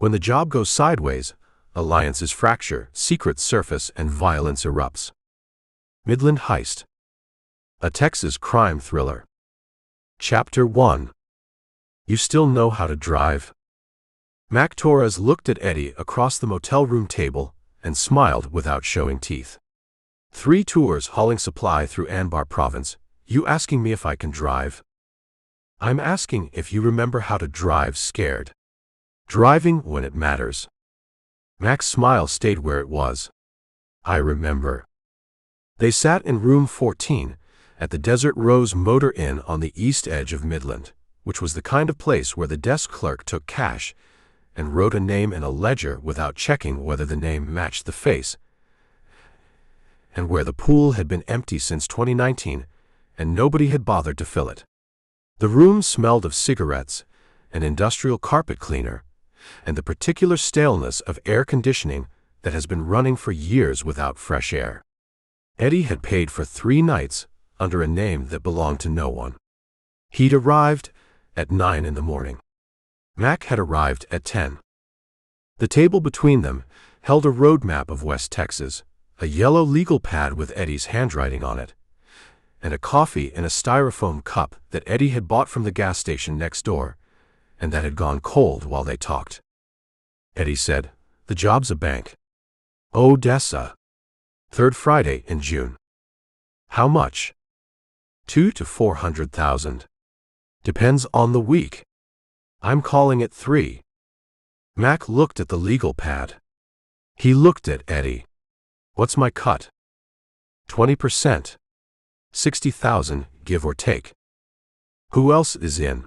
When the job goes sideways, alliances fracture, secrets surface, and violence erupts. Midland Heist. A Texas crime thriller. Chapter 1. You still know how to drive? Mac Torres looked at Eddie across the motel room table and smiled without showing teeth. 3 tours hauling supply through Anbar province. You asking me if I can drive? I'm asking if you remember how to drive scared. Driving when it matters. Mac's smile stayed where it was. I remember. They sat in room 14 at the Desert Rose Motor Inn on the east edge of Midland, which was the kind of place where the desk clerk took cash and wrote a name in a ledger without checking whether the name matched the face, and where the pool had been empty since 2019 and nobody had bothered to fill it. The room smelled of cigarettes, an industrial carpet cleaner, and the particular staleness of air conditioning that has been running for years without fresh air. Eddie had paid for 3 nights under a name that belonged to no one. He'd arrived at 9 in the morning. Mac had arrived at 10. The table between them held a road map of West Texas, a yellow legal pad with Eddie's handwriting on it, and a coffee in a styrofoam cup that Eddie had bought from the gas station next door and that had gone cold while they talked. Eddie said, "The job's a bank. Odessa. 3rd Friday in June. How much? 2 to 400,000. Depends on the week. I'm calling it 3. Mac looked at the legal pad. He looked at Eddie. What's my cut? 20%. 60,000, give or take. Who else is in?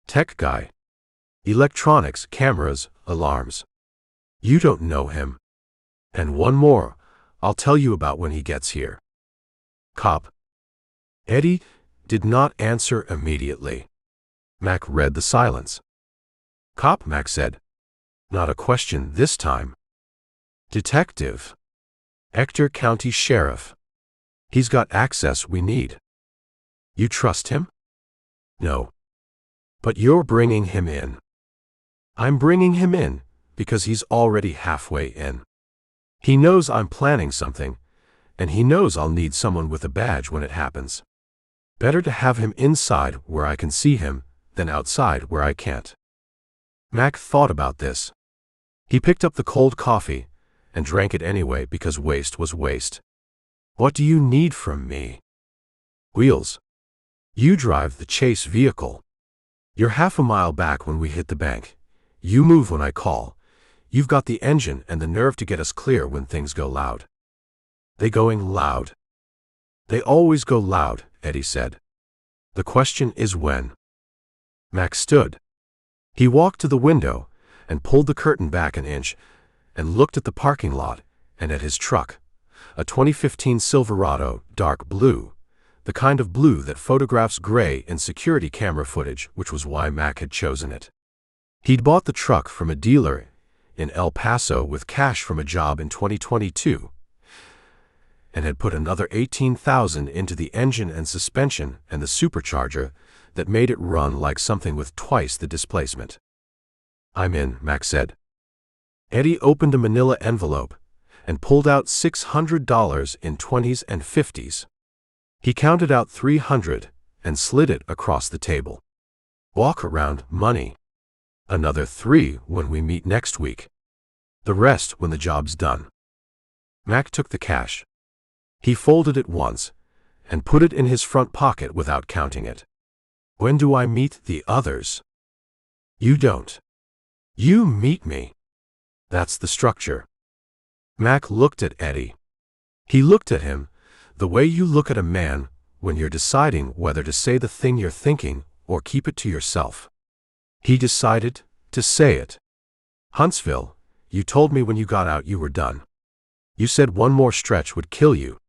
Tech guy. Electronics, cameras, alarms. You don't know him. And one more, I'll tell you about when he gets here. Cop. Eddie did not answer immediately. Mac read the silence. Cop, Mac said. Not a question this time. Detective. Ector County Sheriff. He's got access we need. You trust him? No. But you're bringing him in. I'm bringing him in because he's already halfway in. He knows I'm planning something, and he knows I'll need someone with a badge when it happens. Better to have him inside where I can see him than outside where I can't. Mac thought about this. He picked up the cold coffee and drank it anyway because waste was waste. What do you need from me? Wheels. You drive the chase vehicle. You're half a mile back when we hit the bank. You move when I call. You've got the engine and the nerve to get us clear when things go loud. They going loud? They always go loud, Eddie said. The question is when. Mac stood. He walked to the window and pulled the curtain back an inch and looked at the parking lot and at his truck, a 2015 Silverado, dark blue, the kind of blue that photographs gray in security camera footage, which was why Mac had chosen it. He'd bought the truck from a dealer in El Paso with cash from a job in 2022 and had put another $18,000 into the engine and suspension and the supercharger that made it run like something with twice the displacement. I'm in, Mac said. Eddie opened a manila envelope and pulled out $600 in 20s and 50s. He counted out 300 and slid it across the table. Walk around money. Another 3 when we meet next week. The rest when the job's done. Mac took the cash. He folded it once and put it in his front pocket without counting it. When do I meet the others? You don't. You meet me. That's the structure. Mac looked at Eddie. He looked at him the way you look at a man when you're deciding whether to say the thing you're thinking or keep it to yourself. He decided to say it. Huntsville, you told me when you got out you were done. You said one more stretch would kill you.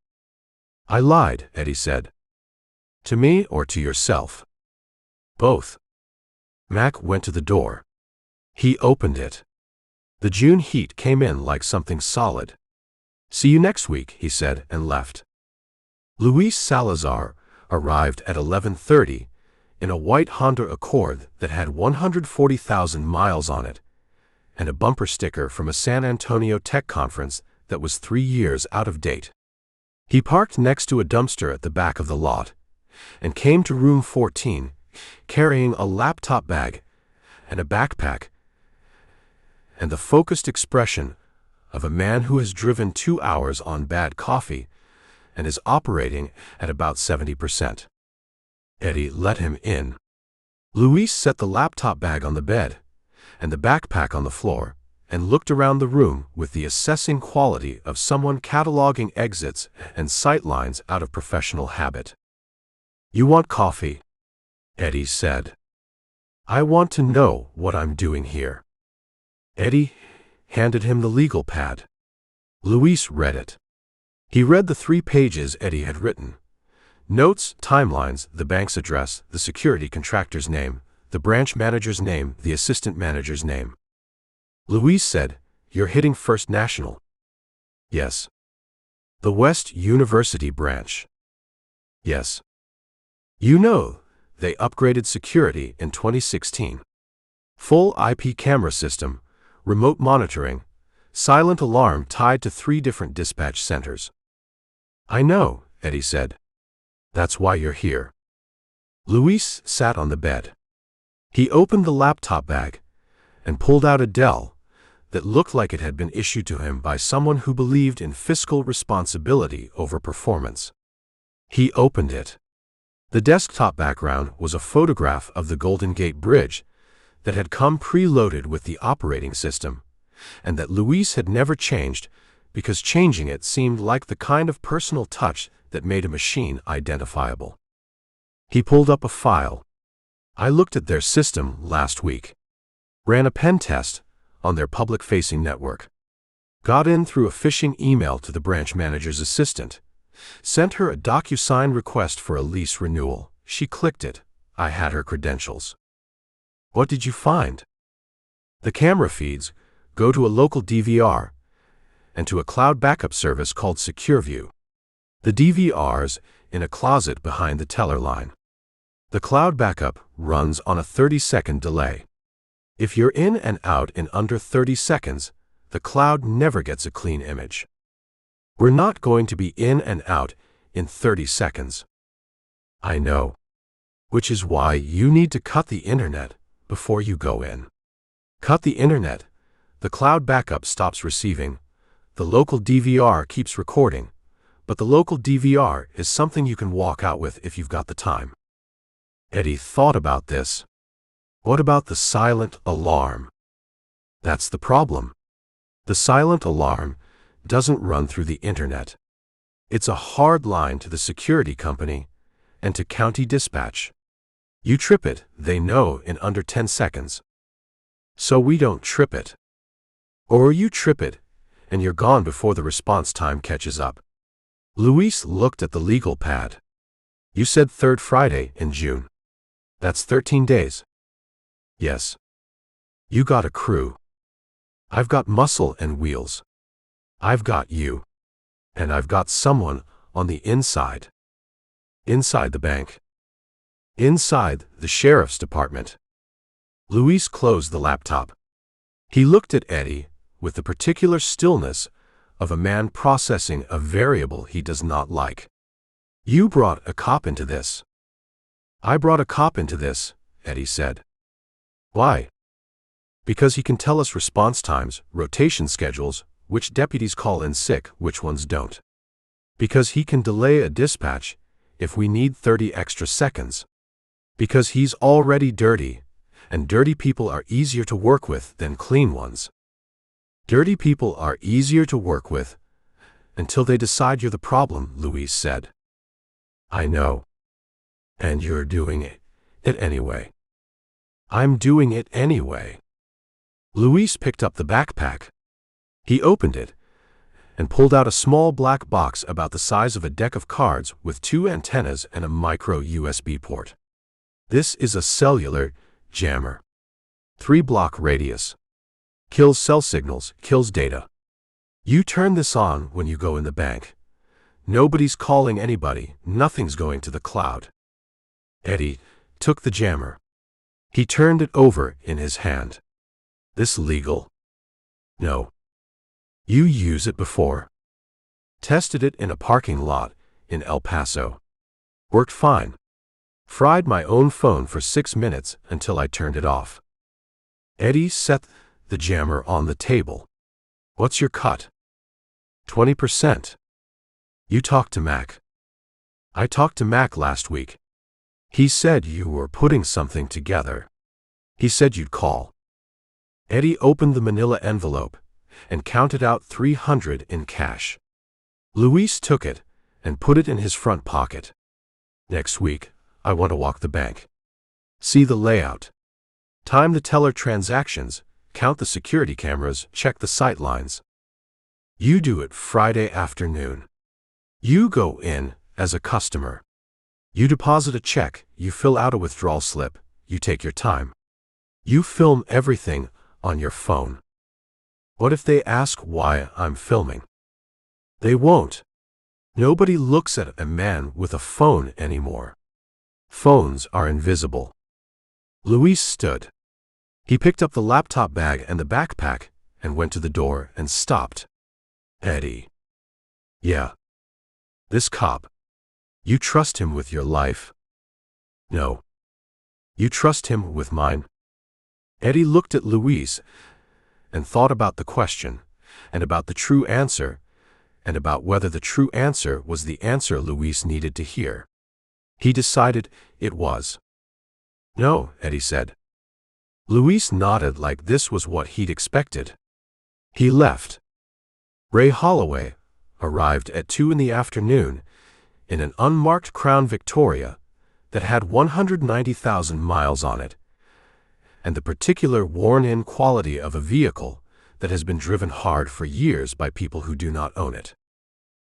I lied, Eddie said. To me or to yourself? Both. Mac went to the door. He opened it. The June heat came in like something solid. See you next week, he said, and left. Luis Salazar arrived at 11:30 in a white Honda Accord that had 140,000 miles on it and a bumper sticker from a San Antonio tech conference that was 3 years out of date. He parked next to a dumpster at the back of the lot and came to room 14, carrying a laptop bag and a backpack and the focused expression of a man who has driven 2 hours on bad coffee and is operating at about 70%. Eddie let him in. Luis set the laptop bag on the bed and the backpack on the floor and looked around the room with the assessing quality of someone cataloging exits and sightlines out of professional habit. "You want coffee?" Eddie said. "I want to know what I'm doing here." Eddie handed him the legal pad. Luis read it. He read the 3 pages Eddie had written. Notes, timelines, the bank's address, the security contractor's name, the branch manager's name, the assistant manager's name. Luis said, "You're hitting First National." "Yes." "The West University branch." "Yes." "You know, they upgraded security in 2016. Full IP camera system, remote monitoring, silent alarm tied to 3 different dispatch centers." "I know," Eddie said. "That's why you're here." Luis sat on the bed. He opened the laptop bag and pulled out a Dell that looked like it had been issued to him by someone who believed in fiscal responsibility over performance. He opened it. The desktop background was a photograph of the Golden Gate Bridge that had come preloaded with the operating system, and that Luis had never changed because changing it seemed like the kind of personal touch that made a machine identifiable. He pulled up a file. "I looked at their system last week. Ran a pen test on their public-facing network. Got in through a phishing email to the branch manager's assistant. Sent her a DocuSign request for a lease renewal. She clicked it. I had her credentials." "What did you find?" "The camera feeds go to a local DVR and to a cloud backup service called SecureView. The DVR's in a closet behind the teller line. The cloud backup runs on a 30-second delay. If you're in and out in under 30 seconds, the cloud never gets a clean image. We're not going to be in and out in 30 seconds. I know. Which is why you need to cut the internet before you go in. Cut the internet, the cloud backup stops receiving, the local DVR keeps recording, but the local DVR is something you can walk out with if you've got the time." Eddie thought about this. What about the silent alarm? That's the problem. The silent alarm doesn't run through the internet. It's a hard line to the security company and to county dispatch. You trip it, they know in under 10 seconds. So we don't trip it. Or you trip it, and you're gone before the response time catches up. Luis looked at the legal pad. "You said 3rd Friday in June. That's 13 days. "Yes." "You got a crew." "I've got muscle and wheels. I've got you. And I've got someone on the inside." "Inside the bank?" "Inside the sheriff's department." Luis closed the laptop. He looked at Eddie with the particular stillness of a man processing a variable he does not like. "You brought a cop into this." "I brought a cop into this," Eddie said. "Why?" "Because he can tell us response times, rotation schedules, which deputies call in sick, which ones don't. Because he can delay a dispatch if we need 30 extra seconds. Because he's already dirty, and dirty people are easier to work with than clean ones. Dirty people are easier to work with until they decide you're the problem," Luis said. "I know. And you're doing it anyway." "I'm doing it anyway." Luis picked up the backpack. He opened it and pulled out a small black box about the size of a deck of cards with 2 antennas and a micro USB port. "This is a cellular jammer. 3-block radius. Kills cell signals, kills data. You turn this on when you go in the bank. Nobody's calling anybody, nothing's going to the cloud." Eddie took the jammer. He turned it over in his hand. "This legal?" No. You use it before. Tested it in a parking lot in El Paso. Worked fine. Fried my own phone for 6 minutes until I turned it off. Eddie set the jammer on the table. What's your cut? 20%. You talked to Mac. I talked to Mac last week. He said you were putting something together. He said you'd call. Eddie opened the manila envelope and counted out $300 in cash. Luis took it and put it in his front pocket. Next week, I want to walk the bank. See the layout. Time the teller transactions, count the security cameras, check the sight lines. You do it Friday afternoon. You go in as a customer. You deposit a check, you fill out a withdrawal slip, you take your time. You film everything on your phone. What if they ask why I'm filming? They won't. Nobody looks at a man with a phone anymore. Phones are invisible. Luis stood. He picked up the laptop bag and the backpack and went to the door and stopped. Eddie. Yeah. This cop. You trust him with your life? No. You trust him with mine? Eddie looked at Luis and thought about the question, and about the true answer, and about whether the true answer was the answer Luis needed to hear. He decided it was. No, Eddie said. Luis nodded like this was what he'd expected. He left. Ray Holloway arrived at 2 in the afternoon in an unmarked Crown Victoria that had 190,000 miles on it, and the particular worn-in quality of a vehicle that has been driven hard for years by people who do not own it.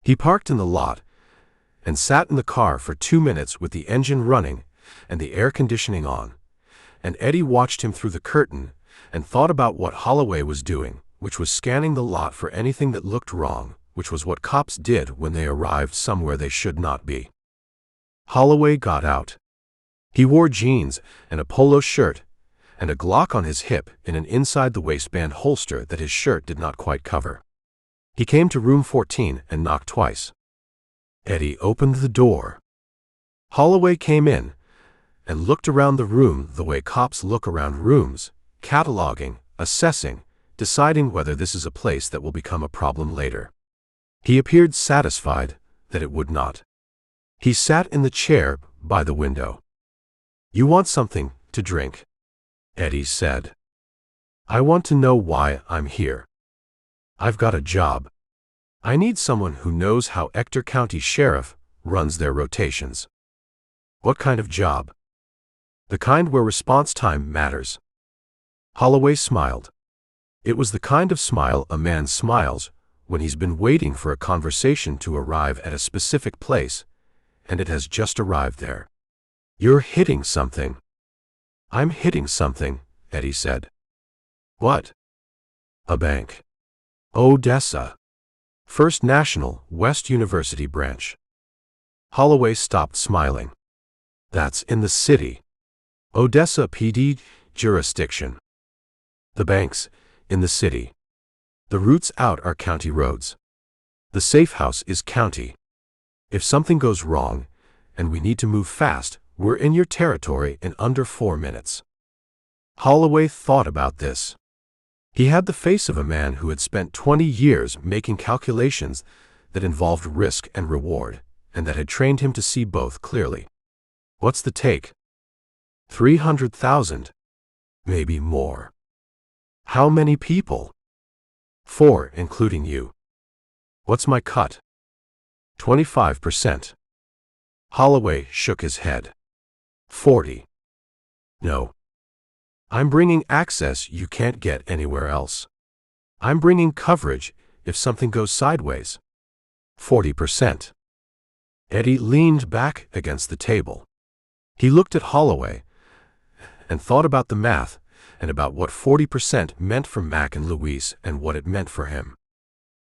He parked in the lot and sat in the car for 2 minutes with the engine running and the air conditioning on, and Eddie watched him through the curtain and thought about what Holloway was doing, which was scanning the lot for anything that looked wrong, which was what cops did when they arrived somewhere they should not be. Holloway got out. He wore jeans and a polo shirt and a Glock on his hip in an inside-the-waistband holster that his shirt did not quite cover. He came to room 14 and knocked twice. Eddie opened the door. Holloway came in and looked around the room the way cops look around rooms, cataloging, assessing, deciding whether this is a place that will become a problem later. He appeared satisfied that it would not. He sat in the chair by the window. You want something to drink? Eddie said. I want to know why I'm here. I've got a job. I need someone who knows how Ector County Sheriff runs their rotations. What kind of job? The kind where response time matters. Holloway smiled. It was the kind of smile a man smiles when he's been waiting for a conversation to arrive at a specific place, and it has just arrived there. You're hitting something. I'm hitting something, Eddie said. What? A bank. Odessa. First National, West University branch. Holloway stopped smiling. That's in the city. Odessa PD jurisdiction. The bank's in the city. The routes out are county roads. The safe house is county. If something goes wrong, and we need to move fast, we're in your territory in under 4 minutes. Holloway thought about this. He had the face of a man who had spent 20 years making calculations that involved risk and reward, and that had trained him to see both clearly. What's the take? 300,000. Maybe more. How many people? 4, including you. What's my cut? 25%. Holloway shook his head. 40. No. I'm bringing access you can't get anywhere else. I'm bringing coverage if something goes sideways. 40%. Eddie leaned back against the table. He looked at Holloway and thought about the math and about what 40% meant for Mac and Luis and what it meant for him.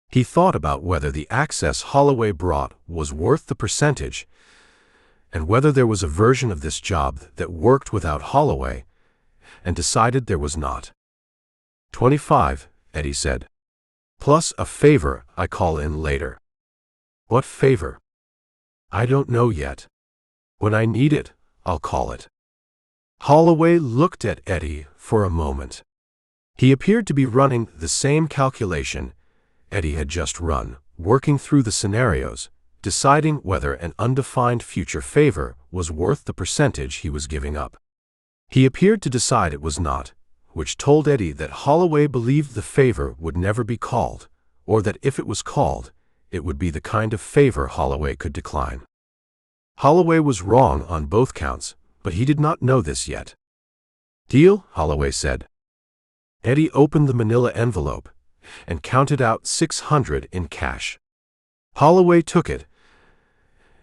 He thought about whether the access Holloway brought was worth the percentage and whether there was a version of this job that worked without Holloway, and decided there was not. 25, Eddie said. Plus a favor I call in later. What favor? I don't know yet. When I need it, I'll call it. Holloway looked at Eddie for a moment. He appeared to be running the same calculation Eddie had just run, working through the scenarios, deciding whether an undefined future favor was worth the percentage he was giving up. He appeared to decide it was not, which told Eddie that Holloway believed the favor would never be called, or that if it was called, it would be the kind of favor Holloway could decline. Holloway was wrong on both counts, but he did not know this yet. Deal, Holloway said. Eddie opened the manila envelope and counted out $600 in cash. Holloway took it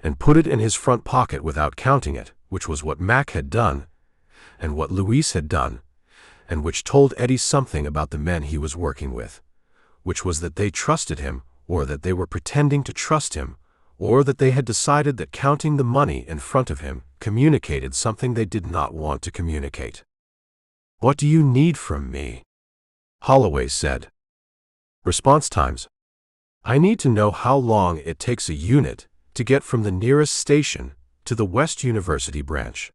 and put it in his front pocket without counting it, which was what Mac had done and what Luis had done, and which told Eddie something about the men he was working with, which was that they trusted him, or that they were pretending to trust him, or that they had decided that counting the money in front of him communicated something they did not want to communicate. What do you need from me? Holloway said. Response times. I need to know how long it takes a unit to get from the nearest station to the West University branch.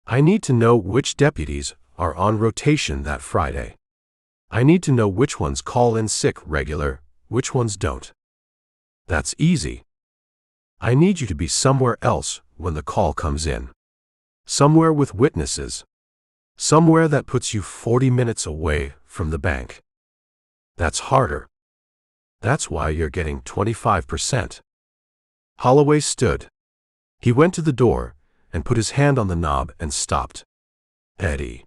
I need to know which deputies are on rotation that Friday. I need to know which ones call in sick regular, which ones don't. That's easy. I need you to be somewhere else when the call comes in. Somewhere with witnesses. Somewhere that puts you 40 minutes away from the bank. That's harder. That's why you're getting 25%. Holloway stood. He went to the door and put his hand on the knob and stopped. Eddie.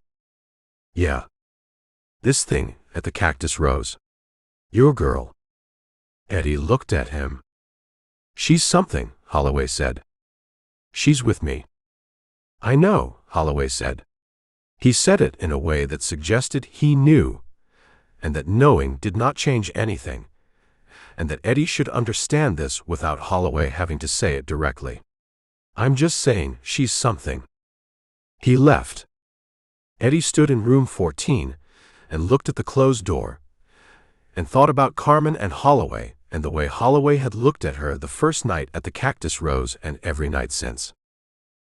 Yeah. This thing at the Cactus Rose. Your girl. Eddie looked at him. She's something, Holloway said. She's with me. I know, Holloway said. He said it in a way that suggested he knew, and that knowing did not change anything, and that Eddie should understand this without Holloway having to say it directly. I'm just saying she's something. He left. Eddie stood in room 14 and looked at the closed door and thought about Carmen and Holloway and the way Holloway had looked at her the first night at the Cactus Rose and every night since.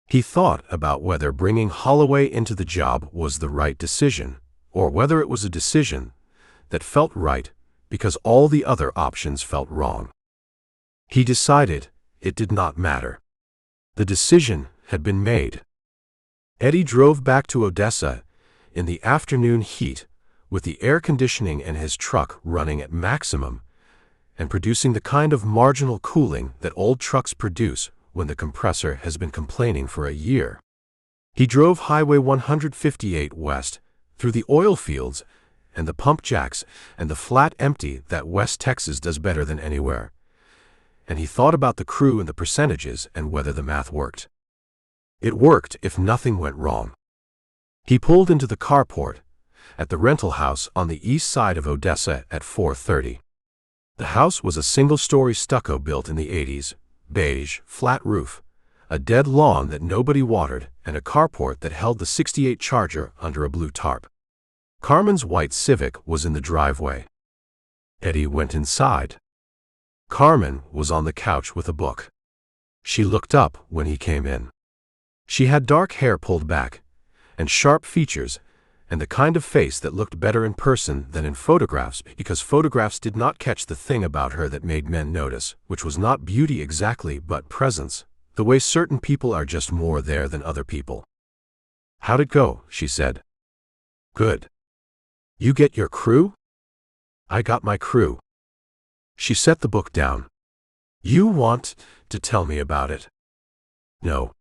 He thought about whether bringing Holloway into the job was the right decision, or whether it was a decision that felt right because all the other options felt wrong. He decided it did not matter. The decision had been made. Eddie drove back to Odessa in the afternoon heat with the air conditioning in his truck running at maximum and producing the kind of marginal cooling that old trucks produce when the compressor has been complaining for a year. He drove Highway 158 west through the oil fields and the pump jacks and the flat empty that West Texas does better than anywhere. And he thought about the crew and the percentages and whether the math worked. It worked if nothing went wrong. He pulled into the carport at the rental house on the east side of Odessa at 4:30. The house was a single-story stucco built in the 80s, beige, flat roof, a dead lawn that nobody watered, and a carport that held the '68 Charger under a blue tarp. Carmen's white Civic was in the driveway. Eddie went inside. Carmen was on the couch with a book. She looked up when he came in. She had dark hair pulled back, and sharp features, and the kind of face that looked better in person than in photographs because photographs did not catch the thing about her that made men notice, which was not beauty exactly but presence, the way certain people are just more there than other people. How'd it go? She said. Good. You get your crew? I got my crew. She set the book down. You want to tell me about it? No.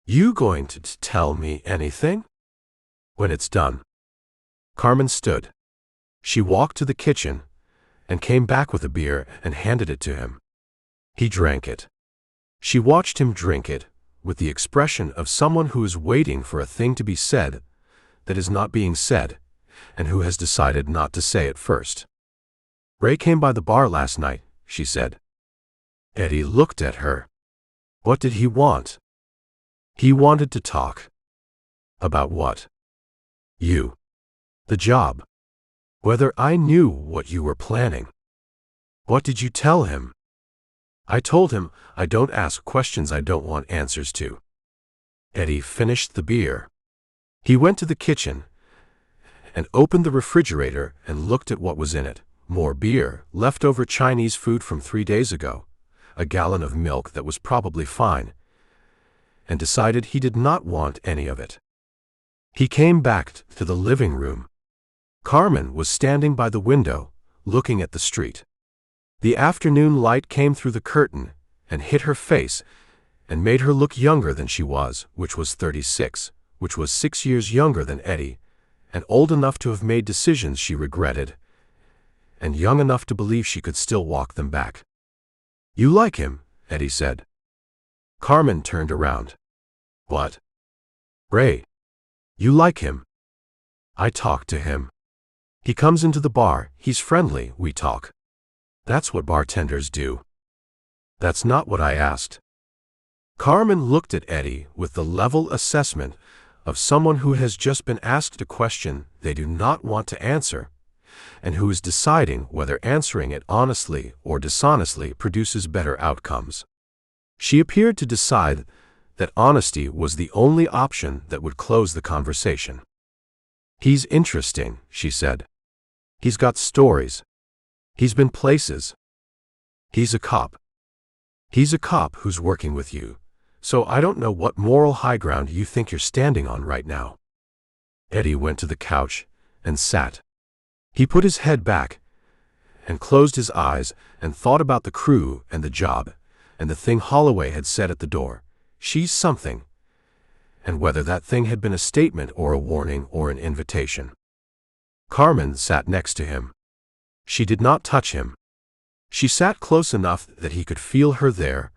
You going to tell me anything? When it's done. Carmen stood. She walked to the kitchen and came back with a beer and handed it to him. He drank it. She watched him drink it with the expression of someone who is waiting for a thing to be said that is not being said and who has decided not to say it first. Ray came by the bar last night, she said. Eddie looked at her. What did he want? He wanted to talk. About what? You. The job. Whether I knew what you were planning. What did you tell him? I told him I don't ask questions I don't want answers to. Eddie finished the beer. He went to the kitchen and opened the refrigerator and looked at what was in it. More beer, leftover Chinese food from 3 days ago, a gallon of milk that was probably fine, and decided he did not want any of it. He came back to the living room. Carmen was standing by the window, looking at the street. The afternoon light came through the curtain and hit her face and made her look younger than she was, which was 36, which was 6 years younger than Eddie, and old enough to have made decisions she regretted, and young enough to believe she could still walk them back. You like him, Eddie said. Carmen turned around. What? Ray. You like him? I talked to him. He comes into the bar, he's friendly, we talk. That's what bartenders do. That's not what I asked. Carmen looked at Eddie with the level assessment of someone who has just been asked a question they do not want to answer, and who is deciding whether answering it honestly or dishonestly produces better outcomes. She appeared to decide that honesty was the only option that would close the conversation. He's interesting, she said. He's got stories. He's been places. He's a cop. He's a cop who's working with you, so I don't know what moral high ground you think you're standing on right now. Eddie went to the couch and sat. He put his head back and closed his eyes and thought about the crew and the job and the thing Holloway had said at the door, she's something, and whether that thing had been a statement or a warning or an invitation. Carmen sat next to him. She did not touch him. She sat close enough that he could feel her there,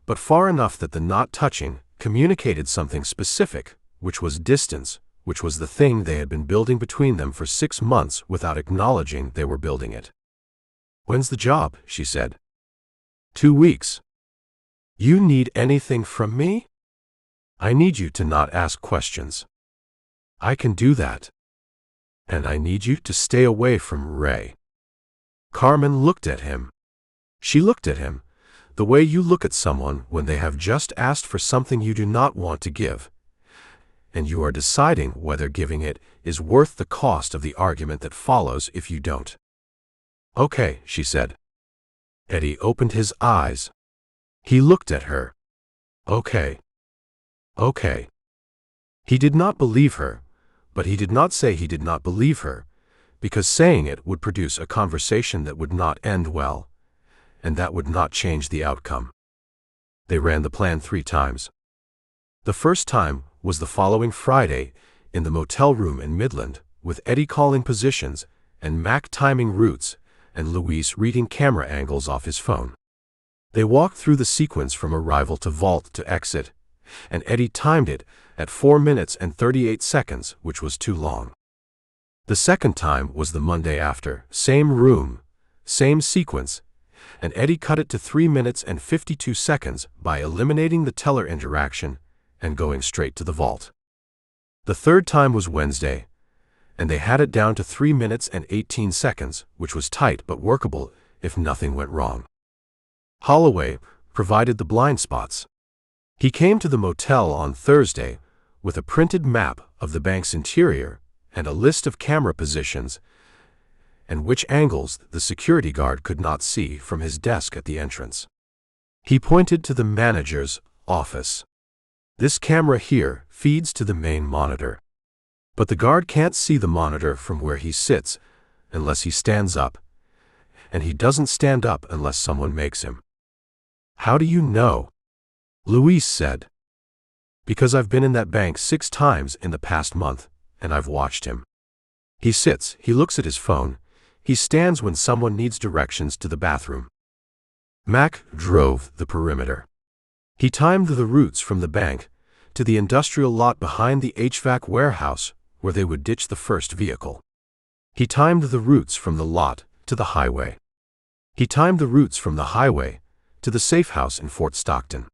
but far enough that the not touching communicated something specific, which was distance, which was the thing they had been building between them for 6 months without acknowledging they were building it. When's the job? She said. 2 weeks. You need anything from me? I need you to not ask questions. I can do that. And I need you to stay away from Ray. Carmen looked at him. She looked at him, the way you look at someone when they have just asked for something you do not want to give, and you are deciding whether giving it is worth the cost of the argument that follows if you don't. Okay, she said. Eddie opened his eyes. He looked at her. Okay. Okay. He did not believe her, but he did not say he did not believe her, because saying it would produce a conversation that would not end well, and that would not change the outcome. They ran the plan 3 times. The first time was the following Friday in the motel room in Midland, with Eddie calling positions and Mac timing routes and Luis reading camera angles off his phone. They walked through the sequence from arrival to vault to exit, and Eddie timed it at 4 minutes and 38 seconds, which was too long. The second time was the Monday after, same room, same sequence, and Eddie cut it to 3 minutes and 52 seconds by eliminating the teller interaction and going straight to the vault. The third time was Wednesday, and they had it down to 3 minutes and 18 seconds, which was tight but workable if nothing went wrong. Holloway provided the blind spots. He came to the motel on Thursday with a printed map of the bank's interior and a list of camera positions and which angles the security guard could not see from his desk at the entrance. He pointed to the manager's office. This camera here feeds to the main monitor. But the guard can't see the monitor from where he sits unless he stands up, and he doesn't stand up unless someone makes him. How do you know? Luis said. Because I've been in that bank 6 times in the past month, and I've watched him. He sits, he looks at his phone, he stands when someone needs directions to the bathroom. Mac drove the perimeter. He timed the routes from the bank to the industrial lot behind the HVAC warehouse where they would ditch the first vehicle. He timed the routes from the lot to the highway. He timed the routes from the highway to the safe house in Fort Stockton.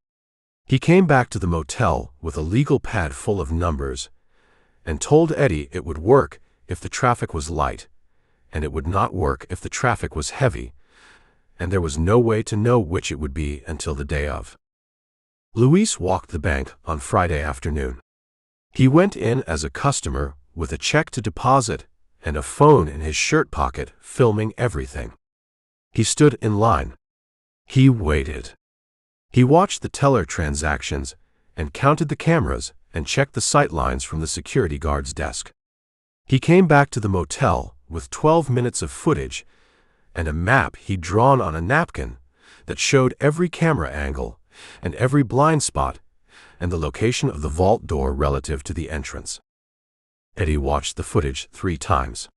He came back to the motel with a legal pad full of numbers and told Eddie it would work if the traffic was light, and it would not work if the traffic was heavy, and there was no way to know which it would be until the day of. Luis walked the bank on Friday afternoon. He went in as a customer with a check to deposit and a phone in his shirt pocket, filming everything. He stood in line. He waited. He watched the teller transactions and counted the cameras and checked the sight lines from the security guard's desk. He came back to the motel with 12 minutes of footage and a map he'd drawn on a napkin that showed every camera angle and every blind spot and the location of the vault door relative to the entrance. Eddie watched the footage 3 times.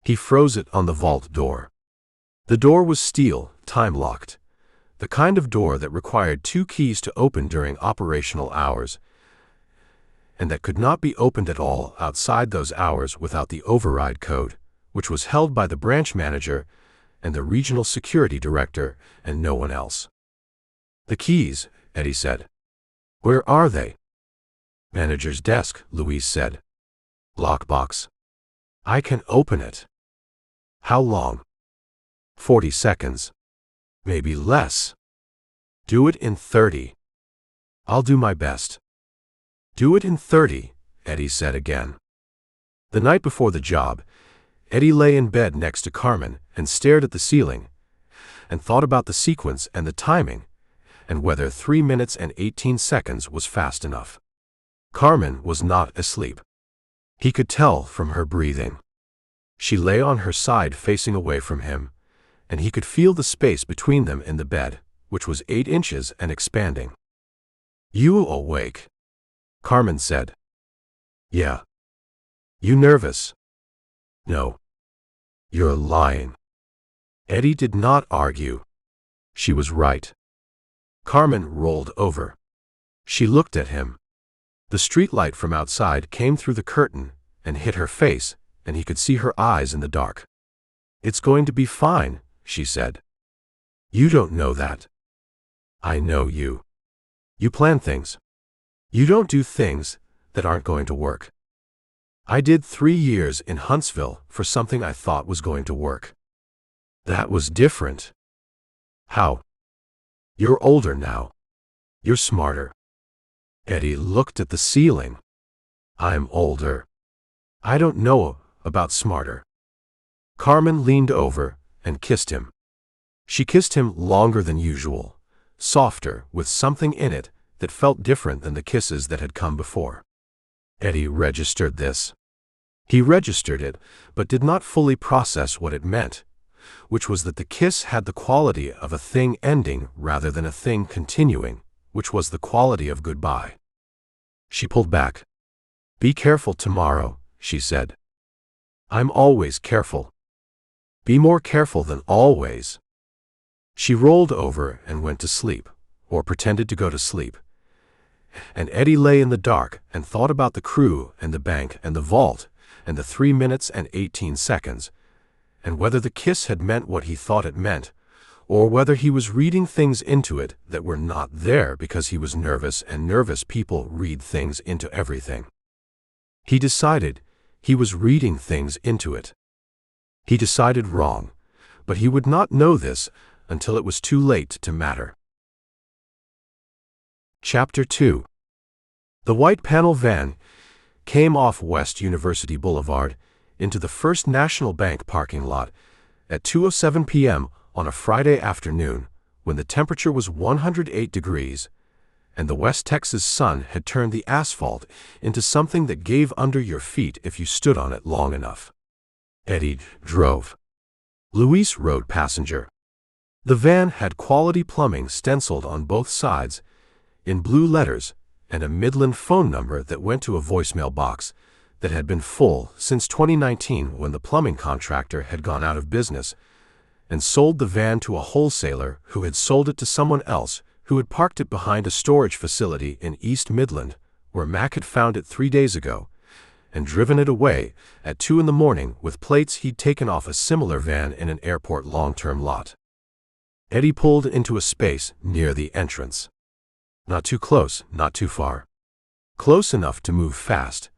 He froze it on the vault door. The door was steel, time-locked, the kind of door that required 2 keys to open during operational hours, and that could not be opened at all outside those hours without the override code, which was held by the branch manager and the regional security director and no one else. "The keys," Eddie said. "Where are they?" "Manager's desk," Luis said. "Lockbox. I can open it." "How long?" 40 seconds. Maybe less. "Do it in 30. "I'll do my best." "Do it in 30, Eddie said again. The night before the job, Eddie lay in bed next to Carmen and stared at the ceiling and thought about the sequence and the timing and whether 3 minutes and 18 seconds was fast enough. Carmen was not asleep. He could tell from her breathing. She lay on her side facing away from him, and he could feel the space between them in the bed, which was 8 inches and expanding. "You awake?" Carmen said. "Yeah." "You nervous?" "No." "You're lying." Eddie did not argue. She was right. Carmen rolled over. She looked at him. The streetlight from outside came through the curtain and hit her face, and he could see her eyes in the dark. "It's going to be fine," she said. "You don't know that." "I know you. You plan things. You don't do things that aren't going to work. I did 3 years in Huntsville for something I thought was going to work. That was different." "How?" "You're older now. You're smarter." Eddie looked at the ceiling. "I'm older. I don't know about smarter." Carmen leaned over and kissed him. She kissed him longer than usual, softer, with something in it that felt different than the kisses that had come before. Eddie registered this. He registered it, but did not fully process what it meant, which was that the kiss had the quality of a thing ending rather than a thing continuing, which was the quality of goodbye. She pulled back. "Be careful tomorrow," she said. "I'm always careful." "Be more careful than always." She rolled over and went to sleep, or pretended to go to sleep. And Eddie lay in the dark and thought about the crew and the bank and the vault and the 3 minutes and 18 seconds, and whether the kiss had meant what he thought it meant, or whether he was reading things into it that were not there because he was nervous, and nervous people read things into everything. He decided he was reading things into it. He decided wrong, but he would not know this until it was too late to matter. Chapter 2. The white panel van came off West University Boulevard into the First National Bank parking lot at 2:07 p.m. on a Friday afternoon when the temperature was 108 degrees and the West Texas sun had turned the asphalt into something that gave under your feet if you stood on it long enough. Eddie drove. Luis rode passenger. The van had quality plumbing stenciled on both sides in blue letters and a Midland phone number that went to a voicemail box that had been full since 2019 when the plumbing contractor had gone out of business and sold the van to a wholesaler who had sold it to someone else who had parked it behind a storage facility in East Midland where Mac had found it 3 days ago and driven it away at 2 in the morning with plates he'd taken off a similar van in an airport long-term lot. Eddie pulled into a space near the entrance. Not too close, not too far. Close enough to move fast.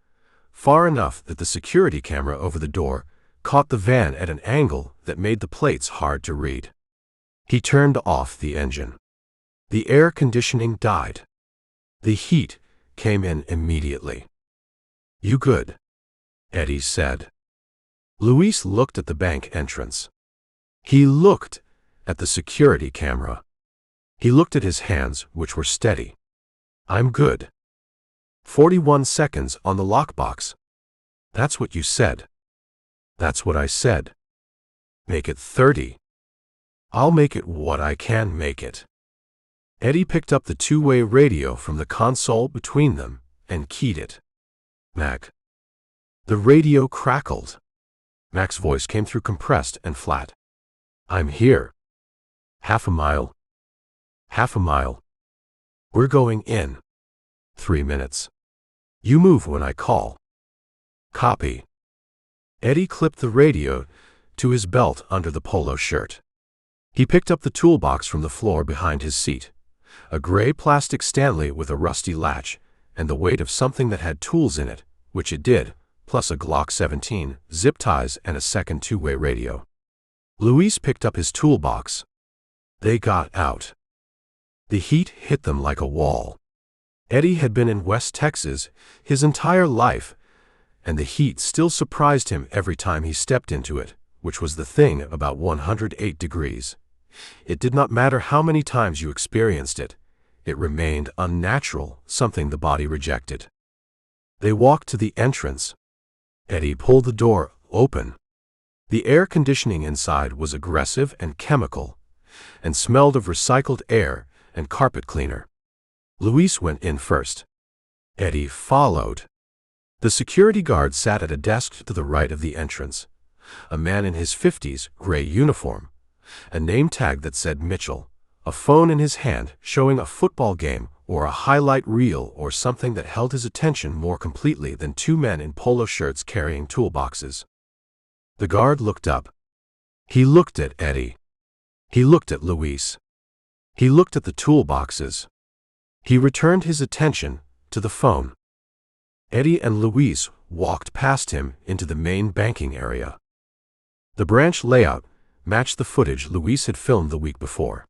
Far enough that the security camera over the door caught the van at an angle that made the plates hard to read. He turned off the engine. The air conditioning died. The heat came in immediately. "You good?" Eddie said. Luis looked at the bank entrance. He looked at the security camera. He looked at his hands, which were steady. "I'm good." 41 seconds on the lockbox. "That's what you said." "That's what I said." "Make it 30. "I'll make it what I can make it." Eddie picked up the two-way radio from the console between them and keyed it. "Mac." The radio crackled. Mac's voice came through compressed and flat. "I'm here." "Half a mile." "Half a mile." "We're going in." 3 minutes. "You move when I call." "Copy." Eddie clipped the radio to his belt under the polo shirt. He picked up the toolbox from the floor behind his seat, a gray plastic Stanley with a rusty latch and the weight of something that had tools in it, which it did, plus a Glock 17, zip ties, and a second two-way radio. Luis picked up his toolbox. They got out. The heat hit them like a wall. Eddie had been in West Texas his entire life, and the heat still surprised him every time he stepped into it, which was the thing about 108 degrees. It did not matter how many times you experienced it. It remained unnatural, something the body rejected. They walked to the entrance. Eddie pulled the door open. The air conditioning inside was aggressive and chemical, and smelled of recycled air and carpet cleaner. Luis went in first. Eddie followed. The security guard sat at a desk to the right of the entrance. A man in his 50s, gray uniform, a name tag that said Mitchell, a phone in his hand showing a football game or a highlight reel or something that held his attention more completely than two men in polo shirts carrying toolboxes. The guard looked up. He looked at Eddie. He looked at Luis. He looked at the toolboxes. He returned his attention to the phone. Eddie and Luis walked past him into the main banking area. The branch layout matched the footage Luis had filmed the week before.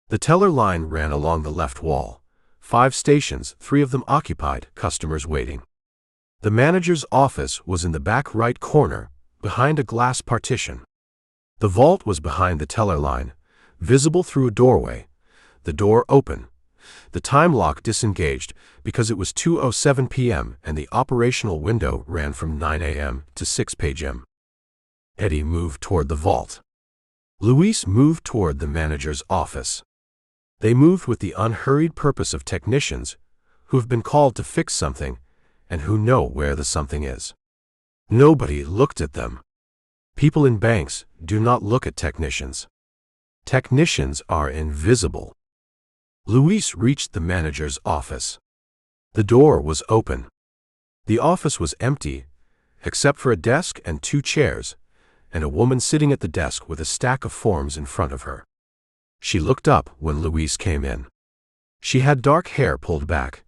The teller line ran along the left wall. 5 stations, 3 of them occupied, customers waiting. The manager's office was in the back right corner, behind a glass partition. The vault was behind the teller line, visible through a doorway. The door open. The time lock disengaged because it was 2:07 p.m. and the operational window ran from 9 a.m. to 6 p.m. Eddie moved toward the vault. Luis moved toward the manager's office. They moved with the unhurried purpose of technicians who have been called to fix something and who know where the something is. Nobody looked at them. People in banks do not look at technicians. Technicians are invisible. Luis reached the manager's office. The door was open. The office was empty, except for a desk and 2 chairs, and a woman sitting at the desk with a stack of forms in front of her. She looked up when Luis came in. She had dark hair pulled back,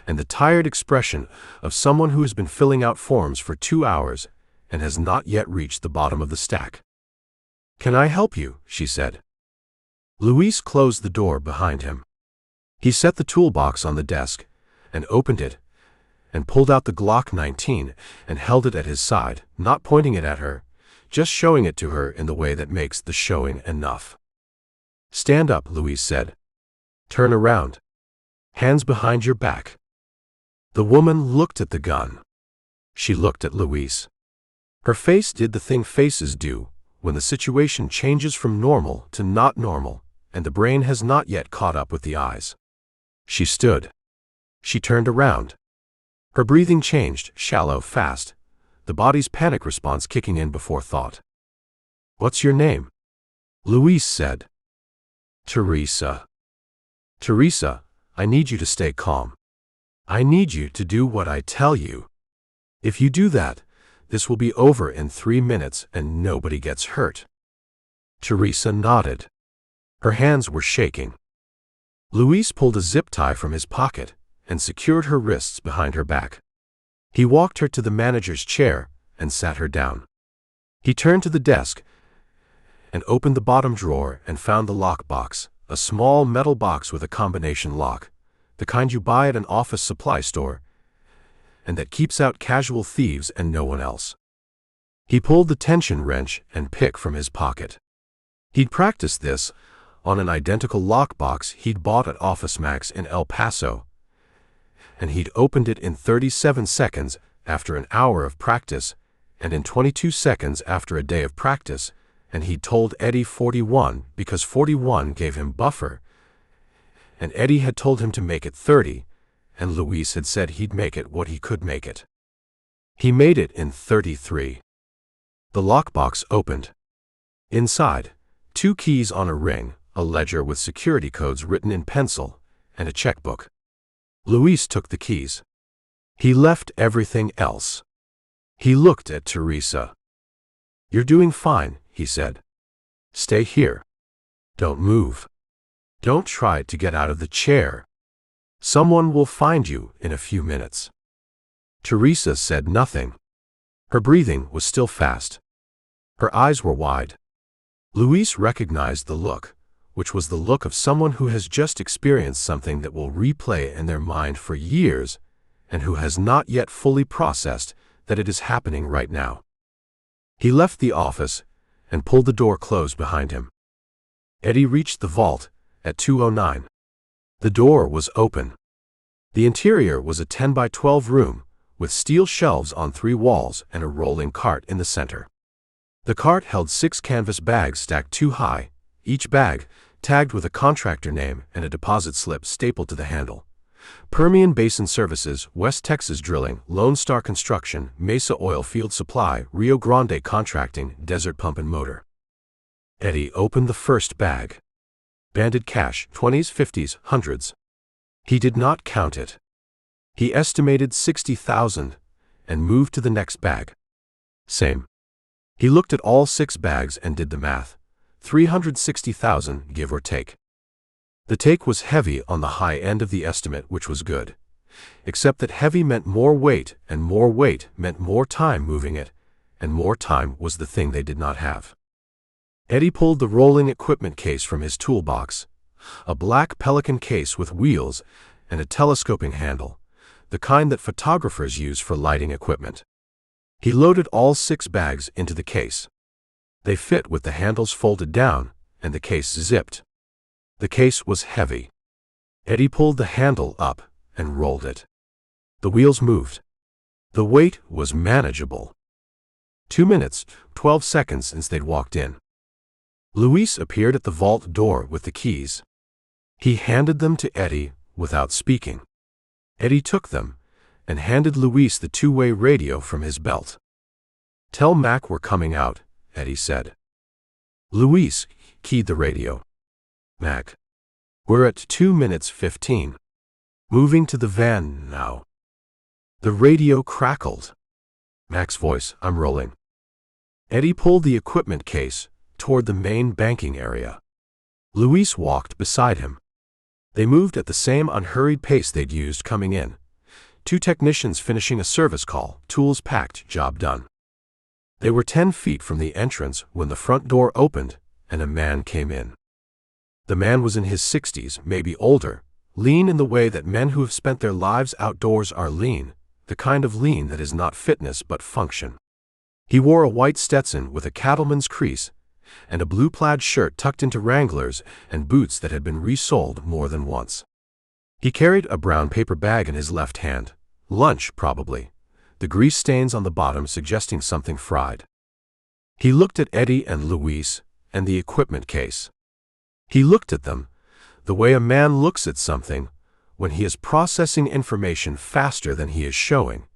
and the tired expression of someone who has been filling out forms for 2 hours and has not yet reached the bottom of the stack. "Can I help you?" she said. Luis closed the door behind him. He set the toolbox on the desk and opened it and pulled out the Glock 19 and held it at his side, not pointing it at her, just showing it to her in the way that makes the showing enough. "Stand up," Luis said. "Turn around. Hands behind your back." The woman looked at the gun. She looked at Luis. Her face did the thing faces do when the situation changes from normal to not normal, and the brain has not yet caught up with the eyes. She stood. She turned around. Her breathing changed, shallow, fast, the body's panic response kicking in before thought. "What's your name?" Luis said. "Teresa." "Teresa, I need you to stay calm. I need you to do what I tell you. If you do that, this will be over in 3 minutes and nobody gets hurt." Teresa nodded. Her hands were shaking. Luis pulled a zip tie from his pocket and secured her wrists behind her back. He walked her to the manager's chair and sat her down. He turned to the desk and opened the bottom drawer and found the lockbox, a small metal box with a combination lock, the kind you buy at an office supply store, and that keeps out casual thieves and no one else. He pulled the tension wrench and pick from his pocket. He'd practiced this on an identical lockbox he'd bought at Office Max in El Paso, and he'd opened it in 37 seconds after an hour of practice, and in 22 seconds after a day of practice, and he'd told Eddie 41 because 41 gave him buffer, and Eddie had told him to make it 30, and Luis had said he'd make it what he could make it. He made it in 33. The lockbox opened. Inside, 2 keys on a ring, a ledger with security codes written in pencil, and a checkbook. Luis took the keys. He left everything else. He looked at Teresa. "You're doing fine," he said. "Stay here. Don't move. Don't try to get out of the chair. Someone will find you in a few minutes." Teresa said nothing. Her breathing was still fast. Her eyes were wide. Luis recognized the look, which was the look of someone who has just experienced something that will replay in their mind for years and who has not yet fully processed that it is happening right now. He left the office and pulled the door closed behind him. Eddie reached the vault at 2:09. The door was open. The interior was a 10 by 12 room with steel shelves on 3 walls and a rolling cart in the center. The cart held 6 canvas bags stacked 2 high, each bag tagged with a contractor name and a deposit slip stapled to the handle. Permian Basin Services, West Texas Drilling, Lone Star Construction, Mesa Oil Field Supply, Rio Grande Contracting, Desert Pump and Motor. Eddie opened the first bag. Banded cash, 20s, 50s, 100s. He did not count it. He estimated 60,000 and moved to the next bag. Same. He looked at all 6 bags and did the math. 360,000, give or take. The take was heavy on the high end of the estimate, which was good. Except that heavy meant more weight, and more weight meant more time moving it, and more time was the thing they did not have. Eddie pulled the rolling equipment case from his toolbox, a black Pelican case with wheels and a telescoping handle, the kind that photographers use for lighting equipment. He loaded all 6 bags into the case. They fit with the handles folded down and the case zipped. The case was heavy. Eddie pulled the handle up and rolled it. The wheels moved. The weight was manageable. 2 minutes, 12 seconds since they'd walked in. Luis appeared at the vault door with the keys. He handed them to Eddie without speaking. Eddie took them and handed Luis the 2-way radio from his belt. "Tell Mac we're coming out," Eddie said. Luis keyed the radio. "Mac, we're at 2 minutes 15. Moving to the van now." The radio crackled. Mac's voice, "I'm rolling." Eddie pulled the equipment case toward the main banking area. Luis walked beside him. They moved at the same unhurried pace they'd used coming in. 2 technicians finishing a service call, tools packed, job done. They were 10 feet from the entrance when the front door opened and a man came in. The man was in his 60s, maybe older, lean in the way that men who have spent their lives outdoors are lean, the kind of lean that is not fitness but function. He wore a white Stetson with a cattleman's crease and a blue plaid shirt tucked into Wranglers and boots that had been resoled more than once. He carried a brown paper bag in his left hand, lunch probably, the grease stains on the bottom suggesting something fried. He looked at Eddie and Luis and the equipment case. He looked at them the way a man looks at something when he is processing information faster than he is showing,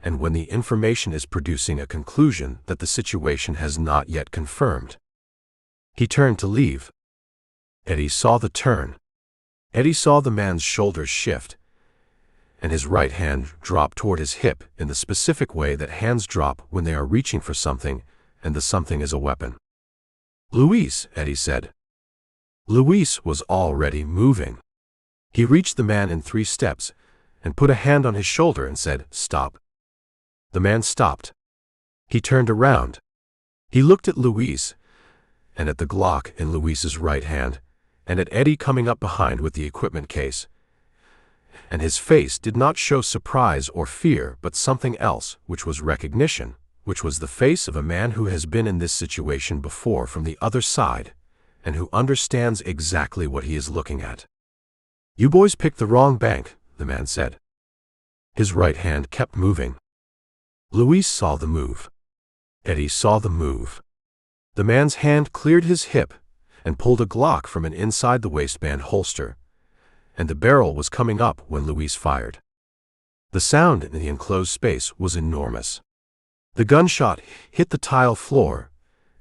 and when the information is producing a conclusion that the situation has not yet confirmed. He turned to leave. Eddie saw the turn. Eddie saw the man's shoulders shift, and his right hand drop toward his hip in the specific way that hands drop when they are reaching for something, and the something is a weapon. "Luis," Eddie said. Luis was already moving. He reached the man in 3 steps and put a hand on his shoulder and said, "Stop." The man stopped. He turned around. He looked at Luis, and at the Glock in Luis's right hand, and at Eddie coming up behind with the equipment case. And his face did not show surprise or fear, but something else, which was recognition, which was the face of a man who has been in this situation before from the other side, and who understands exactly what he is looking at. "You boys picked the wrong bank," the man said. His right hand kept moving. Luis saw the move. Eddie saw the move. The man's hand cleared his hip and pulled a Glock from an inside the waistband holster, and the barrel was coming up when Luis fired. The sound in the enclosed space was enormous. The gunshot hit the tile floor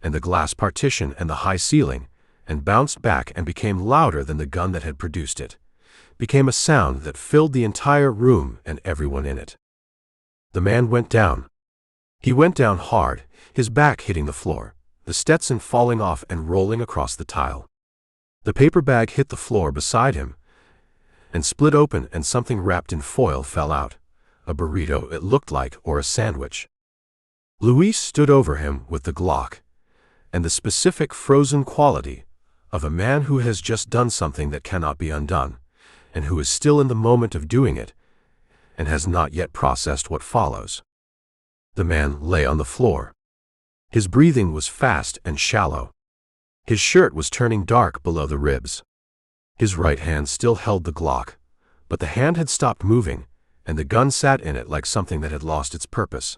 and the glass partition and the high ceiling, and bounced back and became louder than the gun that had produced it, became a sound that filled the entire room and everyone in it. The man went down. He went down hard, his back hitting the floor, the Stetson falling off and rolling across the tile. The paper bag hit the floor beside him and split open, and something wrapped in foil fell out, a burrito it looked like, or a sandwich. Luis stood over him with the Glock, and the specific frozen quality of a man who has just done something that cannot be undone, and who is still in the moment of doing it, and has not yet processed what follows. The man lay on the floor. His breathing was fast and shallow. His shirt was turning dark below the ribs. His right hand still held the Glock, but the hand had stopped moving, and the gun sat in it like something that had lost its purpose.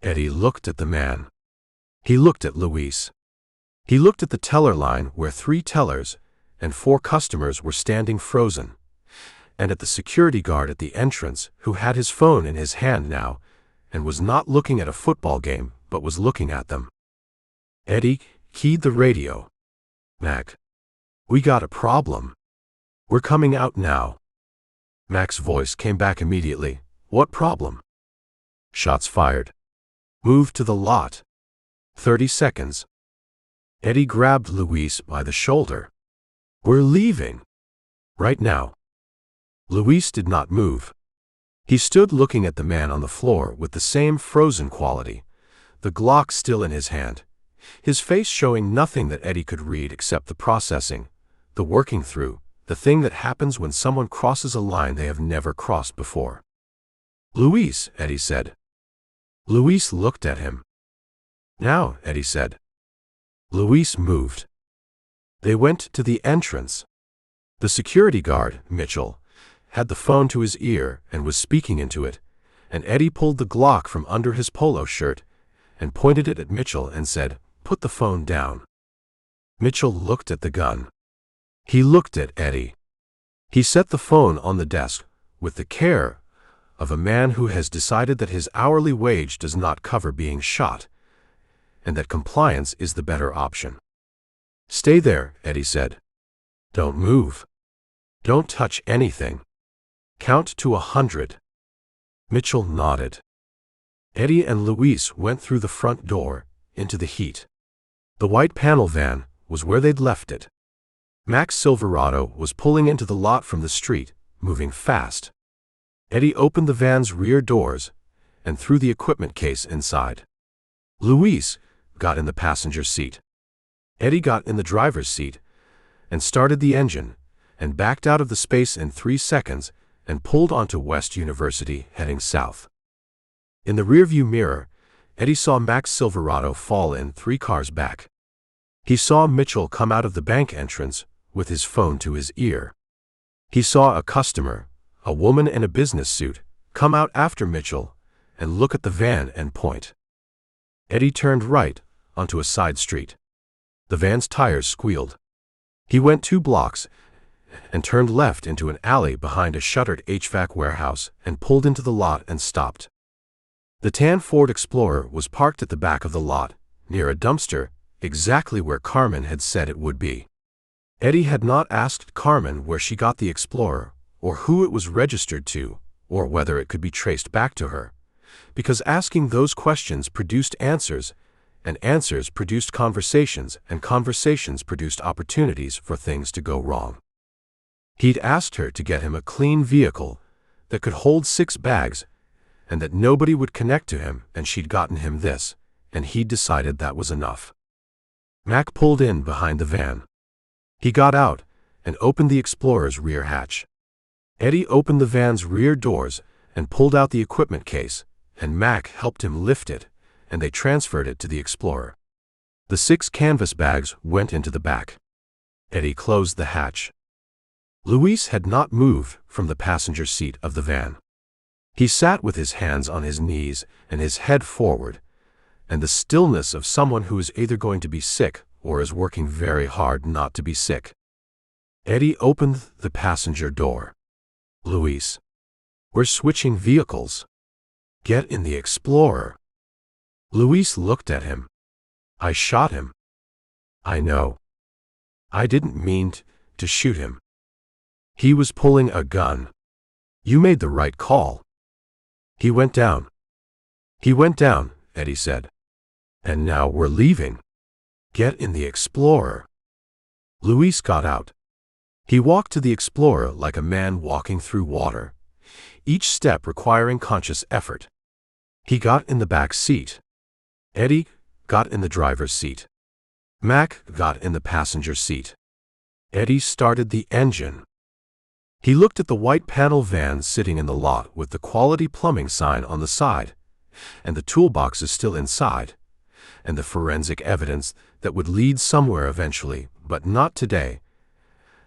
Eddie looked at the man. He looked at Luis. He looked at the teller line where 3 tellers and 4 customers were standing frozen, and at the security guard at the entrance who had his phone in his hand now and was not looking at a football game but was looking at them. Eddie keyed the radio. "Mac, we got a problem. We're coming out now." Mac's voice came back immediately. "What problem?" "Shots fired. Move to the lot. 30 seconds. Eddie grabbed Luis by the shoulder. "We're leaving. Right now." Luis did not move. He stood looking at the man on the floor with the same frozen quality, the Glock still in his hand, his face showing nothing that Eddie could read except the processing, the working through, the thing that happens when someone crosses a line they have never crossed before. "Luis," Eddie said. Luis looked at him. "Now," Eddie said. Luis moved. They went to the entrance. The security guard, Mitchell, had the phone to his ear and was speaking into it, and Eddie pulled the Glock from under his polo shirt and pointed it at Mitchell and said, "Put the phone down." Mitchell looked at the gun. He looked at Eddie. He set the phone on the desk with the care of a man who has decided that his hourly wage does not cover being shot, and that compliance is the better option. "Stay there," Eddie said. "Don't move. Don't touch anything. Count to 100. Mitchell nodded. Eddie and Luis went through the front door, into the heat. The white panel van was where they'd left it. Mac's Silverado was pulling into the lot from the street, moving fast. Eddie opened the van's rear doors and threw the equipment case inside. Luis got in the passenger seat. Eddie got in the driver's seat and started the engine and backed out of the space in 3 seconds and pulled onto West University heading south. In the rearview mirror, Eddie saw Mac's Silverado fall in 3 cars back. He saw Mitchell come out of the bank entrance with his phone to his ear. He saw a customer, a woman in a business suit, come out after Mitchell and look at the van and point. Eddie turned right onto a side street. The van's tires squealed. He went 2 blocks and turned left into an alley behind a shuttered HVAC warehouse and pulled into the lot and stopped. The tan Ford Explorer was parked at the back of the lot, near a dumpster, exactly where Carmen had said it would be. Eddie had not asked Carmen where she got the Explorer, or who it was registered to, or whether it could be traced back to her, because asking those questions produced answers, and answers produced conversations, and conversations produced opportunities for things to go wrong. He'd asked her to get him a clean vehicle that could hold 6 bags, and that nobody would connect to him, and she'd gotten him this, and he'd decided that was enough. Mac pulled in behind the van. He got out and opened the Explorer's rear hatch. Eddie opened the van's rear doors and pulled out the equipment case, and Mac helped him lift it, and they transferred it to the Explorer. The 6 canvas bags went into the back. Eddie closed the hatch. Luis had not moved from the passenger seat of the van. He sat with his hands on his knees and his head forward, and the stillness of someone who is either going to be sick or is working very hard not to be sick. Eddie opened the passenger door. Luis, we're switching vehicles. Get in the Explorer. Luis looked at him. I shot him. I know. I didn't mean to shoot him. He was pulling a gun. You made the right call. He went down. He went down, Eddie said. And now we're leaving. Get in the Explorer. Luis got out. He walked to the Explorer like a man walking through water, each step requiring conscious effort. He got in the back seat. Eddie got in the driver's seat. Mac got in the passenger seat. Eddie started the engine. He looked at the white panel van sitting in the lot with the quality plumbing sign on the side, and the toolboxes still inside, and the forensic evidence that would lead somewhere eventually, but not today,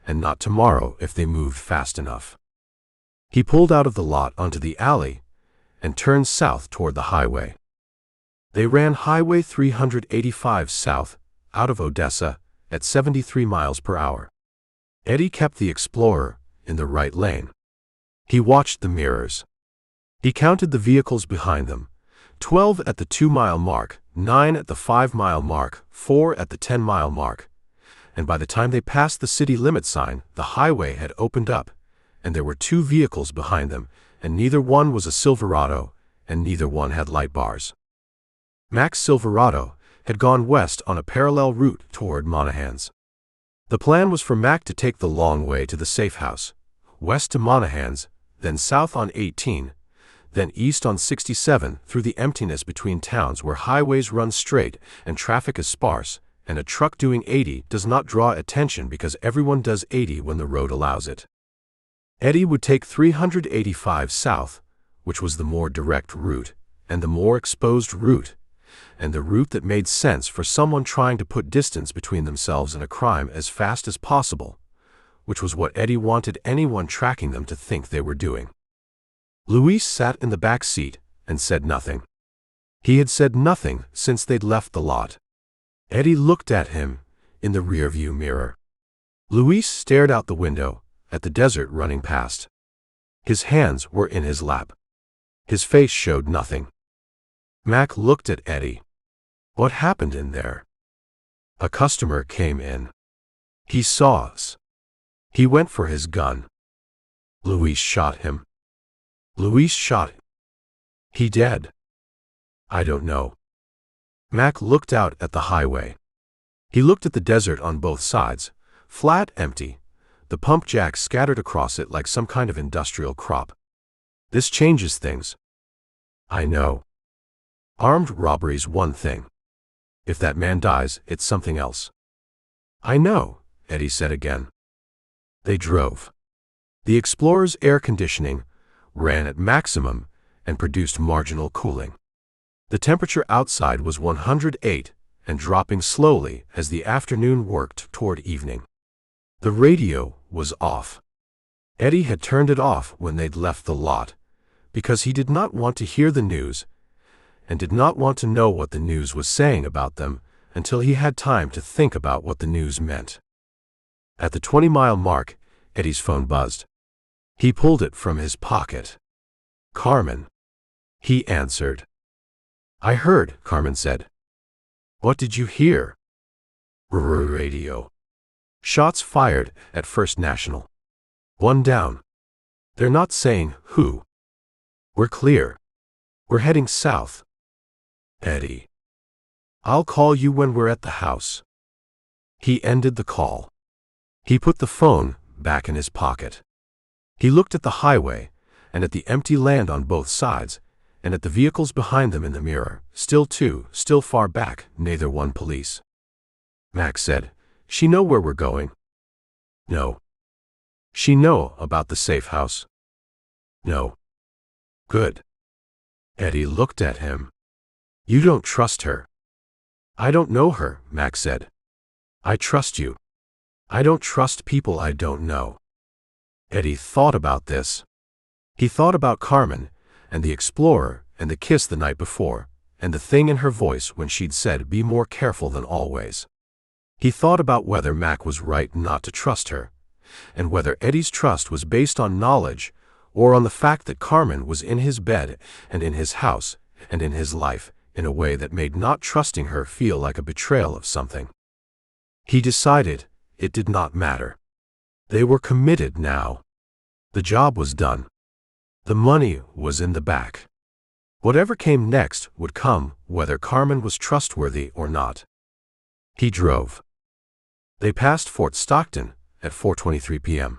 and not tomorrow if they moved fast enough. He pulled out of the lot onto the alley and turned south toward the highway. They ran Highway 385 south out of Odessa at 73 miles per hour. Eddie kept the Explorer in the right lane. He watched the mirrors. He counted the vehicles behind them, 12 at the 2-mile mark, 9 at the 5-mile mark, 4 at the 10-mile mark. And by the time they passed the city limit sign, the highway had opened up, and there were 2 vehicles behind them, and neither one was a Silverado, and neither one had light bars. Mac's Silverado had gone west on a parallel route toward Monahan's. The plan was for Mac to take the long way to the safe house, west to Monahan's, then south on 18, then east on 67 through the emptiness between towns where highways run straight and traffic is sparse, and a truck doing 80 does not draw attention because everyone does 80 when the road allows it. Eddie would take 385 south, which was the more direct route, and the more exposed route, and the route that made sense for someone trying to put distance between themselves and a crime as fast as possible, which was what Eddie wanted anyone tracking them to think they were doing. Luis sat in the back seat and said nothing. He had said nothing since they'd left the lot. Eddie looked at him in the rearview mirror. Luis stared out the window at the desert running past. His hands were in his lap. His face showed nothing. Mac looked at Eddie. What happened in there? A customer came in. He saw us. He went for his gun. Luis shot him. Luis shot him. He dead? I don't know. Mac looked out at the highway. He looked at the desert on both sides, flat, empty, the pump jacks scattered across it like some kind of industrial crop. This changes things. I know. Armed robbery's one thing. If that man dies, it's something else. I know, Eddie said again. They drove. The Explorer's air conditioning ran at maximum and produced marginal cooling. The temperature outside was 108 and dropping slowly as the afternoon worked toward evening. The radio was off. Eddie had turned it off when they'd left the lot, because he did not want to hear the news and did not want to know what the news was saying about them until he had time to think about what the news meant. At the 20-mile mark, Eddie's phone buzzed. He pulled it from his pocket. Carmen. He answered. I heard, Carmen said. What did you hear? Radio. Shots fired at First National. One down. They're not saying who. We're clear. We're heading south. Eddie. I'll call you when we're at the house. He ended the call. He put the phone back in his pocket. He looked at the highway and at the empty land on both sides and at the vehicles behind them in the mirror, still far back, neither one police. Mac said. She know where we're going? No. She know about the safe house? No. Good. Eddie looked at him. You don't trust her. I don't know her, Mac said. I trust you. I don't trust people I don't know. Eddie thought about this. He thought about Carmen, and the explorer, and the kiss the night before, and the thing in her voice when she'd said, "Be more careful than always." He thought about whether Mac was right not to trust her, and whether Eddie's trust was based on knowledge, or on the fact that Carmen was in his bed, and in his house, and in his life, in a way that made not trusting her feel like a betrayal of something. He decided it did not matter. They were committed now. The job was done. The money was in the back. Whatever came next would come, whether Carmen was trustworthy or not. He drove. They passed Fort Stockton at 4:23 p.m.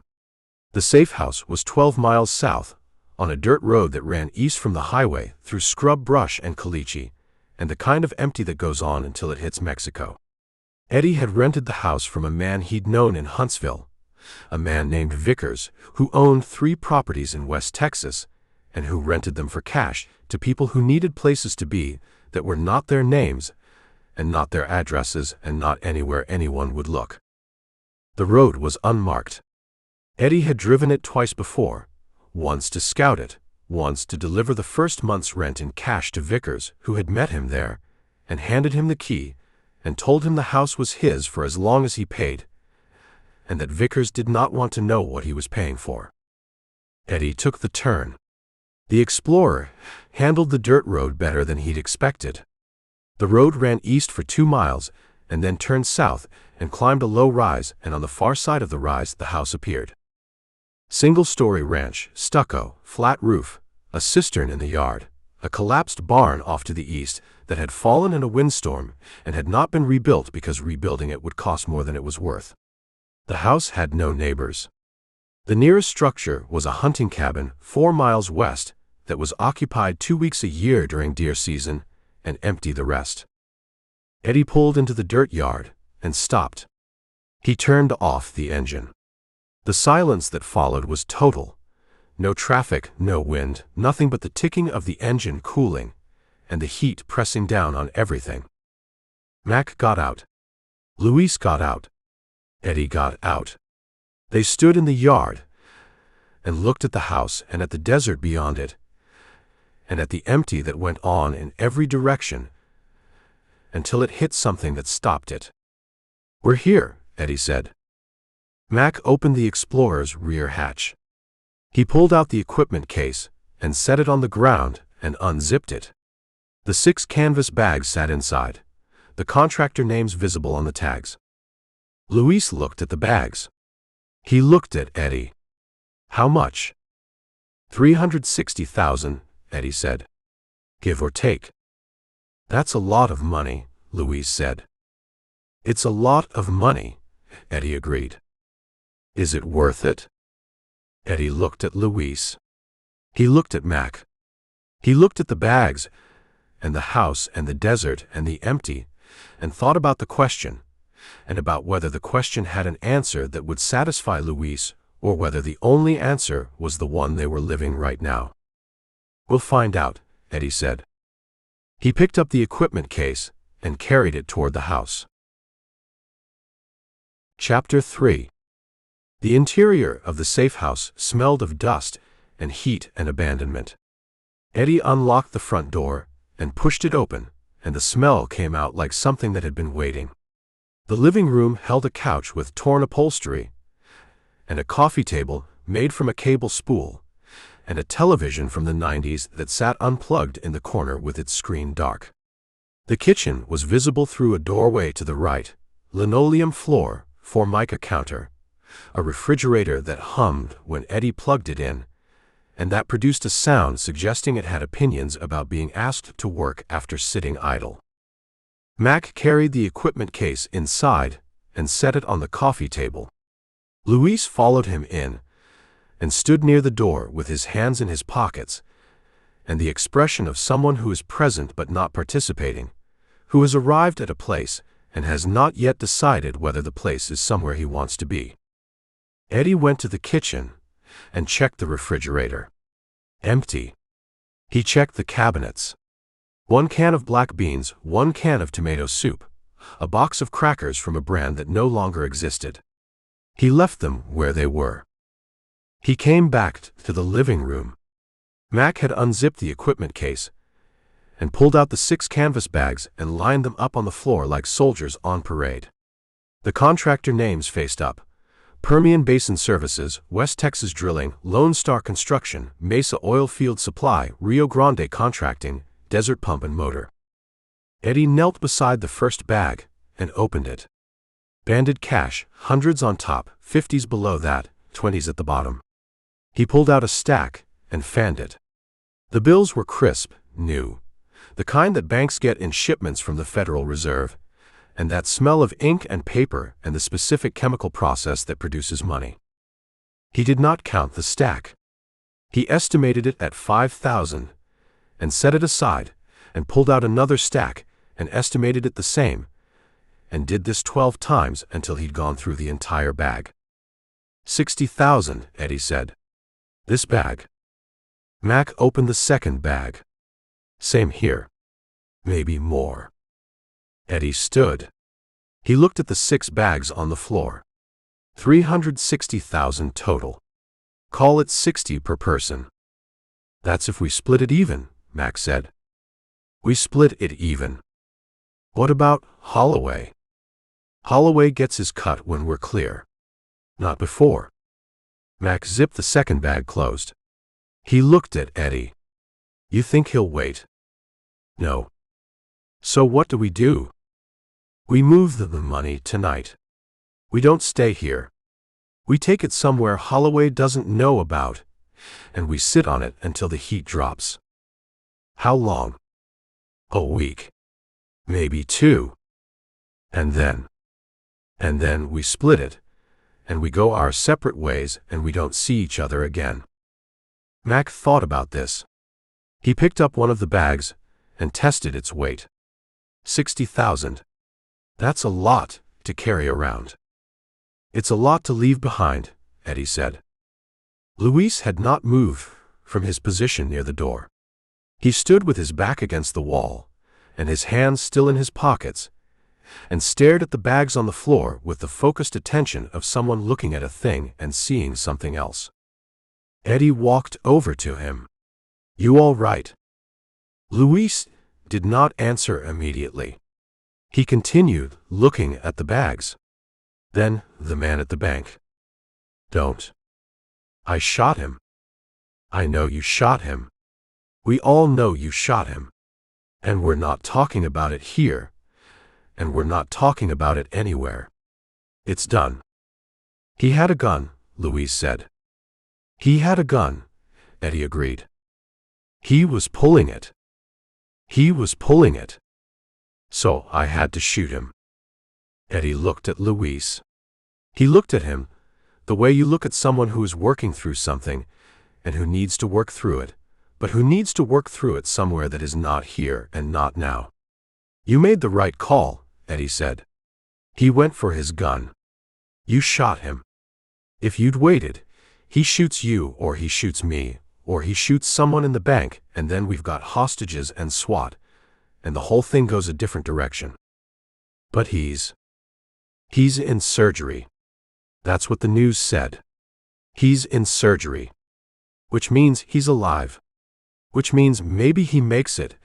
The safe house was 12 miles south, on a dirt road that ran east from the highway through scrub brush and caliche, and the kind of empty that goes on until it hits Mexico. Eddie had rented the house from a man he'd known in Huntsville, a man named Vickers, who owned 3 properties in West Texas, and who rented them for cash to people who needed places to be that were not their names, and not their addresses, and not anywhere anyone would look. The road was unmarked. Eddie had driven it twice before, once to scout it, once to deliver the first month's rent in cash to Vickers, who had met him there, and handed him the key, and told him the house was his for as long as he paid, and that Vickers did not want to know what he was paying for. Eddie took the turn. The explorer handled the dirt road better than he'd expected. The road ran east for 2 miles, and then turned south and climbed a low rise, and on the far side of the rise the house appeared. Single-story ranch, stucco, flat roof, a cistern in the yard, a collapsed barn off to the east that had fallen in a windstorm and had not been rebuilt because rebuilding it would cost more than it was worth. The house had no neighbors. The nearest structure was a hunting cabin 4 miles west that was occupied 2 weeks a year during deer season and empty the rest. Eddie pulled into the dirt yard and stopped. He turned off the engine. The silence that followed was total. No traffic, no wind, nothing but the ticking of the engine cooling, and the heat pressing down on everything. Mac got out. Luis got out. Eddie got out. They stood in the yard and looked at the house and at the desert beyond it, and at the empty that went on in every direction, until it hit something that stopped it. "We're here," Eddie said. Mac opened the Explorer's rear hatch. He pulled out the equipment case and set it on the ground and unzipped it. The 6 canvas bags sat inside, the contractor names visible on the tags. Luis looked at the bags. He looked at Eddie. "How much?" $360,000, Eddie said. "Give or take." "That's a lot of money," Luis said. "It's a lot of money," Eddie agreed. "Is it worth it?" Eddie looked at Luis. He looked at Mac. He looked at the bags, and the house, and the desert, and the empty, and thought about the question, and about whether the question had an answer that would satisfy Luis, or whether the only answer was the one they were living right now. "We'll find out," Eddie said. He picked up the equipment case and carried it toward the house. Chapter 3. The interior of the safe house smelled of dust and heat and abandonment. Eddie unlocked the front door and pushed it open, and the smell came out like something that had been waiting. The living room held a couch with torn upholstery, and a coffee table made from a cable spool, and a television from the 90s that sat unplugged in the corner with its screen dark. The kitchen was visible through a doorway to the right, linoleum floor, Formica counter, a refrigerator that hummed when Eddie plugged it in, and that produced a sound suggesting it had opinions about being asked to work after sitting idle. Mac carried the equipment case inside and set it on the coffee table. Luis followed him in and stood near the door with his hands in his pockets and the expression of someone who is present but not participating, who has arrived at a place and has not yet decided whether the place is somewhere he wants to be. Eddie went to the kitchen and checked the refrigerator. Empty. He checked the cabinets. 1 can of black beans, 1 can of tomato soup, a box of crackers from a brand that no longer existed. He left them where they were. He came back to the living room. Mac had unzipped the equipment case and pulled out the 6 canvas bags and lined them up on the floor like soldiers on parade. The contractor names faced up: Permian Basin Services, West Texas Drilling, Lone Star Construction, Mesa Oil Field Supply, Rio Grande Contracting, Desert Pump and Motor. Eddie knelt beside the first bag and opened it. Banded cash, hundreds on top, 50s below that, 20s at the bottom. He pulled out a stack and fanned it. The bills were crisp, new, the kind that banks get in shipments from the Federal Reserve, and that smell of ink and paper and the specific chemical process that produces money. He did not count the stack. He estimated it at 5,000 and set it aside and pulled out another stack and estimated it the same, and did this 12 times until he'd gone through the entire bag. 60,000, Eddie said. This bag. Mac opened the second bag. Same here. Maybe more. Eddie stood. He looked at the 6 bags on the floor. 360,000 total. Call it 60 per person. That's if we split it even, Mac said. We split it even. What about Holloway? Holloway gets his cut when we're clear. Not before. Mac zipped the second bag closed. He looked at Eddie. You think he'll wait? No. So what do we do? We move the money tonight. We don't stay here. We take it somewhere Holloway doesn't know about, and we sit on it until the heat drops. How long? A week. Maybe 2. And then we split it, and we go our separate ways and we don't see each other again. Mac thought about this. He picked up one of the bags and tested its weight. 60,000. That's a lot to carry around. It's a lot to leave behind, Eddie said. Luis had not moved from his position near the door. He stood with his back against the wall and his hands still in his pockets and stared at the bags on the floor with the focused attention of someone looking at a thing and seeing something else. Eddie walked over to him. You all right? Luis did not answer immediately. He continued looking at the bags. Then the man at the bank. Don't. I shot him. I know you shot him. We all know you shot him. And we're not talking about it here. And we're not talking about it anywhere. It's done. He had a gun, Luis said. He had a gun, Eddie agreed. He was pulling it. He was pulling it. So I had to shoot him. Eddie looked at Luis. He looked at him, the way you look at someone who is working through something and who needs to work through it, but who needs to work through it somewhere that is not here and not now. You made the right call, Eddie said. He went for his gun. You shot him. If you'd waited, he shoots you or he shoots me, or he shoots someone in the bank, and then we've got hostages and SWAT, and the whole thing goes a different direction. But he's in surgery. That's what the news said. He's in surgery. Which means he's alive. Which means maybe he makes it,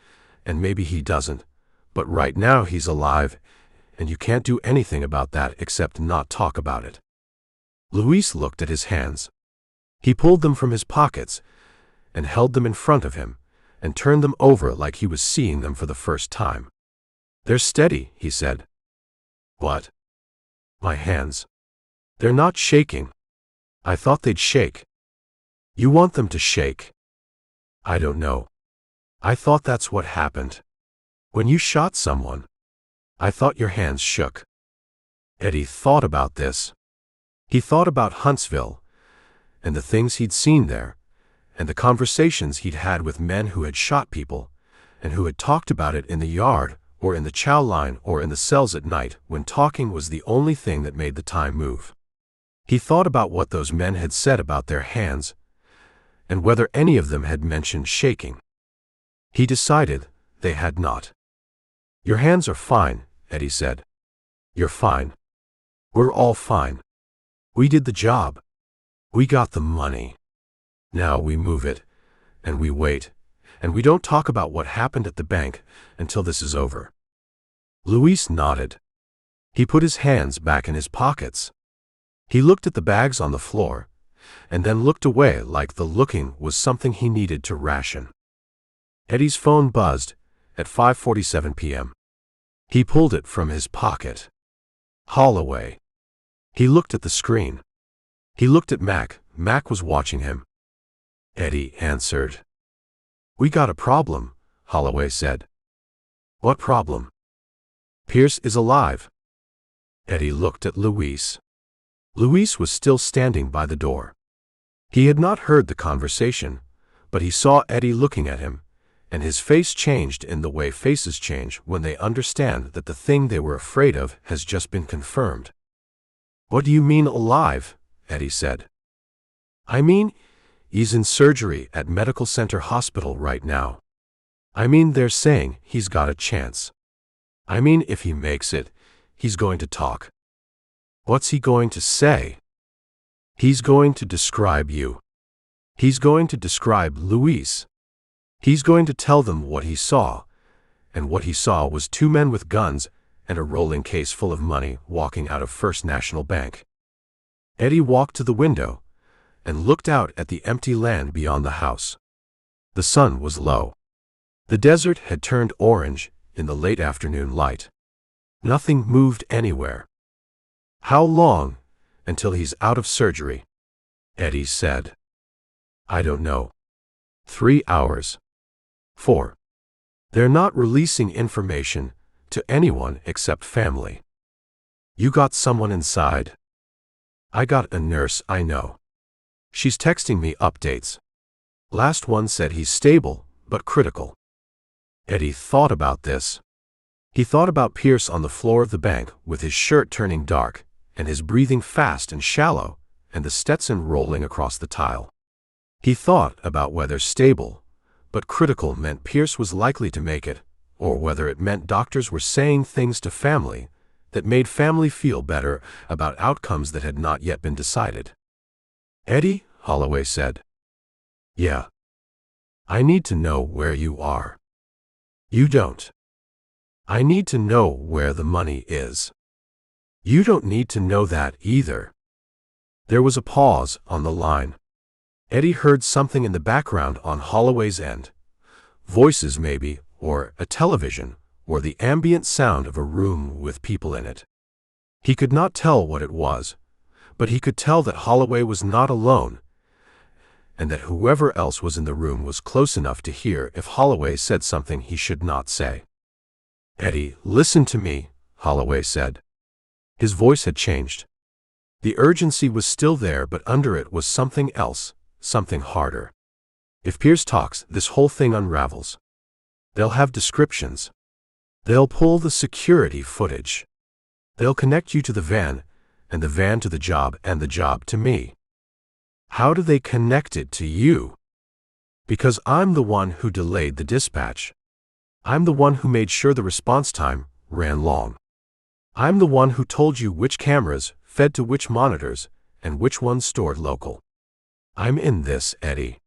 and maybe he doesn't. But right now he's alive, and you can't do anything about that except not talk about it. Luis looked at his hands. He pulled them from his pockets and held them in front of him and turned them over like he was seeing them for the first time. They're steady, he said. What? My hands. They're not shaking. I thought they'd shake. You want them to shake? I don't know. I thought that's what happened. When you shot someone, I thought your hands shook. Eddie thought about this. He thought about Huntsville and the things he'd seen there, and the conversations he'd had with men who had shot people and who had talked about it in the yard or in the chow line, or in the cells at night, when talking was the only thing that made the time move. He thought about what those men had said about their hands, and whether any of them had mentioned shaking. He decided they had not. "Your hands are fine," Eddie said. "You're fine. We're all fine. We did the job. We got the money. Now we move it, and we wait, and we don't talk about what happened at the bank until this is over." Luis nodded. He put his hands back in his pockets. He looked at the bags on the floor, and then looked away like the looking was something he needed to ration. Eddie's phone buzzed at 5:47 p.m. He pulled it from his pocket. Holloway. He looked at the screen. He looked at Mac. Mac was watching him. Eddie answered. "We got a problem," Holloway said. "What problem?" "Pierce is alive." Eddie looked at Luis. Luis was still standing by the door. He had not heard the conversation, but he saw Eddie looking at him, and his face changed in the way faces change when they understand that the thing they were afraid of has just been confirmed. "What do you mean alive?" Eddie said. "I mean, he's in surgery at Medical Center Hospital right now. I mean, they're saying he's got a chance. I mean, if he makes it, he's going to talk." "What's he going to say?" "He's going to describe you. He's going to describe Luis. He's going to tell them what he saw, and what he saw was two men with guns and a rolling case full of money walking out of First National Bank." Eddie walked to the window and looked out at the empty land beyond the house. The sun was low. The desert had turned orange in the late afternoon light. Nothing moved anywhere. "How long until he's out of surgery?" Eddie said. "I don't know. 3 hours. 4. They're not releasing information to anyone except family." "You got someone inside?" "I got a nurse I know. She's texting me updates. Last one said he's stable, but critical." Eddie thought about this. He thought about Pierce on the floor of the bank with his shirt turning dark, and his breathing fast and shallow, and the Stetson rolling across the tile. He thought about whether stable, but critical meant Pierce was likely to make it, or whether it meant doctors were saying things to family that made family feel better about outcomes that had not yet been decided. "Eddie," Holloway said. "Yeah. I need to know where you are." "You don't." "I need to know where the money is." "You don't need to know that either." There was a pause on the line. Eddie heard something in the background on Holloway's end. Voices maybe, or a television, or the ambient sound of a room with people in it. He could not tell what it was, but he could tell that Holloway was not alone, and that whoever else was in the room was close enough to hear if Holloway said something he should not say. "Eddie, listen to me," Holloway said. His voice had changed. The urgency was still there, but under it was something else, something harder. "If Pierce talks, this whole thing unravels. They'll have descriptions. They'll pull the security footage. They'll connect you to the van, and the van to the job, and the job to me. How do they connect it to you? Because I'm the one who delayed the dispatch. I'm the one who made sure the response time ran long. I'm the one who told you which cameras fed to which monitors and which ones stored local. I'm in this, Eddie.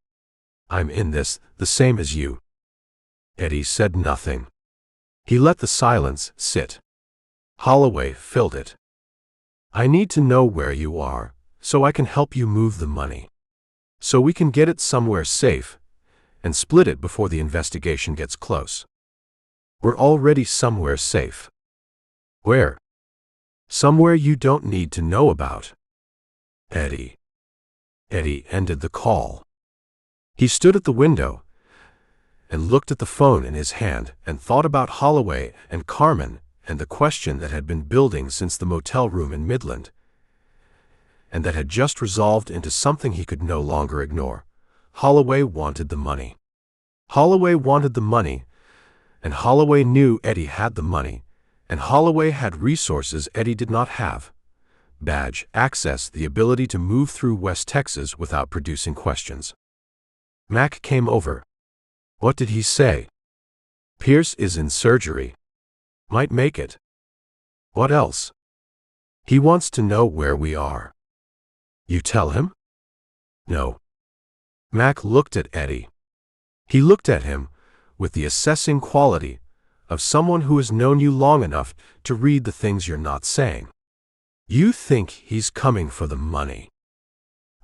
I'm in this, the same as you." Eddie said nothing. He let the silence sit. Holloway filled it. "I need to know where you are, so I can help you move the money. So we can get it somewhere safe, and split it before the investigation gets close. We're already somewhere safe." "Where?" "Somewhere you don't need to know about." Eddie. Eddie ended the call. He stood at the window and looked at the phone in his hand and thought about Holloway and Carmen and the question that had been building since the motel room in Midland, and that had just resolved into something he could no longer ignore. Holloway wanted the money. Holloway wanted the money, And Holloway knew Eddie had the money, and Holloway had resources Eddie did not have. Badge, access, the ability to move through West Texas without producing questions. Mac came over. What did he say? Pierce is in surgery. Might make it. What else? He wants to know where we are. You tell him? No. Mac looked at Eddie. He looked at him with the assessing quality of someone who has known you long enough to read the things you're not saying. You think he's coming for the money.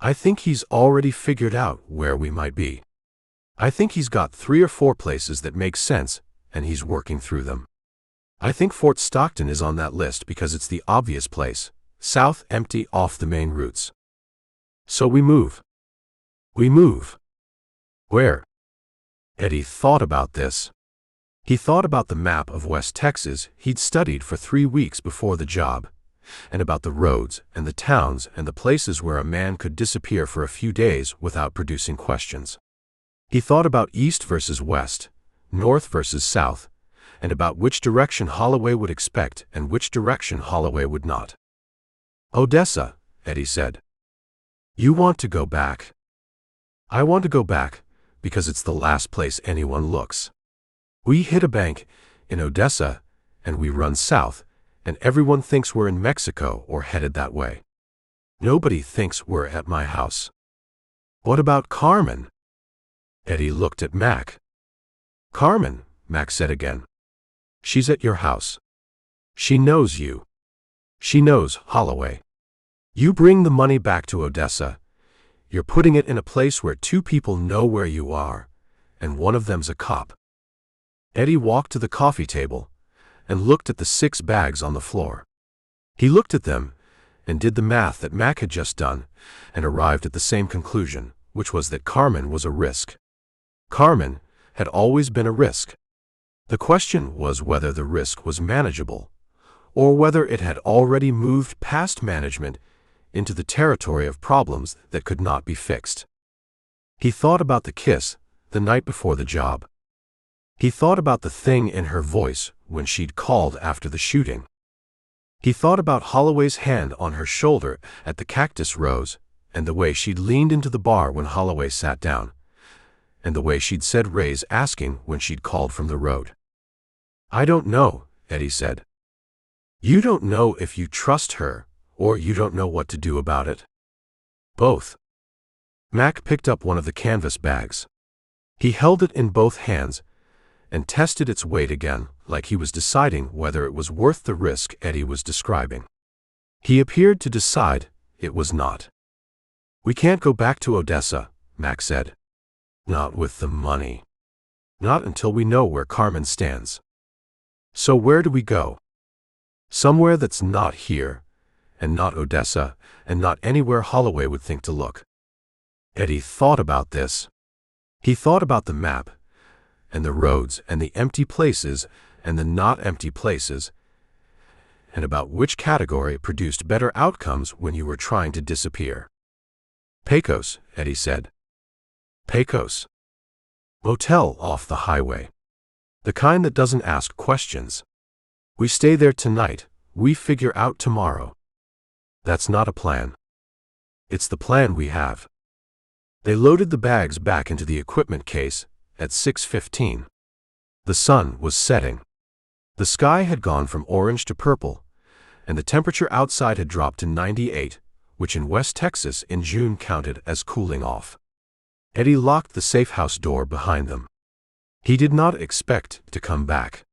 I think he's already figured out where we might be. I think he's got 3 or 4 places that make sense, and he's working through them. I think Fort Stockton is on that list because it's the obvious place, south, empty, off the main routes. So we move. We move. Where? Eddie thought about this. He thought about the map of West Texas he'd studied for 3 weeks before the job, and about the roads and the towns and the places where a man could disappear for a few days without producing questions. He thought about east versus west, north versus south, and about which direction Holloway would expect and which direction Holloway would not. Odessa, Eddie said. You want to go back. I want to go back because it's the last place anyone looks. We hit a bank in Odessa and we run south, and everyone thinks we're in Mexico or headed that way. Nobody thinks we're at my house. What about Carmen? Eddie looked at Mac. Carmen, Mac said again. She's at your house. She knows you. She knows Holloway. You bring the money back to Odessa. You're putting it in a place where 2 people know where you are, and one of them's a cop. Eddie walked to the coffee table and looked at the 6 bags on the floor. He looked at them and did the math that Mac had just done and arrived at the same conclusion, which was that Carmen was a risk. Carmen had always been a risk. The question was whether the risk was manageable, or whether it had already moved past management into the territory of problems that could not be fixed. He thought about the kiss the night before the job. He thought about the thing in her voice when she'd called after the shooting. He thought about Holloway's hand on her shoulder at the Cactus Rose, and the way she'd leaned into the bar when Holloway sat down, and the way she'd said Ray's asking when she'd called from the road. I don't know, Eddie said. You don't know if you trust her, or you don't know what to do about it. Both. Mac picked up one of the canvas bags. He held it in both hands and tested its weight again, like he was deciding whether it was worth the risk Eddie was describing. He appeared to decide it was not. We can't go back to Odessa, Mac said. Not with the money. Not until we know where Carmen stands. So where do we go? Somewhere that's not here, and not Odessa, and not anywhere Holloway would think to look. Eddie thought about this. He thought about the map, and the roads, and the empty places, and the not empty places, and about which category produced better outcomes when you were trying to disappear. Pecos, Eddie said. Pecos. Motel off the highway. The kind that doesn't ask questions. We stay there tonight, we figure out tomorrow. That's not a plan. It's the plan we have. They loaded the bags back into the equipment case at 6:15. The sun was setting. The sky had gone from orange to purple, and the temperature outside had dropped to 98, which in West Texas in June counted as cooling off. Eddie locked the safe house door behind them. He did not expect to come back.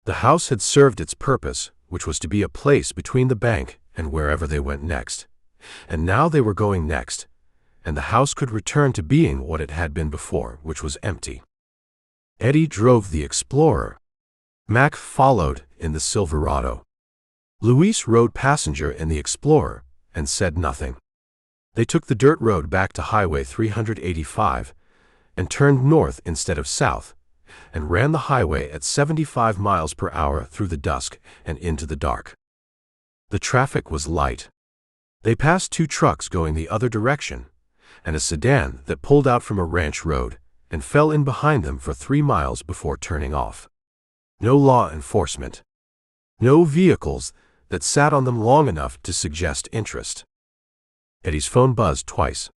The house had served its purpose, which was to be a place between the bank and wherever they went next. And now they were going next, and the house could return to being what it had been before, which was empty. Eddie drove the Explorer. Mac followed in the Silverado. Luis rode passenger in the Explorer and said nothing. They took the dirt road back to Highway 385 and turned north instead of south, and ran the highway at 75 miles per hour through the dusk and into the dark. The traffic was light. They passed 2 trucks going the other direction, and a sedan that pulled out from a ranch road and fell in behind them for 3 miles before turning off. No law enforcement. No vehicles that sat on them long enough to suggest interest. Eddie's phone buzzed twice.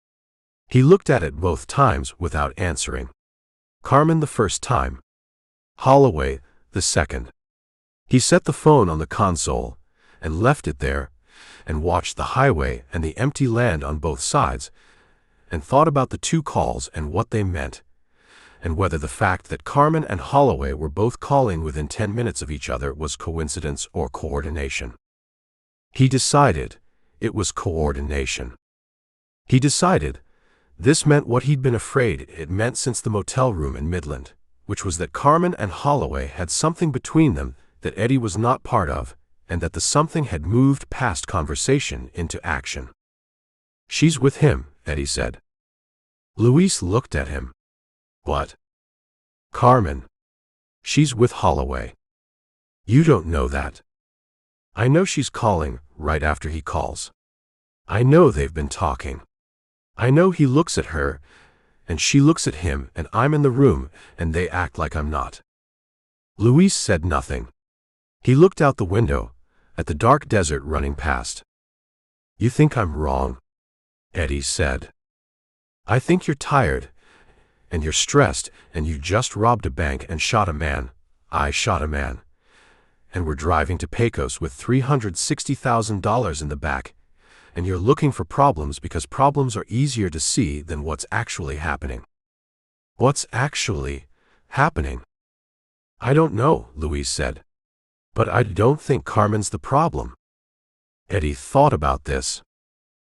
He looked at it both times without answering. Carmen the first time. Holloway the second. He set the phone on the console and left it there and watched the highway and the empty land on both sides and thought about the two calls and what they meant, and whether the fact that Carmen and Holloway were both calling within 10 minutes of each other was coincidence or coordination. He decided it was coordination. He decided this meant what he'd been afraid it meant since the motel room in Midland, which was that Carmen and Holloway had something between them that Eddie was not part of, and that the something had moved past conversation into action. "She's with him," Eddie said. Luis looked at him. "What?" "Carmen. She's with Holloway." "You don't know that." "I know she's calling right after he calls. I know they've been talking. I know he looks at her, and she looks at him, and I'm in the room, and they act like I'm not." Luis said nothing. He looked out the window, at the dark desert running past. "You think I'm wrong?" Eddie said. "I think you're tired, and you're stressed, and you just robbed a bank and shot a man. I shot a man. And we're driving to Pecos with $360,000 in the back, and you're looking for problems because problems are easier to see than what's actually happening." "What's actually happening?" "I don't know," Luis said. "But I don't think Carmen's the problem." Eddie thought about this.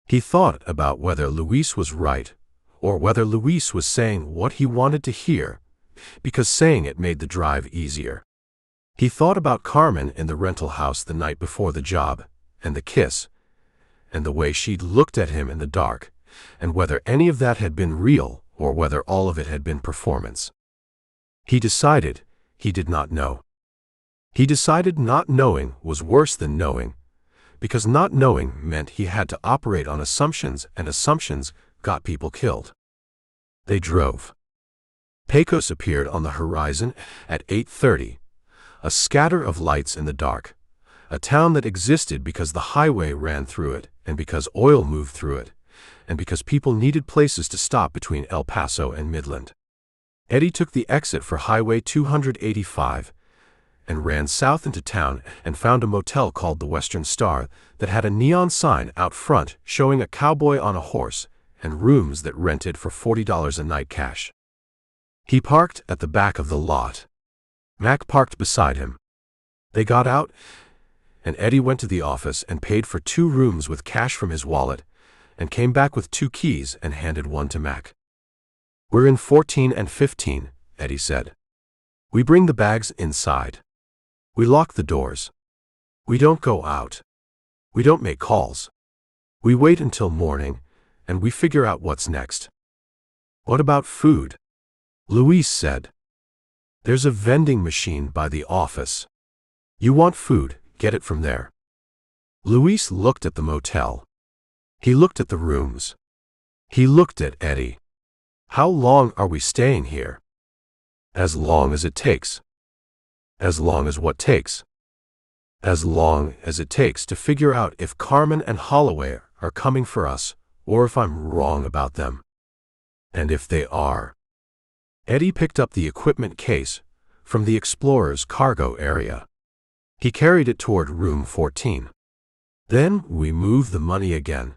He thought about whether Luis was right, or whether Luis was saying what he wanted to hear, because saying it made the drive easier. He thought about Carmen in the rental house the night before the job, and the kiss, and the way she'd looked at him in the dark, and whether any of that had been real or whether all of it had been performance. He decided he did not know. He decided not knowing was worse than knowing, because not knowing meant he had to operate on assumptions, and assumptions got people killed. They drove. Pecos appeared on the horizon at 8:30, a scatter of lights in the dark, a town that existed because the highway ran through it, and because oil moved through it, and because people needed places to stop between El Paso and Midland. Eddie took the exit for Highway 285 and ran south into town and found a motel called the Western Star that had a neon sign out front showing a cowboy on a horse and rooms that rented for $40 a night cash. He parked at the back of the lot. Mac parked beside him. They got out, and Eddie went to the office and paid for 2 rooms with cash from his wallet and came back with 2 keys and handed one to Mac. "We're in 14 and 15, Eddie said. "We bring the bags inside. We lock the doors. We don't go out. We don't make calls. We wait until morning, and we figure out what's next." "What about food?" Luis said. "There's a vending machine by the office. You want food, get it from there." Luis looked at the motel. He looked at the rooms. He looked at Eddie. "How long are we staying here?" "As long as it takes." "As long as what takes?" "As long as it takes to figure out if Carmen and Holloway are coming for us, or if I'm wrong about them. And if they are." Eddie picked up the equipment case from the Explorer's cargo area. He carried it toward room 14. "Then we move the money again,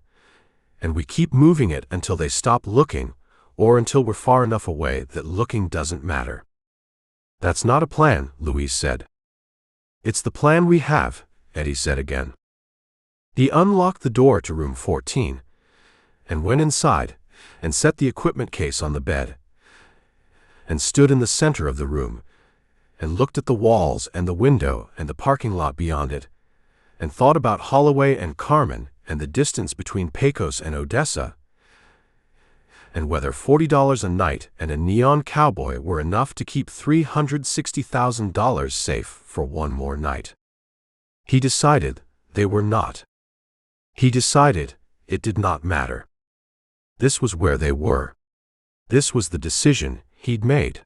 and we keep moving it until they stop looking, or until we're far enough away that looking doesn't matter." "That's not a plan," Luis said. "It's the plan we have," Eddie said again. He unlocked the door to room 14 and went inside and set the equipment case on the bed and stood in the center of the room and looked at the walls and the window and the parking lot beyond it and thought about Holloway and Carmen and the distance between Pecos and Odessa and whether $40 a night and a neon cowboy were enough to keep $360,000 safe for one more night. He decided they were not. He decided it did not matter. This was where they were. This was the decision he'd made.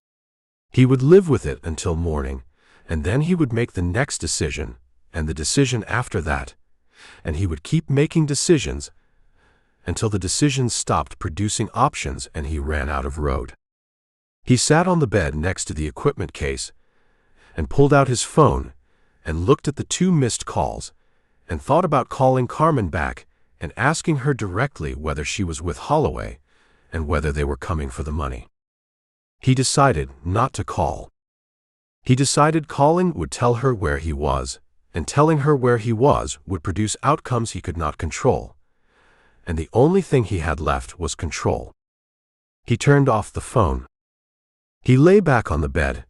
He would live with it until morning, And then he would make the next decision, and the decision after that, and he would keep making decisions until the decisions stopped producing options and he ran out of road. He sat on the bed next to the equipment case and pulled out his phone and looked at the 2 missed calls and thought about calling Carmen back and asking her directly whether she was with Holloway and whether they were coming for the money. He decided not to call. He decided calling would tell her where he was, and telling her where he was would produce outcomes he could not control. And the only thing he had left was control. He turned off the phone. He lay back on the bed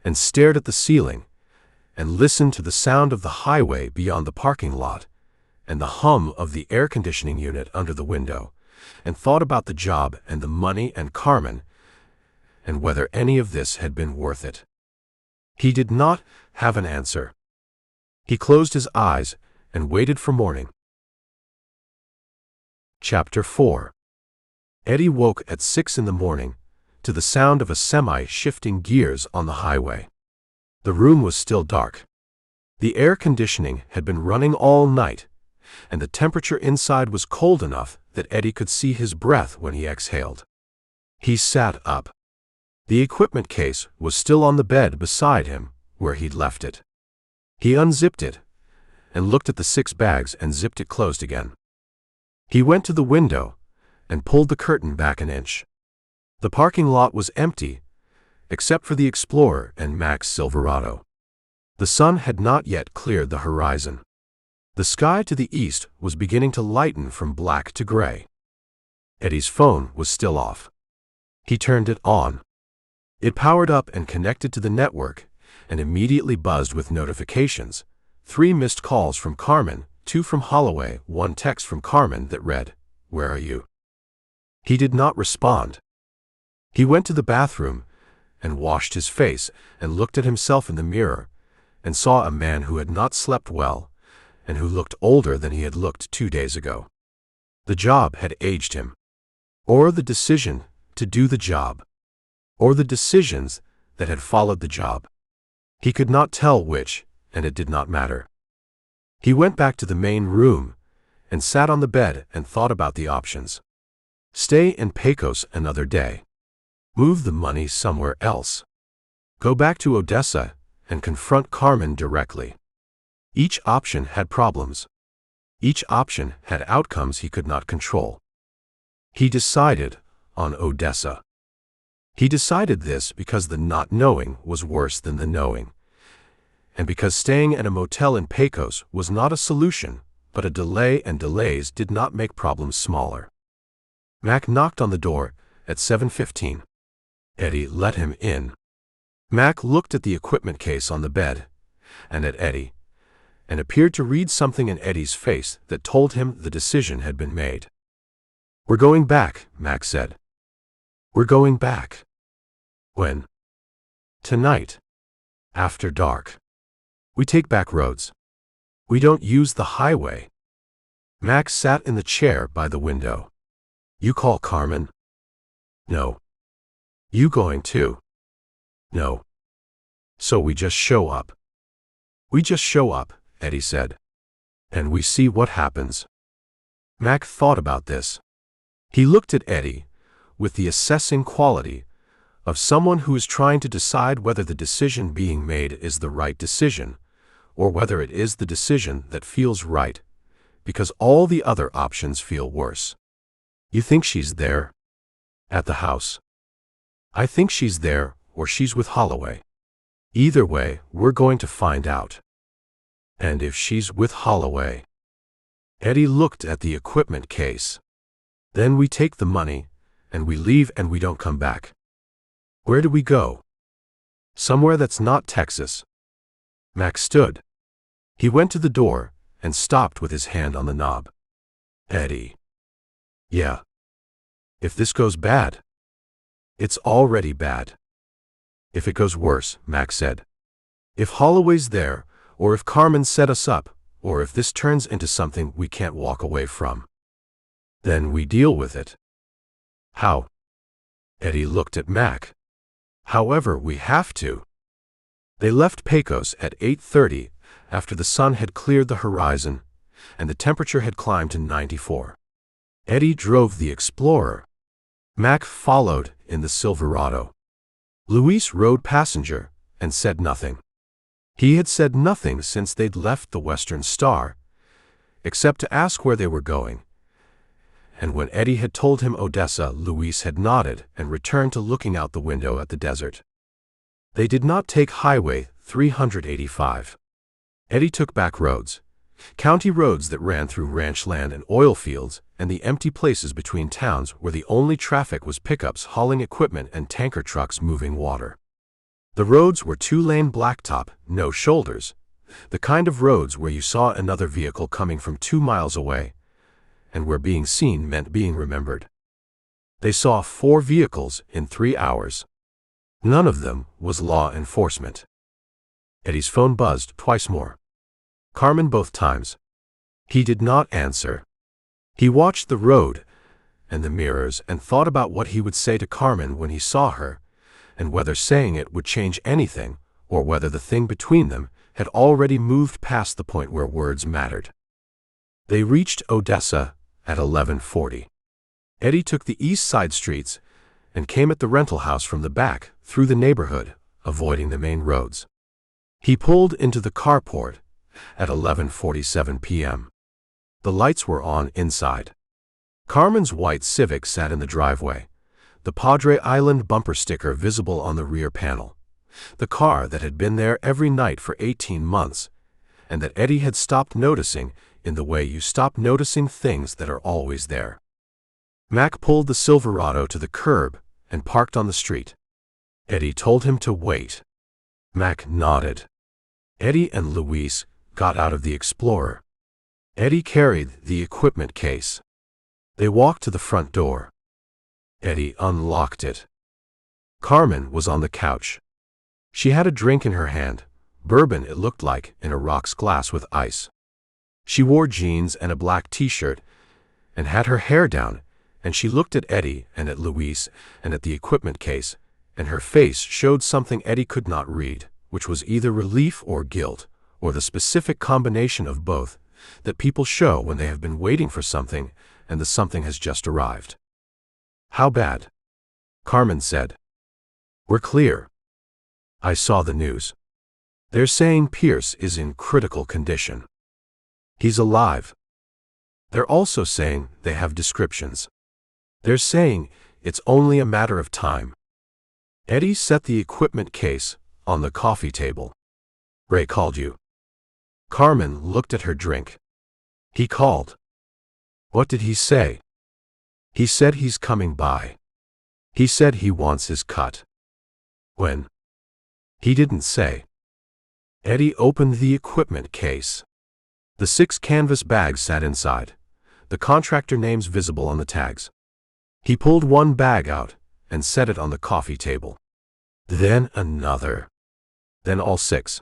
and stared at the ceiling and listened to the sound of the highway beyond the parking lot and the hum of the air conditioning unit under the window, and thought about the job and the money and Carmen and whether any of this had been worth it. He did not have an answer. He closed his eyes and waited for morning. Chapter 4. Eddie woke at 6 in the morning to the sound of a semi shifting gears on the highway. The room was still dark. The air conditioning had been running all night, and the temperature inside was cold enough that Eddie could see his breath when he exhaled. He sat up. The equipment case was still on the bed beside him, where he'd left it. He unzipped it and looked at the 6 bags and zipped it closed again. He went to the window and pulled the curtain back an inch. The parking lot was empty, except for the Explorer and Mac's Silverado. The sun had not yet cleared the horizon. The sky to the east was beginning to lighten from black to gray. Eddie's phone was still off. He turned it on. It powered up and connected to the network and immediately buzzed with notifications. 3 missed calls from Carmen, 2 from Holloway, 1 text from Carmen that read, "Where are you?" He did not respond. He went to the bathroom and washed his face and looked at himself in the mirror and saw a man who had not slept well and who looked older than he had looked 2 days ago. The job had aged him. Or the decision to do the job. Or the decisions that had followed the job. He could not tell which, and it did not matter. He went back to the main room and sat on the bed and thought about the options. Stay in Pecos another day. Move the money somewhere else. Go back to Odessa and confront Carmen directly. Each option had problems. Each option had outcomes he could not control. He decided on Odessa. He decided this because the not knowing was worse than the knowing, and because staying at a motel in Pecos was not a solution, but a delay, and delays did not make problems smaller. Mac knocked on the door at 7:15. Eddie let him in. Mac looked at the equipment case on the bed, and at Eddie, and appeared to read something in Eddie's face that told him the decision had been made. "We're going back," Mac said. "We're going back." "When?" "Tonight. After dark. We take back roads. We don't use the highway." Mac sat in the chair by the window. "You call Carmen?" "No." "You going too?" "No." "So we just show up." "We just show up," Eddie said. "And we see what happens." Mac thought about this. He looked at Eddie with the assessing quality of someone who is trying to decide whether the decision being made is the right decision, or whether it is the decision that feels right, because all the other options feel worse. "You think she's there?" "At the house." "I think she's there, or she's with Holloway. Either way, we're going to find out." "And if she's with Holloway?" Eddie looked at the equipment case. "Then we take the money, and we leave and we don't come back." "Where do we go?" "Somewhere that's not Texas." Mac stood. He went to the door and stopped with his hand on the knob. "Eddie." "Yeah." "If this goes bad?" "It's already bad." "If it goes worse," Mac said. "If Holloway's there, or if Carmen set us up, or if this turns into something we can't walk away from, then we deal with it." "How?" Eddie looked at Mac. "However we have to." They left Pecos at 8:30 after the sun had cleared the horizon and the temperature had climbed to 94. Eddie drove the Explorer. Mac followed in the Silverado. Luis rode passenger and said nothing. He had said nothing since they'd left the Western Star, except to ask where they were going. And when Eddie had told him Odessa, Luis had nodded and returned to looking out the window at the desert. They did not take Highway 385. Eddie took back roads, county roads that ran through ranch land and oil fields, and the empty places between towns where the only traffic was pickups hauling equipment and tanker trucks moving water. The roads were two-lane blacktop, no shoulders, the kind of roads where you saw another vehicle coming from 2 miles away, and where being seen meant being remembered. They saw 4 vehicles in 3 hours. None of them was law enforcement. Eddie's phone buzzed twice more. Carmen both times. He did not answer. He watched the road and the mirrors and thought about what he would say to Carmen when he saw her, and whether saying it would change anything, or whether the thing between them had already moved past the point where words mattered. They reached Odessa at 11:40. Eddie took the east side streets and came at the rental house from the back through the neighborhood, avoiding the main roads. He pulled into the carport at 11:47 p.m. The lights were on inside. Carmen's white Civic sat in the driveway, the Padre Island bumper sticker visible on the rear panel, the car that had been there every night for 18 months, and that Eddie had stopped noticing in the way you stop noticing things that are always there. Mac pulled the Silverado to the curb and parked on the street. Eddie told him to wait. Mac nodded. Eddie and Luis got out of the Explorer. Eddie carried the equipment case. They walked to the front door. Eddie unlocked it. Carmen was on the couch. She had a drink in her hand, bourbon it looked like, in a rocks glass with ice. She wore jeans and a black t-shirt and had her hair down, and she looked at Eddie and at Luis and at the equipment case, and her face showed something Eddie could not read, which was either relief or guilt, or the specific combination of both that people show when they have been waiting for something and the something has just arrived. "How bad?" Carmen said. "We're clear. I saw the news. They're saying Pierce is in critical condition. He's alive. They're also saying they have descriptions. They're saying it's only a matter of time." Eddie set the equipment case on the coffee table. "Ray called you." Carmen looked at her drink. "He called." "What did he say?" "He said he's coming by. He said he wants his cut." "When?" "He didn't say." Eddie opened the equipment case. The 6 canvas bags sat inside, the contractor names visible on the tags. He pulled one bag out and set it on the coffee table. Then another. Then all 6.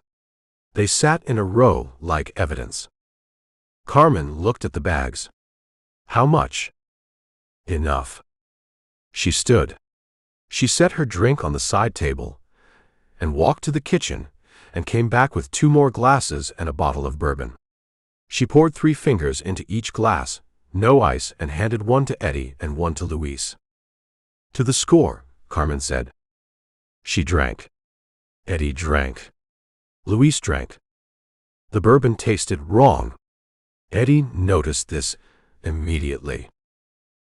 They sat in a row like evidence. Carmen looked at the bags. "How much?" "Enough." She stood. She set her drink on the side table and walked to the kitchen and came back with 2 more glasses and a bottle of bourbon. She poured 3 fingers into each glass, no ice, and handed one to Eddie and one to Luis. "To the score," Carmen said. She drank. Eddie drank. Luis drank. The bourbon tasted wrong. Eddie noticed this immediately.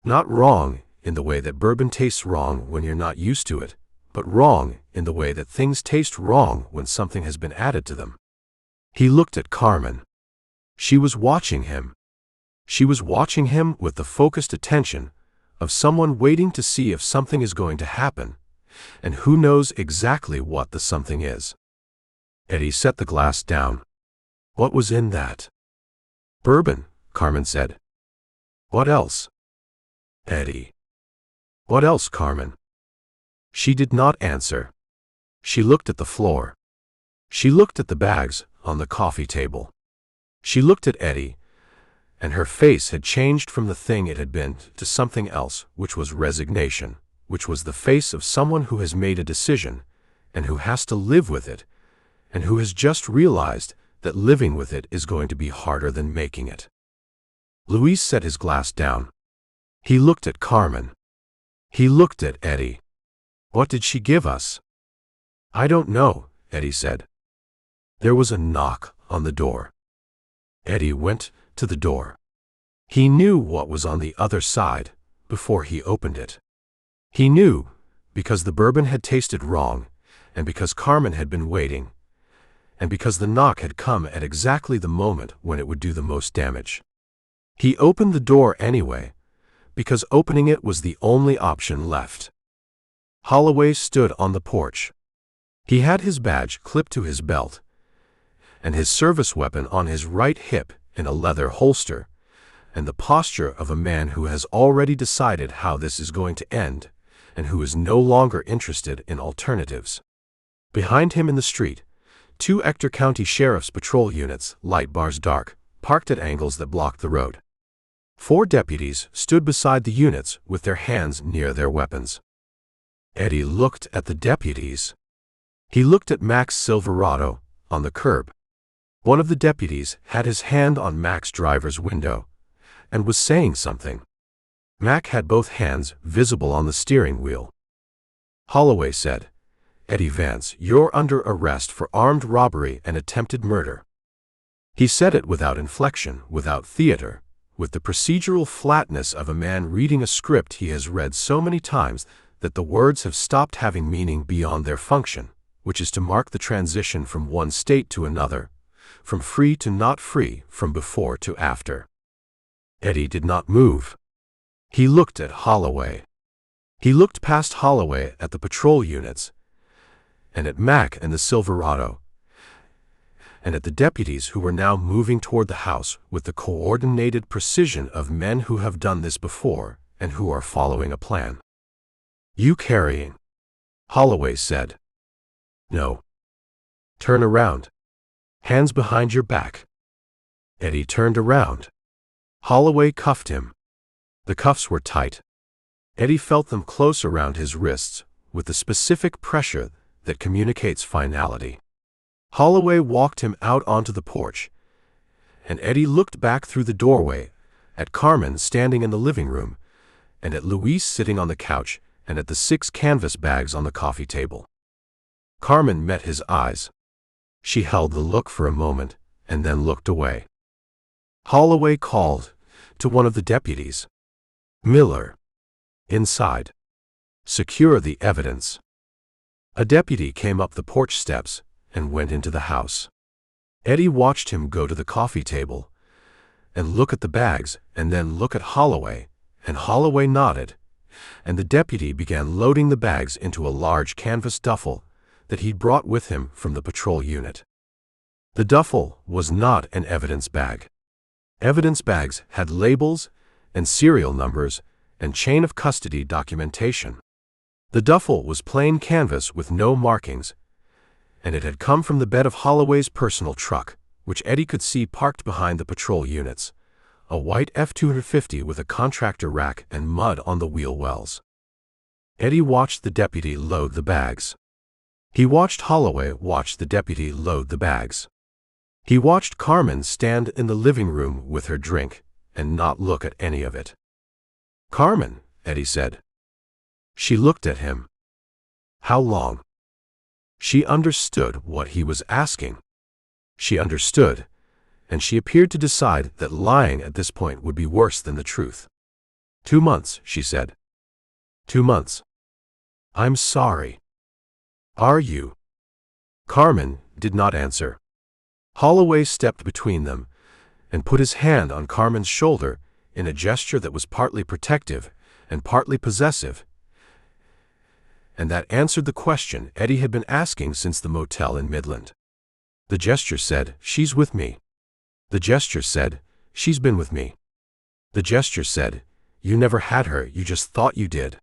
Not wrong in the way that bourbon tastes wrong when you're not used to it, but wrong in the way that things taste wrong when something has been added to them. He looked at Carmen. She was watching him. She was watching him with the focused attention of someone waiting to see if something is going to happen, and who knows exactly what the something is. Eddie set the glass down. "What was in that?" "Bourbon," Carmen said. "What else?" Eddie. "What else, Carmen?" She did not answer. She looked at the floor. She looked at the bags on the coffee table. She looked at Eddie, and her face had changed from the thing it had been to something else, which was resignation, which was the face of someone who has made a decision and who has to live with it and who has just realized that living with it is going to be harder than making it. Luis set his glass down. He looked at Carmen. He looked at Eddie. What did she give us? I don't know, Eddie said. There was a knock on the door. Eddie went to the door. He knew what was on the other side before he opened it. He knew because the bourbon had tasted wrong, and because Carmen had been waiting, and because the knock had come at exactly the moment when it would do the most damage. He opened the door anyway, because opening it was the only option left. Holloway stood on the porch. He had his badge clipped to his belt, and his service weapon on his right hip in a leather holster, and the posture of a man who has already decided how this is going to end, and who is no longer interested in alternatives. Behind him in the street, 2 Ector County Sheriff's Patrol units, light bars dark, parked at angles that blocked the road. 4 deputies stood beside the units with their hands near their weapons. Eddie looked at the deputies. He looked at Mac's Silverado on the curb. One of the deputies had his hand on Mac's driver's window and was saying something. Mac had both hands visible on the steering wheel. Holloway said, "Eddie Vance, you're under arrest for armed robbery and attempted murder." He said it without inflection, without theater, with the procedural flatness of a man reading a script he has read so many times that the words have stopped having meaning beyond their function, which is to mark the transition from one state to another, from free to not free, from before to after. Eddie did not move. He looked at Holloway. He looked past Holloway at the patrol units, and at Mac and the Silverado, and at the deputies who were now moving toward the house with the coordinated precision of men who have done this before and who are following a plan. "You carrying?" Holloway said. "No." "Turn around. Hands behind your back." Eddie turned around. Holloway cuffed him. The cuffs were tight. Eddie felt them close around his wrists with the specific pressure that communicates finality. Holloway walked him out onto the porch, and Eddie looked back through the doorway at Carmen standing in the living room, and at Luis sitting on the couch, and at the 6 canvas bags on the coffee table. Carmen met his eyes. She held the look for a moment, and then looked away. Holloway called to one of the deputies. "Miller. Inside. Secure the evidence." A deputy came up the porch steps and went into the house. Eddie watched him go to the coffee table and look at the bags and then look at Holloway, and Holloway nodded, and the deputy began loading the bags into a large canvas duffel that he'd brought with him from the patrol unit. The duffel was not an evidence bag. Evidence bags had labels and serial numbers and chain of custody documentation. The duffel was plain canvas with no markings, and it had come from the bed of Holloway's personal truck, which Eddie could see parked behind the patrol units, a white F-250 with a contractor rack and mud on the wheel wells. Eddie watched the deputy load the bags. He watched Holloway watch the deputy load the bags. He watched Carmen stand in the living room with her drink and not look at any of it. "Carmen," Eddie said. She looked at him. "How long?" She understood what he was asking. She understood, and she appeared to decide that lying at this point would be worse than the truth. 2 months, she said. 2 months. "I'm sorry." "Are you?" Carmen did not answer. Holloway stepped between them and put his hand on Carmen's shoulder in a gesture that was partly protective and partly possessive, and that answered the question Eddie had been asking since the motel in Midland. The gesture said, "She's with me." The gesture said, "She's been with me." The gesture said, "You never had her, you just thought you did."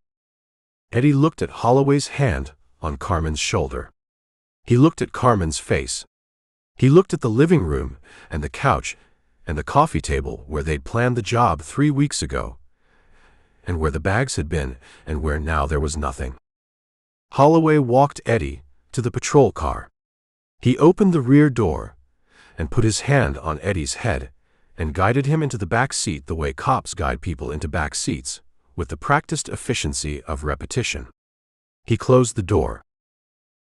Eddie looked at Holloway's hand on Carmen's shoulder. He looked at Carmen's face. He looked at the living room and the couch and the coffee table where they'd planned the job 3 weeks ago, and where the bags had been, and where now there was nothing. Holloway walked Eddie to the patrol car. He opened the rear door and put his hand on Eddie's head and guided him into the back seat the way cops guide people into back seats, with the practiced efficiency of repetition. He closed the door.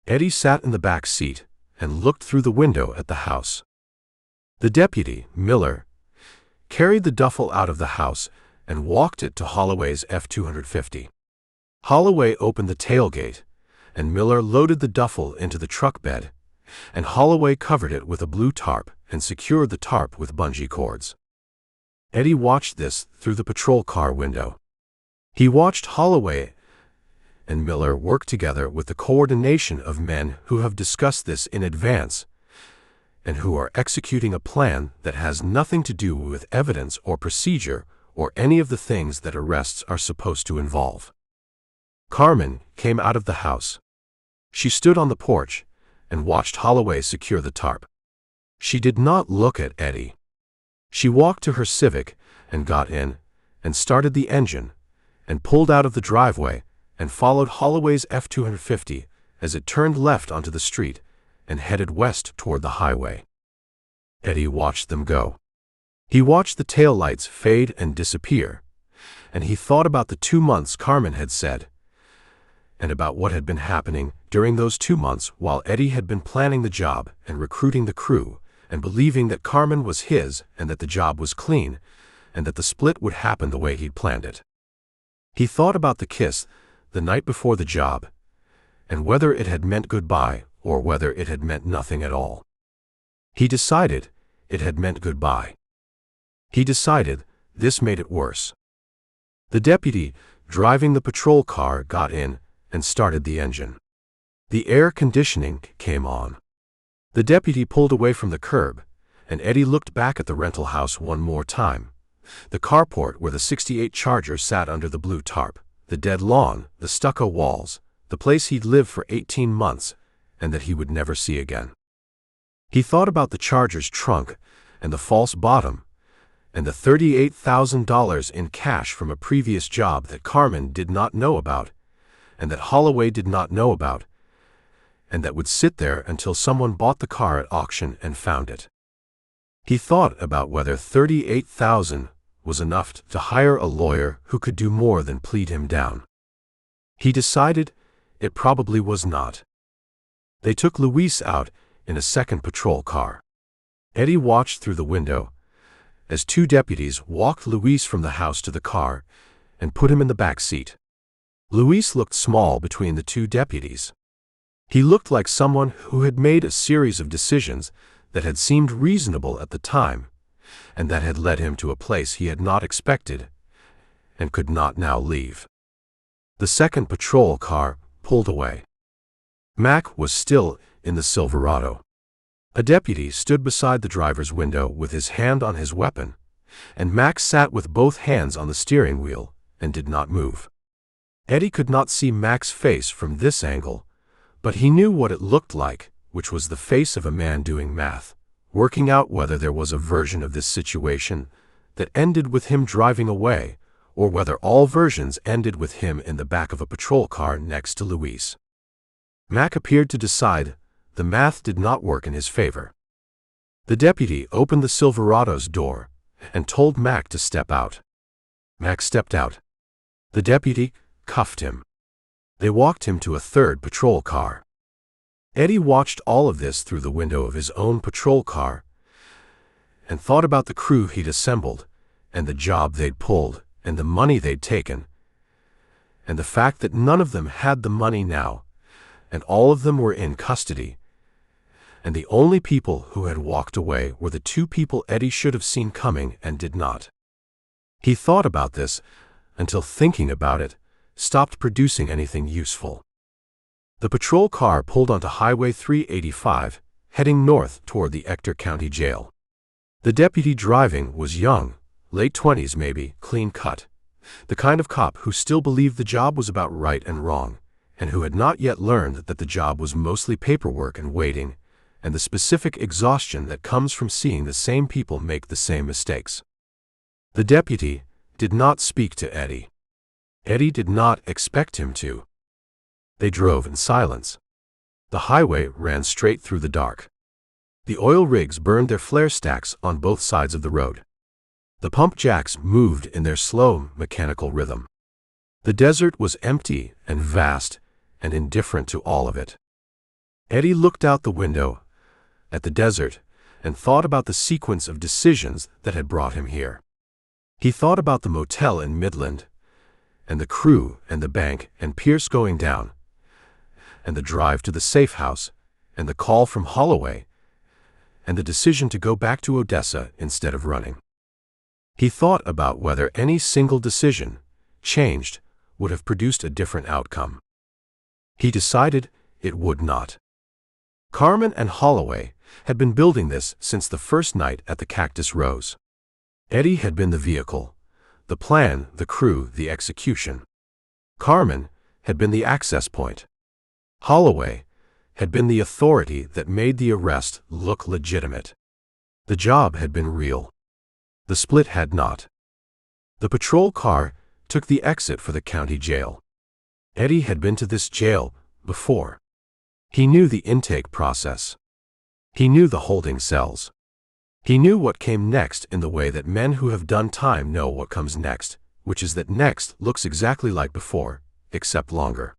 Eddie sat in the back seat and looked through the window at the house. The deputy, Miller, carried the duffel out of the house and walked it to Holloway's F-250. Holloway opened the tailgate, and Miller loaded the duffel into the truck bed, and Holloway covered it with a blue tarp and secured the tarp with bungee cords. Eddie watched this through the patrol car window. He watched Holloway and Miller work together with the coordination of men who have discussed this in advance and who are executing a plan that has nothing to do with evidence or procedure or any of the things that arrests are supposed to involve. Carmen came out of the house. She stood on the porch and watched Holloway secure the tarp. She did not look at Eddie. She walked to her Civic and got in and started the engine and pulled out of the driveway and followed Holloway's F-250 as it turned left onto the street and headed west toward the highway. Eddie watched them go. He watched the taillights fade and disappear, and he thought about the 2 months Carmen had said, and about what had been happening during those 2 months while Eddie had been planning the job and recruiting the crew and believing that Carmen was his and that the job was clean and that the split would happen the way he'd planned it. He thought about the kiss the night before the job and whether it had meant goodbye or whether it had meant nothing at all. He decided it had meant goodbye. He decided this made it worse. The deputy driving the patrol car got in and started the engine. The air conditioning came on. The deputy pulled away from the curb, and Eddie looked back at the rental house one more time. The carport where the '68 Charger sat under the blue tarp, the dead lawn, the stucco walls, the place he'd lived for 18 months and that he would never see again. He thought about the Charger's trunk and the false bottom and the $38,000 in cash from a previous job that Carmen did not know about and that Holloway did not know about, and that would sit there until someone bought the car at auction and found it. He thought about whether $38,000 was enough to hire a lawyer who could do more than plead him down. He decided it probably was not. They took Luis out in a second patrol car. Eddie watched through the window as 2 deputies walked Luis from the house to the car and put him in the back seat. Luis looked small between the 2 deputies. He looked like someone who had made a series of decisions that had seemed reasonable at the time, and that had led him to a place he had not expected and could not now leave. The second patrol car pulled away. Mac was still in the Silverado. A deputy stood beside the driver's window with his hand on his weapon, and Mac sat with both hands on the steering wheel and did not move. Eddie could not see Mac's face from this angle, but he knew what it looked like, which was the face of a man doing math, working out whether there was a version of this situation that ended with him driving away, or whether all versions ended with him in the back of a patrol car next to Luis. Mac appeared to decide the math did not work in his favor. The deputy opened the Silverado's door and told Mac to step out. Mac stepped out. The deputy cuffed him. They walked him to a third patrol car. Eddie watched all of this through the window of his own patrol car and thought about the crew he'd assembled and the job they'd pulled and the money they'd taken and the fact that none of them had the money now and all of them were in custody, and the only people who had walked away were the 2 people Eddie should have seen coming and did not. He thought about this until thinking about it stopped producing anything useful. The patrol car pulled onto Highway 385, heading north toward the Ector County Jail. The deputy driving was young, late 20s maybe, clean-cut, the kind of cop who still believed the job was about right and wrong, and who had not yet learned that the job was mostly paperwork and waiting, and the specific exhaustion that comes from seeing the same people make the same mistakes. The deputy did not speak to Eddie. Eddie did not expect him to. They drove in silence. The highway ran straight through the dark. The oil rigs burned their flare stacks on both sides of the road. The pump jacks moved in their slow, mechanical rhythm. The desert was empty and vast and indifferent to all of it. Eddie looked out the window at the desert and thought about the sequence of decisions that had brought him here. He thought about the motel in Midland, and the crew and the bank and Pierce going down, and the drive to the safe house, and the call from Holloway, and the decision to go back to Odessa instead of running. He thought about whether any single decision, changed, would have produced a different outcome. He decided it would not. Carmen and Holloway had been building this since the first night at the Cactus Rose. Eddie had been the vehicle, the plan, the crew, the execution. Carmen had been the access point. Holloway had been the authority that made the arrest look legitimate. The job had been real. The split had not. The patrol car took the exit for the county jail. Eddie had been to this jail before. He knew the intake process. He knew the holding cells. He knew what came next in the way that men who have done time know what comes next, which is that next looks exactly like before, except longer.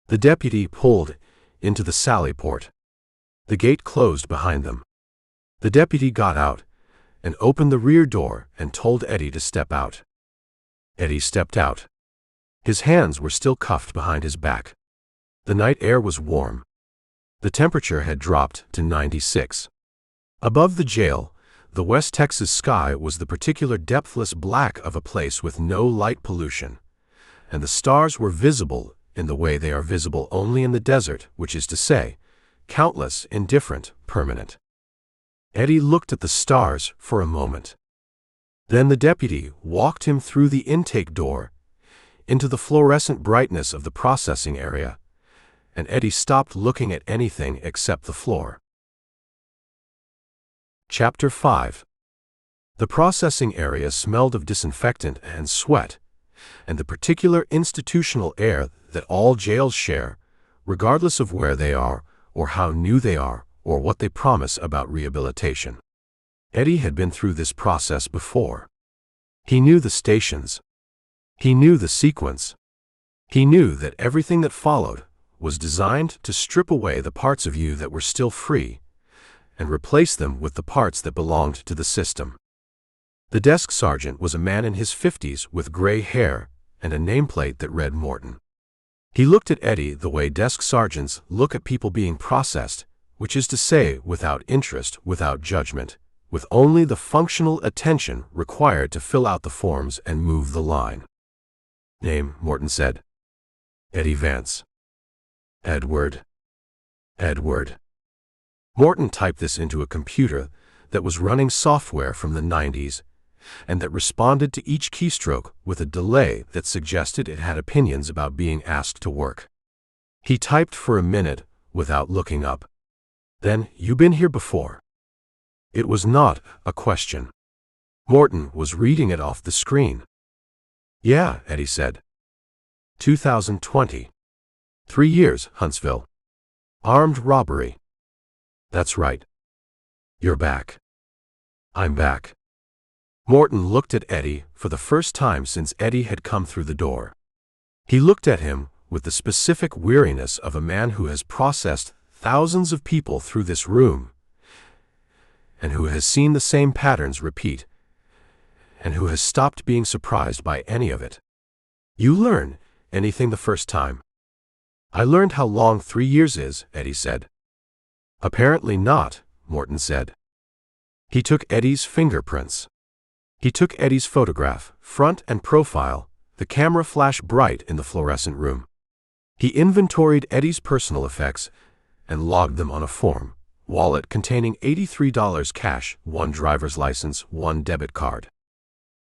The deputy pulled into the sally port. The gate closed behind them. The deputy got out and opened the rear door and told Eddie to step out. Eddie stepped out. His hands were still cuffed behind his back. The night air was warm. The temperature had dropped to 96. Above the jail, the West Texas sky was the particular depthless black of a place with no light pollution, and the stars were visible in the way they are visible only in the desert, which is to say, countless, indifferent, permanent. Eddie looked at the stars for a moment. Then the deputy walked him through the intake door into the fluorescent brightness of the processing area, and Eddie stopped looking at anything except the floor. Chapter 5. The processing area smelled of disinfectant and sweat, and the particular institutional air that all jails share, regardless of where they are, or how new they are, or what they promise about rehabilitation. Eddie had been through this process before. He knew the stations. He knew the sequence. He knew that everything that followed was designed to strip away the parts of you that were still free and replace them with the parts that belonged to the system. The desk sergeant was a man in his 50s with gray hair and a nameplate that read Morton. He looked at Eddie the way desk sergeants look at people being processed, which is to say, without interest, without judgment, with only the functional attention required to fill out the forms and move the line. Name, Morton said. Eddie Vance. Edward. Morton typed this into a computer that was running software from the 90s and that responded to each keystroke with a delay that suggested it had opinions about being asked to work. He typed for a minute without looking up. Then, "You been here before?" It was not a question. Morton was reading it off the screen. "Yeah," Eddie said. 2020. 3 years, Huntsville. Armed robbery. That's right. You're back. I'm back. Morton looked at Eddie for the first time since Eddie had come through the door. He looked at him with the specific weariness of a man who has processed thousands of people through this room, and who has seen the same patterns repeat, and who has stopped being surprised by any of it. "You learn anything the first time?" "I learned how long 3 years is," Eddie said. "Apparently not," Morton said. He took Eddie's fingerprints. He took Eddie's photograph, front and profile. The camera flashed bright in the fluorescent room. He inventoried Eddie's personal effects and logged them on a form. Wallet containing $83 cash, 1 driver's license, 1 debit card,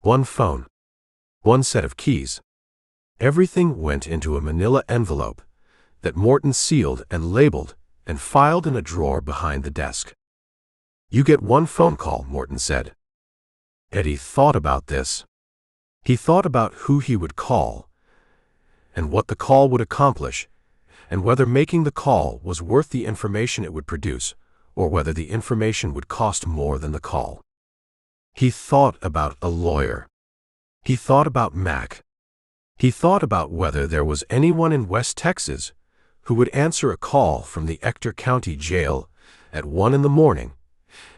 1 phone, 1 set of keys. Everything went into a manila envelope that Morton sealed and labeled and filed in a drawer behind the desk. "You get 1 phone call," Morton said. Eddie thought about this. He thought about who he would call and what the call would accomplish, and whether making the call was worth the information it would produce, or whether the information would cost more than the call. He thought about a lawyer. He thought about Mac. He thought about whether there was anyone in West Texas who would answer a call from the Ector County Jail at 1 in the morning,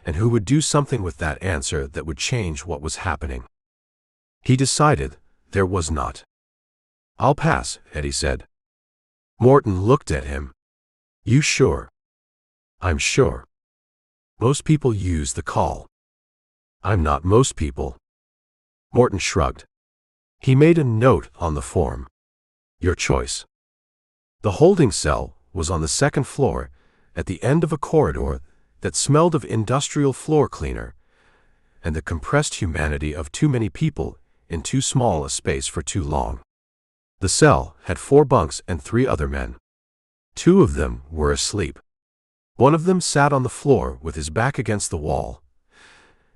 and who would do something with that answer that would change what was happening. He decided there was not. "I'll pass," Eddie said. Morton looked at him. "You sure?" "I'm sure. Most people use the call." "I'm not most people." Morton shrugged. He made a note on the form. "Your choice." The holding cell was on the second floor, at the end of a corridor that smelled of industrial floor cleaner and the compressed humanity of too many people in too small a space for too long. The cell had 4 bunks and 3 other men. 2 of them were asleep. One of them sat on the floor with his back against the wall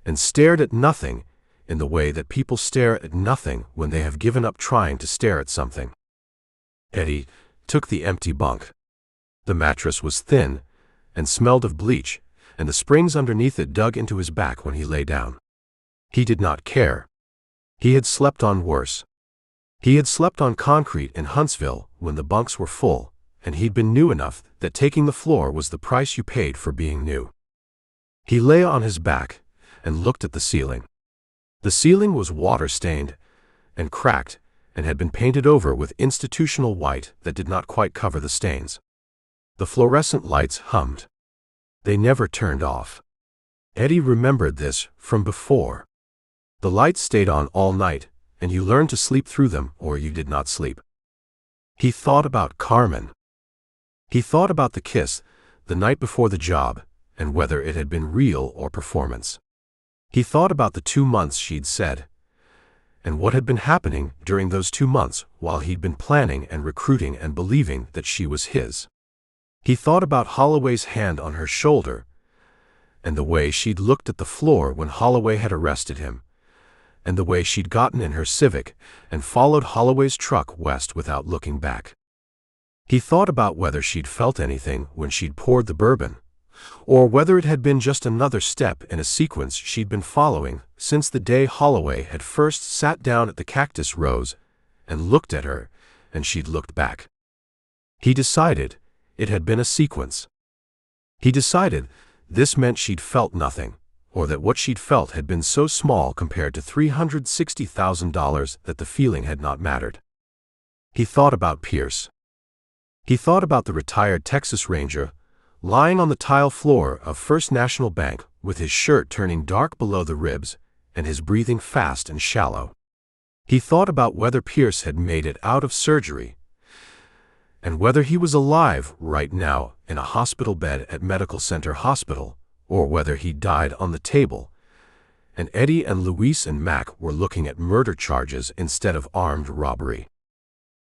and stared at nothing in the way that people stare at nothing when they have given up trying to stare at something. Eddie took the empty bunk. The mattress was thin and smelled of bleach, and the springs underneath it dug into his back when he lay down. He did not care. He had slept on worse. He had slept on concrete in Huntsville when the bunks were full, and he'd been new enough that taking the floor was the price you paid for being new. He lay on his back and looked at the ceiling. The ceiling was water-stained and cracked and had been painted over with institutional white that did not quite cover the stains. The fluorescent lights hummed. They never turned off. Eddie remembered this from before. The lights stayed on all night, and you learned to sleep through them or you did not sleep. He thought about Carmen. He thought about the kiss the night before the job and whether it had been real or performance. He thought about the 2 months she'd said, and what had been happening during those 2 months while he'd been planning and recruiting and believing that she was his. He thought about Holloway's hand on her shoulder, and the way she'd looked at the floor when Holloway had arrested him, and the way she'd gotten in her Civic and followed Holloway's truck west without looking back. He thought about whether she'd felt anything when she'd poured the bourbon, or whether it had been just another step in a sequence she'd been following since the day Holloway had first sat down at the cactus rose and looked at her, and she'd looked back. He decided it had been a sequence. He decided this meant she'd felt nothing, or that what she'd felt had been so small compared to $360,000 that the feeling had not mattered. He thought about Pierce. He thought about the retired Texas Ranger lying on the tile floor of First National Bank with his shirt turning dark below the ribs and his breathing fast and shallow. He thought about whether Pierce had made it out of surgery and whether he was alive right now in a hospital bed at Medical Center Hospital, or whether he died on the table, and Eddie and Luis and Mac were looking at murder charges instead of armed robbery.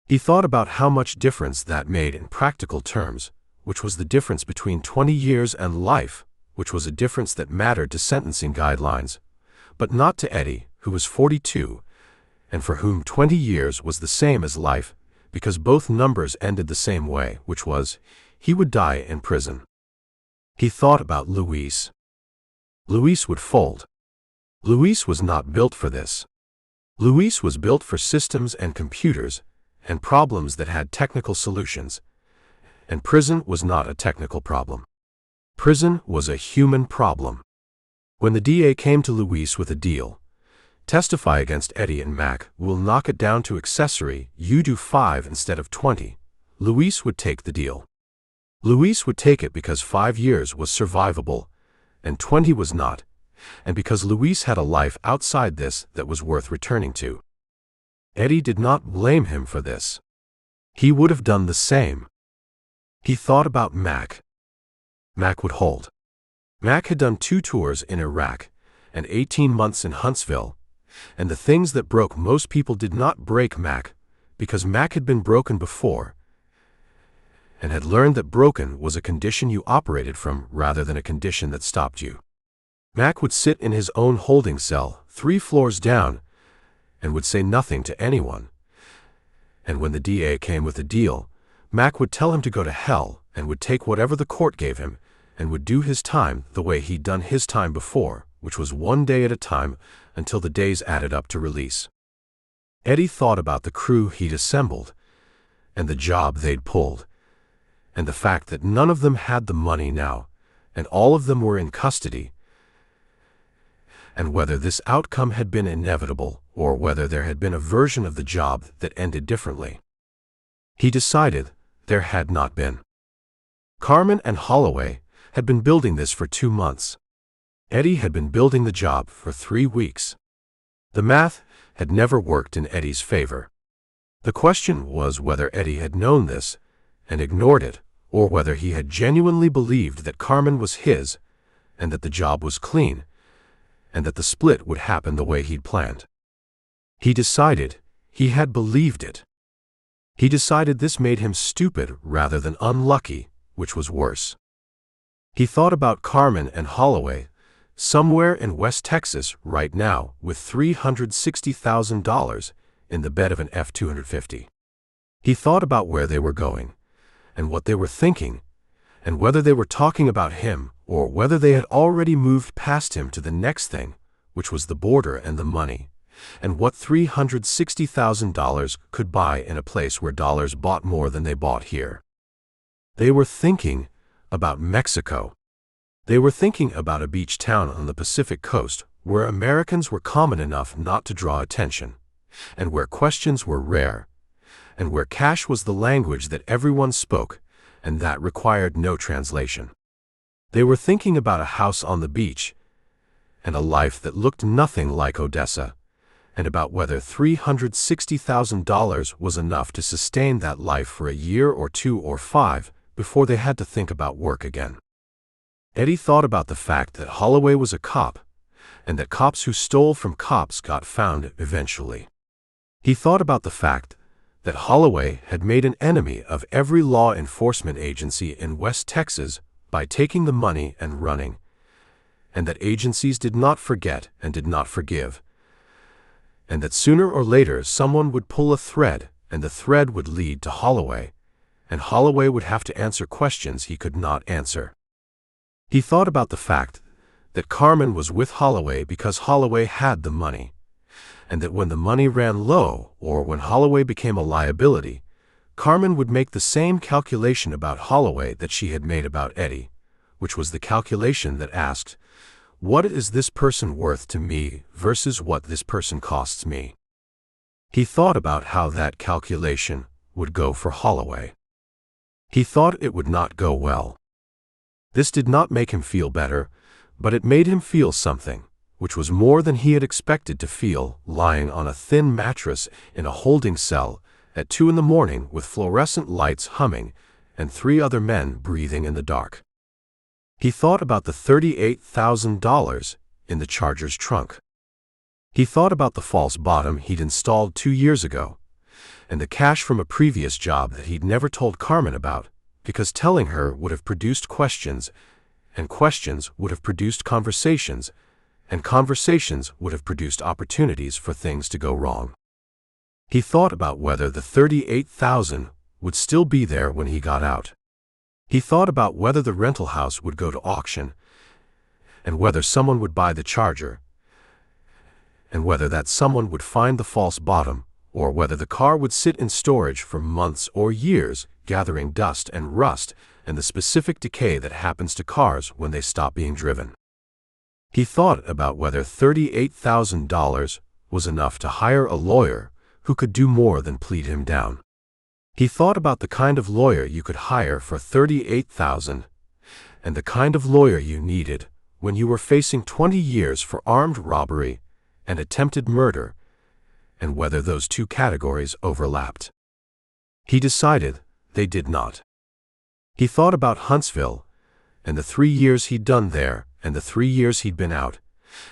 He thought about how much difference that made in practical terms, which was the difference between 20 years and life, which was a difference that mattered to sentencing guidelines, but not to Eddie, who was 42, and for whom 20 years was the same as life, because both numbers ended the same way, which was, he would die in prison. He thought about Luis. Luis would fold. Luis was not built for this. Luis was built for systems and computers and problems that had technical solutions, and prison was not a technical problem. Prison was a human problem. When the DA came to Luis with a deal, testify against Eddie and Mac, we'll knock it down to accessory, you do 5 instead of 20, Luis would take the deal. Luis would take it because 5 years was survivable, and 20 was not, and because Luis had a life outside this that was worth returning to. Eddie did not blame him for this. He would have done the same. He thought about Mac. Mac would hold. Mac had done 2 tours in Iraq and 18 months in Huntsville, and the things that broke most people did not break Mac, because Mac had been broken before, and had learned that broken was a condition you operated from rather than a condition that stopped you. Mac would sit in his own holding cell 3 floors down and would say nothing to anyone. And when the DA came with a deal, Mac would tell him to go to hell and would take whatever the court gave him and would do his time the way he'd done his time before, which was one day at a time until the days added up to release. Eddie thought about the crew he'd assembled and the job they'd pulled, and the fact that none of them had the money now, and all of them were in custody, and whether this outcome had been inevitable or whether there had been a version of the job that ended differently. He decided there had not been. Carmen and Holloway had been building this for 2 months. Eddie had been building the job for 3 weeks. The math had never worked in Eddie's favor. The question was whether Eddie had known this and ignored it, or whether he had genuinely believed that Carmen was his and that the job was clean, and that the split would happen the way he'd planned. He decided he had believed it. He decided this made him stupid rather than unlucky, which was worse. He thought about Carmen and Holloway, somewhere in West Texas right now with $360,000 in the bed of an F-250. He thought about where they were going, and what they were thinking, and whether they were talking about him or whether they had already moved past him to the next thing, which was the border and the money, and what $360,000 could buy in a place where dollars bought more than they bought here. They were thinking about Mexico. They were thinking about a beach town on the Pacific coast where Americans were common enough not to draw attention, and where questions were rare, and where cash was the language that everyone spoke, and that required no translation. They were thinking about a house on the beach, and a life that looked nothing like Odessa, and about whether $360,000 was enough to sustain that life for a year or 2 or 5 before they had to think about work again. Eddie thought about the fact that Holloway was a cop, and that cops who stole from cops got found eventually. He thought about the fact that Holloway had made an enemy of every law enforcement agency in West Texas by taking the money and running, and that agencies did not forget and did not forgive, and that sooner or later someone would pull a thread and the thread would lead to Holloway, and Holloway would have to answer questions he could not answer. He thought about the fact that Carmen was with Holloway because Holloway had the money, and that when the money ran low or when Holloway became a liability, Carmen would make the same calculation about Holloway that she had made about Eddie, which was the calculation that asked, what is this person worth to me versus what this person costs me? He thought about how that calculation would go for Holloway. He thought it would not go well. This did not make him feel better, but it made him feel something, which was more than he had expected to feel lying on a thin mattress in a holding cell at 2 in the morning with fluorescent lights humming and 3 other men breathing in the dark. He thought about the $38,000 in the Charger's trunk. He thought about the false bottom he'd installed 2 years ago, and the cash from a previous job that he'd never told Carmen about, because telling her would have produced questions, and questions would have produced conversations, and conversations would have produced opportunities for things to go wrong. He thought about whether the $38,000 would still be there when he got out. He thought about whether the rental house would go to auction, and whether someone would buy the Charger, and whether that someone would find the false bottom, or whether the car would sit in storage for months or years, gathering dust and rust and the specific decay that happens to cars when they stop being driven. He thought about whether $38,000 was enough to hire a lawyer who could do more than plead him down. He thought about the kind of lawyer you could hire for $38,000 and the kind of lawyer you needed when you were facing 20 years for armed robbery and attempted murder, and whether those 2 categories overlapped. He decided they did not. He thought about Huntsville and the 3 years he'd done there and the 3 years he'd been out,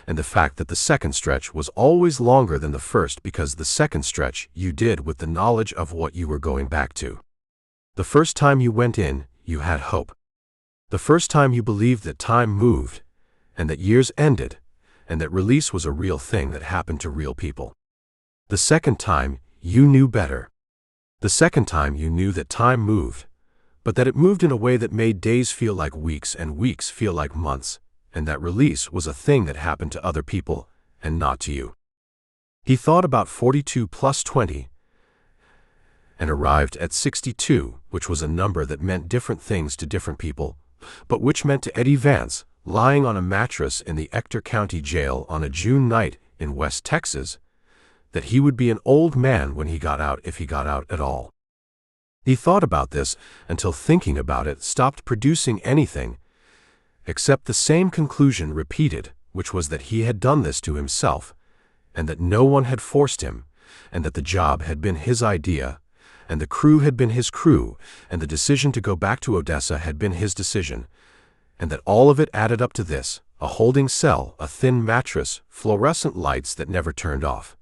and the fact that the second stretch was always longer than the first because the second stretch you did with the knowledge of what you were going back to. The first time you went in, you had hope. The first time you believed that time moved, and that years ended, and that release was a real thing that happened to real people. The second time, you knew better. The second time you knew that time moved, but that it moved in a way that made days feel like weeks and weeks feel like months, and that release was a thing that happened to other people and not to you. He thought about 42 plus 20 and arrived at 62, which was a number that meant different things to different people, but which meant to Eddie Vance, lying on a mattress in the Ector County Jail on a June night in West Texas, that he would be an old man when he got out, if he got out at all. He thought about this until thinking about it stopped producing anything except the same conclusion repeated, which was that he had done this to himself, and that no one had forced him, and that the job had been his idea, and the crew had been his crew, and the decision to go back to Odessa had been his decision, and that all of it added up to this: a holding cell, a thin mattress, fluorescent lights that never turned off,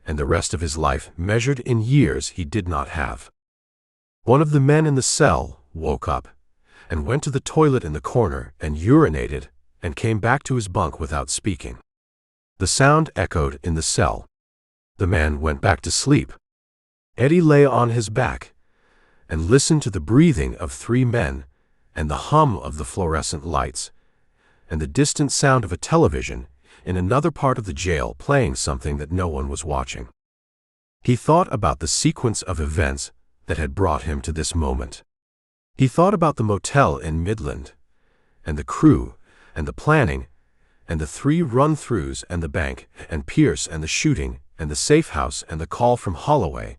and the rest of his life measured in years he did not have. One of the men in the cell woke up and went to the toilet in the corner and urinated and came back to his bunk without speaking. The sound echoed in the cell. The man went back to sleep. Eddie lay on his back and listened to the breathing of 3 men and the hum of the fluorescent lights and the distant sound of a television in another part of the jail playing something that no one was watching. He thought about the sequence of events that had brought him to this moment. He thought about the motel in Midland, and the crew, and the planning, and the 3 run-throughs, and the bank, and Pierce, and the shooting, and the safe house, and the call from Holloway,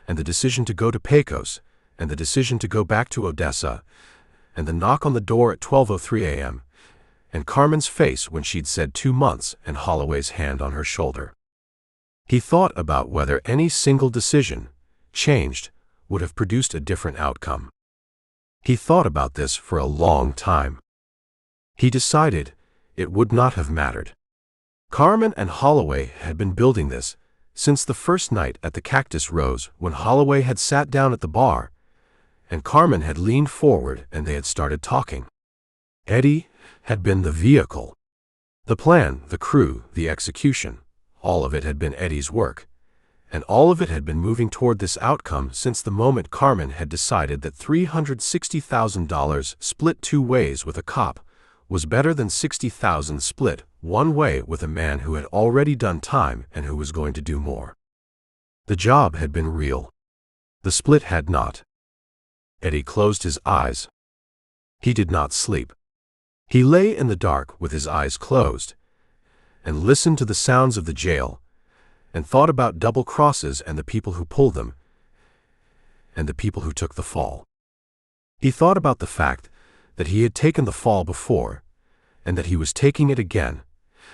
and the decision to go to Pecos, and the decision to go back to Odessa, and the knock on the door at 12:03 a.m., and Carmen's face when she'd said 2 months, and Holloway's hand on her shoulder. He thought about whether any single decision, changed, would have produced a different outcome. He thought about this for a long time. He decided it would not have mattered. Carmen and Holloway had been building this since the first night at the Cactus Rose, when Holloway had sat down at the bar and Carmen had leaned forward and they had started talking. Eddie had been the vehicle. The plan, the crew, the execution, all of it had been Eddie's work. And all of it had been moving toward this outcome since the moment Carmen had decided that $360,000 split 2 ways with a cop was better than $60,000 split 1 way with a man who had already done time and who was going to do more. The job had been real. The split had not. Eddie closed his eyes. He did not sleep. He lay in the dark with his eyes closed and listened to the sounds of the jail, and thought about double crosses and the people who pulled them, and the people who took the fall. He thought about the fact that he had taken the fall before, and that he was taking it again,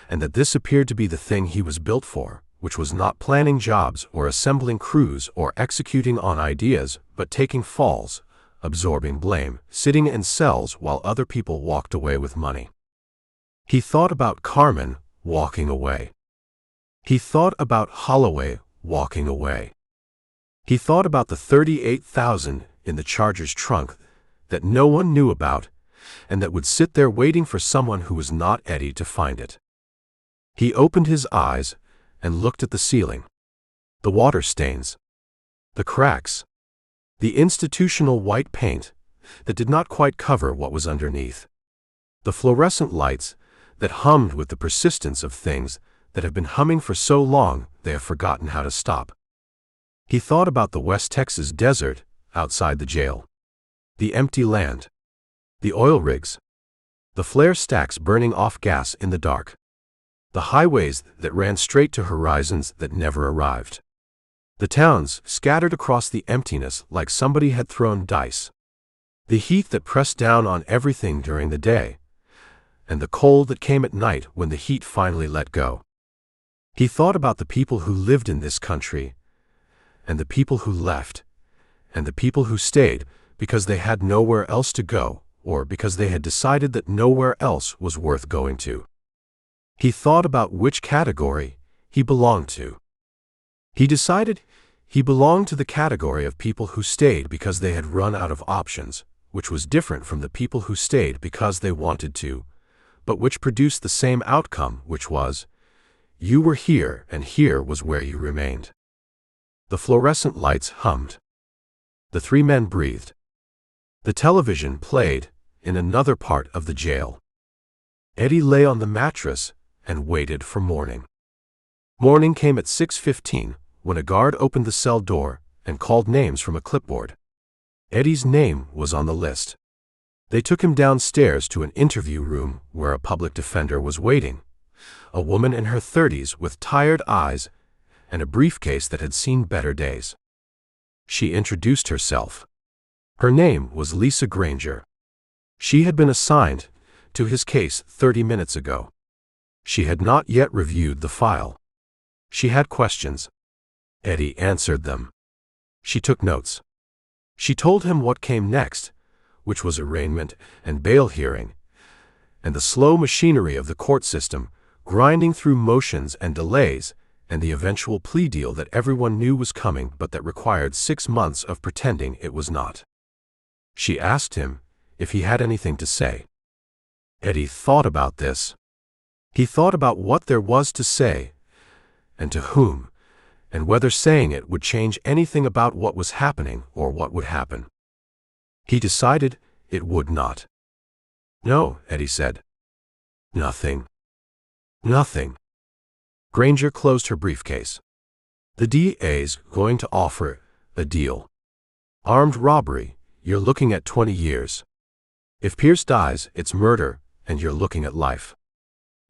and that this appeared to be the thing he was built for, which was not planning jobs or assembling crews or executing on ideas, but taking falls, absorbing blame, sitting in cells while other people walked away with money. He thought about Carmen walking away. He thought about Holloway walking away. He thought about the $38,000 in the Charger's trunk that no one knew about and that would sit there waiting for someone who was not Eddie to find it. He opened his eyes and looked at the ceiling, the water stains, the cracks, the institutional white paint that did not quite cover what was underneath, the fluorescent lights that hummed with the persistence of things that have been humming for so long they have forgotten how to stop. He thought about the West Texas desert outside the jail, the empty land, the oil rigs, the flare stacks burning off gas in the dark, the highways that ran straight to horizons that never arrived, the towns scattered across the emptiness like somebody had thrown dice, the heat that pressed down on everything during the day, and the cold that came at night when the heat finally let go. He thought about the people who lived in this country, and the people who left, and the people who stayed because they had nowhere else to go, or because they had decided that nowhere else was worth going to. He thought about which category he belonged to. He decided he belonged to the category of people who stayed because they had run out of options, which was different from the people who stayed because they wanted to, but which produced the same outcome, which was, you were here and here was where you remained. The fluorescent lights hummed. The three men breathed. The television played in another part of the jail. Eddie lay on the mattress and waited for morning. Morning came at 6:15 when a guard opened the cell door and called names from a clipboard. Eddie's name was on the list. They took him downstairs to an interview room where a public defender was waiting, a woman in her 30s with tired eyes and a briefcase that had seen better days. She introduced herself. Her name was Lisa Granger. She had been assigned to his case 30 minutes ago. She had not yet reviewed the file. She had questions. Eddie answered them. She took notes. She told him what came next, which was arraignment and bail hearing, and the slow machinery of the court system, grinding through motions and delays, and the eventual plea deal that everyone knew was coming but that required 6 months of pretending it was not. She asked him if he had anything to say. Eddie thought about this. He thought about what there was to say, and to whom, and whether saying it would change anything about what was happening or what would happen. He decided it would not. "No," Eddie said. "Nothing. Nothing." Granger closed her briefcase. "The DA's going to offer a deal. Armed robbery, you're looking at 20 years. If Pierce dies, it's murder, and you're looking at life.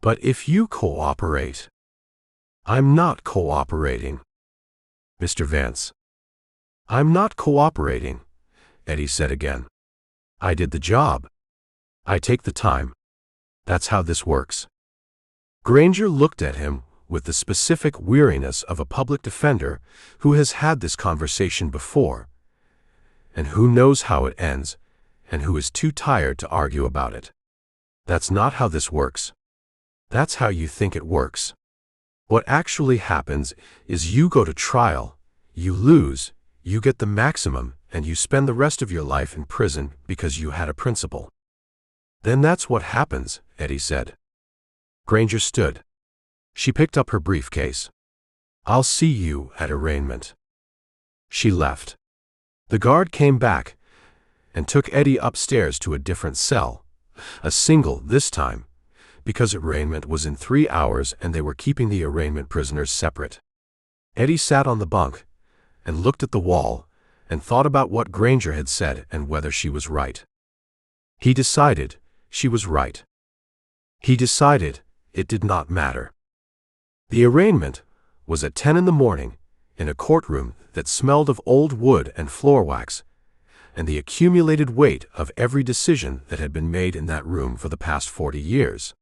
But if you cooperate—" "I'm not cooperating, Mr. Vance." "I'm not cooperating," Eddie said again. "I did the job. I take the time. That's how this works." Granger looked at him with the specific weariness of a public defender who has had this conversation before, and who knows how it ends, and who is too tired to argue about it. "That's not how this works. That's how you think it works. What actually happens is you go to trial, you lose, you get the maximum, and you spend the rest of your life in prison because you had a principle." "Then that's what happens," Eddie said. Granger stood. She picked up her briefcase. "I'll see you at arraignment." She left. The guard came back and took Eddie upstairs to a different cell, a single this time, because arraignment was in 3 hours and they were keeping the arraignment prisoners separate. Eddie sat on the bunk and looked at the wall and thought about what Granger had said and whether she was right. He decided she was right. He decided it did not matter. The arraignment was at 10 in the morning in a courtroom that smelled of old wood and floor wax, and the accumulated weight of every decision that had been made in that room for the past 40 years.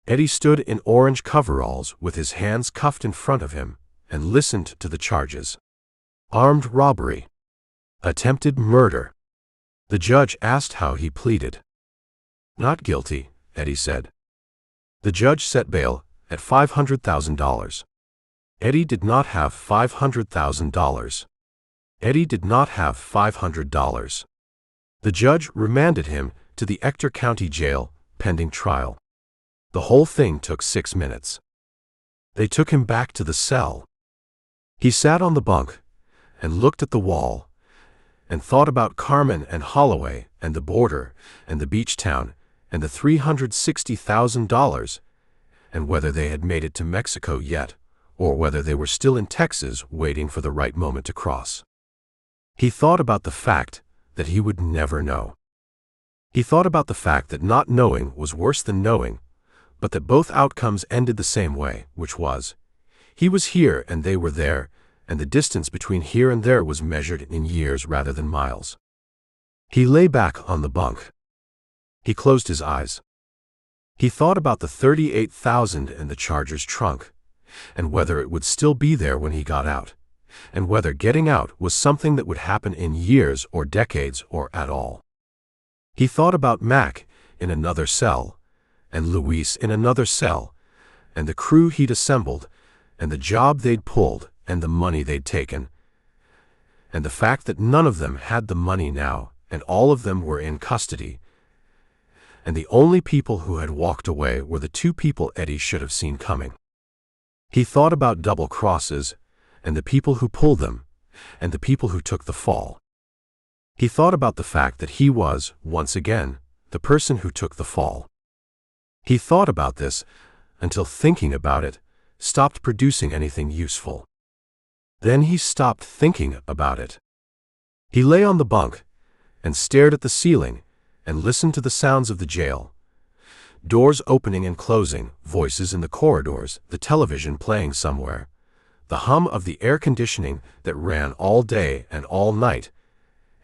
Eddie stood in orange coveralls with his hands cuffed in front of him and listened to the charges. Armed robbery. Attempted murder. The judge asked how he pleaded. "Not guilty," Eddie said. The judge set bail at $500,000. Eddie did not have $500,000. Eddie did not have $500. The judge remanded him to the Ector County Jail, pending trial. The whole thing took 6 minutes. They took him back to the cell. He sat on the bunk and looked at the wall and thought about Carmen and Holloway and the border and the beach town and the $360,000 and whether they had made it to Mexico yet or whether they were still in Texas waiting for the right moment to cross. He thought about the fact that he would never know. He thought about the fact that not knowing was worse than knowing, but that both outcomes ended the same way, which was, he was here and they were there, and the distance between here and there was measured in years rather than miles. He lay back on the bunk. He closed his eyes. He thought about the $38,000 in the Charger's trunk, and whether it would still be there when he got out, and whether getting out was something that would happen in years or decades or at all. He thought about Mac in another cell, and Luis in another cell, and the crew he'd assembled, and the job they'd pulled, and the money they'd taken, and the fact that none of them had the money now, and all of them were in custody, and the only people who had walked away were the 2 people Eddie should have seen coming. He thought about double crosses, and the people who pulled them, and the people who took the fall. He thought about the fact that he was, once again, the person who took the fall. He thought about this until thinking about it stopped producing anything useful. Then he stopped thinking about it. He lay on the bunk and stared at the ceiling and listened to the sounds of the jail. Doors opening and closing, voices in the corridors, the television playing somewhere, the hum of the air conditioning that ran all day and all night,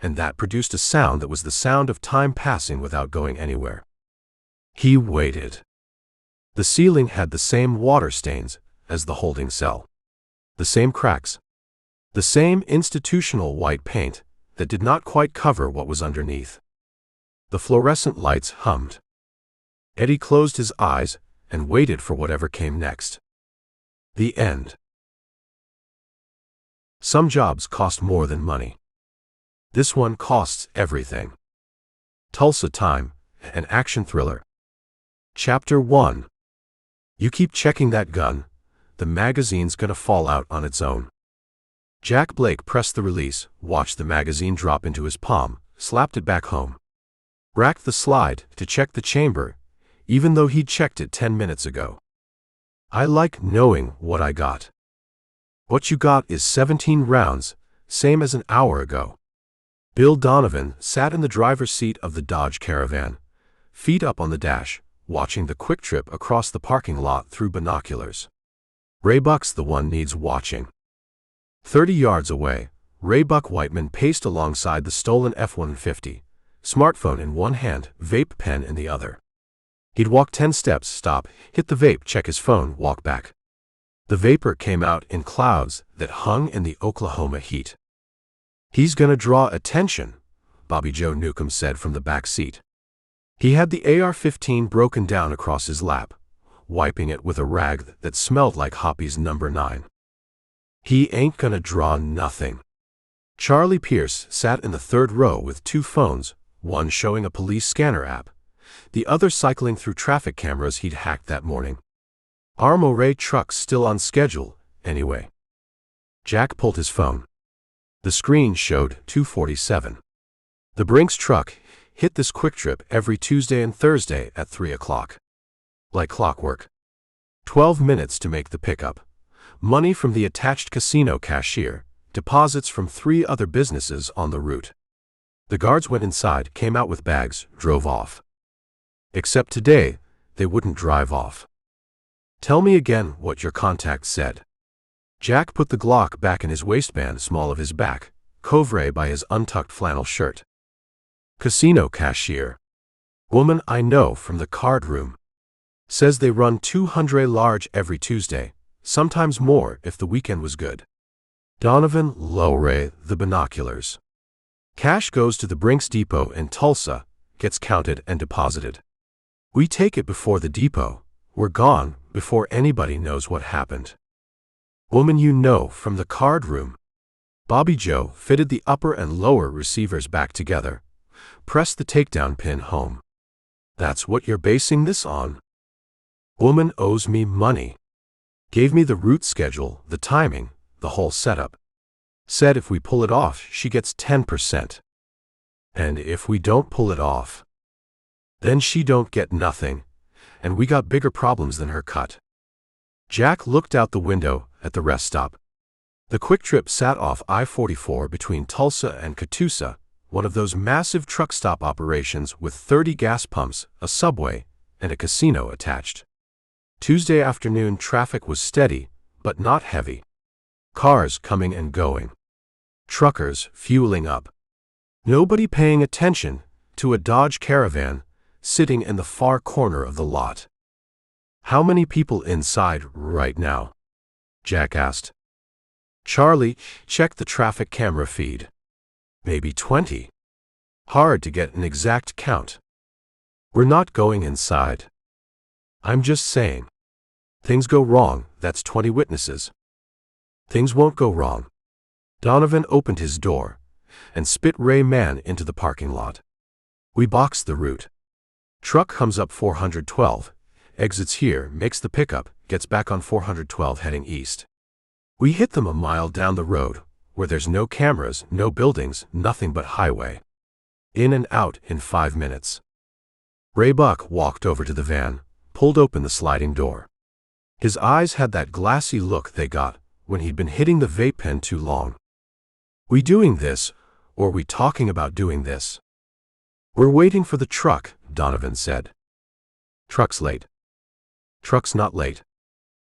and that produced a sound that was the sound of time passing without going anywhere. He waited. The ceiling had the same water stains as the holding cell, the same cracks, the same institutional white paint that did not quite cover what was underneath. The fluorescent lights hummed. Eddie closed his eyes and waited for whatever came next. The end. Some jobs cost more than money. This one costs everything. Tulsa Time, an action thriller. Chapter 1. You keep checking that gun, the magazine's gonna fall out on its own. Jack Blake pressed the release, watched the magazine drop into his palm, slapped it back home. Racked the slide to check the chamber, even though he'd checked it 10 minutes ago. I like knowing what I got. What you got is 17 rounds, same as an hour ago. Bill Donovan sat in the driver's seat of the Dodge Caravan, feet up on the dash, watching the quick trip across the parking lot through binoculars. Ray Buck's the one needs watching. 30 yards away, Ray Buck Whiteman paced alongside the stolen F-150, smartphone in one hand, vape pen in the other. He'd walk 10 steps, stop, hit the vape, check his phone, walk back. The vapor came out in clouds that hung in the Oklahoma heat. He's gonna draw attention, Bobby Joe Newcomb said from the back seat. He had the AR-15 broken down across his lap, wiping it with a rag that smelled like Hoppy's number 9. He ain't gonna draw nothing. Charlie Pierce sat in the third row with 2 phones, one showing a police scanner app, the other cycling through traffic cameras he'd hacked that morning. Armoray truck's still on schedule, anyway. Jack pulled his phone. The screen showed 2:47. The Brinks truck hit this quick trip every Tuesday and Thursday at 3 o'clock. Like clockwork. 12 minutes to make the pickup. Money from the attached casino cashier, deposits from 3 other businesses on the route. The guards went inside, came out with bags, drove off. Except today, they wouldn't drive off. Tell me again what your contact said. Jack put the Glock back in his waistband, small of his back, couvre by his untucked flannel shirt. Casino cashier. Woman I know from the card room. Says they run 200 large every Tuesday, sometimes more if the weekend was good. Donovan Lowray, the binoculars. Cash goes to the Brinks Depot in Tulsa, gets counted and deposited. We take it before the depot. We're gone before anybody knows what happened. Woman you know from the card room. Bobby Joe fitted the upper and lower receivers back together, pressed the takedown pin home. That's what you're basing this on? Woman owes me money. Gave me the route schedule, the timing, the whole setup. Said if we pull it off, she gets 10%. And if we don't pull it off, then she don't get nothing, and we got bigger problems than her cut. Jack looked out the window at the rest stop. The quick trip sat off I-44 between Tulsa and Catoosa, one of those massive truck stop operations with 30 gas pumps, a subway, and a casino attached. Tuesday afternoon traffic was steady, but not heavy. Cars coming and going. Truckers fueling up. Nobody paying attention to a Dodge Caravan sitting in the far corner of the lot. How many people inside right now? Jack asked. Charlie checked the traffic camera feed. Maybe 20. Hard to get an exact count. We're not going inside. I'm just saying. Things go wrong, that's 20 witnesses. Things won't go wrong. Donovan opened his door and spit Ray Man into the parking lot. We boxed the route. Truck comes up 412, exits here, makes the pickup, gets back on 412 heading east. We hit them a mile down the road, where there's no cameras, no buildings, nothing but highway. In and out in 5 minutes. Ray Buck walked over to the van, pulled open the sliding door. His eyes had that glassy look they got when he'd been hitting the vape pen too long. "We doing this, or we talking about doing this?" "We're waiting for the truck," Donovan said. "Truck's late." "Truck's not late.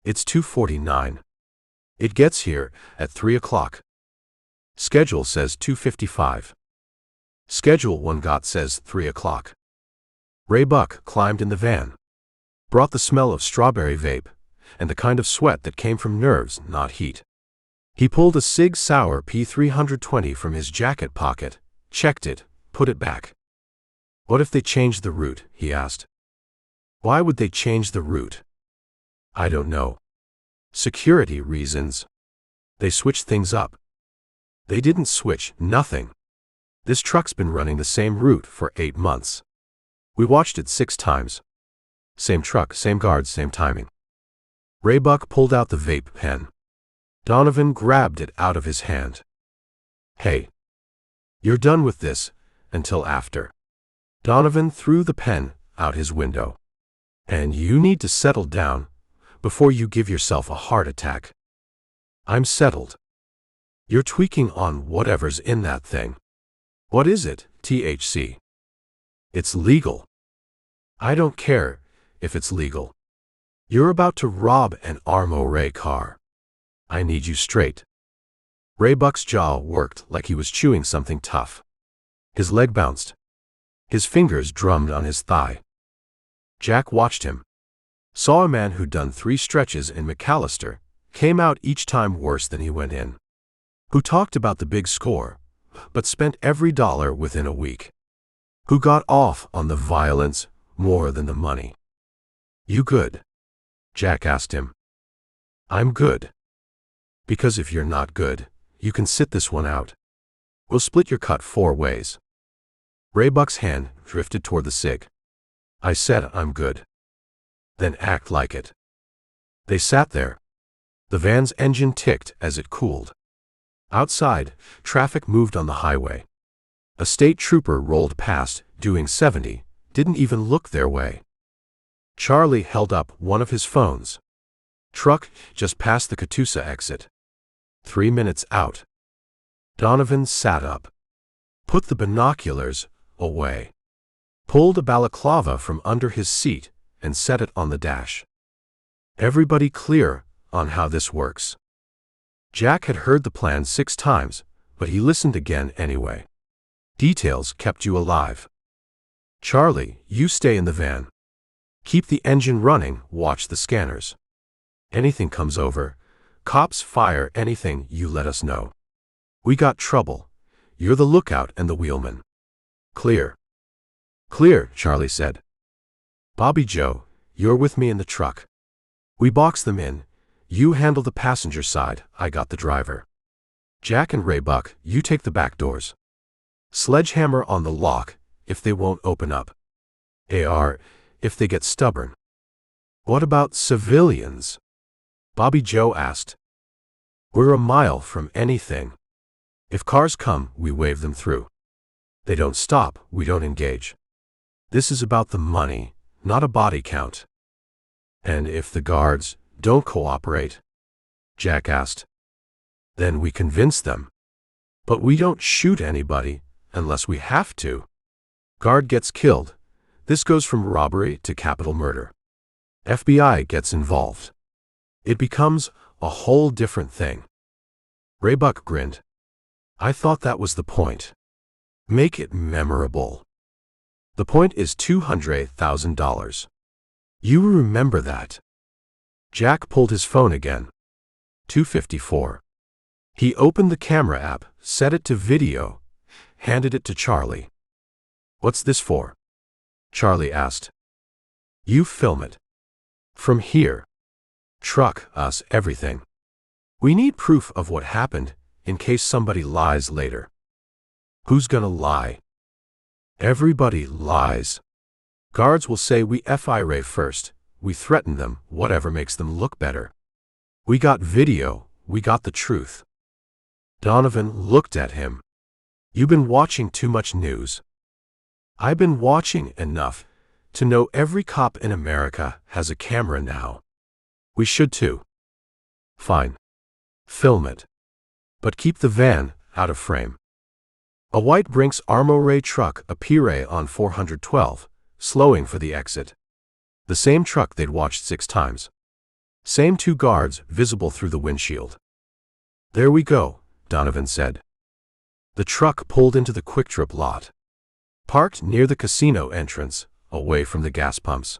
It's 2:49. It gets here at 3 o'clock. Schedule says 2:55. Schedule one got says 3 o'clock. Ray Buck climbed in the van. Brought the smell of strawberry vape, and the kind of sweat that came from nerves, not heat. He pulled a Sig Sauer P320 from his jacket pocket, checked it, put it back. "What if they change the route?" he asked. "Why would they change the route?" "I don't know. Security reasons. They switched things up." "They didn't switch nothing. This truck's been running the same route for 8 months. We watched it 6 times. Same truck, same guards, same timing." Ray Buck pulled out the vape pen. Donovan grabbed it out of his hand. "Hey. You're done with this, until after." Donovan threw the pen out his window. "And you need to settle down, before you give yourself a heart attack." "I'm settled." "You're tweaking on whatever's in that thing." "What is it?" "THC. It's legal." "I don't care if it's legal. You're about to rob an armory car. I need you straight." Ray Buck's jaw worked like he was chewing something tough. His leg bounced. His fingers drummed on his thigh. Jack watched him. Saw a man who'd done 3 stretches in McAllister, came out each time worse than he went in. Who talked about the big score, but spent every dollar within a week. Who got off on the violence more than the money. "You good?" Jack asked him. "I'm good. Because if you're not good, you can sit this one out. We'll split your cut 4 ways." Ray Buck's hand drifted toward the cig. "I said I'm good." "Then act like it." They sat there. The van's engine ticked as it cooled. Outside, traffic moved on the highway. A state trooper rolled past, doing 70, didn't even look their way. Charlie held up one of his phones. Truck just past the Catoosa exit. 3 minutes out. Donovan sat up. Put the binoculars away. Pulled a balaclava from under his seat and set it on the dash. Everybody clear on how this works. Jack had heard the plan 6 times, but he listened again anyway. Details kept you alive. "Charlie, you stay in the van. Keep the engine running, watch the scanners. Anything comes over, cops fire anything, you let us know. We got trouble. You're the lookout and the wheelman." "Clear." "Clear," Charlie said. "Bobby Joe, you're with me in the truck. We box them in. You handle the passenger side, I got the driver. Jack and Ray Buck, you take the back doors. Sledgehammer on the lock, if they won't open up. AR, if they get stubborn." "What about civilians?" Bobby Joe asked. "We're a mile from anything. If cars come, we wave them through. They don't stop, we don't engage. This is about the money, not a body count." "And if the guards don't cooperate?" Jack asked. "Then we convince them. But we don't shoot anybody, unless we have to. Guard gets killed. This goes from robbery to capital murder. FBI gets involved. It becomes a whole different thing." Ray Buck grinned. "I thought that was the point. Make it memorable. The point is $200,000. You remember that." Jack pulled his phone again. 2:54. He opened the camera app, set it to video, handed it to Charlie. "What's this for?" Charlie asked. "You film it. From here. Truck us everything. We need proof of what happened, in case somebody lies later." "Who's gonna lie?" "Everybody lies. Guards will say we FIRA first, we threaten them, whatever makes them look better. We got video, we got the truth." Donovan looked at him. "You've been watching too much news." "I've been watching enough to know every cop in America has a camera now. We should too." "Fine. Film it. But keep the van out of frame." A white Brinks Armoray truck appeared on 412, slowing for the exit. The same truck they'd watched 6 times. Same 2 guards visible through the windshield. "There we go," Donovan said. The truck pulled into the Quick Trip lot. Parked near the casino entrance, away from the gas pumps.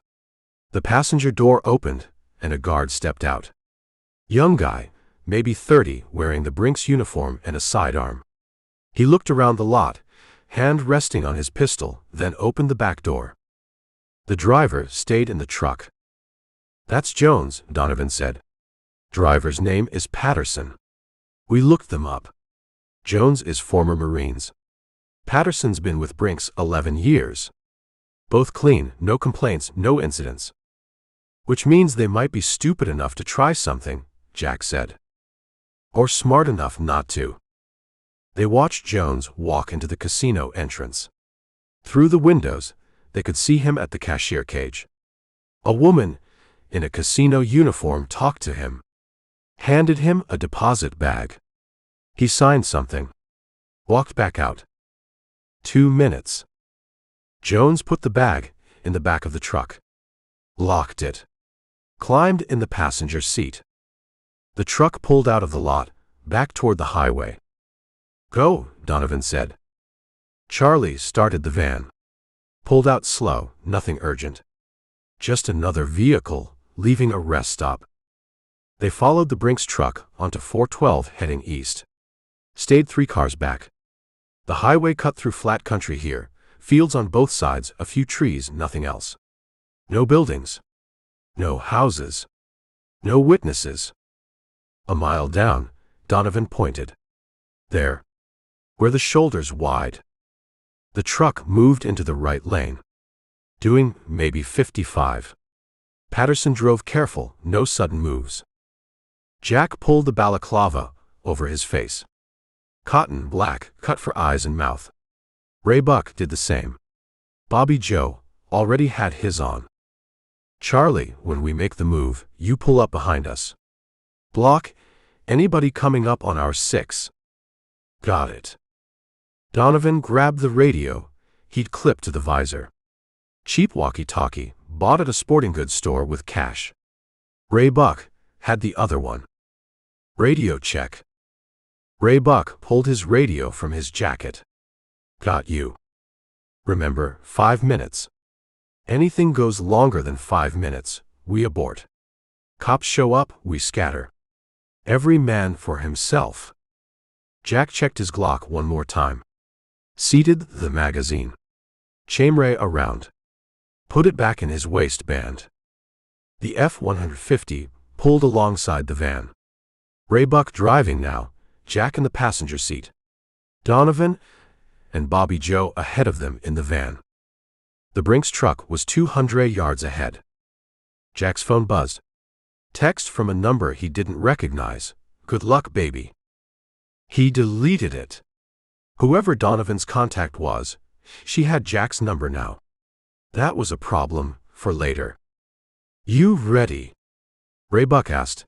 The passenger door opened, and a guard stepped out. Young guy, maybe 30, wearing the Brinks uniform and a sidearm. He looked around the lot, hand resting on his pistol, then opened the back door. The driver stayed in the truck. "That's Jones," Donovan said. "Driver's name is Patterson. We looked them up. Jones is former Marines. Patterson's been with Brinks 11 years. Both clean, no complaints, no incidents." "Which means they might be stupid enough to try something," Jack said. "Or smart enough not to." They watched Jones walk into the casino entrance. Through the windows, they could see him at the cashier cage. A woman in a casino uniform talked to him. Handed him a deposit bag. He signed something. Walked back out. 2 minutes. Jones put the bag in the back of the truck. Locked it. Climbed in the passenger seat. The truck pulled out of the lot, back toward the highway. "Go," Donovan said. Charlie started the van. Pulled out slow, nothing urgent. Just another vehicle, leaving a rest stop. They followed the Brinks truck onto 412 heading east. Stayed 3 cars back. The highway cut through flat country here, fields on both sides, a few trees, nothing else. No buildings. No houses. No witnesses. A mile down, Donovan pointed. There. Where the shoulder's wide. The truck moved into the right lane. Doing maybe 55. Patterson drove careful, no sudden moves. Jack pulled the balaclava over his face. Cotton black, cut for eyes and mouth. Ray Buck did the same. Bobby Joe already had his on. "Charlie, when we make the move, you pull up behind us. Block anybody coming up on our 6. "Got it." Donovan grabbed the radio he'd clipped to the visor. Cheap walkie-talkie, bought at a sporting goods store with cash. Ray Buck had the other one. "Radio check." Ray Buck pulled his radio from his jacket. "Got you. Remember, 5 minutes. Anything goes longer than 5 minutes, we abort. Cops show up, we scatter. Every man for himself." Jack checked his Glock one more time. Seated the magazine. Chamray around. Put it back in his waistband. The F-150 pulled alongside the van. Ray Buck driving now, Jack in the passenger seat. Donovan and Bobby Joe ahead of them in the van. The Brinks truck was 200 yards ahead. Jack's phone buzzed. Text from a number he didn't recognize. "Good luck, baby." He deleted it. Whoever Donovan's contact was, she had Jack's number now. That was a problem for later. "You ready?" Ray Buck asked.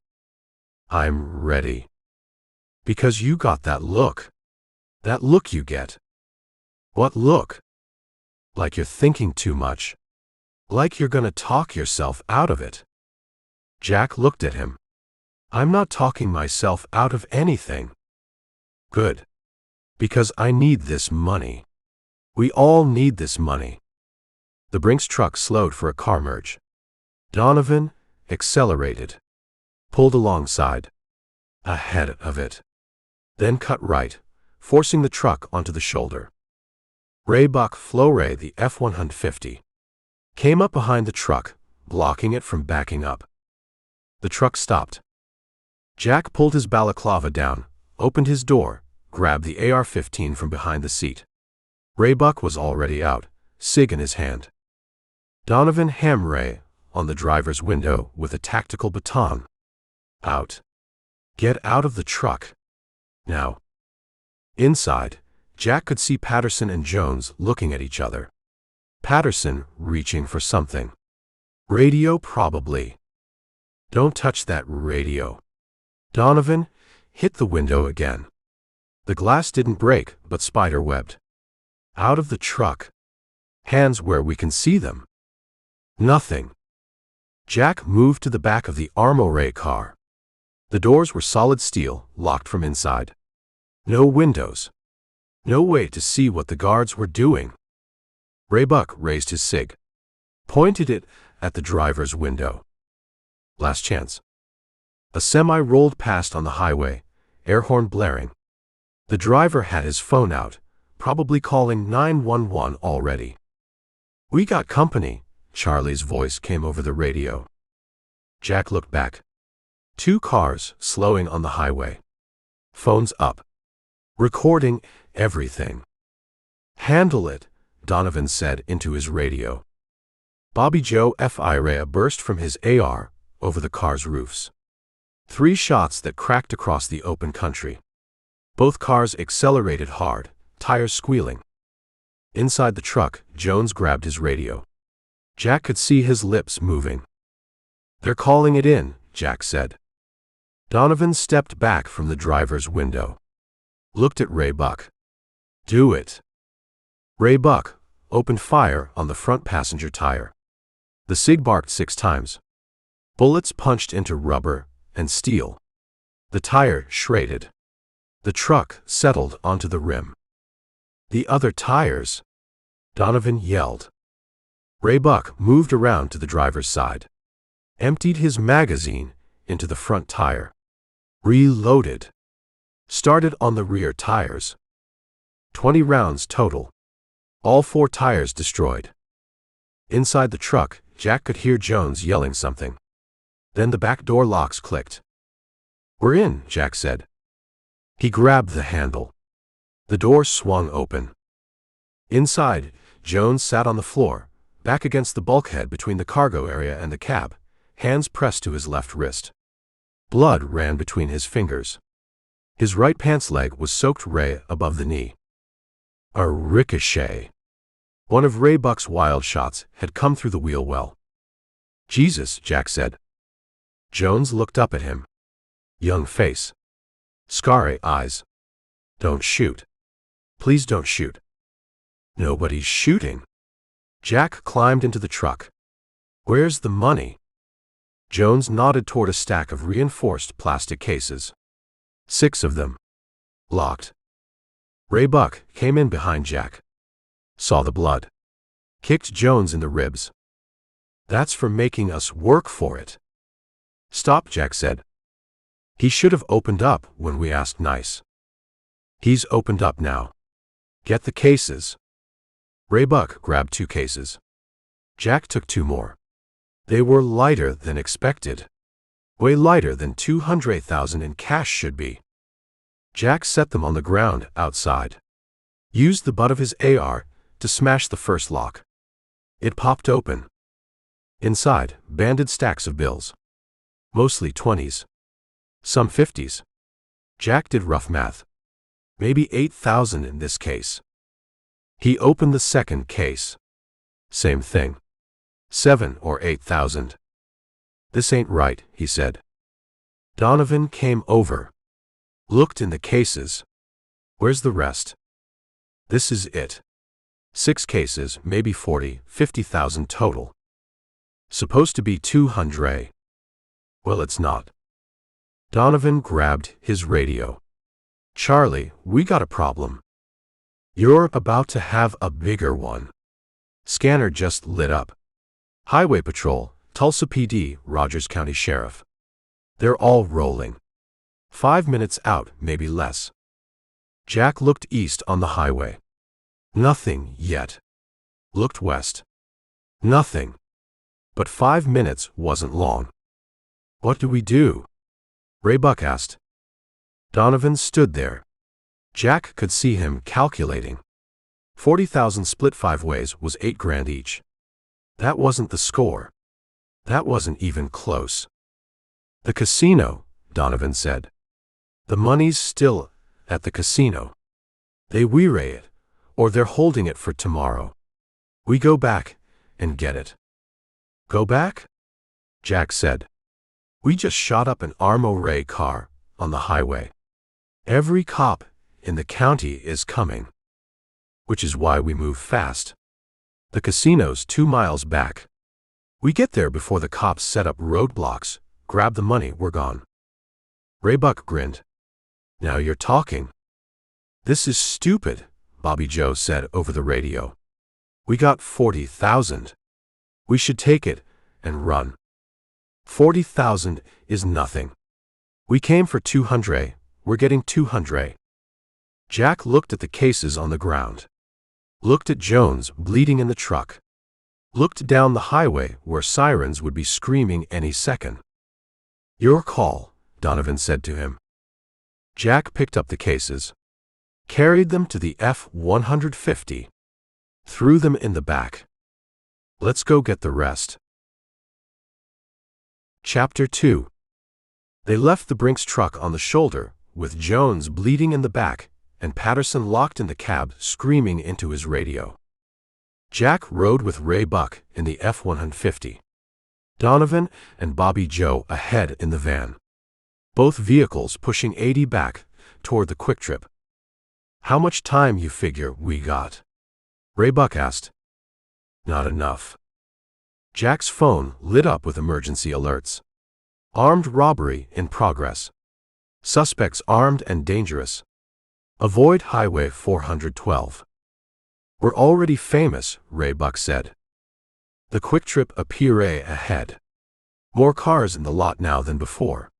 "I'm ready." "Because you got that look. That look you get." "What look?" "Like you're thinking too much. Like you're gonna talk yourself out of it." Jack looked at him. "I'm not talking myself out of anything." "Good. Because I need this money. We all need this money." The Brinks truck slowed for a car merge. Donovan accelerated. Pulled alongside. Ahead of it. Then cut right, forcing the truck onto the shoulder. Ray Buck Flowray the F-150. Came up behind the truck, blocking it from backing up. The truck stopped. Jack pulled his balaclava down, opened his door, grabbed the AR-15 from behind the seat. Ray Buck was already out, cig in his hand. Donovan hammed Ray on the driver's window with a tactical baton. "Out. Get out of the truck. Now." Inside, Jack could see Patterson and Jones looking at each other. Patterson reaching for something. Radio, probably. Don't touch that radio. Donovan hit the window again. The glass didn't break, but spider-webbed. Out of the truck. Hands where we can see them. Nothing. Jack moved to the back of the armoire car. The doors were solid steel, locked from inside. No windows. No way to see what the guards were doing. Ray Buck raised his cig. Pointed it at the driver's window. Last chance. A semi rolled past on the highway, air horn blaring. The driver had his phone out, probably calling 911 already. We got company, Charlie's voice came over the radio. Jack looked back. 2 cars slowing on the highway. Phones up. Recording everything. Handle it, Donovan said into his radio. Bobby Joe F. Irea burst from his AR over the car's roofs. 3 shots that cracked across the open country. Both cars accelerated hard, tires squealing. Inside the truck, Jones grabbed his radio. Jack could see his lips moving. They're calling it in, Jack said. Donovan stepped back from the driver's window. Looked at Ray Buck. Do it. Ray Buck opened fire on the front passenger tire. The SIG barked 6 times. Bullets punched into rubber and steel. The tire shredded. The truck settled onto the rim. The other tires, Donovan yelled. Ray Buck moved around to the driver's side. Emptied his magazine into the front tire. Reloaded. Started on the rear tires. 20 rounds total. All 4 tires destroyed. Inside the truck, Jack could hear Jones yelling something. Then the back door locks clicked. We're in, Jack said. He grabbed the handle. The door swung open. Inside, Jones sat on the floor, back against the bulkhead between the cargo area and the cab, hands pressed to his left wrist. Blood ran between his fingers. His right pants leg was soaked Ray above the knee. A ricochet. One of Ray Buck's wild shots had come through the wheel well. Jesus, Jack said. Jones looked up at him. Young face. Scarry eyes. Don't shoot. Please don't shoot. Nobody's shooting. Jack climbed into the truck. Where's the money? Jones nodded toward a stack of reinforced plastic cases. 6 of them. Locked. Ray Buck came in behind Jack. Saw the blood. Kicked Jones in the ribs. That's for making us work for it. Stop, Jack said. He should have opened up when we asked nice. He's opened up now. Get the cases. Ray Buck grabbed 2 cases. Jack took 2 more. They were lighter than expected. Way lighter than 200,000 in cash should be. Jack set them on the ground outside. Used the butt of his AR to smash the first lock. It popped open. Inside, banded stacks of bills. Mostly 20s. Some 50s. Jack did rough math. Maybe 8,000 in this case. He opened the second case. Same thing. 7 or 8,000. This ain't right, he said. Donovan came over. Looked in the cases. Where's the rest? This is it. 6 cases, maybe 40, 50,000 total. Supposed to be 200. Well, it's not. Donovan grabbed his radio. Charlie, we got a problem. You're about to have a bigger one. Scanner just lit up. Highway Patrol, Tulsa PD, Rogers County Sheriff. They're all rolling. 5 minutes out, maybe less. Jack looked east on the highway. Nothing yet. Looked west. Nothing. But 5 minutes wasn't long. What do we do? Ray Buck asked. Donovan stood there. Jack could see him calculating. 40,000 split 5 ways was $8,000 each. That wasn't the score. That wasn't even close. The casino, Donovan said. The money's still at the casino. They weary it, or they're holding it for tomorrow. We go back and get it. Go back? Jack said. We just shot up an armored car on the highway. Every cop in the county is coming. Which is why we move fast. The casino's 2 miles back. We get there before the cops set up roadblocks, grab the money, we're gone. Ray Buck grinned. Now you're talking. This is stupid, Bobby Joe said over the radio. We got 40,000. We should take it and run. 40,000 is nothing. We came for 200, we're getting 200. Jack looked at the cases on the ground. Looked at Jones bleeding in the truck. Looked down the highway where sirens would be screaming any second. Your call, Donovan said to him. Jack picked up the cases. Carried them to the F-150. Threw them in the back. Let's go get the rest. Chapter 2. They left the Brinks truck on the shoulder, with Jones bleeding in the back, and Patterson locked in the cab, screaming into his radio. Jack rode with Ray Buck in the F-150. Donovan and Bobby Joe ahead in the van. Both vehicles pushing 80 back toward the Quick Trip. How much time you figure we got? Ray Buck asked. Not enough. Jack's phone lit up with emergency alerts. Armed robbery in progress. Suspects armed and dangerous. Avoid Highway 412. We're already famous, Ray Buck said. The Quick Trip appeared ahead. More cars in the lot now than before.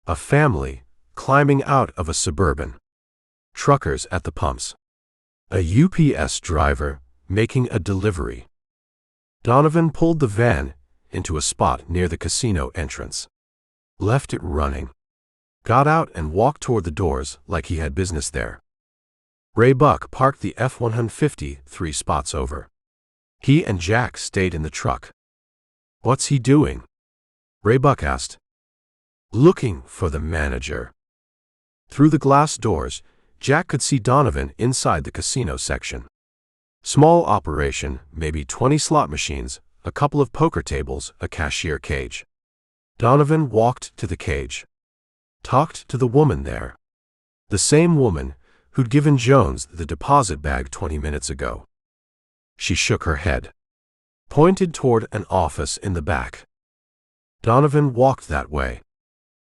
A family climbing out of a Suburban. Truckers at the pumps. A UPS driver making a delivery. Donovan pulled the van into a spot near the casino entrance. Left it running. Got out and walked toward the doors like he had business there. Ray Buck parked the F-150 3 spots over. He and Jack stayed in the truck. What's he doing? Ray Buck asked. Looking for the manager. Through the glass doors, Jack could see Donovan inside the casino section. Small operation, maybe 20 slot machines, a couple of poker tables, a cashier cage. Donovan walked to the cage. Talked to the woman there. The same woman who'd given Jones the deposit bag 20 minutes ago. She shook her head. Pointed toward an office in the back. Donovan walked that way.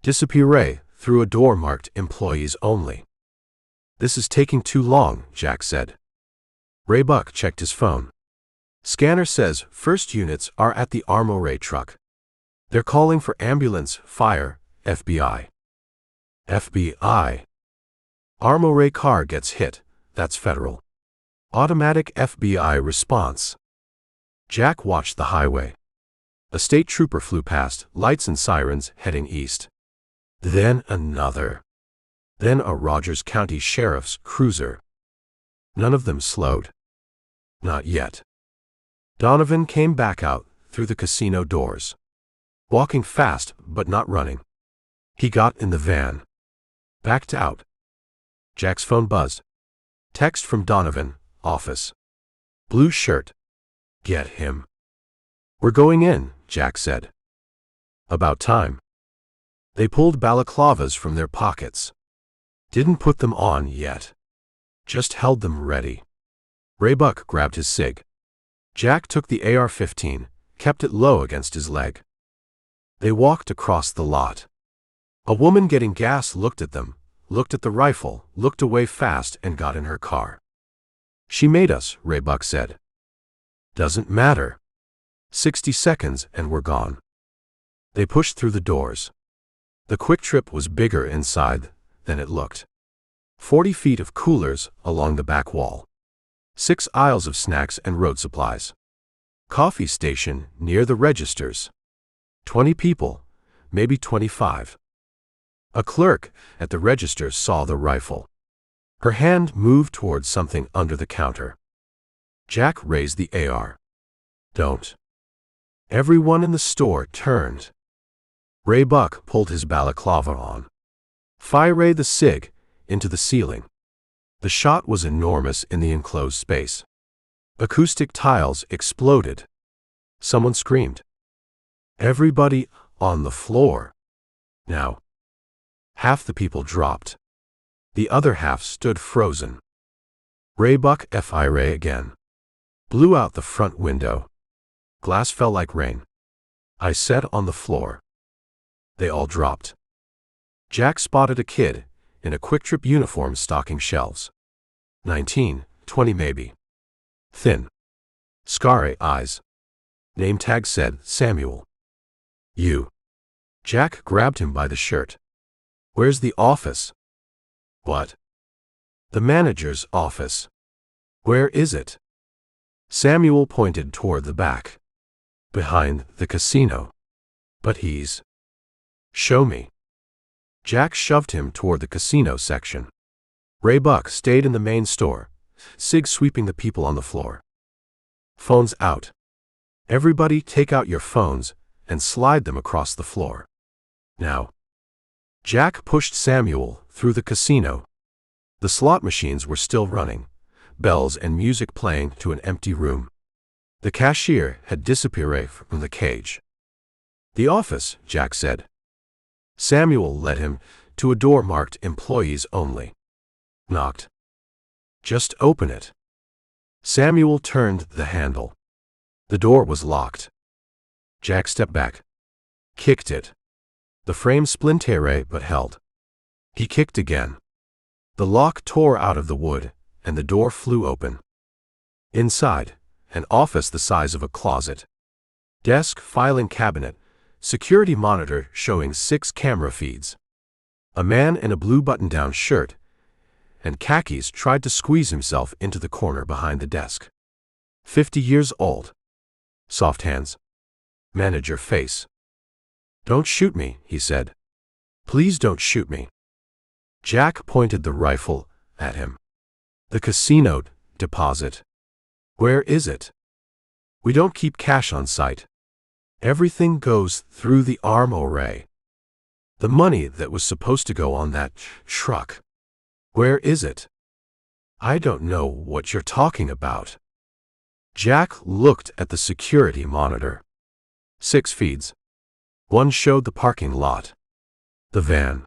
Disappeared through a door marked Employees Only. This is taking too long, Jack said. Ray Buck checked his phone. Scanner says first units are at the armored truck. They're calling for ambulance, fire, FBI. FBI. Armored car gets hit, that's federal. Automatic FBI response. Jack watched the highway. A state trooper flew past, lights and sirens heading east. Then another. Then a Rogers County Sheriff's cruiser. None of them slowed. Not yet. Donovan came back out through the casino doors. Walking fast, but not running. He got in the van. Backed out. Jack's phone buzzed. Text from Donovan, office. Blue shirt. Get him. We're going in, Jack said. About time. They pulled balaclavas from their pockets. Didn't put them on yet. Just held them ready. Ray Buck grabbed his cig. Jack took the AR-15, kept it low against his leg. They walked across the lot. A woman getting gas looked at them, looked at the rifle, looked away fast and got in her car. She made us, Ray Buck said. Doesn't matter. 60 seconds and we're gone. They pushed through the doors. The Quick Trip was bigger inside than it looked. 40 feet of coolers along the back wall. 6 aisles of snacks and road supplies. Coffee station near the registers. 20 people, maybe 25. A clerk at the register saw the rifle. Her hand moved towards something under the counter. Jack raised the AR. Don't. Everyone in the store turned. Ray Buck pulled his balaclava on. Fired the cig into the ceiling. The shot was enormous in the enclosed space. Acoustic tiles exploded. Someone screamed. Everybody on the floor. Now. Half the people dropped. The other half stood frozen. Ray Buck Ray again. Blew out the front window. Glass fell like rain. I sat on the floor. They all dropped. Jack spotted a kid in a Quick Trip uniform stocking shelves. 19, 20 maybe. Thin. Scarlet eyes. Name tag said, Samuel. You. Jack grabbed him by the shirt. Where's the office? What? The manager's office. Where is it? Samuel pointed toward the back. Behind the casino. But he's. Show me. Jack shoved him toward the casino section. Ray Buck stayed in the main store, Sig sweeping the people on the floor. Phones out. Everybody take out your phones and slide them across the floor. Now. Jack pushed Samuel through the casino. The slot machines were still running, bells and music playing to an empty room. The cashier had disappeared from the cage. The office, Jack said. Samuel led him to a door marked Employees Only. Knocked. Just open it. Samuel turned the handle. The door was locked. Jack stepped back. Kicked it. The frame splintered but held. He kicked again. The lock tore out of the wood, and the door flew open. Inside, an office the size of a closet. Desk, filing cabinet, security monitor showing 6 camera feeds. A man in a blue button-down shirt and khakis tried to squeeze himself into the corner behind the desk. 50 years old. Soft hands. Manager face. Don't shoot me, he said. Please don't shoot me. Jack pointed the rifle at him. The casino deposit. Where is it? We don't keep cash on site. Everything goes through the armory. The money that was supposed to go on that truck. Where is it? I don't know what you're talking about. Jack looked at the security monitor. 6 feeds. One showed the parking lot. The van.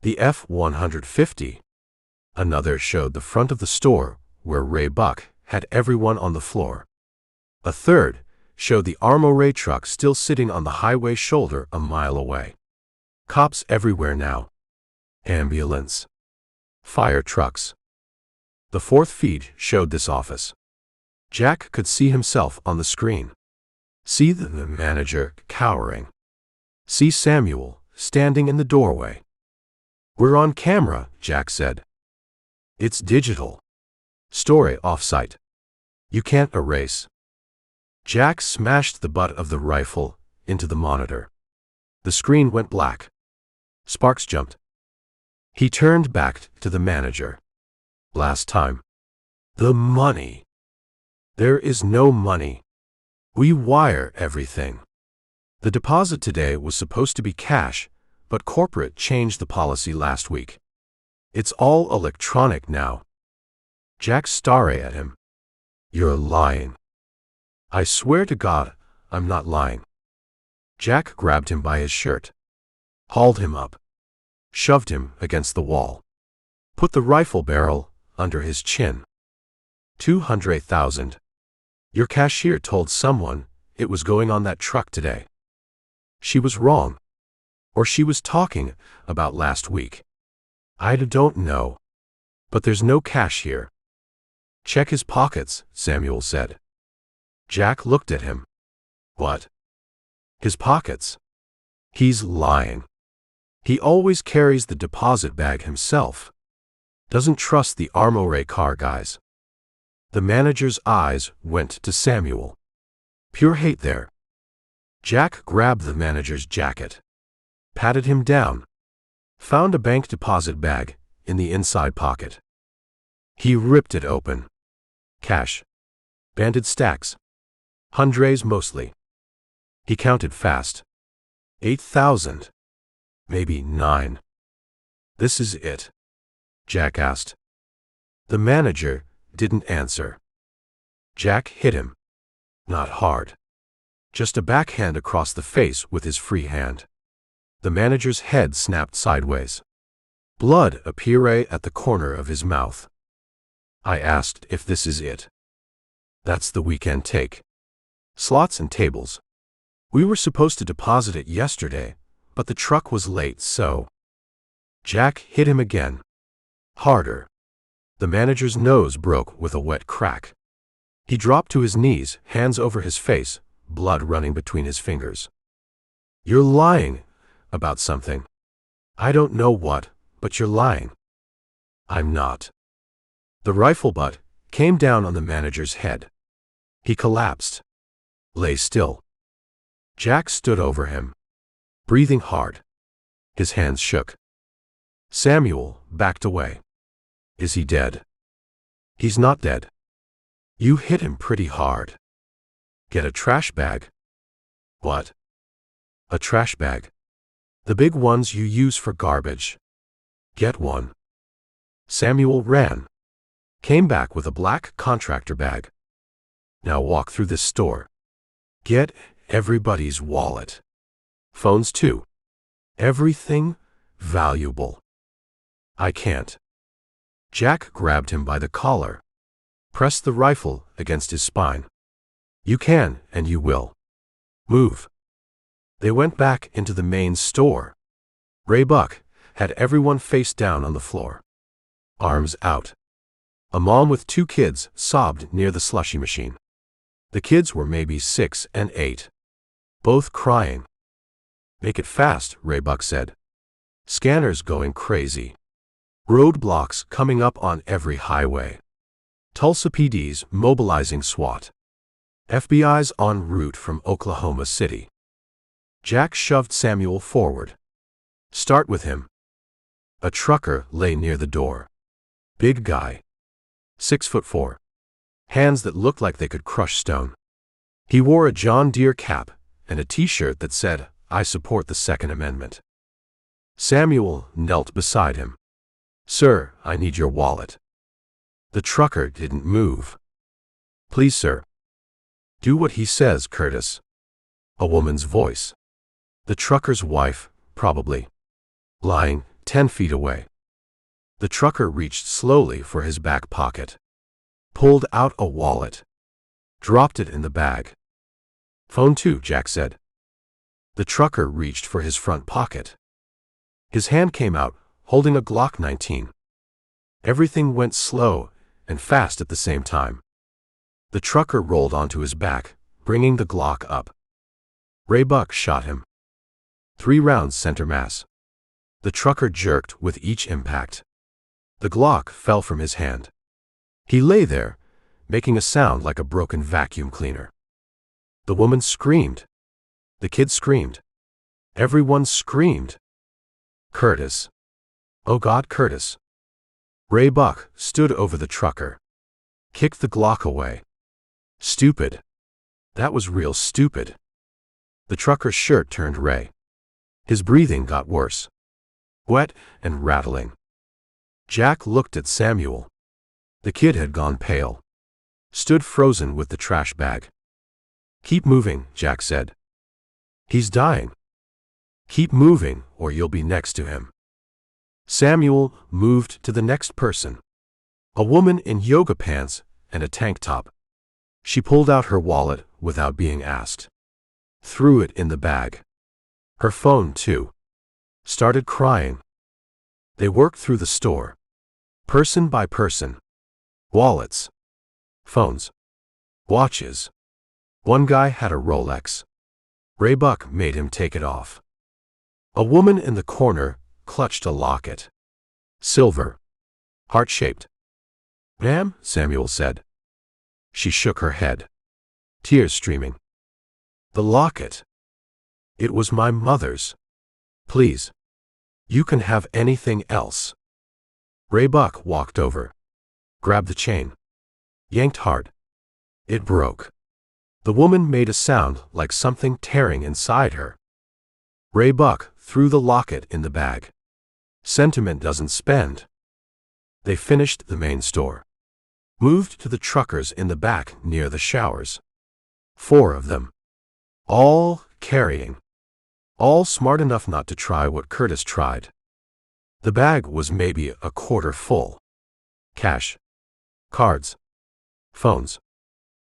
The F-150. Another showed the front of the store where Ray Buck had everyone on the floor. A third showed the armory truck still sitting on the highway shoulder a mile away. Cops everywhere now. Ambulance. Fire trucks. The 4th feed showed this office. Jack could see himself on the screen. See the manager cowering. See Samuel standing in the doorway. We're on camera, Jack said. It's digital. Story off-site. You can't erase. Jack smashed the butt of the rifle into the monitor. The screen went black. Sparks jumped. He turned back to the manager. Last time. The money. There is no money. We wire everything. The deposit today was supposed to be cash, but corporate changed the policy last week. It's all electronic now. Jack stared at him. You're lying. I swear to God, I'm not lying. Jack grabbed him by his shirt. Hauled him up. Shoved him against the wall. Put the rifle barrel under his chin. 200,000. Your cashier told someone it was going on that truck today. She was wrong. Or she was talking about last week. I don't know. But there's no cash here. Check his pockets, Samuel said. Jack looked at him. What? His pockets. He's lying. He always carries the deposit bag himself. Doesn't trust the armory car guys. The manager's eyes went to Samuel. Pure hate there. Jack grabbed the manager's jacket. Patted him down. Found a bank deposit bag in the inside pocket. He ripped it open. Cash. Banded stacks. Hundreds mostly. He counted fast. 8,000. Maybe 9. This is it? Jack asked. The manager didn't answer. Jack hit him. Not hard. Just a backhand across the face with his free hand. The manager's head snapped sideways. Blood appeared at the corner of his mouth. I asked if this is it. That's the weekend take. Slots and tables. We were supposed to deposit it yesterday, but the truck was late, so. Jack hit him again. Harder. The manager's nose broke with a wet crack. He dropped to his knees, hands over his face, blood running between his fingers. You're lying about something. I don't know what, but you're lying. I'm not. The rifle butt came down on the manager's head. He collapsed. Lay still. Jack stood over him, breathing hard. His hands shook. Samuel backed away. Is he dead? He's not dead. You hit him pretty hard. Get a trash bag. What? A trash bag. The big ones you use for garbage. Get one. Samuel ran. Came back with a black contractor bag. Now walk through this store. Get everybody's wallet. Phones too. Everything valuable. I can't. Jack grabbed him by the collar. Pressed the rifle against his spine. You can, and you will. Move. They went back into the main store. Ray Buck had everyone face down on the floor. Arms out. A mom with 2 kids sobbed near the slushy machine. The kids were maybe 6 and 8. Both crying. Make it fast, Ray Buck said. Scanners going crazy. Roadblocks coming up on every highway. Tulsa PD's mobilizing SWAT. FBI's en route from Oklahoma City. Jack shoved Samuel forward. Start with him. A trucker lay near the door. Big guy. 6'4". Hands that looked like they could crush stone. He wore a John Deere cap and a t-shirt that said, I support the Second Amendment. Samuel knelt beside him. Sir, I need your wallet. The trucker didn't move. Please, sir. Do what he says, Curtis. A woman's voice. The trucker's wife, probably. Lying 10 feet away. The trucker reached slowly for his back pocket. Pulled out a wallet. Dropped it in the bag. Phone too, Jack said. The trucker reached for his front pocket. His hand came out, holding a Glock 19. Everything went slow and fast at the same time. The trucker rolled onto his back, bringing the Glock up. Ray Buck shot him. 3 rounds center mass. The trucker jerked with each impact. The Glock fell from his hand. He lay there, making a sound like a broken vacuum cleaner. The woman screamed. The kid screamed. Everyone screamed. Curtis. Oh God, Curtis. Ray Buck stood over the trucker. Kicked the Glock away. Stupid. That was real stupid. The trucker's shirt turned Ray. His breathing got worse. Wet and rattling. Jack looked at Samuel. The kid had gone pale. Stood frozen with the trash bag. Keep moving, Jack said. He's dying. Keep moving, or you'll be next to him. Samuel moved to the next person. A woman in yoga pants and a tank top. She pulled out her wallet without being asked. Threw it in the bag. Her phone, too. Started crying. They worked through the store. Person by person. Wallets. Phones. Watches. One guy had a Rolex. Ray Buck made him take it off. A woman in the corner clutched a locket. Silver. Heart-shaped. Ma'am, Samuel said. She shook her head. Tears streaming. The locket. It was my mother's. Please. You can have anything else. Ray Buck walked over. Grabbed the chain. Yanked hard. It broke. The woman made a sound like something tearing inside her. Ray Buck threw the locket in the bag. Sentiment doesn't spend. They finished the main store. Moved to the truckers in the back near the showers. 4 of them. All carrying. All smart enough not to try what Curtis tried. The bag was maybe a quarter full. Cash. Cards. Phones.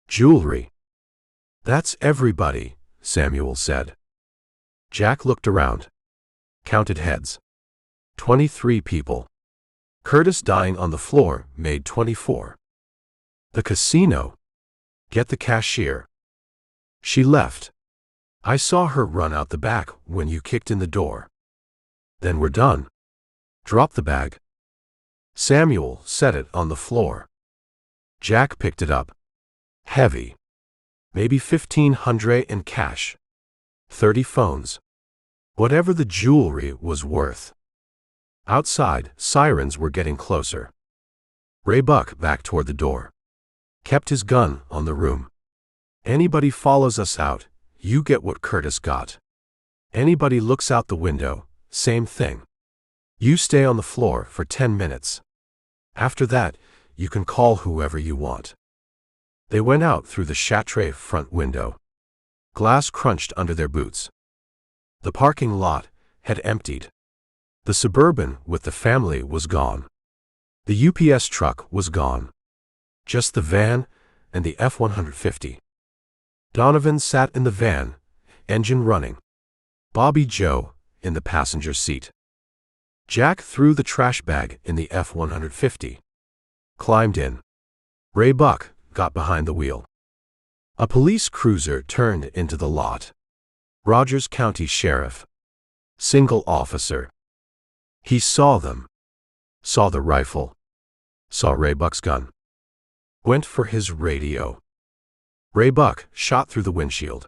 Jewelry. That's everybody, Samuel said. Jack looked around. Counted heads. 23 people. Curtis dying on the floor made 24. The casino. Get the cashier. She left. I saw her run out the back when you kicked in the door. Then we're done. Drop the bag. Samuel set it on the floor. Jack picked it up. Heavy. Maybe 1,500 in cash. 30 phones. Whatever the jewelry was worth. Outside, sirens were getting closer. Ray Buck backed toward the door. Kept his gun on the room. Anybody follows us out, you get what Curtis got. Anybody looks out the window, same thing. You stay on the floor for 10 minutes. After that, you can call whoever you want. They went out through the Chatray front window. Glass crunched under their boots. The parking lot had emptied. The Suburban with the family was gone. The UPS truck was gone. Just the van and the F-150. Donovan sat in the van, engine running. Bobby Joe in the passenger seat. Jack threw the trash bag in the F-150. Climbed in. Ray Buck got behind the wheel. A police cruiser turned into the lot. Rogers County Sheriff. Single officer. He saw them. Saw the rifle. Saw Ray Buck's gun. Went for his radio. Ray Buck shot through the windshield.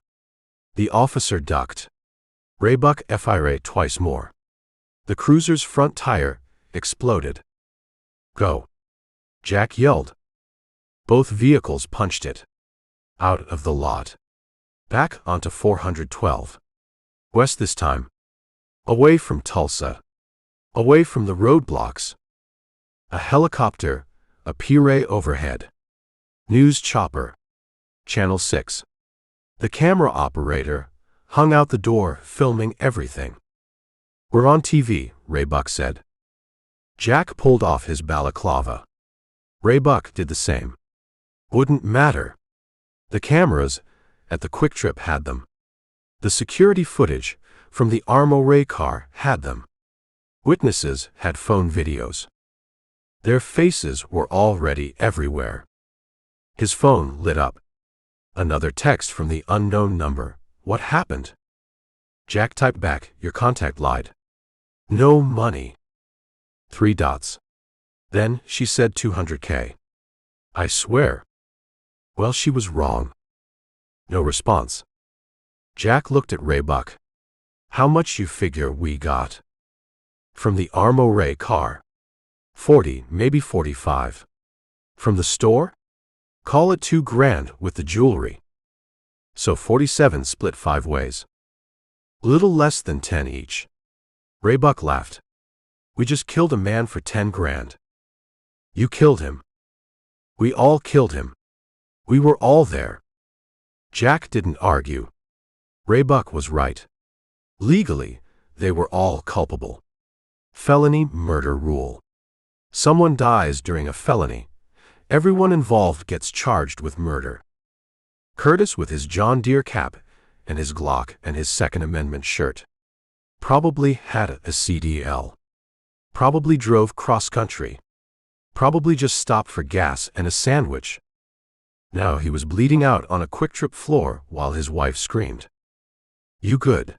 The officer ducked. Ray Buck fired twice more. The cruiser's front tire exploded. Go. Jack yelled. Both vehicles punched it. Out of the lot. Back onto 412. West this time. Away from Tulsa. Away from the roadblocks. A helicopter, a P-ray overhead. News chopper. Channel 6. The camera operator hung out the door filming everything. We're on TV, Ray Buck said. Jack pulled off his balaclava. Ray Buck did the same. Wouldn't matter. The cameras at the Quick Trip had them. The security footage from the Armo-Ray car had them. Witnesses had phone videos. Their faces were already everywhere. His phone lit up. Another text from the unknown number. What happened? Jack typed back, your contact lied. No money. 3 dots. Then she said $200K. I swear. Well, she was wrong. No response. Jack looked at Ray Buck. How much you figure we got? From the Armo-Ray car. 40, maybe 45. From the store? Call it $2,000 with the jewelry. So 47 split 5 ways. Little less than 10 each. Ray Buck laughed. We just killed a man for $10,000. You killed him. We all killed him. We were all there. Jack didn't argue. Ray Buck was right. Legally, they were all culpable. Felony murder rule. Someone dies during a felony. Everyone involved gets charged with murder. Curtis with his John Deere cap and his Glock and his Second Amendment shirt. Probably had a CDL. Probably drove cross-country. Probably just stopped for gas and a sandwich. Now he was bleeding out on a Quick Trip floor while his wife screamed. You good?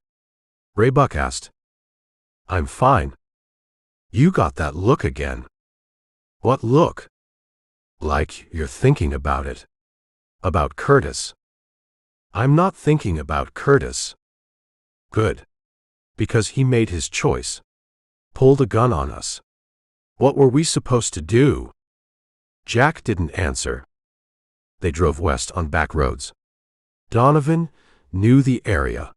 Ray Buck asked. I'm fine. You got that look again. What look? Like you're thinking about it. About Curtis. I'm not thinking about Curtis. Good. Because he made his choice. Pulled a gun on us. What were we supposed to do? Jack didn't answer. They drove west on back roads. Donovan knew the area.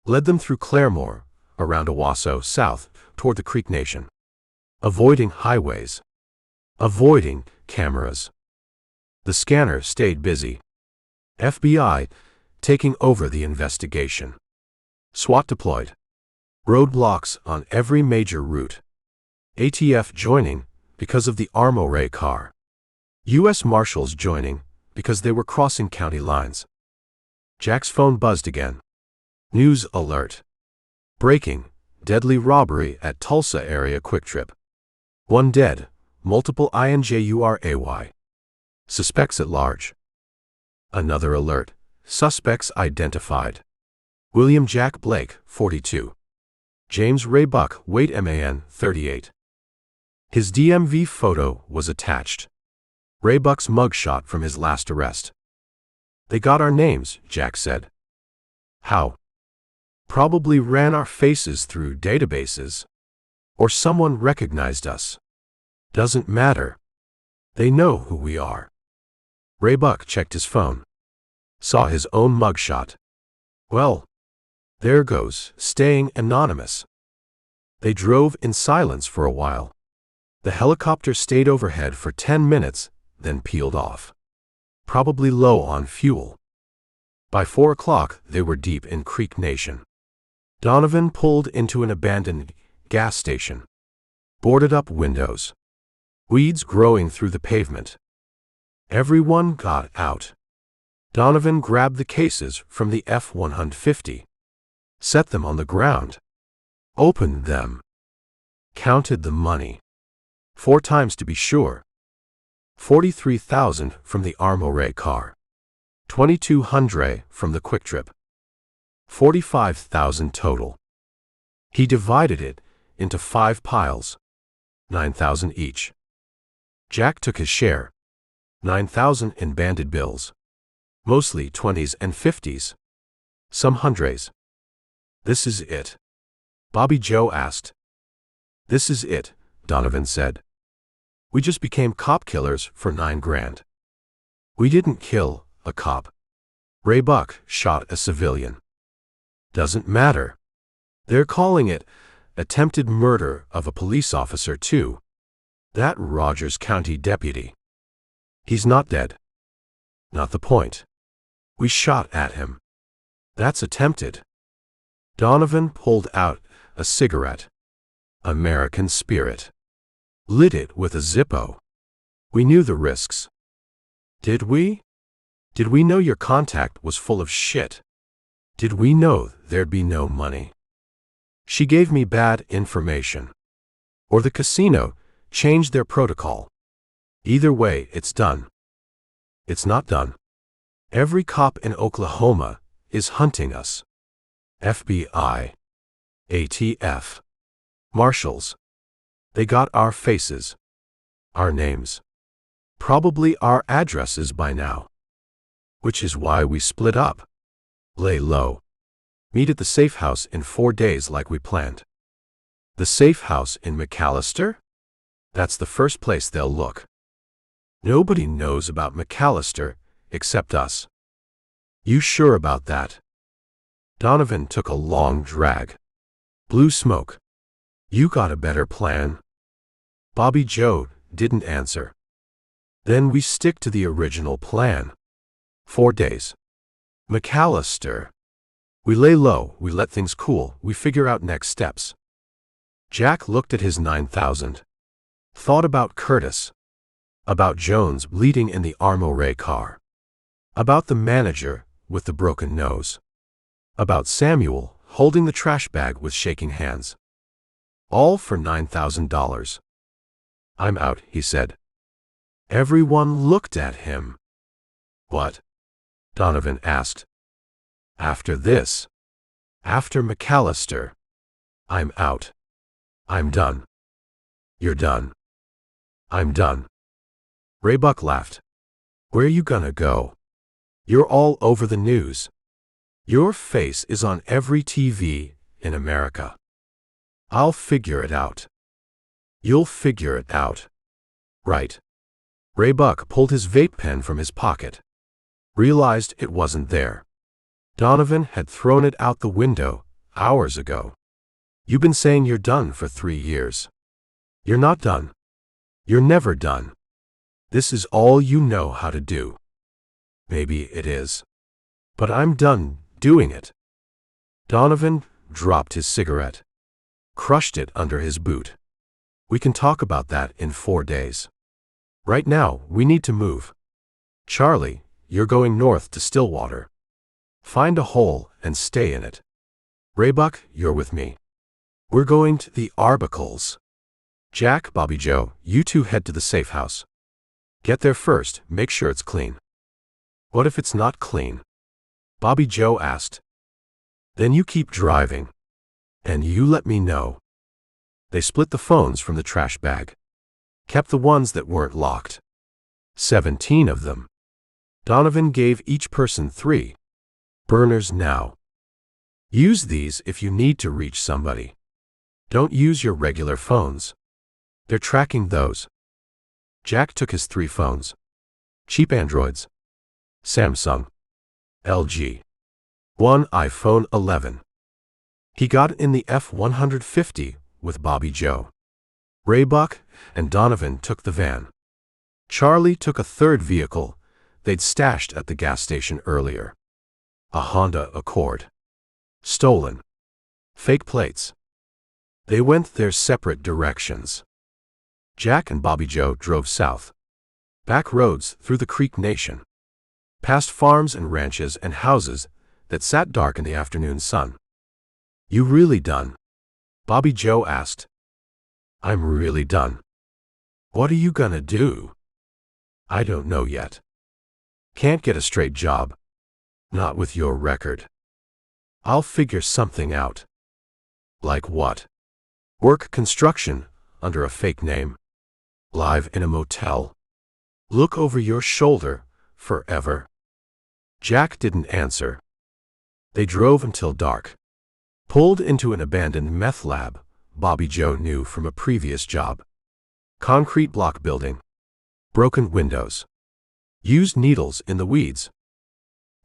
Led them through Claremore, around Owasso, south, toward the Creek Nation. Avoiding highways. avoiding cameras. The scanner stayed busy. FBI taking over the investigation. SWAT deployed. Roadblocks on every major route. ATF joining because of the armory car. U.S. Marshals joining because they were crossing county lines. Jack's phone buzzed again. News alert. Breaking. Deadly robbery at Tulsa area quick trip. 1 dead, multiple injury. Suspects at large. Another alert. Suspects identified. William Jack Blake, 42. James Ray Buck, weight man, 38. His DMV photo was attached. Ray Buck's mugshot from his last arrest. They got our names, Jack said. How? Probably ran our faces through databases. Or someone recognized us. Doesn't matter. They know who we are. Ray Buck checked his phone. Saw his own mugshot. Well, there goes, staying anonymous. They drove in silence for a while. The helicopter stayed overhead for 10 minutes, then peeled off. Probably low on fuel. By 4 o'clock, they were deep in Creek Nation. Donovan pulled into an abandoned gas station. Boarded up windows. Weeds growing through the pavement. Everyone got out. Donovan grabbed the cases from the F-150. Set them on the ground. Opened them. Counted the money. 4 times to be sure. 43,000 from the armory car. 2,200 from the quick trip. 45,000 total. He divided it into 5 piles. 9,000 each. Jack took his share. 9,000 in banded bills. Mostly 20s and 50s. Some hundreds. This is it? Bobby Joe asked. This is it, Donovan said. We just became cop killers for 9 grand. We didn't kill a cop. Ray Buck shot a civilian. Doesn't matter. They're calling it attempted murder of a police officer too. That Rogers County deputy. He's not dead. Not the point. We shot at him. That's attempted. Donovan pulled out a cigarette. American Spirit. Lit it with a Zippo. We knew the risks. Did we? Did we know your contact was full of shit? Did we know there'd be no money? She gave me bad information. Or the casino changed their protocol. Either way, it's done. It's not done. Every cop in Oklahoma is hunting us. FBI. ATF. Marshals. They got our faces. Our names. Probably our addresses by now. Which is why we split up. Lay low. Meet at the safe house in 4 days like we planned. The safe house in McAllister? That's the first place they'll look. Nobody knows about McAllister except us. You sure about that? Donovan took a long drag. Blue smoke. You got a better plan? Bobby Joe didn't answer. Then we stick to the original plan. 4 days. McAllister. We lay low, we let things cool, we figure out next steps. Jack looked at his 9,000. Thought about Curtis. About Jones bleeding in the armory car. About the manager with the broken nose. About Samuel holding the trash bag with shaking hands. All for $9,000. I'm out, he said. Everyone looked at him. What? Donovan asked. After this. After McAllister. I'm out. I'm done. You're done. I'm done. Ray Buck laughed. Where you gonna go? You're all over the news. Your face is on every TV in America. I'll figure it out. You'll figure it out. Right. Ray Buck pulled his vape pen from his pocket. Realized it wasn't there. Donovan had thrown it out the window hours ago. You've been saying you're done for 3 years. You're not done. You're never done. This is all you know how to do. Maybe it is. But I'm done doing it. Donovan dropped his cigarette, crushed it under his boot. We can talk about that in 4 days. Right now, we need to move. Charlie, you're going north to Stillwater. Find a hole and stay in it. Raybuck, you're with me. We're going to the Arbicles. Jack, Bobby Joe, you two head to the safe house. Get there first, make sure it's clean. What if it's not clean? Bobby Joe asked. Then you keep driving. And you let me know. They split the phones from the trash bag. Kept the ones that weren't locked. 17 of them. Donovan gave each person 3 burners now. Use these if you need to reach somebody. Don't use your regular phones. They're tracking those. Jack took his 3 phones. Cheap Androids. Samsung. LG. 1 iPhone 11. He got in the F-150 with Bobby Joe. Raybuck and Donovan took the van. Charlie took a 3rd vehicle they'd stashed at the gas station earlier. A Honda Accord. Stolen. Fake plates. They went their separate directions. Jack and Bobby Joe drove south. Back roads through the Creek Nation. Past farms and ranches and houses that sat dark in the afternoon sun. You really done? Bobby Joe asked. I'm really done. What are you gonna do? I don't know yet. Can't get a straight job. Not with your record. I'll figure something out. Like what? Work construction under a fake name. Live in a motel. Look over your shoulder forever. Jack didn't answer. They drove until dark. Pulled into an abandoned meth lab Bobby Joe knew from a previous job. Concrete block building. Broken windows. Used needles in the weeds.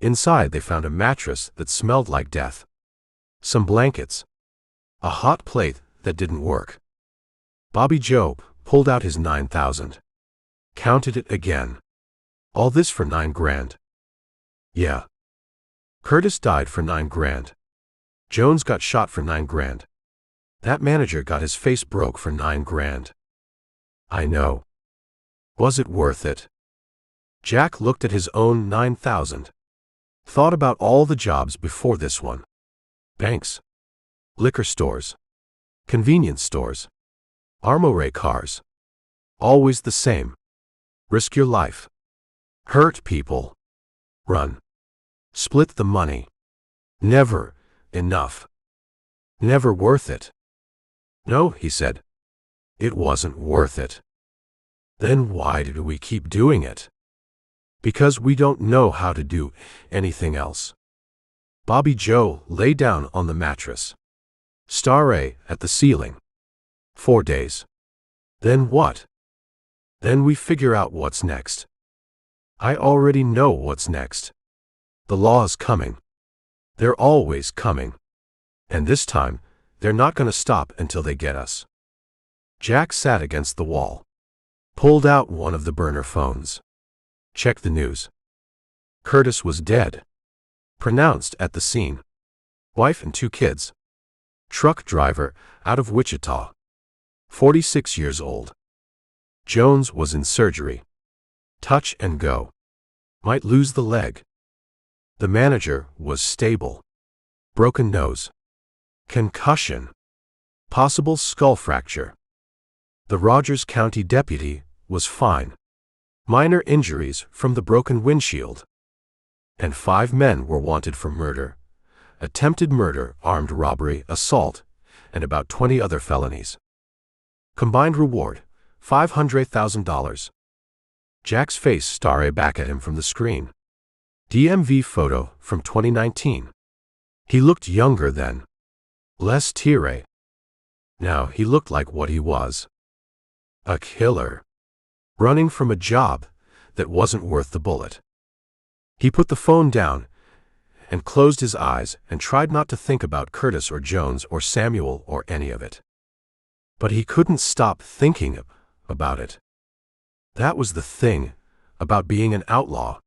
Inside they found a mattress that smelled like death. Some blankets. A hot plate that didn't work. Bobby Joe pulled out his 9,000. Counted it again. All this for 9 grand. Yeah. Curtis died for 9 grand. Jones got shot for 9 grand. That manager got his face broke for 9 grand. I know. Was it worth it? Jack looked at his own 9,000. Thought about all the jobs before this one. Banks. Liquor stores. Convenience stores. Armoire cars. Always the same. Risk your life. Hurt people. Run. Split the money. Never enough. Never worth it. No, he said. It wasn't worth it. Then why did we keep doing it? Because we don't know how to do anything else. Bobby Joe lay down on the mattress. Starray at the ceiling. 4 days. Then what? Then we figure out what's next. I already know what's next. The law's coming. They're always coming. And this time, they're not going to stop until they get us. Jack sat against the wall. Pulled out one of the burner phones. Checked the news. Curtis was dead. Pronounced at the scene. Wife and 2 kids. Truck driver out of Wichita. 46 years old. Jones was in surgery. Touch and go. Might lose the leg. The manager was stable. Broken nose. Concussion. Possible skull fracture. The Rogers County deputy was fine. Minor injuries from the broken windshield. And 5 men were wanted for murder, attempted murder, armed robbery, assault, and about 20 other felonies. Combined reward, $500,000. Jack's face stared back at him from the screen. DMV photo from 2019. He looked younger then. Less teary. Now he looked like what he was. A killer. Running from a job that wasn't worth the bullet. He put the phone down and closed his eyes and tried not to think about Curtis or Jones or Samuel or any of it. But he couldn't stop thinking about it. That was the thing about being an outlaw.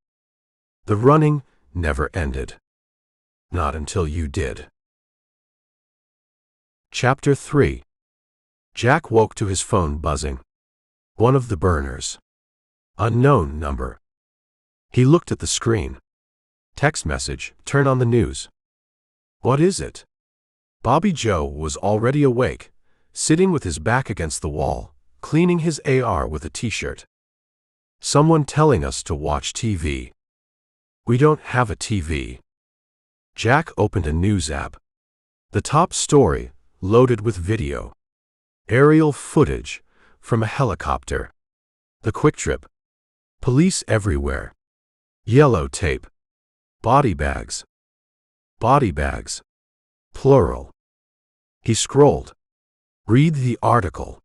The running never ended. Not until you did. Chapter 3. Jack woke to his phone buzzing. One of the burners. Unknown number. He looked at the screen. Text message, turn on the news. What is it? Bobby Joe was already awake, sitting with his back against the wall, cleaning his AR with a t-shirt. Someone telling us to watch TV. We don't have a TV. Jack opened a news app. The top story, loaded with video. Aerial footage from a helicopter. The quick trip. Police everywhere. Yellow tape. Body bags. Body bags. Plural. He scrolled. Read the article.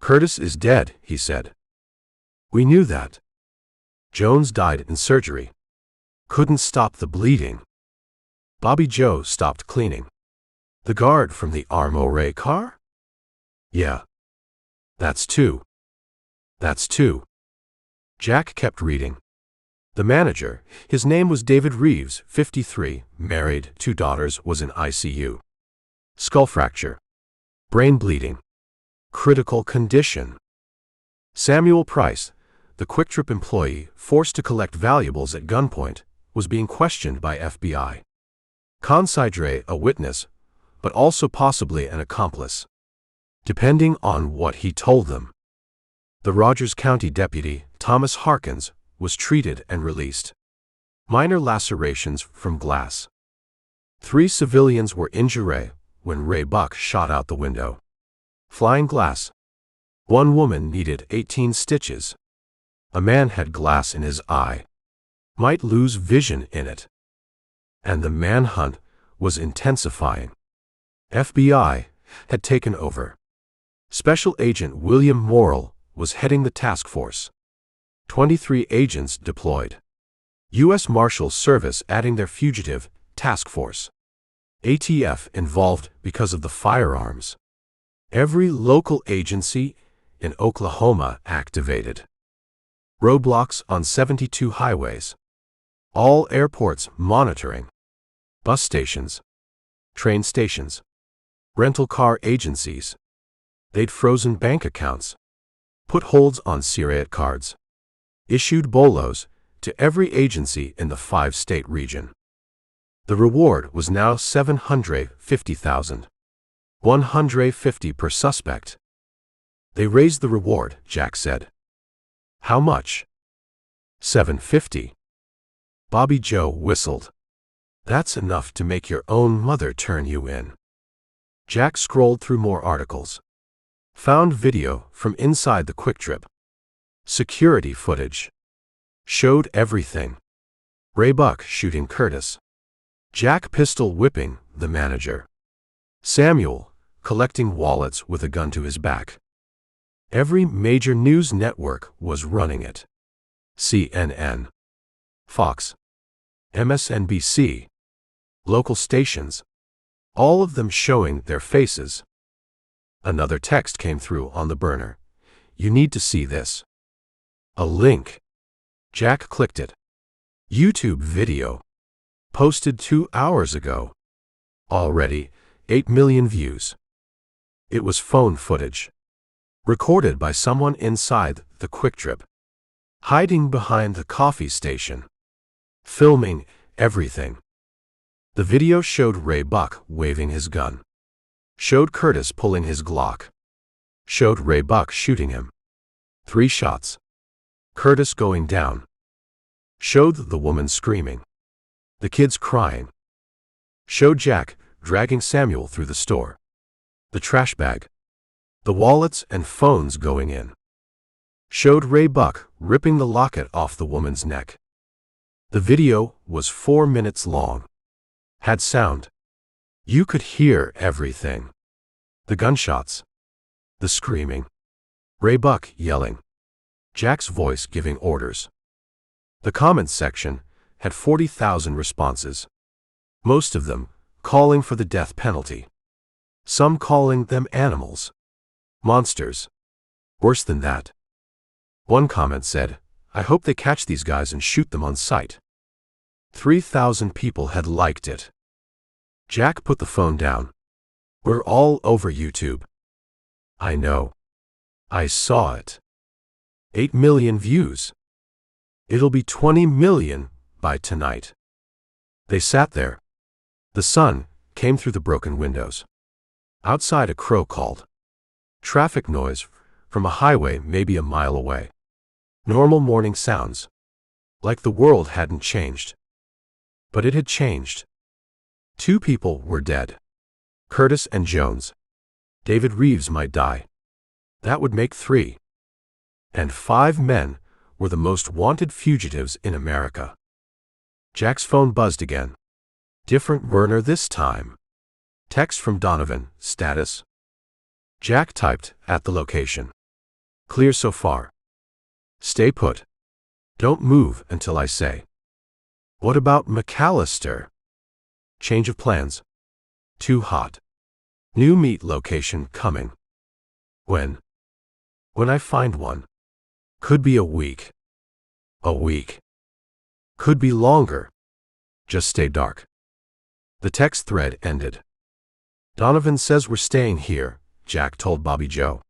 Curtis is dead, he said. We knew that. Jones died in surgery. Couldn't stop the bleeding. Bobby Joe stopped cleaning. The guard from the armoire car? Yeah. That's two. That's two. Jack kept reading. The manager, his name was David Reeves, 53, married, 2 daughters, was in ICU. Skull fracture. Brain bleeding. Critical condition. Samuel Price, the Quick Trip employee forced to collect valuables at gunpoint, was being questioned by FBI. Considre, a witness, but also possibly an accomplice. Depending on what he told them. The Rogers County deputy, Thomas Harkins, was treated and released. Minor lacerations from glass. 3 civilians were injured when Ray Buck shot out the window. Flying glass. 1 woman needed 18 stitches. A man had glass in his eye. Might lose vision in it. And the manhunt was intensifying. FBI had taken over. Special Agent William Morrill was heading the task force. 23 agents deployed. U.S. Marshal Service adding their fugitive task force. ATF involved because of the firearms. Every local agency in Oklahoma activated. Roadblocks on 72 highways. All airports monitoring. Bus stations. Train stations. Rental car agencies. They'd frozen bank accounts. Put holds on Syriot cards. Issued bolos to every agency in the 5-state region. The reward was now $750,000. $150 per suspect. They raised the reward, Jack said. How much? $750. Bobby Joe whistled. That's enough to make your own mother turn you in. Jack scrolled through more articles. Found video from inside the Quick Trip. Security footage. Showed everything. Ray Buck shooting Curtis. Jack pistol whipping the manager. Samuel collecting wallets with a gun to his back. Every major news network was running it. CNN. Fox. MSNBC. Local stations. All of them showing their faces. Another text came through on the burner. You need to see this. A link. Jack clicked it. YouTube video. Posted 2 hours ago. Already 8 million views. It was phone footage. Recorded by someone inside the Quick Trip. Hiding behind the coffee station. Filming everything. The video showed Ray Buck waving his gun. Showed Curtis pulling his Glock. Showed Ray Buck shooting him. 3 shots. Curtis going down. Showed the woman screaming. The kids crying. Showed Jack dragging Samuel through the store. The trash bag. The wallets and phones going in. Showed Ray Buck ripping the locket off the woman's neck. The video was 4 minutes long. Had sound. You could hear everything. The gunshots. The screaming. Ray Buck yelling. Jack's voice giving orders. The comments section had 40,000 responses. Most of them calling for the death penalty. Some calling them animals. Monsters. Worse than that. One comment said, "I hope they catch these guys and shoot them on sight." 3,000 people had liked it. Jack put the phone down. "We're all over YouTube." "I know. I saw it. 8 million views. It'll be 20 million by tonight." They sat there. The sun came through the broken windows. Outside, a crow called. Traffic noise from a highway maybe a mile away. Normal morning sounds. Like the world hadn't changed. But it had changed. 2 people were dead. Curtis and Jones. David Reeves might die. That would make 3. And 5 men were the most wanted fugitives in America. Jack's phone buzzed again. Different burner this time. Text from Donovan, status. Jack typed at the location. Clear so far. Stay put. Don't move until I say. What about McAllister? Change of plans. Too hot. New meet location coming. When? When I find one. Could be a week. A week. Could be longer. Just stay dark. The text thread ended. Donovan says we're staying here, Jack told Bobby Joe.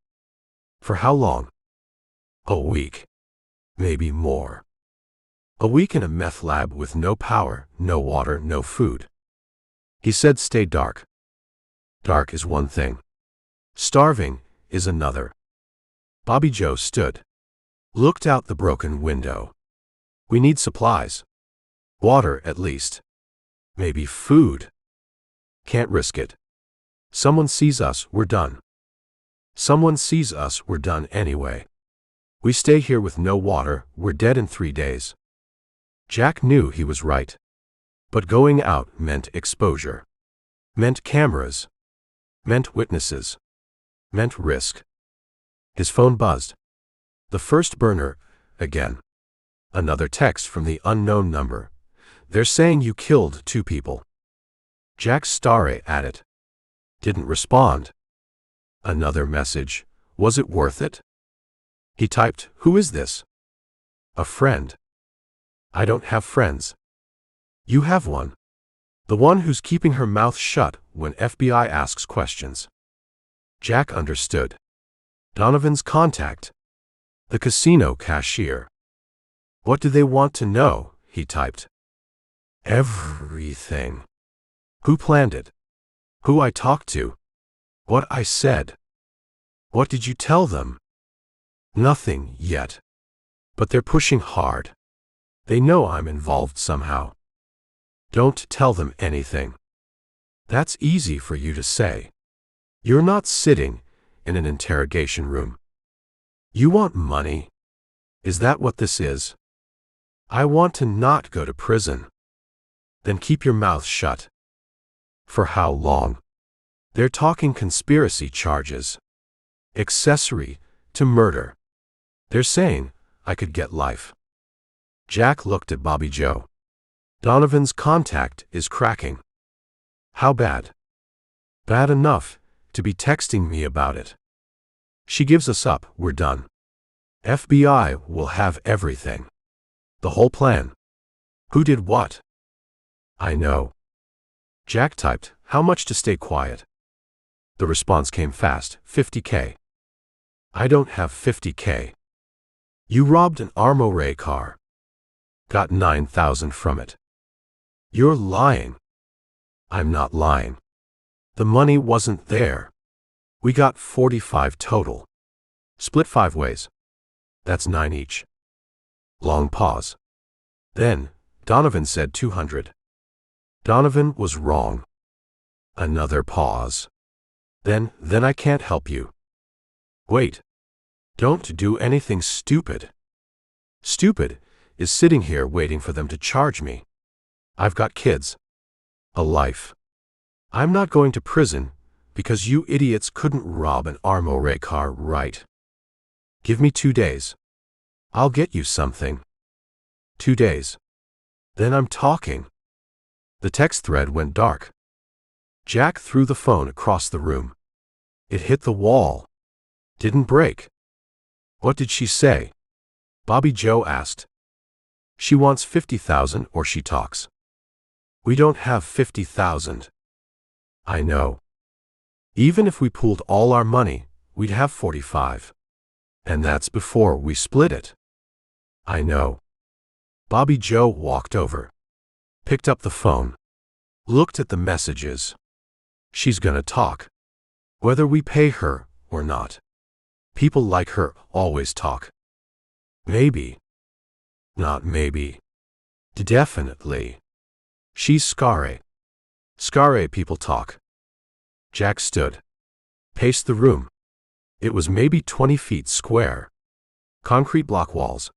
For how long? A week. Maybe more. A week in a meth lab with no power, no water, no food. He said stay dark. Dark is one thing. Starving is another. Bobby Joe stood. Looked out the broken window. We need supplies. Water at least. Maybe food. Can't risk it. Someone sees us, we're done. Someone sees us, we're done anyway. We stay here with no water, we're dead in 3 days. Jack knew he was right. But going out meant exposure. Meant cameras. Meant witnesses. Meant risk. His phone buzzed. The first burner, again. Another text from the unknown number. They're saying you killed 2 people. Jack stared at it. Didn't respond. Another message. Was it worth it? He typed, who is this? A friend. I don't have friends. You have one. The one who's keeping her mouth shut when FBI asks questions. Jack understood. Donovan's contact. The casino cashier. What do they want to know? He typed. Everything. Who planned it? Who I talked to? What I said? What did you tell them? Nothing yet. But they're pushing hard. They know I'm involved somehow. Don't tell them anything. That's easy for you to say. You're not sitting in an interrogation room. You want money? Is that what this is? I want to not go to prison. Then keep your mouth shut. For how long? They're talking conspiracy charges. Accessory to murder. They're saying I could get life. Jack looked at Bobby Joe. Donovan's contact is cracking. How bad? Bad enough to be texting me about it. She gives us up, we're done. FBI will have everything. The whole plan. Who did what? I know. Jack typed, how much to stay quiet? The response came fast, 50K. I don't have 50K. You robbed an armoire car. Got 9,000 from it. You're lying. I'm not lying. The money wasn't there. We got 45 total. Split 5 ways. That's 9 each. Long pause. Then, Donovan said 200. Donovan was wrong. Another pause. Then I can't help you. Wait. Don't do anything stupid. Stupid is sitting here waiting for them to charge me. I've got kids. A life. I'm not going to prison because you idiots couldn't rob an armoire car right. Give me 2 days. I'll get you something. 2 days. Then I'm talking. The text thread went dark. Jack threw the phone across the room. It hit the wall. Didn't break. What did she say? Bobby Joe asked. She wants 50,000 or she talks. We don't have 50,000. I know. Even if we pooled all our money, we'd have 45. And that's before we split it. I know. Bobby Joe walked over, picked up the phone, looked at the messages. She's gonna talk, whether we pay her or not. People like her always talk. Maybe. Not maybe. Definitely. She's scary. Scary people talk. Jack stood, paced the room. It was maybe 20 feet square. Concrete block walls,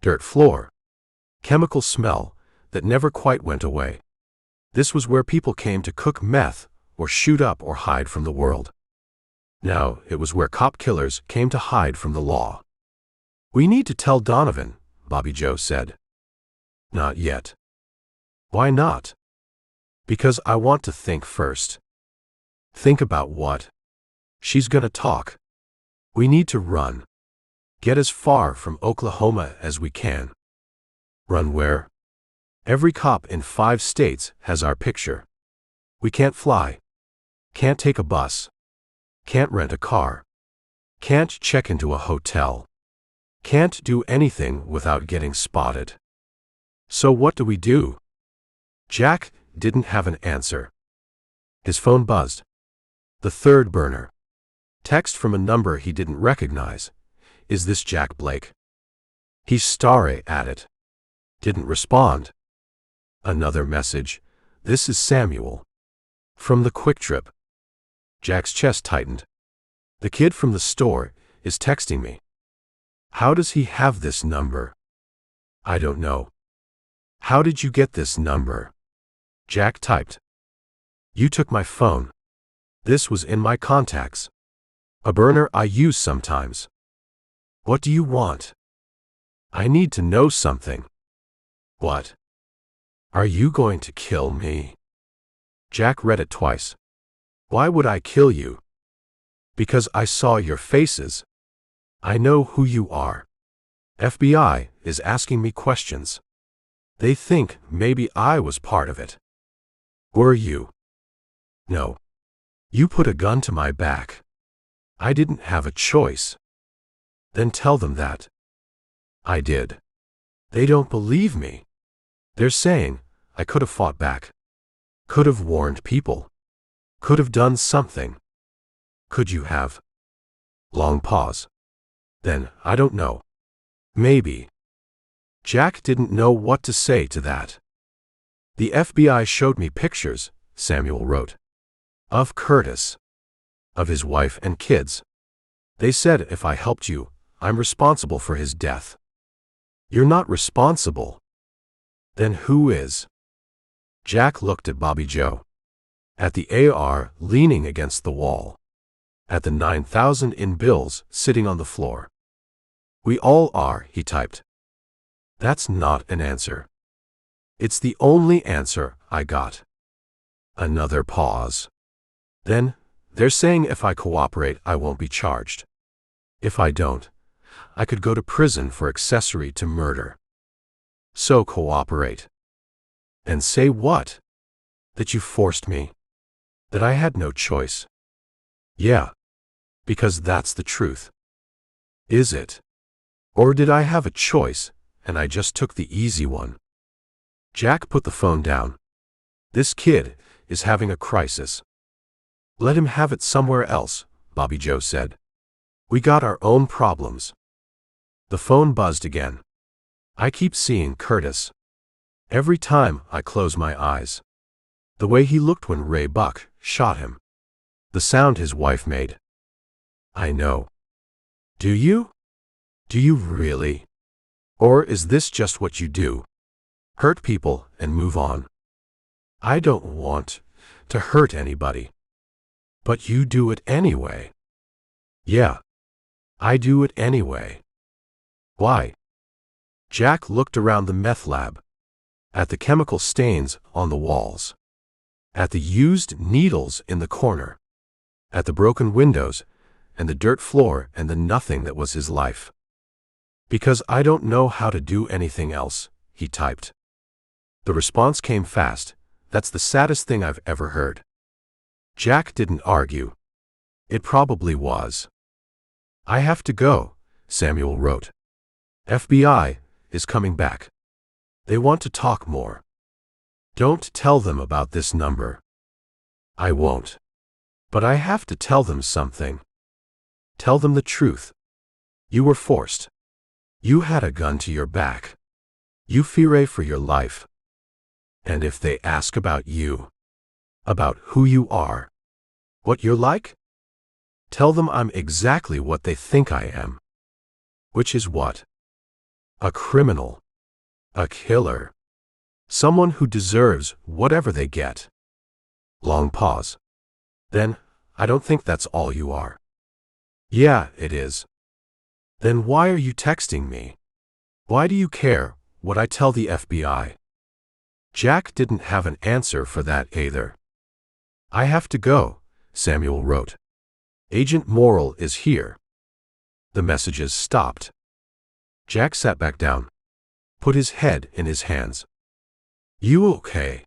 dirt floor, chemical smell that never quite went away. This was where people came to cook meth or shoot up or hide from the world. Now it was where cop killers came to hide from the law. We need to tell Donovan, Bobby Joe said. Not yet. Why not? Because I want to think first. Think about what? She's gonna talk. We need to run. Get as far from Oklahoma as we can. Run where? Every cop in 5 states has our picture. We can't fly. Can't take a bus. Can't rent a car. Can't check into a hotel. Can't do anything without getting spotted. So what do we do? Jack didn't have an answer. His phone buzzed. The third burner. Text from a number he didn't recognize. Is this Jack Blake? He stared at it. Didn't respond. Another message. This is Samuel. From the Quick Trip. Jack's chest tightened. The kid from the store is texting me. How does he have this number? I don't know. How did you get this number? Jack typed. You took my phone. This was in my contacts. A burner I use sometimes. What do you want? I need to know something. What? Are you going to kill me? Jack read it twice. Why would I kill you? Because I saw your faces. I know who you are. FBI is asking me questions. They think maybe I was part of it. Were you? No. You put a gun to my back. I didn't have a choice. Then tell them that. I did. They don't believe me. They're saying I could have fought back. Could have warned people. Could have done something. Could you have? Long pause. Then, I don't know. Maybe. Jack didn't know what to say to that. The FBI showed me pictures, Samuel wrote. Of Curtis. Of his wife and kids. They said if I helped you, I'm responsible for his death. You're not responsible. Then who is? Jack looked at Bobby Joe. At the AR leaning against the wall. At the 9,000 in bills sitting on the floor. We all are, he typed. That's not an answer. It's the only answer I got. Another pause. Then, they're saying if I cooperate, I won't be charged. If I don't, I could go to prison for accessory to murder. So cooperate. And say what? That you forced me. That I had no choice. Yeah. Because that's the truth. Is it? Or did I have a choice, and I just took the easy one? Jack put the phone down. This kid is having a crisis. Let him have it somewhere else, Bobby Joe said. We got our own problems. The phone buzzed again. I keep seeing Curtis. Every time I close my eyes. The way he looked when Ray Buck shot him. The sound his wife made. I know. Do you? Do you really? Or is this just what you do? Hurt people and move on. I don't want to hurt anybody. But you do it anyway. Yeah. I do it anyway. Why? Jack looked around the meth lab. At the chemical stains on the walls. At the used needles in the corner. At the broken windows and the dirt floor and the nothing that was his life. Because I don't know how to do anything else, he typed. The response came fast. That's the saddest thing I've ever heard. Jack didn't argue. It probably was. I have to go, Samuel wrote. FBI is coming back. They want to talk more. Don't tell them about this number. I won't. But I have to tell them something. Tell them the truth. You were forced. You had a gun to your back. You fear for your life. And if they ask about you, about who you are, what you're like, tell them I'm exactly what they think I am. Which is what? A criminal. A killer. Someone who deserves whatever they get. Long pause. Then, I don't think that's all you are. Yeah, it is. Then why are you texting me? Why do you care what I tell the FBI? Jack didn't have an answer for that either. I have to go, Samuel wrote. Agent Morrill is here. The messages stopped. Jack sat back down, put his head in his hands. You okay?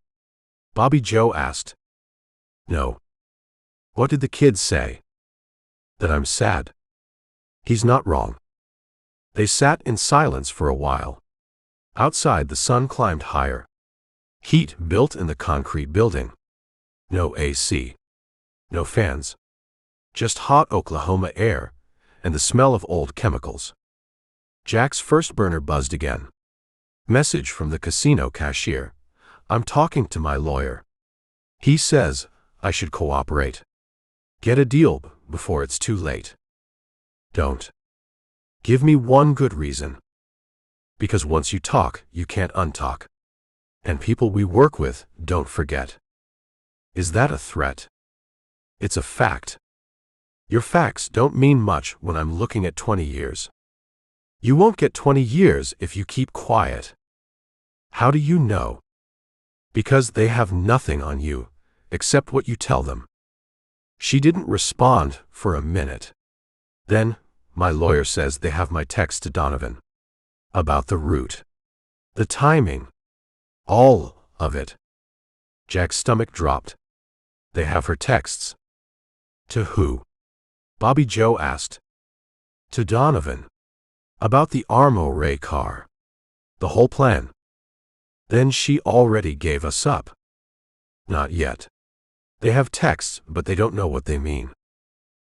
Bobby Joe asked. No. What did the kids say? That I'm sad. He's not wrong. They sat in silence for a while. Outside the sun climbed higher. Heat built in the concrete building. No AC. No fans. Just hot Oklahoma air and the smell of old chemicals. Jack's first burner buzzed again. Message from the casino cashier. I'm talking to my lawyer. He says I should cooperate. Get a deal before it's too late. Don't. Give me one good reason. Because once you talk, you can't untalk. And people we work with don't forget. Is that a threat? It's a fact. Your facts don't mean much when I'm looking at 20 years. You won't get 20 years if you keep quiet. How do you know? Because they have nothing on you, except what you tell them. She didn't respond for a minute. Then, my lawyer says they have my text to Donovan. About the route. The timing. All of it. Jack's stomach dropped. They have her texts. To who? Bobby Joe asked. To Donovan. About the armory car. The whole plan. Then she already gave us up. Not yet. They have texts, but they don't know what they mean.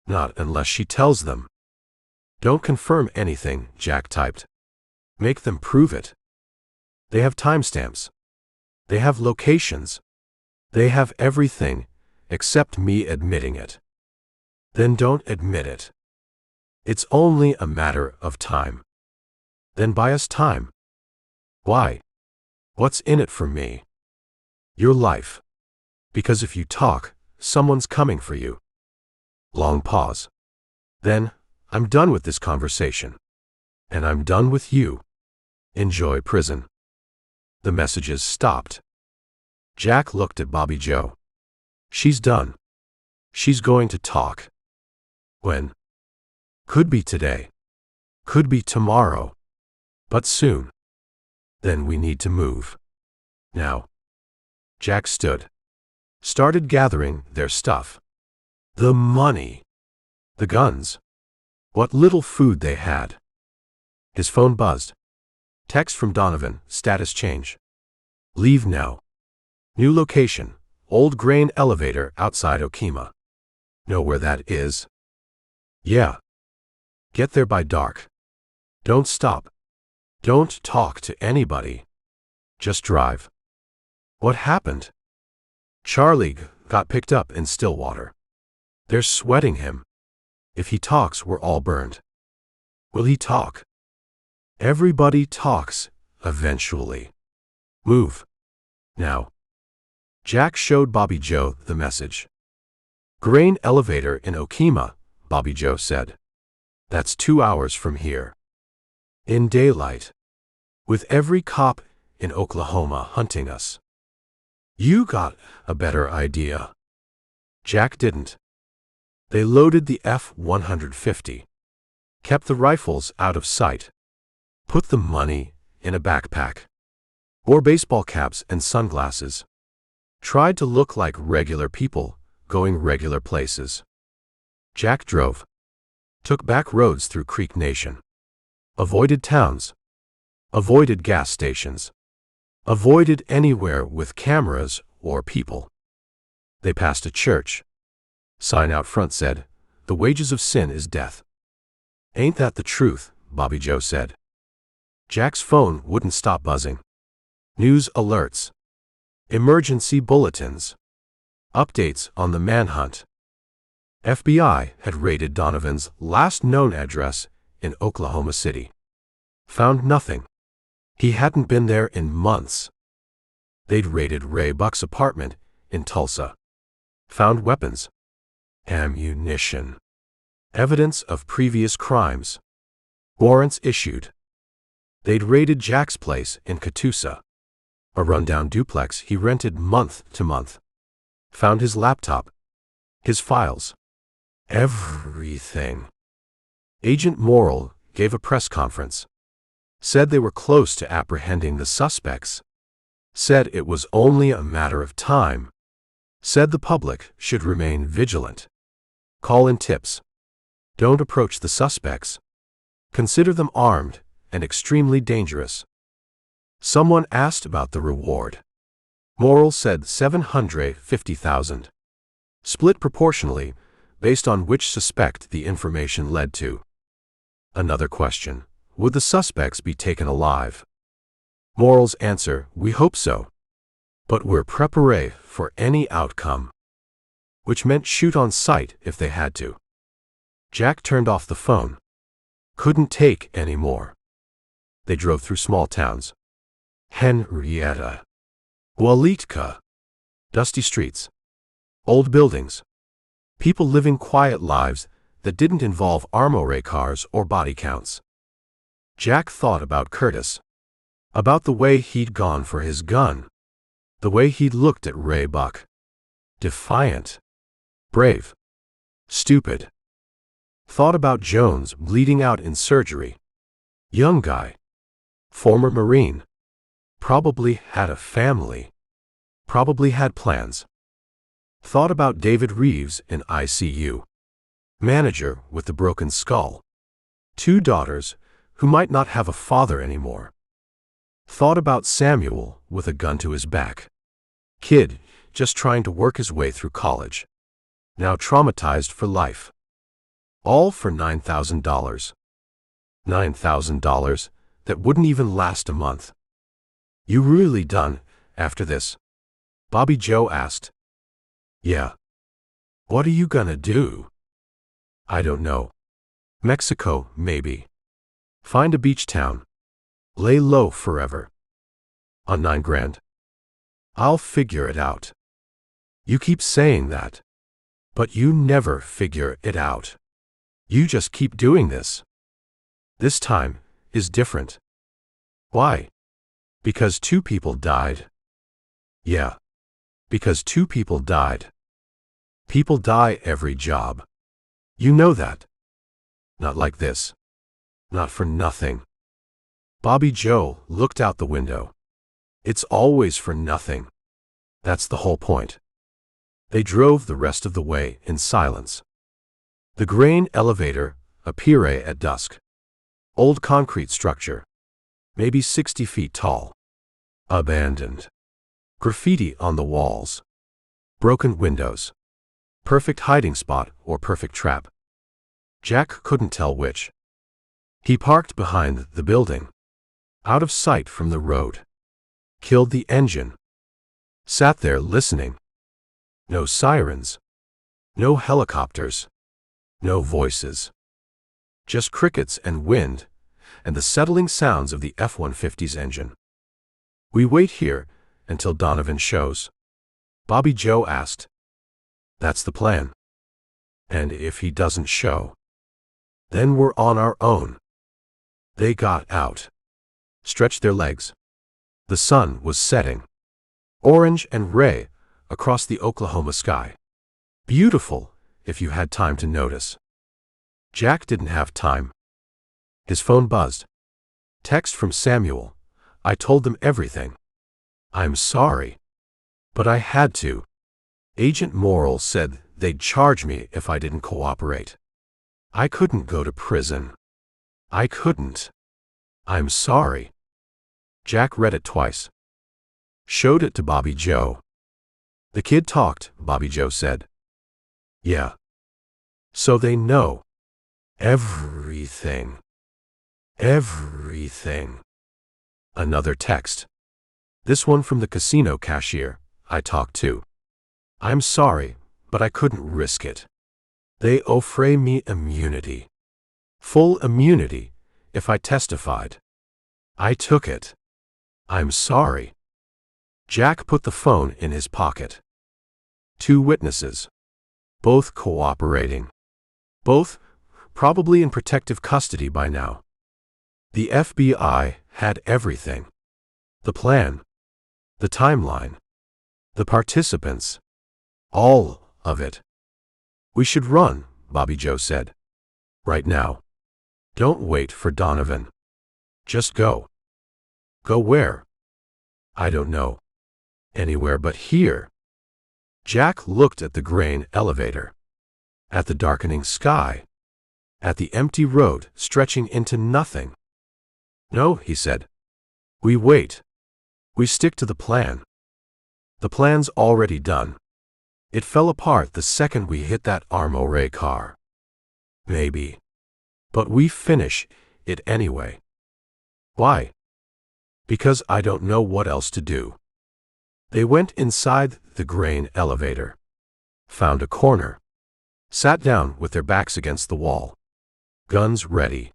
Not unless she tells them. Don't confirm anything, Jack typed. Make them prove it. They have timestamps. They have locations. They have everything, except me admitting it. Then don't admit it. It's only a matter of time. Then buy us time. Why? What's in it for me? Your life. Because if you talk, someone's coming for you. Long pause. Then, I'm done with this conversation. And I'm done with you. Enjoy prison. The messages stopped. Jack looked at Bobby Joe. She's done. She's going to talk. When? Could be today. Could be tomorrow. But soon. Then we need to move. Now. Jack stood. Started gathering their stuff. The money. The guns. What little food they had. His phone buzzed. Text from Donovan, status change. Leave now. New location, old grain elevator outside Okima. Know where that is? Yeah. Get there by dark. Don't stop. Don't talk to anybody. Just drive. What happened? Charlie got picked up in Stillwater. They're sweating him. If he talks, we're all burned. Will he talk? Everybody talks, eventually. Move. Now. Jack showed Bobby Joe the message. Grain elevator in Okima, Bobby Joe said. That's 2 hours from here. In daylight. With every cop in Oklahoma hunting us. You got a better idea. Jack didn't. They loaded the F-150. Kept the rifles out of sight. Put the money in a backpack. Wore baseball caps and sunglasses. Tried to look like regular people, going regular places. Jack drove. Took back roads through Creek Nation. Avoided towns. Avoided gas stations. Avoided anywhere with cameras or people. They passed a church. Sign out front said, "The wages of sin is death." "Ain't that the truth?" Bobby Joe said. Jack's phone wouldn't stop buzzing. News alerts. Emergency bulletins. Updates on the manhunt. FBI had raided Donovan's last known address in Oklahoma City. Found nothing. He hadn't been there in months. They'd raided Ray Buck's apartment in Tulsa. Found weapons. Ammunition. Evidence of previous crimes. Warrants issued. They'd raided Jack's place in Catoosa. A rundown duplex he rented month to month. Found his laptop. His files. Everything. Agent Morrill gave a press conference. Said they were close to apprehending the suspects. Said it was only a matter of time. Said the public should remain vigilant. Call in tips. Don't approach the suspects. Consider them armed and extremely dangerous. Someone asked about the reward. Morrill said $750,000. Split proportionally, based on which suspect the information led to. Another question. Would the suspects be taken alive? Morrill's answer, "We hope so. But we're preparé for any outcome." Which meant shoot on sight if they had to. Jack turned off the phone. Couldn't take any more. They drove through small towns. Henrietta. Waletka. Dusty streets. Old buildings. People living quiet lives that didn't involve armoire cars or body counts. Jack thought about Curtis. About the way he'd gone for his gun. The way he'd looked at Ray Buck. Defiant. Brave. Stupid. Thought about Jones bleeding out in surgery. Young guy. Former Marine. Probably had a family. Probably had plans. Thought about David Reeves in ICU. Manager with the broken skull. 2 daughters who might not have a father anymore. Thought about Samuel with a gun to his back. Kid just trying to work his way through college. Now traumatized for life. All for $9,000. $9,000 that wouldn't even last a month. "You really done after this?" Bobby Joe asked. "Yeah." "What are you gonna do?" "I don't know. Mexico, maybe. Find a beach town. Lay low forever." "On $9,000. "I'll figure it out." "You keep saying that. But you never figure it out. You just keep doing this. This time is different." "Why?" "Because 2 people died." "Yeah. Because 2 people died. People die every job. You know that." "Not like this. Not for nothing." Bobby Joe looked out the window. "It's always for nothing. That's the whole point." They drove the rest of the way in silence. The grain elevator appeared at dusk. Old concrete structure. Maybe 60 feet tall. Abandoned. Graffiti on the walls. Broken windows. Perfect hiding spot or perfect trap. Jack couldn't tell which. He parked behind the building. Out of sight from the road. Killed the engine. Sat there listening. No sirens. No helicopters. No voices. Just crickets and wind, and the settling sounds of the F-150's engine. "We wait here until Donovan shows?" Bobby Joe asked. "That's the plan." "And if he doesn't show?" "Then we're on our own." They got out. Stretched their legs. The sun was setting. Orange and gray across the Oklahoma sky. Beautiful, if you had time to notice. Jack didn't have time. His phone buzzed. Text from Samuel. I told them everything. I'm sorry. But I had to. Agent Morrill said they'd charge me if I didn't cooperate. I couldn't go to prison. I couldn't. I'm sorry. Jack read it twice. Showed it to Bobby Joe. The kid talked, Bobby Joe said. Yeah. So they know. Everything. Everything. Another text. This one from the casino cashier I talked to. I'm sorry, but I couldn't risk it. They offer me immunity. Full immunity, if I testified. I took it. I'm sorry. Jack put the phone in his pocket. 2 witnesses. Both cooperating. Both probably in protective custody by now. The FBI had everything. The plan. The timeline. The participants. All of it. We should run, Bobby Joe said. Right now. Don't wait for Donovan. Just go. Go where? I don't know. Anywhere but here. Jack looked at the grain elevator. At the darkening sky. At the empty road stretching into nothing. No, he said. We wait. We stick to the plan. The plan's already done. It fell apart the second we hit that armoire car. Maybe. But we finish it anyway. Why? Because I don't know what else to do. They went inside the grain elevator. Found a corner. Sat down with their backs against the wall. Guns ready.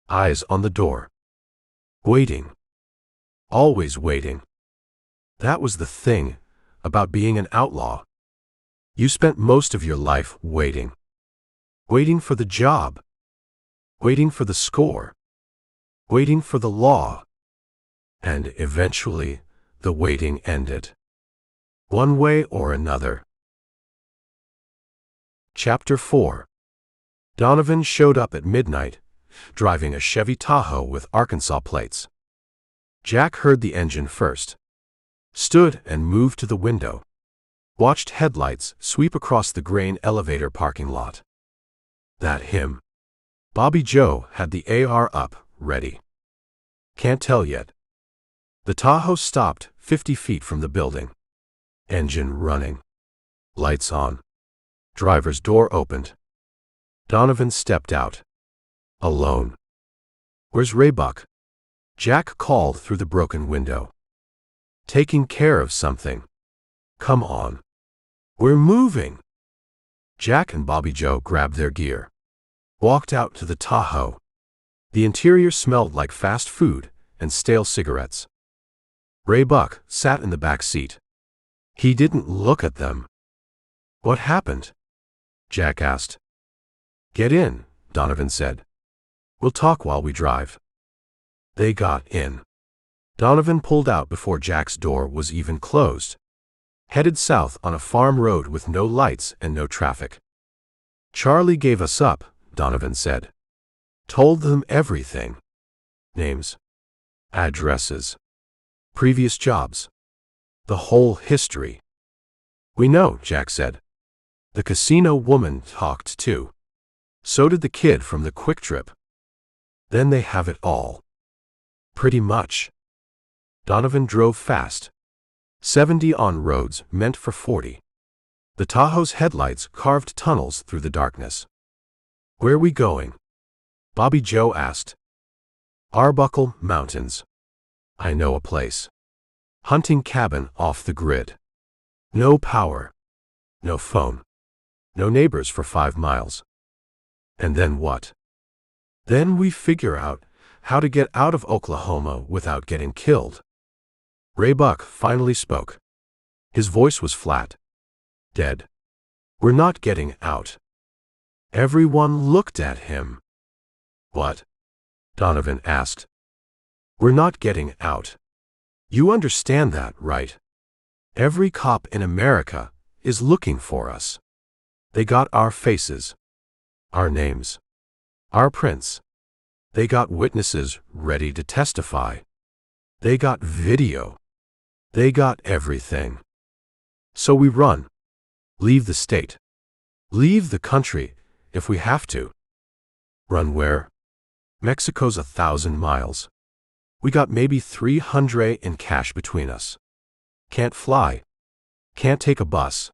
Eyes on the door. Waiting. Always waiting. That was the thing about being an outlaw. You spent most of your life waiting. Waiting for the job. Waiting for the score. Waiting for the law. And eventually, the waiting ended. One way or another. Chapter 4. Donovan showed up at midnight, driving a Chevy Tahoe with Arkansas plates. Jack heard the engine first. Stood and moved to the window. Watched headlights sweep across the grain elevator parking lot. That him. Bobby Joe had the AR up, ready. Can't tell yet. The Tahoe stopped 50 feet from the building. Engine running. Lights on. Driver's door opened. Donovan stepped out. Alone. Where's Raybuck? Jack called through the broken window. Taking care of something. Come on. We're moving. Jack and Bobby Joe grabbed their gear. Walked out to the Tahoe. The interior smelled like fast food and stale cigarettes. Raybuck sat in the back seat. He didn't look at them. What happened? Jack asked. Get in, Donovan said. We'll talk while we drive. They got in. Donovan pulled out before Jack's door was even closed. Headed south on a farm road with no lights and no traffic. Charlie gave us up, Donovan said. Told them everything. Names. Addresses. Previous jobs. The whole history. We know, Jack said. The casino woman talked too. So did the kid from the Quick Trip. Then they have it all. Pretty much. Donovan drove fast. 70 on roads meant for 40. The Tahoe's headlights carved tunnels through the darkness. Where we going? Bobby Joe asked. Arbuckle Mountains. I know a place. Hunting cabin off the grid. No power. No phone. No neighbors for 5 miles. And then what? Then we figure out how to get out of Oklahoma without getting killed. Raybuck finally spoke. His voice was flat. Dead. We're not getting out. Everyone looked at him. What? Donovan asked. We're not getting out. You understand that, right? Every cop in America is looking for us. They got our faces. Our names. Our prints. They got witnesses ready to testify. They got video. They got everything. So we run. Leave the state. Leave the country if we have to. Run where? Mexico's 1,000 miles. We got maybe 300 in cash between us. Can't fly. Can't take a bus.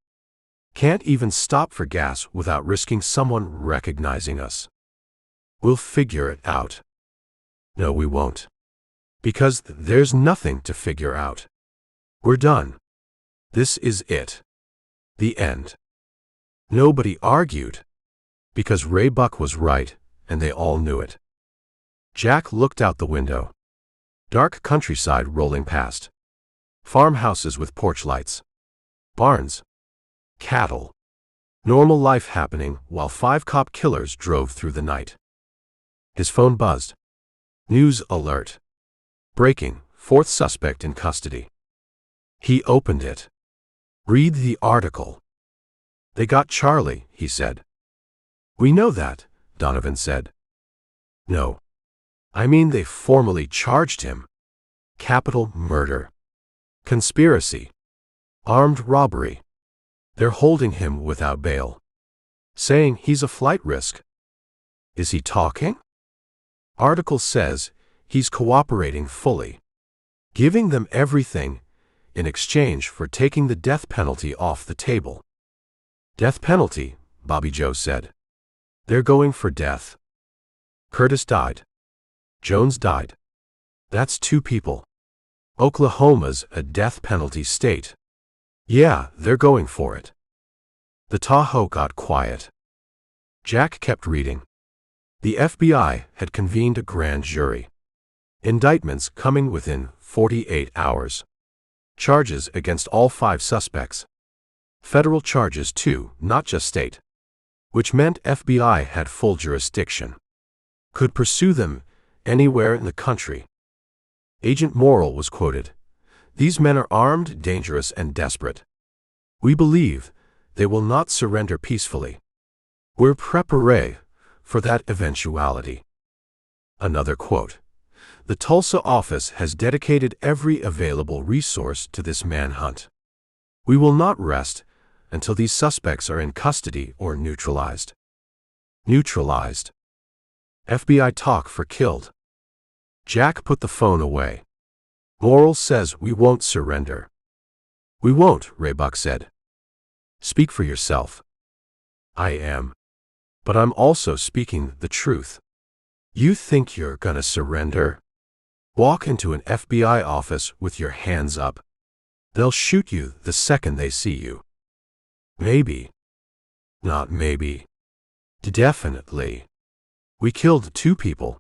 Can't even stop for gas without risking someone recognizing us. We'll figure it out. No, we won't. Because there's nothing to figure out. We're done. This is it. The end. Nobody argued. Because Ray Buck was right, and they all knew it. Jack looked out the window. Dark countryside rolling past. Farmhouses with porch lights. Barns. Cattle. Normal life happening while 5 cop killers drove through the night. His phone buzzed. News alert. Breaking, 4th suspect in custody. He opened it. Read the article. They got Charlie, he said. We know that, Donovan said. No. I mean they formally charged him. Capital murder. Conspiracy. Armed robbery. They're holding him without bail. Saying he's a flight risk. Is he talking? Article says he's cooperating fully. Giving them everything in exchange for taking the death penalty off the table. Death penalty, Bobby Joe said. They're going for death. Curtis died. Jones died. That's 2 people. Oklahoma's a death penalty state. Yeah, they're going for it. The Tahoe got quiet. Jack kept reading. The FBI had convened a grand jury. Indictments coming within 48 hours. Charges against all 5 suspects. Federal charges too, not just state. Which meant FBI had full jurisdiction. Could pursue them anywhere in the country. Agent Morrill was quoted. These men are armed, dangerous, and desperate. We believe they will not surrender peacefully. We're preparé for that eventuality. Another quote. The Tulsa office has dedicated every available resource to this manhunt. We will not rest until these suspects are in custody or neutralized. Neutralized. FBI talk for killed. Jack put the phone away. Morrill says we won't surrender. We won't, Ray Buck said. Speak for yourself. I am. But I'm also speaking the truth. You think you're gonna surrender? Walk into an FBI office with your hands up. They'll shoot you the second they see you. Maybe. Not maybe. Definitely. We killed 2 people.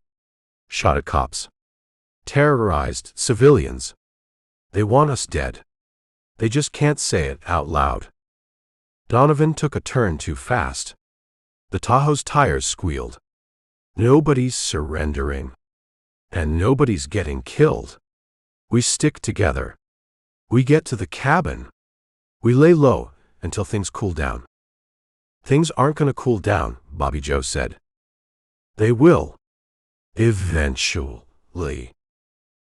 Shot at cops. Terrorized civilians. They want us dead. They just can't say it out loud. Donovan took a turn too fast. The Tahoe's tires squealed. Nobody's surrendering. And nobody's getting killed. We stick together. We get to the cabin. We lay low until things cool down. Things aren't gonna cool down, Bobby Joe said. They will. Eventually.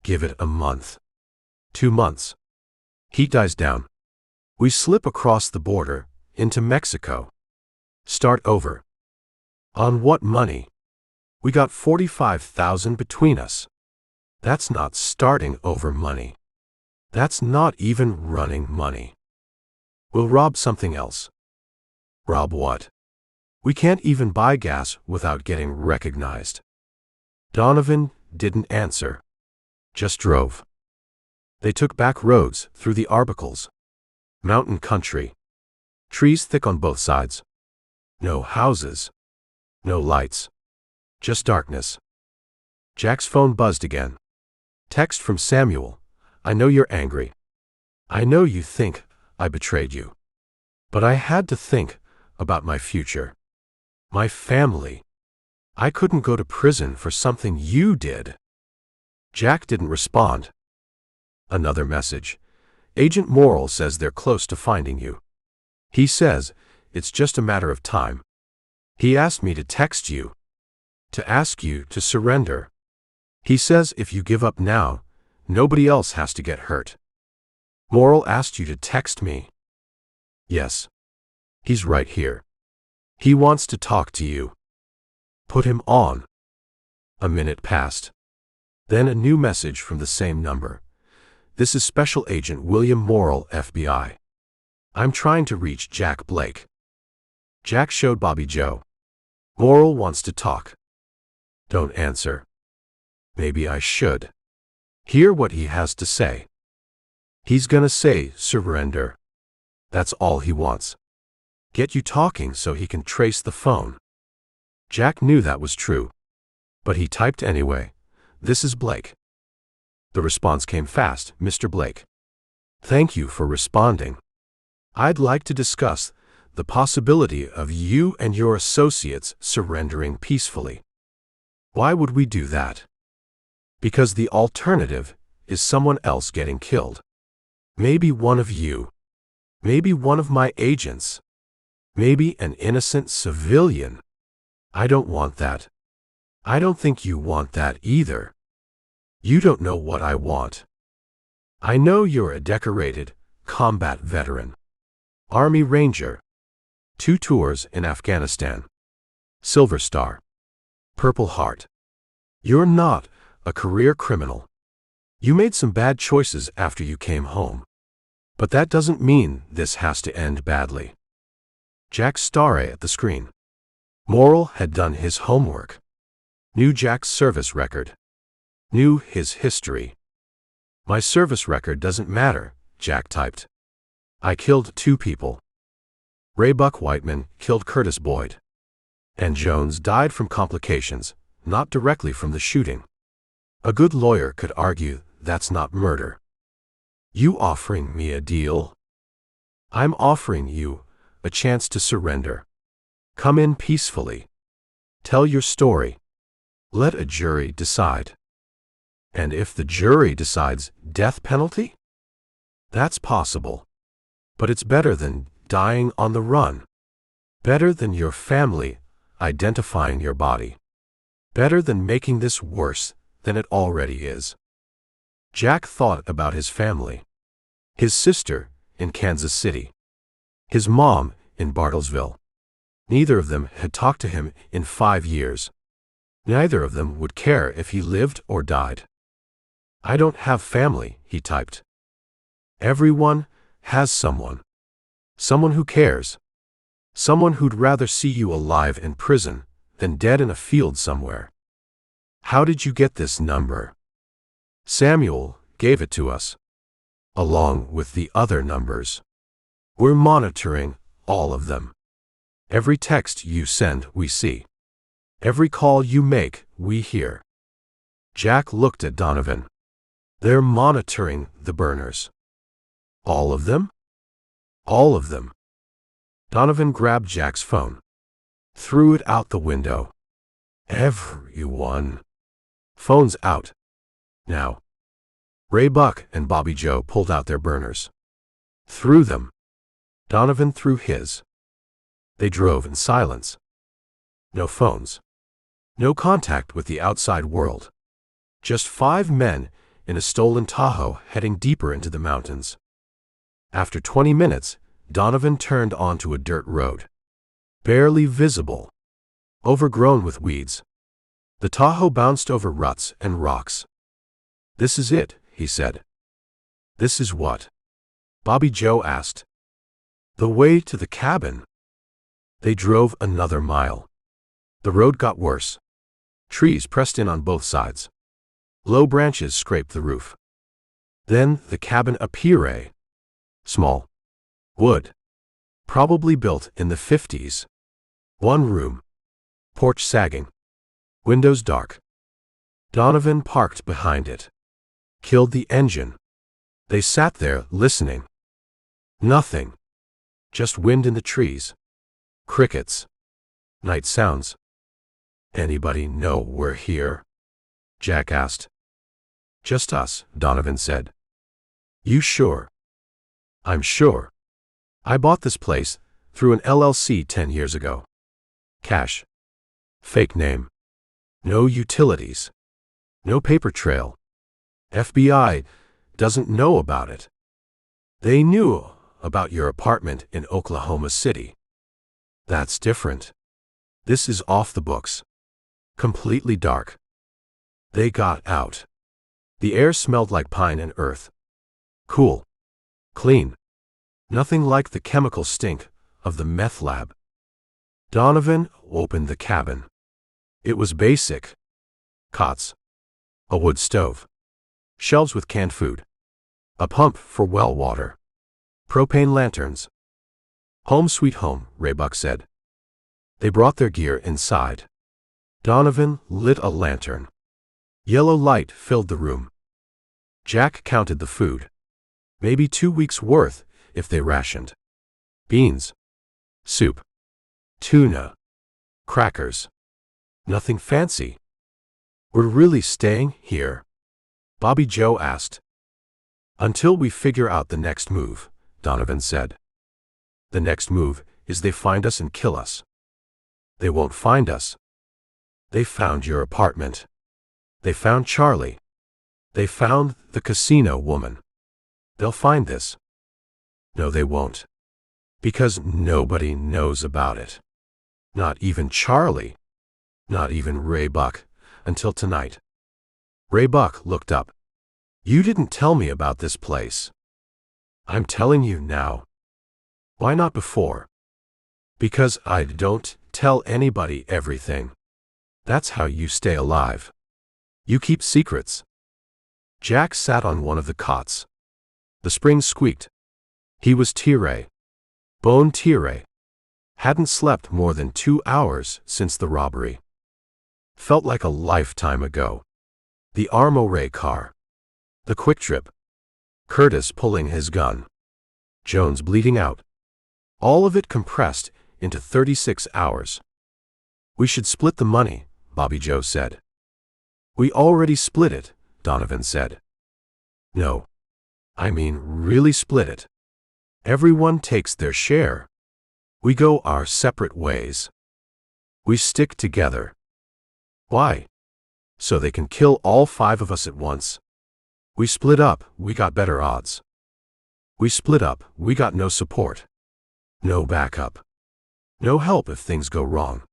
Give it a month. 2 months. Heat dies down. We slip across the border into Mexico. Start over. On what money? We got 45,000 between us. That's not starting over money. That's not even running money. We'll rob something else. Rob what? We can't even buy gas without getting recognized. Donovan didn't answer. Just drove. They took back roads through the Arbicles. Mountain country. Trees thick on both sides. No houses. No lights. Just darkness. Jack's phone buzzed again. Text from Samuel. I know you're angry. I know you think I betrayed you. But I had to think about my future. My family. I couldn't go to prison for something you did. Jack didn't respond. Another message. Agent Morrill says they're close to finding you. He says it's just a matter of time. He asked me to text you. To ask you to surrender. He says if you give up now, nobody else has to get hurt. Moral asked you to text me. Yes. He's right here. He wants to talk to you. Put him on. A minute passed. Then a new message from the same number. This is Special Agent William Morrill, FBI. I'm trying to reach Jack Blake. Jack showed Bobby Joe. Morrill wants to talk. Don't answer. Maybe I should. Hear what he has to say. He's gonna say surrender. That's all he wants. Get you talking so he can trace the phone. Jack knew that was true. But he typed anyway. This is Blake. The response came fast. Mr. Blake. Thank you for responding. I'd like to discuss the possibility of you and your associates surrendering peacefully. Why would we do that? Because the alternative is someone else getting killed. Maybe one of you. Maybe one of my agents. Maybe an innocent civilian. I don't want that. I don't think you want that either. You don't know what I want. I know you're a decorated combat veteran. Army Ranger. 2 tours in Afghanistan. Silver Star. Purple Heart. You're not a career criminal. You made some bad choices after you came home. But that doesn't mean this has to end badly. Jack stared at the screen. Morrill had done his homework. Knew Jack's service record. Knew his history. My service record doesn't matter, Jack typed. I killed 2 people. Ray Buck Whiteman killed Curtis Boyd. And Jones died from complications, not directly from the shooting. A good lawyer could argue that's not murder. You offering me a deal? I'm offering you a chance to surrender. Come in peacefully. Tell your story. Let a jury decide. And if the jury decides death penalty? That's possible. But it's better than dying on the run. Better than your family identifying your body. Better than making this worse than it already is. Jack thought about his family. His sister in Kansas City. His mom in Bartlesville. Neither of them had talked to him in 5 years. Neither of them would care if he lived or died. I don't have family, he typed. Everyone has someone. Someone who cares. Someone who'd rather see you alive in prison than dead in a field somewhere. How did you get this number? Samuel gave it to us. Along with the other numbers. We're monitoring all of them. Every text you send, we see. Every call you make, we hear. Jack looked at Donovan. They're monitoring the burners. All of them? All of them. Donovan grabbed Jack's phone. Threw it out the window. Everyone. Phone's out. Now. Ray Buck and Bobby Joe pulled out their burners. Threw them. Donovan threw his. They drove in silence. No phones. No contact with the outside world. Just 5 men in a stolen Tahoe heading deeper into the mountains. After 20 minutes, Donovan turned onto a dirt road. Barely visible. Overgrown with weeds. The Tahoe bounced over ruts and rocks. This is it, he said. This is what? Bobby Joe asked. The way to the cabin. They drove another mile. The road got worse. Trees pressed in on both sides. Low branches scraped the roof. Then the cabin appeared. Small. Wood. Probably built in the 50s. 1 room. Porch sagging. Windows dark. Donovan parked behind it. Killed the engine. They sat there listening. Nothing. Just wind in the trees. Crickets. Night sounds. Anybody know we're here? Jack asked. Just us, Donovan said. You sure? I'm sure. I bought this place through an LLC 10 years ago. Cash. Fake name. No utilities. No paper trail. FBI doesn't know about it. They knew about your apartment in Oklahoma City. That's different. This is off the books. Completely dark. They got out. The air smelled like pine and earth. Cool. Clean. Nothing like the chemical stink of the meth lab. Donovan opened the cabin. It was basic. Cots. A wood stove. Shelves with canned food. A pump for well water. Propane lanterns. Home sweet home, Raybuck said. They brought their gear inside. Donovan lit a lantern. Yellow light filled the room. Jack counted the food. Maybe 2 weeks' worth if they rationed. Beans. Soup. Tuna. Crackers. Nothing fancy. We're really staying here? Bobby Joe asked. Until we figure out the next move, Donovan said. The next move is they find us and kill us. They won't find us. They found your apartment. They found Charlie. They found the casino woman. They'll find this. No, they won't. Because nobody knows about it. Not even Charlie. Not even Raybuck, until tonight. Raybuck looked up. You didn't tell me about this place. I'm telling you now. Why not before? Because I don't tell anybody everything. That's how you stay alive. You keep secrets. Jack sat on one of the cots. The springs squeaked. He was tiré. Bone tiré. Hadn't slept more than 2 hours since the robbery. Felt like a lifetime ago. The Armoray car. The quick trip. Curtis pulling his gun. Jones bleeding out. All of it compressed into 36 hours. We should split the money, Bobby Joe said. We already split it, Donovan said. No. I mean really split it. Everyone takes their share. We go our separate ways. We stick together. Why? So they can kill all 5 of us at once. We split up, we got better odds. We split up, we got no support. No backup. No help if things go wrong.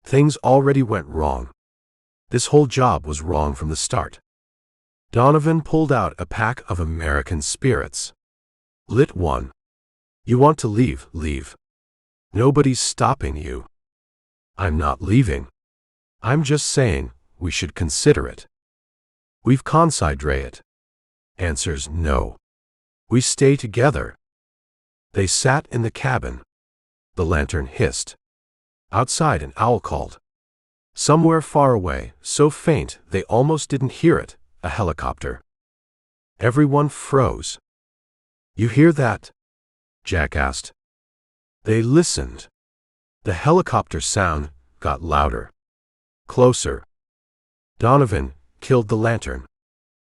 Things already went wrong. This whole job was wrong from the start. Donovan pulled out a pack of American spirits. Lit one. You want to leave, leave. Nobody's stopping you. I'm not leaving. I'm just saying, we should consider it. We've considered it. Answers no. We stay together. They sat in the cabin. The lantern hissed. Outside an owl called. Somewhere far away, so faint they almost didn't hear it, a helicopter. Everyone froze. You hear that? Jack asked. They listened. The helicopter sound got louder. Closer. Donovan killed the lantern.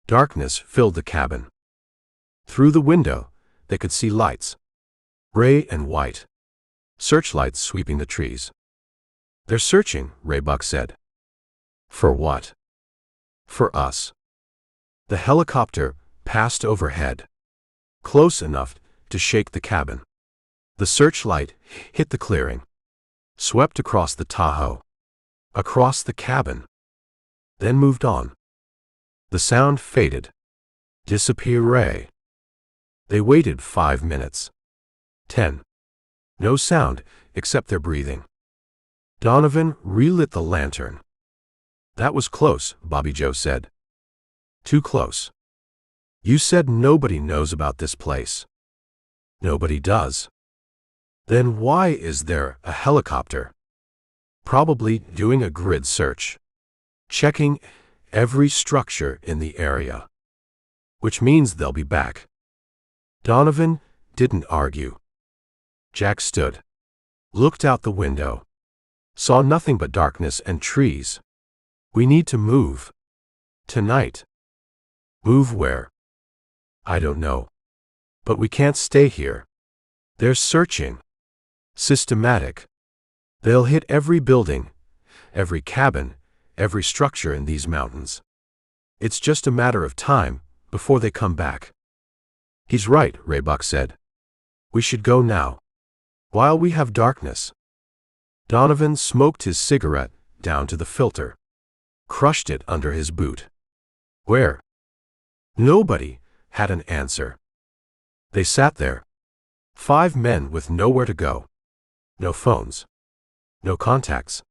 Darkness filled the cabin. Through the window, they could see lights. Gray and white. Searchlights sweeping the trees. They're searching, Raybuck said. For what? For us. The helicopter passed overhead. Close enough to shake the cabin. The searchlight hit the clearing. Swept across the Tahoe. Across the cabin. Then moved on. The sound faded. Disappear. They waited 5 minutes. 10. No sound except their breathing. Donovan relit the lantern. That was close, Bobby Joe said. Too close. You said nobody knows about this place. Nobody does. Then why is there a helicopter? Probably doing a grid search. Checking every structure in the area. Which means they'll be back. Donovan didn't argue. Jack stood. Looked out the window. Saw nothing but darkness and trees. We need to move. Tonight. Move where? I don't know. But we can't stay here. They're searching. Systematic. They'll hit every building, every cabin, every structure in these mountains. It's just a matter of time before they come back. He's right, Raybuck said. We should go now, while we have darkness. Donovan smoked his cigarette down to the filter, crushed it under his boot. Where? Nobody had an answer. They sat there, 5 men with nowhere to go. No phones. No contacts.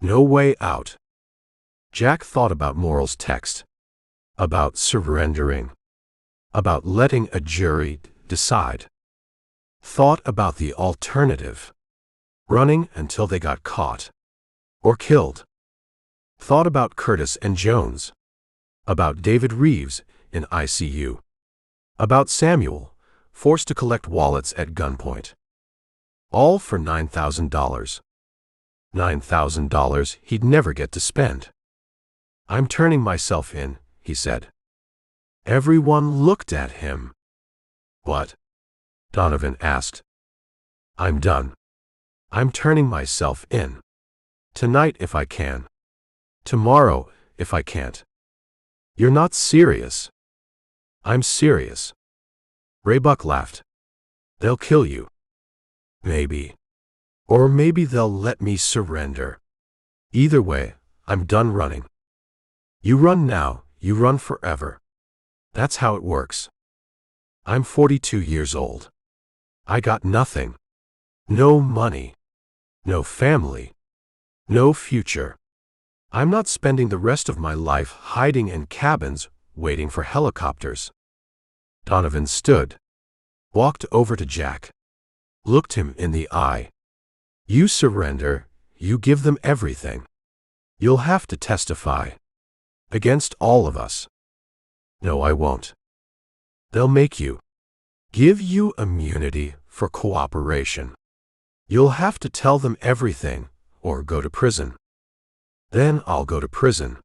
No way out. Jack thought about Morrell's text, about surrendering, about letting a jury decide. Thought about the alternative, running until they got caught or killed. Thought about Curtis and Jones, about David Reeves in ICU, about Samuel, forced to collect wallets at gunpoint. All for $9,000. $9,000 he'd never get to spend. I'm turning myself in, he said. Everyone looked at him. What? Donovan asked. I'm done. I'm turning myself in. Tonight if I can. Tomorrow if I can't. You're not serious. I'm serious. Raybuck laughed. They'll kill you. Maybe. Or maybe they'll let me surrender. Either way, I'm done running. You run now, you run forever. That's how it works. I'm 42 years old. I got nothing. No money. No family. No future. I'm not spending the rest of my life hiding in cabins, waiting for helicopters. Donovan stood, walked over to Jack, looked him in the eye. You surrender, you give them everything. You'll have to testify. Against all of us. No, I won't. They'll make you. Give you immunity for cooperation. You'll have to tell them everything, or go to prison. Then I'll go to prison.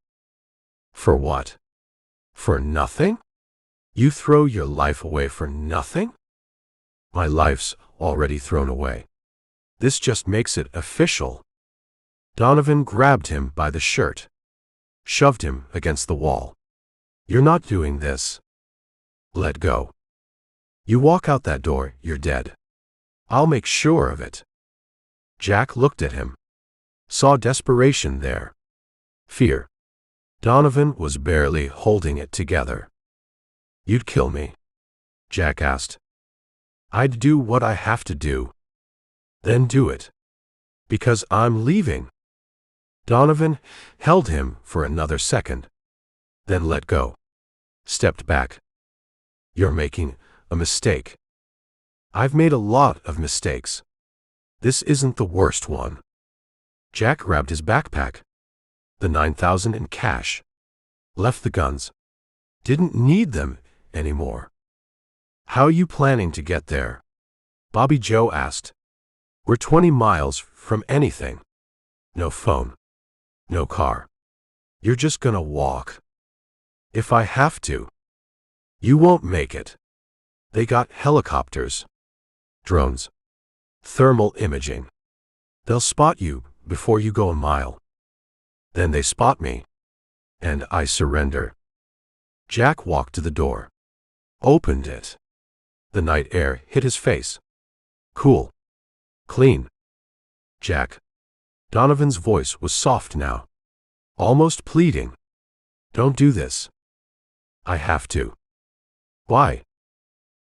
For what? For nothing? You throw your life away for nothing? My life's already thrown away. This just makes it official. Donovan grabbed him by the shirt, shoved him against the wall. You're not doing this. Let go. You walk out that door, you're dead. I'll make sure of it. Jack looked at him, saw desperation there. Fear. Donovan was barely holding it together. You'd kill me? Jack asked. I'd do what I have to do. Then do it. Because I'm leaving. Donovan held him for another second, then let go. Stepped back. You're making a mistake. I've made a lot of mistakes. This isn't the worst one. Jack grabbed his backpack. The $9,000 in cash. Left the guns. Didn't need them anymore. How you planning to get there? Bobby Joe asked. We're 20 miles from anything. No phone. No car. You're just gonna walk. If I have to. You won't make it. They got helicopters. Drones. Thermal imaging. They'll spot you before you go a mile. Then they spot me. And I surrender. Jack walked to the door. Opened it. The night air hit his face. Cool. Clean. Jack. Donovan's voice was soft now. Almost pleading. Don't do this. I have to. Why?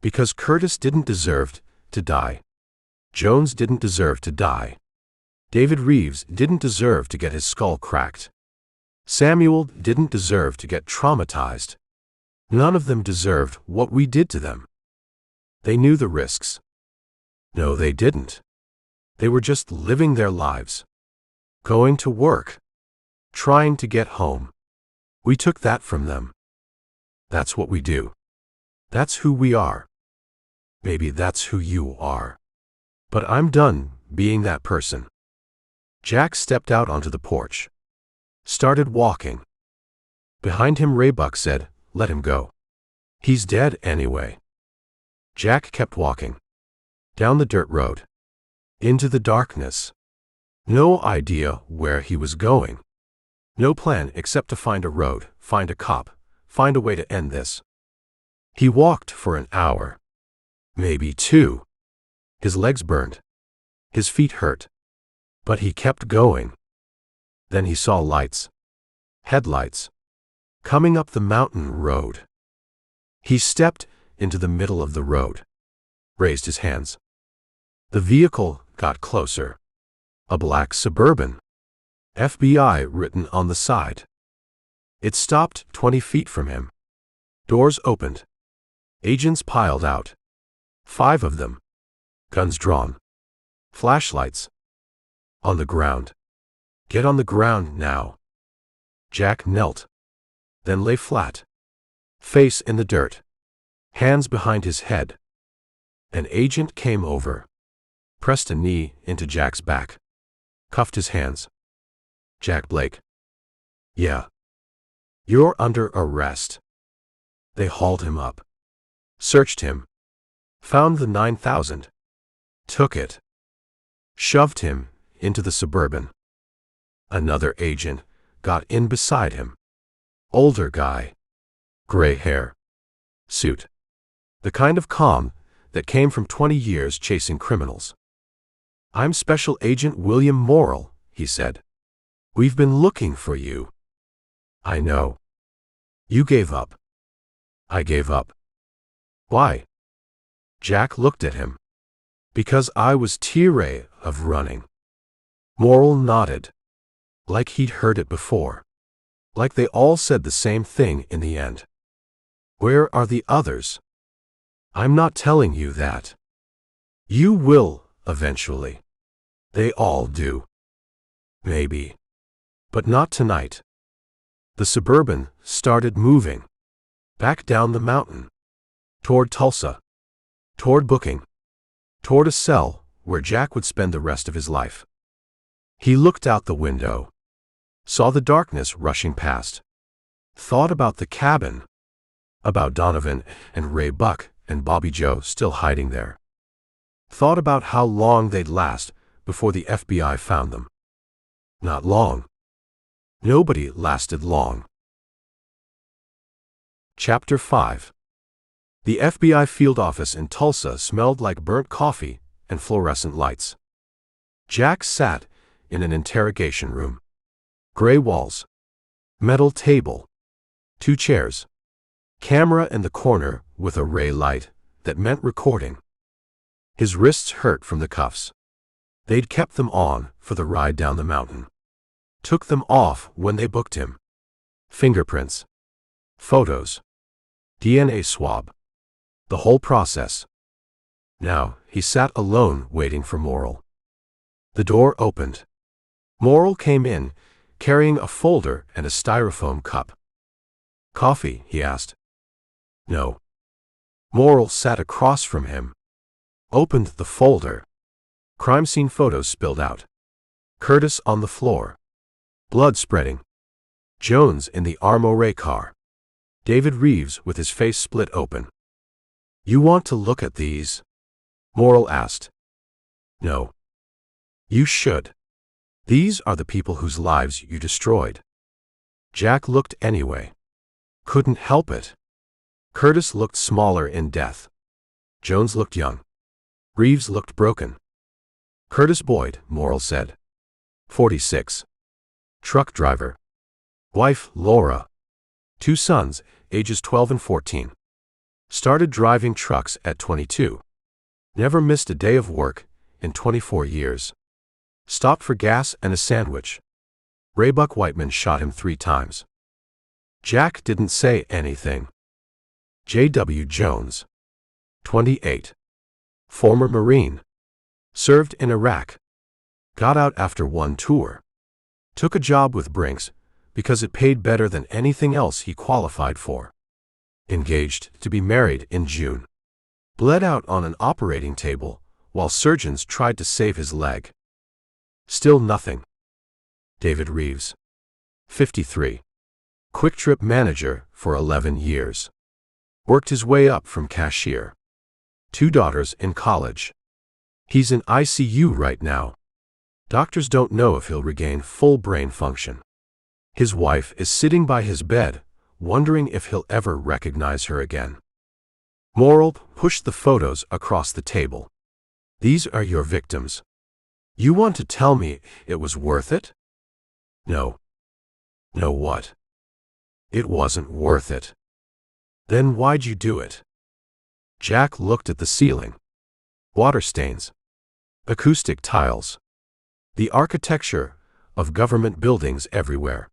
Because Curtis didn't deserve to die. Jones didn't deserve to die. David Reeves didn't deserve to get his skull cracked. Samuel didn't deserve to get traumatized. None of them deserved what we did to them. They knew the risks. No, they didn't. They were just living their lives. Going to work. Trying to get home. We took that from them. That's what we do. That's who we are. Maybe that's who you are. But I'm done being that person. Jack stepped out onto the porch. Started walking. Behind him Raybuck said, let him go. He's dead anyway. Jack kept walking. Down the dirt road. Into the darkness. No idea where he was going. No plan except to find a road, find a cop, find a way to end this. He walked for an hour. Maybe 2. His legs burned. His feet hurt. But he kept going. Then he saw lights. Headlights. Coming up the mountain road. He stepped into the middle of the road. Raised his hands. The vehicle got closer. A black Suburban. FBI written on the side. It stopped 20 feet from him. Doors opened. Agents piled out. 5 of them. Guns drawn. Flashlights. On the ground. Get on the ground now. Jack knelt. Then lay flat. Face in the dirt. Hands behind his head. An agent came over. Pressed a knee into Jack's back. Cuffed his hands. Jack Blake. Yeah. You're under arrest. They hauled him up. Searched him. Found the 9,000. Took it. Shoved him into the Suburban. Another agent got in beside him. Older guy. Gray hair. Suit. The kind of calm that came from 20 years chasing criminals. I'm Special Agent William Morrill, he said. We've been looking for you. I know. You gave up. I gave up. Why? Jack looked at him. Because I was tired of running. Morrill nodded. Like he'd heard it before. Like they all said the same thing in the end. Where are the others? I'm not telling you that. You will, eventually. They all do. Maybe. But not tonight. The Suburban started moving. Back down the mountain. Toward Tulsa. Toward booking. Toward a cell where Jack would spend the rest of his life. He looked out the window. Saw the darkness rushing past. Thought about the cabin. About Donovan and Ray Buck and Bobby Joe still hiding there. Thought about how long they'd last before the FBI found them. Not long. Nobody lasted long. Chapter 5. The FBI field office in Tulsa smelled like burnt coffee and fluorescent lights. Jack sat in an interrogation room. Gray walls. Metal table. 2 chairs. Camera in the corner with a ray light that meant recording. His wrists hurt from the cuffs. They'd kept them on for the ride down the mountain. Took them off when they booked him. Fingerprints. Photos. DNA swab. The whole process. Now he sat alone waiting for Morrill. The door opened. Morrill came in, carrying a folder and a styrofoam cup. Coffee, he asked. No. Morrill sat across from him. Opened the folder. Crime scene photos spilled out. Curtis on the floor. Blood spreading. Jones in the Armoray car. David Reeves with his face split open. You want to look at these? Morrill asked. No. You should. These are the people whose lives you destroyed. Jack looked anyway. Couldn't help it. Curtis looked smaller in death. Jones looked young. Reeves looked broken. Curtis Boyd, Morrill said. 46. Truck driver. Wife, Laura. 2 sons, ages 12 and 14. Started driving trucks at 22. Never missed a day of work in 24 years. Stopped for gas and a sandwich. Ray Buck Whiteman shot him 3 times. Jack didn't say anything. J.W. Jones. 28. Former Marine. Served in Iraq. Got out after 1 tour. Took a job with Brinks because it paid better than anything else he qualified for. Engaged to be married in June. Bled out on an operating table while surgeons tried to save his leg. Still nothing. David Reeves. 53. Quick Trip manager for 11 years. Worked his way up from cashier. 2 daughters in college. He's in ICU right now. Doctors don't know if he'll regain full brain function. His wife is sitting by his bed, wondering if he'll ever recognize her again. Moral: push the photos across the table. These are your victims. You want to tell me it was worth it? No. No what? It wasn't worth it. Then why'd you do it? Jack looked at the ceiling. Water stains. Acoustic tiles. The architecture of government buildings everywhere.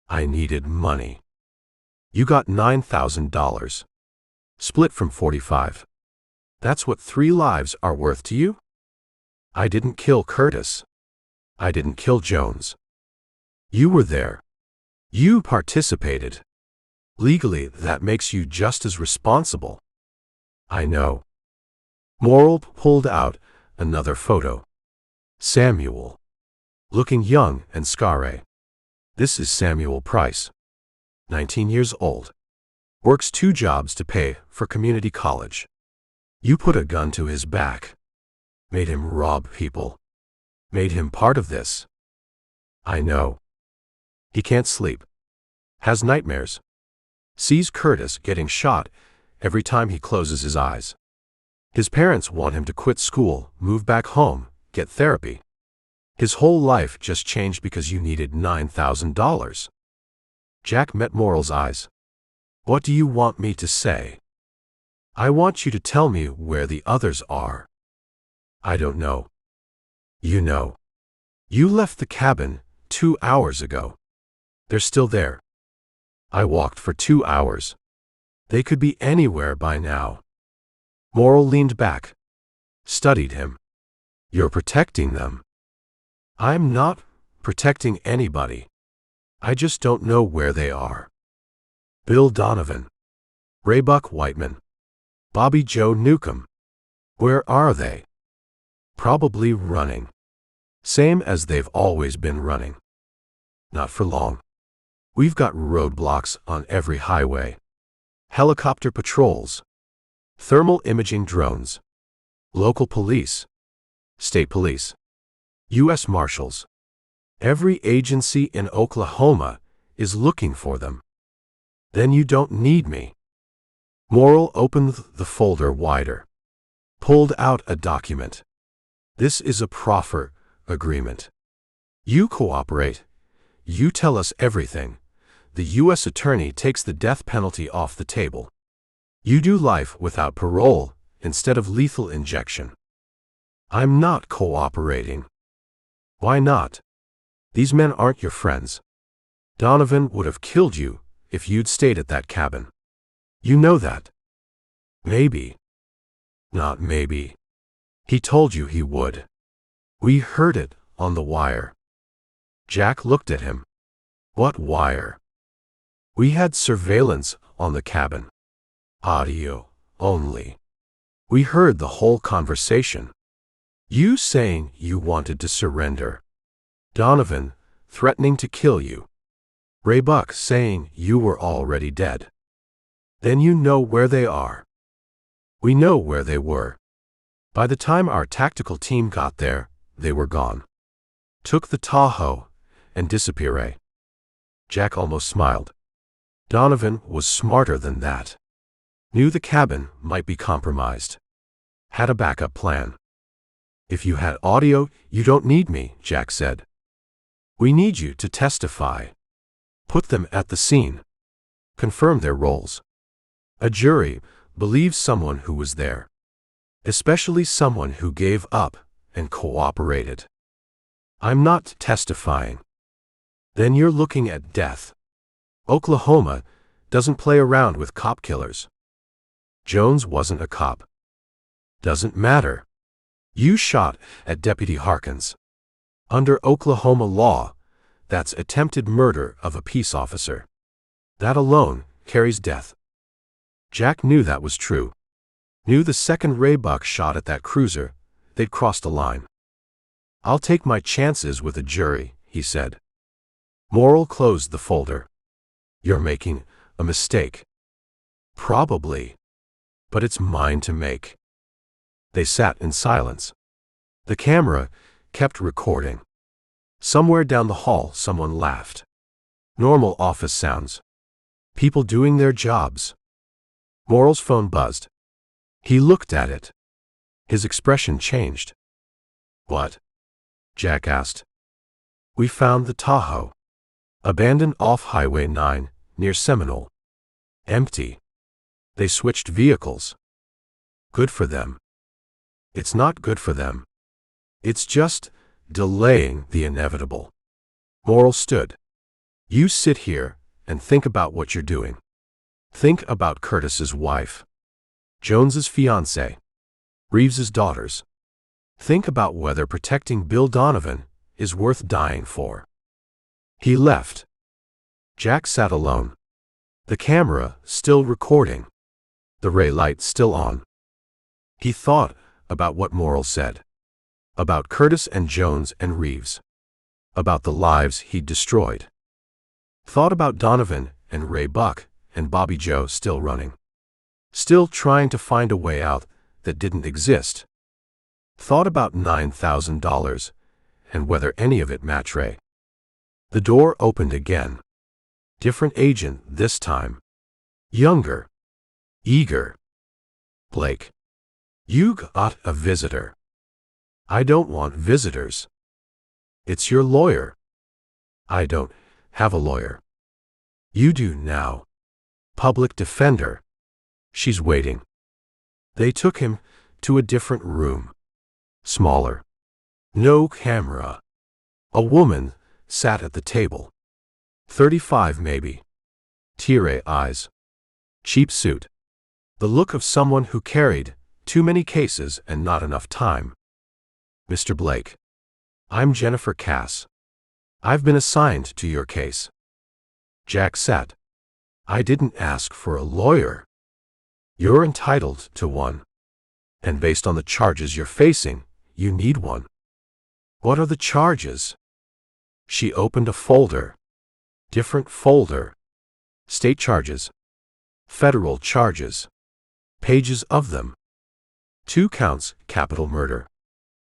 I needed money. You got $9,000. Split from 45. That's what 3 lives are worth to you? I didn't kill Curtis. I didn't kill Jones. You were there. You participated. Legally, that makes you just as responsible. I know. Moral pulled out another photo. Samuel. Looking young and scary. This is Samuel Price. 19 years old. Works 2 jobs to pay for community college. You put a gun to his back. Made him rob people. Made him part of this. I know. He can't sleep. Has nightmares. Sees Curtis getting shot every time he closes his eyes. His parents want him to quit school, move back home, get therapy. His whole life just changed because you needed $9,000. Jack met Moral's eyes. What do you want me to say? I want you to tell me where the others are. I don't know. You know. You left the cabin 2 hours ago. They're still there. I walked for 2 hours. They could be anywhere by now. Moral leaned back. Studied him. You're protecting them. I'm not protecting anybody. I just don't know where they are. Bill Donovan. Raybuck Whiteman. Bobby Joe Newcomb. Where are they? Probably running. Same as they've always been running. Not for long. We've got roadblocks on every highway. Helicopter patrols. Thermal imaging drones. Local police. State police. U.S. Marshals. Every agency in Oklahoma is looking for them. Then you don't need me. Moral opened the folder wider. Pulled out a document. This is a proffer agreement. You cooperate. You tell us everything. The U.S. attorney takes the death penalty off the table. You do life without parole instead of lethal injection. I'm not cooperating. Why not? These men aren't your friends. Donovan would have killed you if you'd stayed at that cabin. You know that. Maybe. Not maybe. He told you he would. We heard it on the wire. Jack looked at him. What wire? We had surveillance on the cabin. Audio only. We heard the whole conversation. You saying you wanted to surrender. Donovan threatening to kill you. Raybuck saying you were already dead. Then you know where they are. We know where they were. By the time our tactical team got there, they were gone. Took the Tahoe and disappeared. Jack almost smiled. Donovan was smarter than that. Knew the cabin might be compromised. Had a backup plan. If you had audio, you don't need me, Jack said. We need you to testify. Put them at the scene. Confirm their roles. A jury believes someone who was there. Especially someone who gave up and cooperated. I'm not testifying. Then you're looking at death. Oklahoma doesn't play around with cop killers. Jones wasn't a cop. Doesn't matter. You shot at Deputy Harkins. Under Oklahoma law, that's attempted murder of a peace officer. That alone carries death. Jack knew that was true. Knew the second Raybuck shot at that cruiser, they'd crossed a line. I'll take my chances with a jury, he said. Moral closed the folder. You're making a mistake. Probably. But it's mine to make. They sat in silence. The camera kept recording. Somewhere down the hall, someone laughed. Normal office sounds. People doing their jobs. Morrell's phone buzzed. He looked at it. His expression changed. What? Jack asked. We found the Tahoe. Abandoned off Highway 9, near Seminole. Empty. They switched vehicles. Good for them. It's not good for them. It's just delaying the inevitable. Morrell stood. You sit here and think about what you're doing. Think about Curtis's wife. Jones's fiancée. Reeves's daughters. Think about whether protecting Bill Donovan is worth dying for. He left. Jack sat alone. The camera still recording. The ray light still on. He thought about what Morrell said. About Curtis and Jones and Reeves. About the lives he'd destroyed. Thought about Donovan and Ray Buck and Bobby Joe still running. Still trying to find a way out that didn't exist. Thought about $9,000 and whether any of it matched Ray. The door opened again. Different agent this time. Younger. Eager. Blake. You got a visitor. I don't want visitors. It's your lawyer. I don't have a lawyer. You do now. Public defender. She's waiting. They took him to a different room. Smaller. No camera. A woman sat at the table. 35 maybe. Teary eyes. Cheap suit. The look of someone who carried too many cases and not enough time. Mr. Blake. I'm Jennifer Cass. I've been assigned to your case. Jack sat. I didn't ask for a lawyer. You're entitled to one. And based on the charges you're facing, you need one. What are the charges? She opened a folder. Different folder. State charges. Federal charges. Pages of them. 2 counts, capital murder.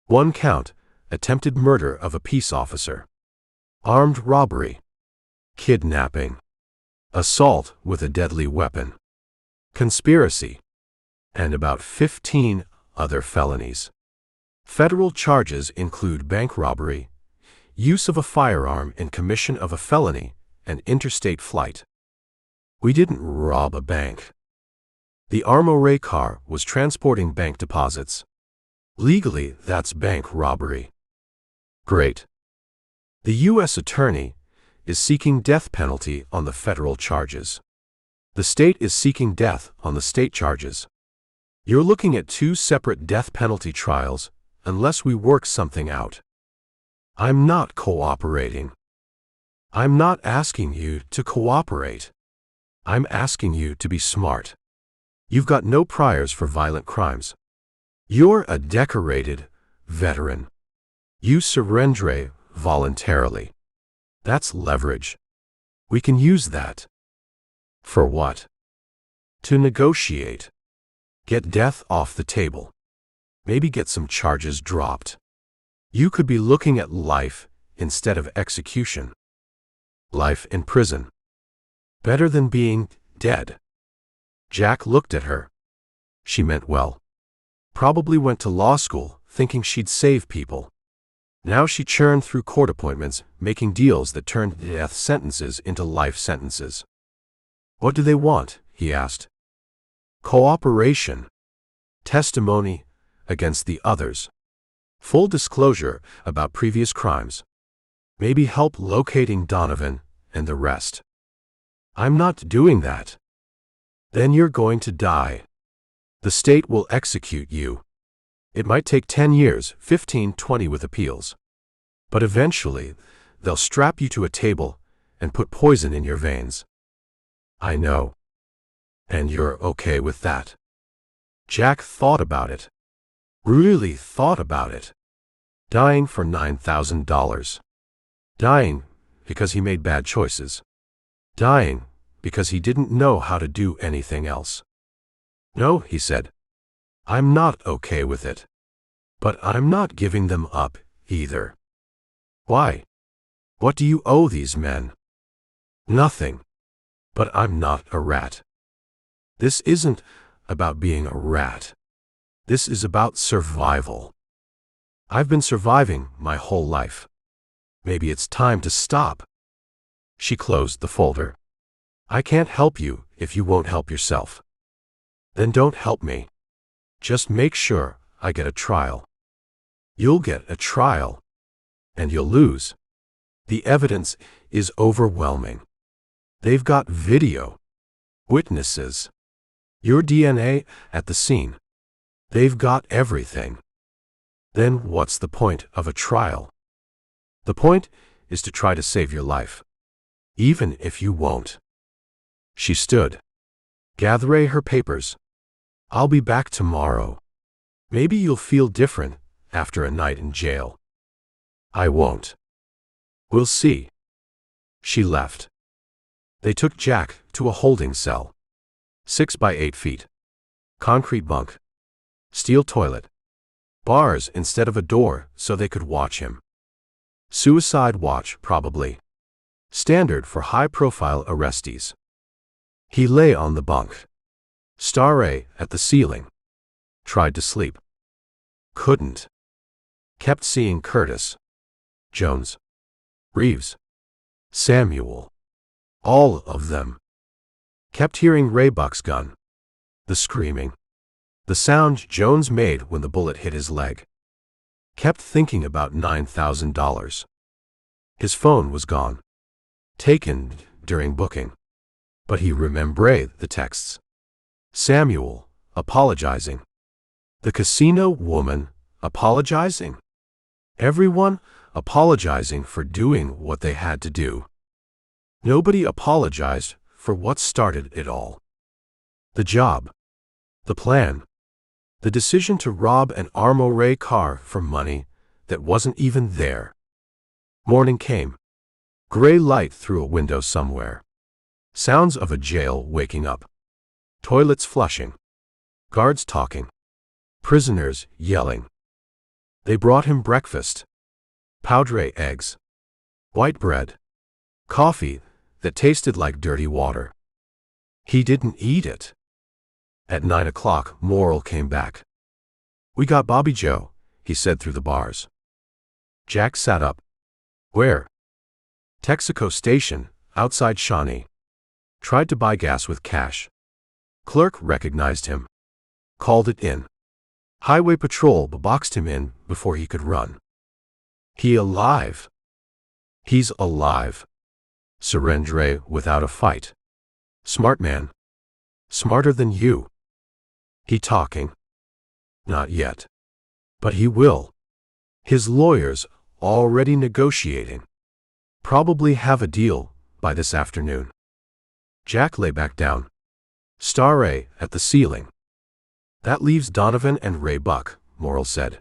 1 count, attempted murder of a peace officer. Armed robbery. Kidnapping. Assault with a deadly weapon. Conspiracy. And about 15 other felonies. Federal charges include bank robbery, use of a firearm in commission of a felony, and interstate flight. We didn't rob a bank. The Armoray car was transporting bank deposits. Legally, that's bank robbery. Great. The U.S. Attorney is seeking death penalty on the federal charges. The state is seeking death on the state charges. You're looking at 2 separate death penalty trials unless we work something out. I'm not cooperating. I'm not asking you to cooperate. I'm asking you to be smart. You've got no priors for violent crimes. You're a decorated veteran. You surrender voluntarily. That's leverage. We can use that. For what? To negotiate. Get death off the table. Maybe get some charges dropped. You could be looking at life instead of execution. Life in prison. Better than being dead. Jack looked at her. She meant well. Probably went to law school thinking she'd save people. Now she churned through court appointments, making deals that turned death sentences into life sentences. What do they want? He asked. Cooperation. Testimony against the others. Full disclosure about previous crimes. Maybe help locating Donovan and the rest. I'm not doing that. Then you're going to die. The state will execute you. It might take 10 years, 15, 20 with appeals. But eventually, they'll strap you to a table and put poison in your veins. I know. And you're okay with that. Jack thought about it. Really thought about it. Dying for $9,000. Dying because he made bad choices. Dying because he didn't know how to do anything else. No, he said. I'm not okay with it. But I'm not giving them up, either. Why? What do you owe these men? Nothing. But I'm not a rat. This isn't about being a rat. This is about survival. I've been surviving my whole life. Maybe it's time to stop. She closed the folder. I can't help you if you won't help yourself. Then don't help me. Just make sure I get a trial. You'll get a trial. And you'll lose. The evidence is overwhelming. They've got video. Witnesses. Your DNA at the scene. They've got everything. Then what's the point of a trial? The point is to try to save your life. Even if you won't. She stood. Gather her papers. I'll be back tomorrow. Maybe you'll feel different after a night in jail. I won't. We'll see. She left. They took Jack to a holding cell. 6 by 8 feet. Concrete bunk. Steel toilet. Bars instead of a door so they could watch him. Suicide watch, probably. Standard for high-profile arrestees. He lay on the bunk. Starray at the ceiling. Tried to sleep. Couldn't. Kept seeing Curtis. Jones. Reeves. Samuel. All of them. Kept hearing Ray Buck's gun. The screaming. The sound Jones made when the bullet hit his leg. Kept thinking about $9,000. His phone was gone. Taken during booking. But he remembered the texts. Samuel, apologizing. The casino woman, apologizing. Everyone apologizing for doing what they had to do. Nobody apologized for what started it all. The job. The plan. The decision to rob an armoire car for money that wasn't even there. Morning came. Gray light through a window somewhere. Sounds of a jail waking up. Toilets flushing. Guards talking. Prisoners yelling. They brought him breakfast. Poudre eggs. White bread. Coffee that tasted like dirty water. He didn't eat it. At 9 o'clock, Morrill came back. We got Bobby Joe, he said through the bars. Jack sat up. Where? Texaco Station, outside Shawnee. Tried to buy gas with cash. Clerk recognized him. Called it in. Highway patrol boxed him in before he could run. He alive. He's alive. Surrendre without a fight. Smart man. Smarter than you. He talking. Not yet. But he will. His lawyers already negotiating. Probably have a deal by this afternoon. Jack lay back down. Starray at the ceiling. That leaves Donovan and Ray Buck, Morrill said.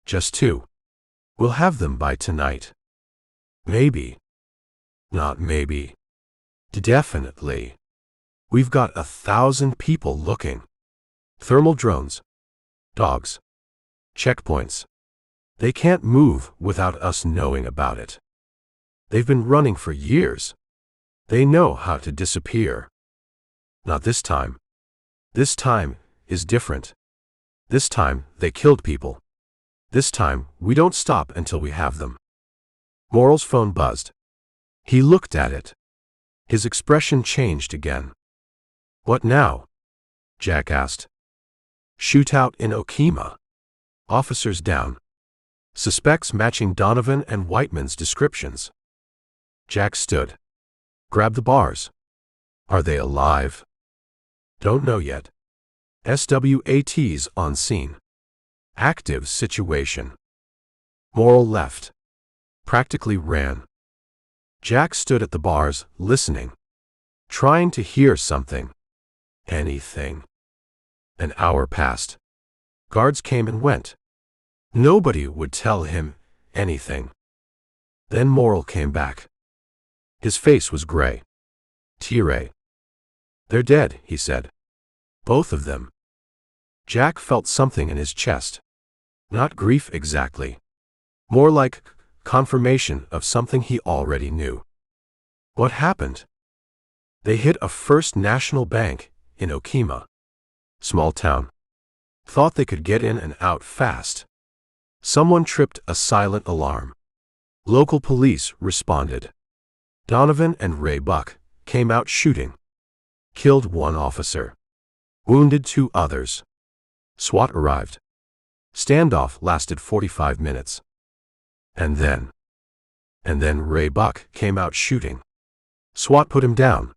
Just 2. We'll have them by tonight. Maybe. Not maybe. Definitely. We've got 1,000 people looking. Thermal drones. Dogs. Checkpoints. They can't move without us knowing about it. They've been running for years. They know how to disappear. Not this time. This time is different. This time they killed people. This time we don't stop until we have them. Morrill's phone buzzed. He looked at it. His expression changed again. What now? Jack asked. Shootout in Okima. Officers down. Suspects matching Donovan and Whiteman's descriptions. Jack stood. Grabbed the bars. Are they alive? Don't know yet. SWAT's on scene. Active situation. Morrill left. Practically ran. Jack stood at the bars, listening. Trying to hear something. Anything. An hour passed. Guards came and went. Nobody would tell him anything. Then Morrill came back. His face was gray. Tiré. They're dead, he said. Both of them. Jack felt something in his chest. Not grief exactly. More like confirmation of something he already knew. What happened? They hit a First National Bank in Okima. Small town. Thought they could get in and out fast. Someone tripped a silent alarm. Local police responded. Donovan and Ray Buck came out shooting. Killed one officer. Wounded 2 others. SWAT arrived. Standoff lasted 45 minutes. And then Ray Buck came out shooting. SWAT put him down.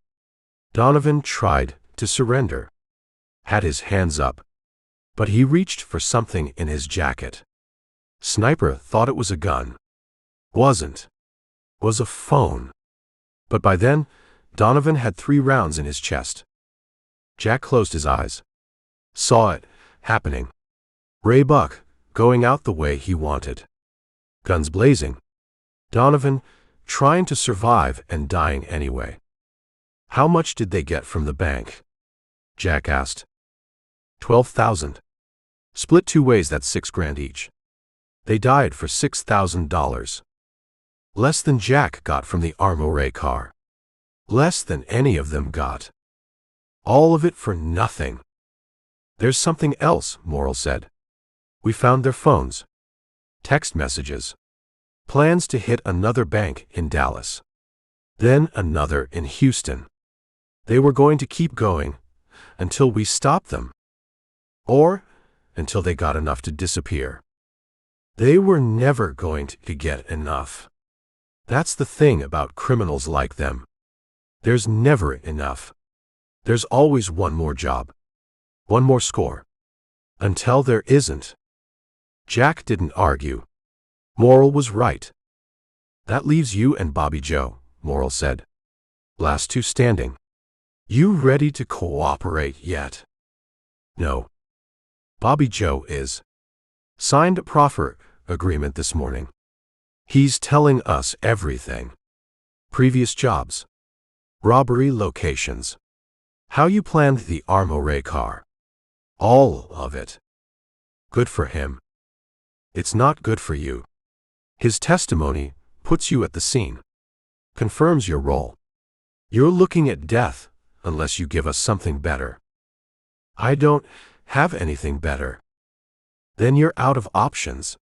Donovan tried to surrender. Had his hands up. But he reached for something in his jacket. Sniper thought it was a gun. Wasn't. Was a phone. But by then, Donovan had 3 rounds in his chest. Jack closed his eyes. Saw it happening. Ray Buck going out the way he wanted. Guns blazing. Donovan trying to survive and dying anyway. How much did they get from the bank? Jack asked. 12,000. Split 2 ways, that's $6,000 each. They died for $6,000. Less than Jack got from the armoire car. Less than any of them got. All of it for nothing. There's something else, Morrill said. We found their phones. Text messages. Plans to hit another bank in Dallas. Then another in Houston. They were going to keep going until we stopped them. Or until they got enough to disappear. They were never going to get enough. That's the thing about criminals like them. There's never enough. There's always one more job. One more score. Until there isn't. Jack didn't argue. Morrill was right. That leaves you and Bobby Joe, Morrill said. Last 2 standing. You ready to cooperate yet? No. Bobby Joe is. Signed a proffer agreement this morning. He's telling us everything. Previous jobs. Robbery locations. How you planned the armoire car. All of it. Good for him. It's not good for you. His testimony puts you at the scene. Confirms your role. You're looking at death unless you give us something better. I don't have anything better. Then you're out of options.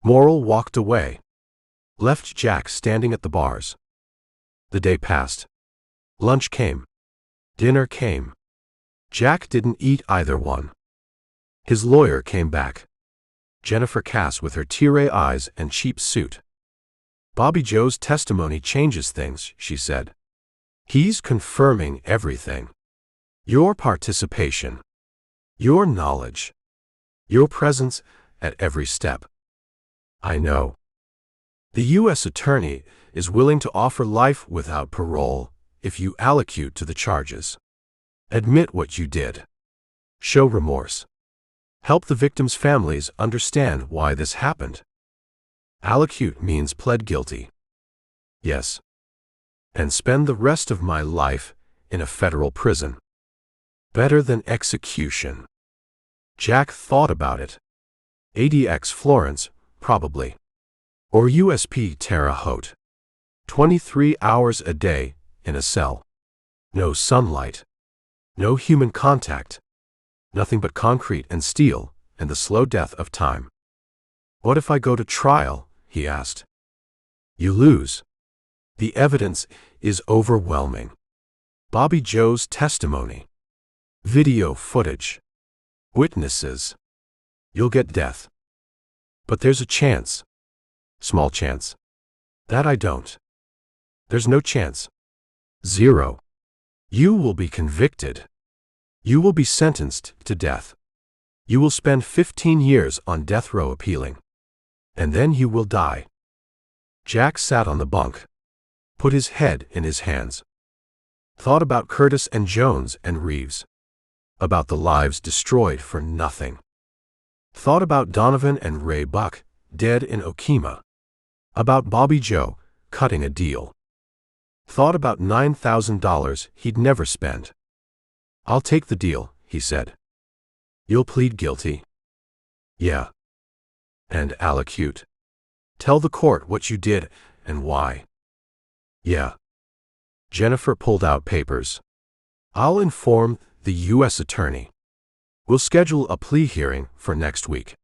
Morrill walked away. Left Jack standing at the bars. The day passed. Lunch came. Dinner came. Jack didn't eat either one. His lawyer came back. Jennifer Cass with her teary eyes and cheap suit. Bobby Joe's testimony changes things, she said. He's confirming everything. Your participation. Your knowledge. Your presence at every step. I know. The U.S. attorney is willing to offer life without parole if you allocute to the charges. Admit what you did. Show remorse. Help the victims' families understand why this happened. Allocute means pled guilty. Yes. And spend the rest of my life in a federal prison. Better than execution. Jack thought about it. ADX Florence, probably. Or USP Terre Haute. 23 hours a day in a cell. No sunlight. No human contact. Nothing but concrete and steel and the slow death of time. What if I go to trial? He asked. You lose. The evidence is overwhelming. Bobby Joe's testimony. Video footage. Witnesses. You'll get death. But there's a chance. Small chance. That I don't. There's no chance. 0. You will be convicted. You will be sentenced to death. You will spend 15 years on death row appealing. And then you will die. Jack sat on the bunk. Put his head in his hands. Thought about Curtis and Jones and Reeves. About the lives destroyed for nothing. Thought about Donovan and Ray Buck, dead in Okima. About Bobby Joe, cutting a deal. Thought about $9,000 he'd never spend. I'll take the deal, he said. You'll plead guilty? Yeah. And allocute. Tell the court what you did and why. Yeah. Jennifer pulled out papers. I'll inform the U.S. attorney. We'll schedule a plea hearing for next week.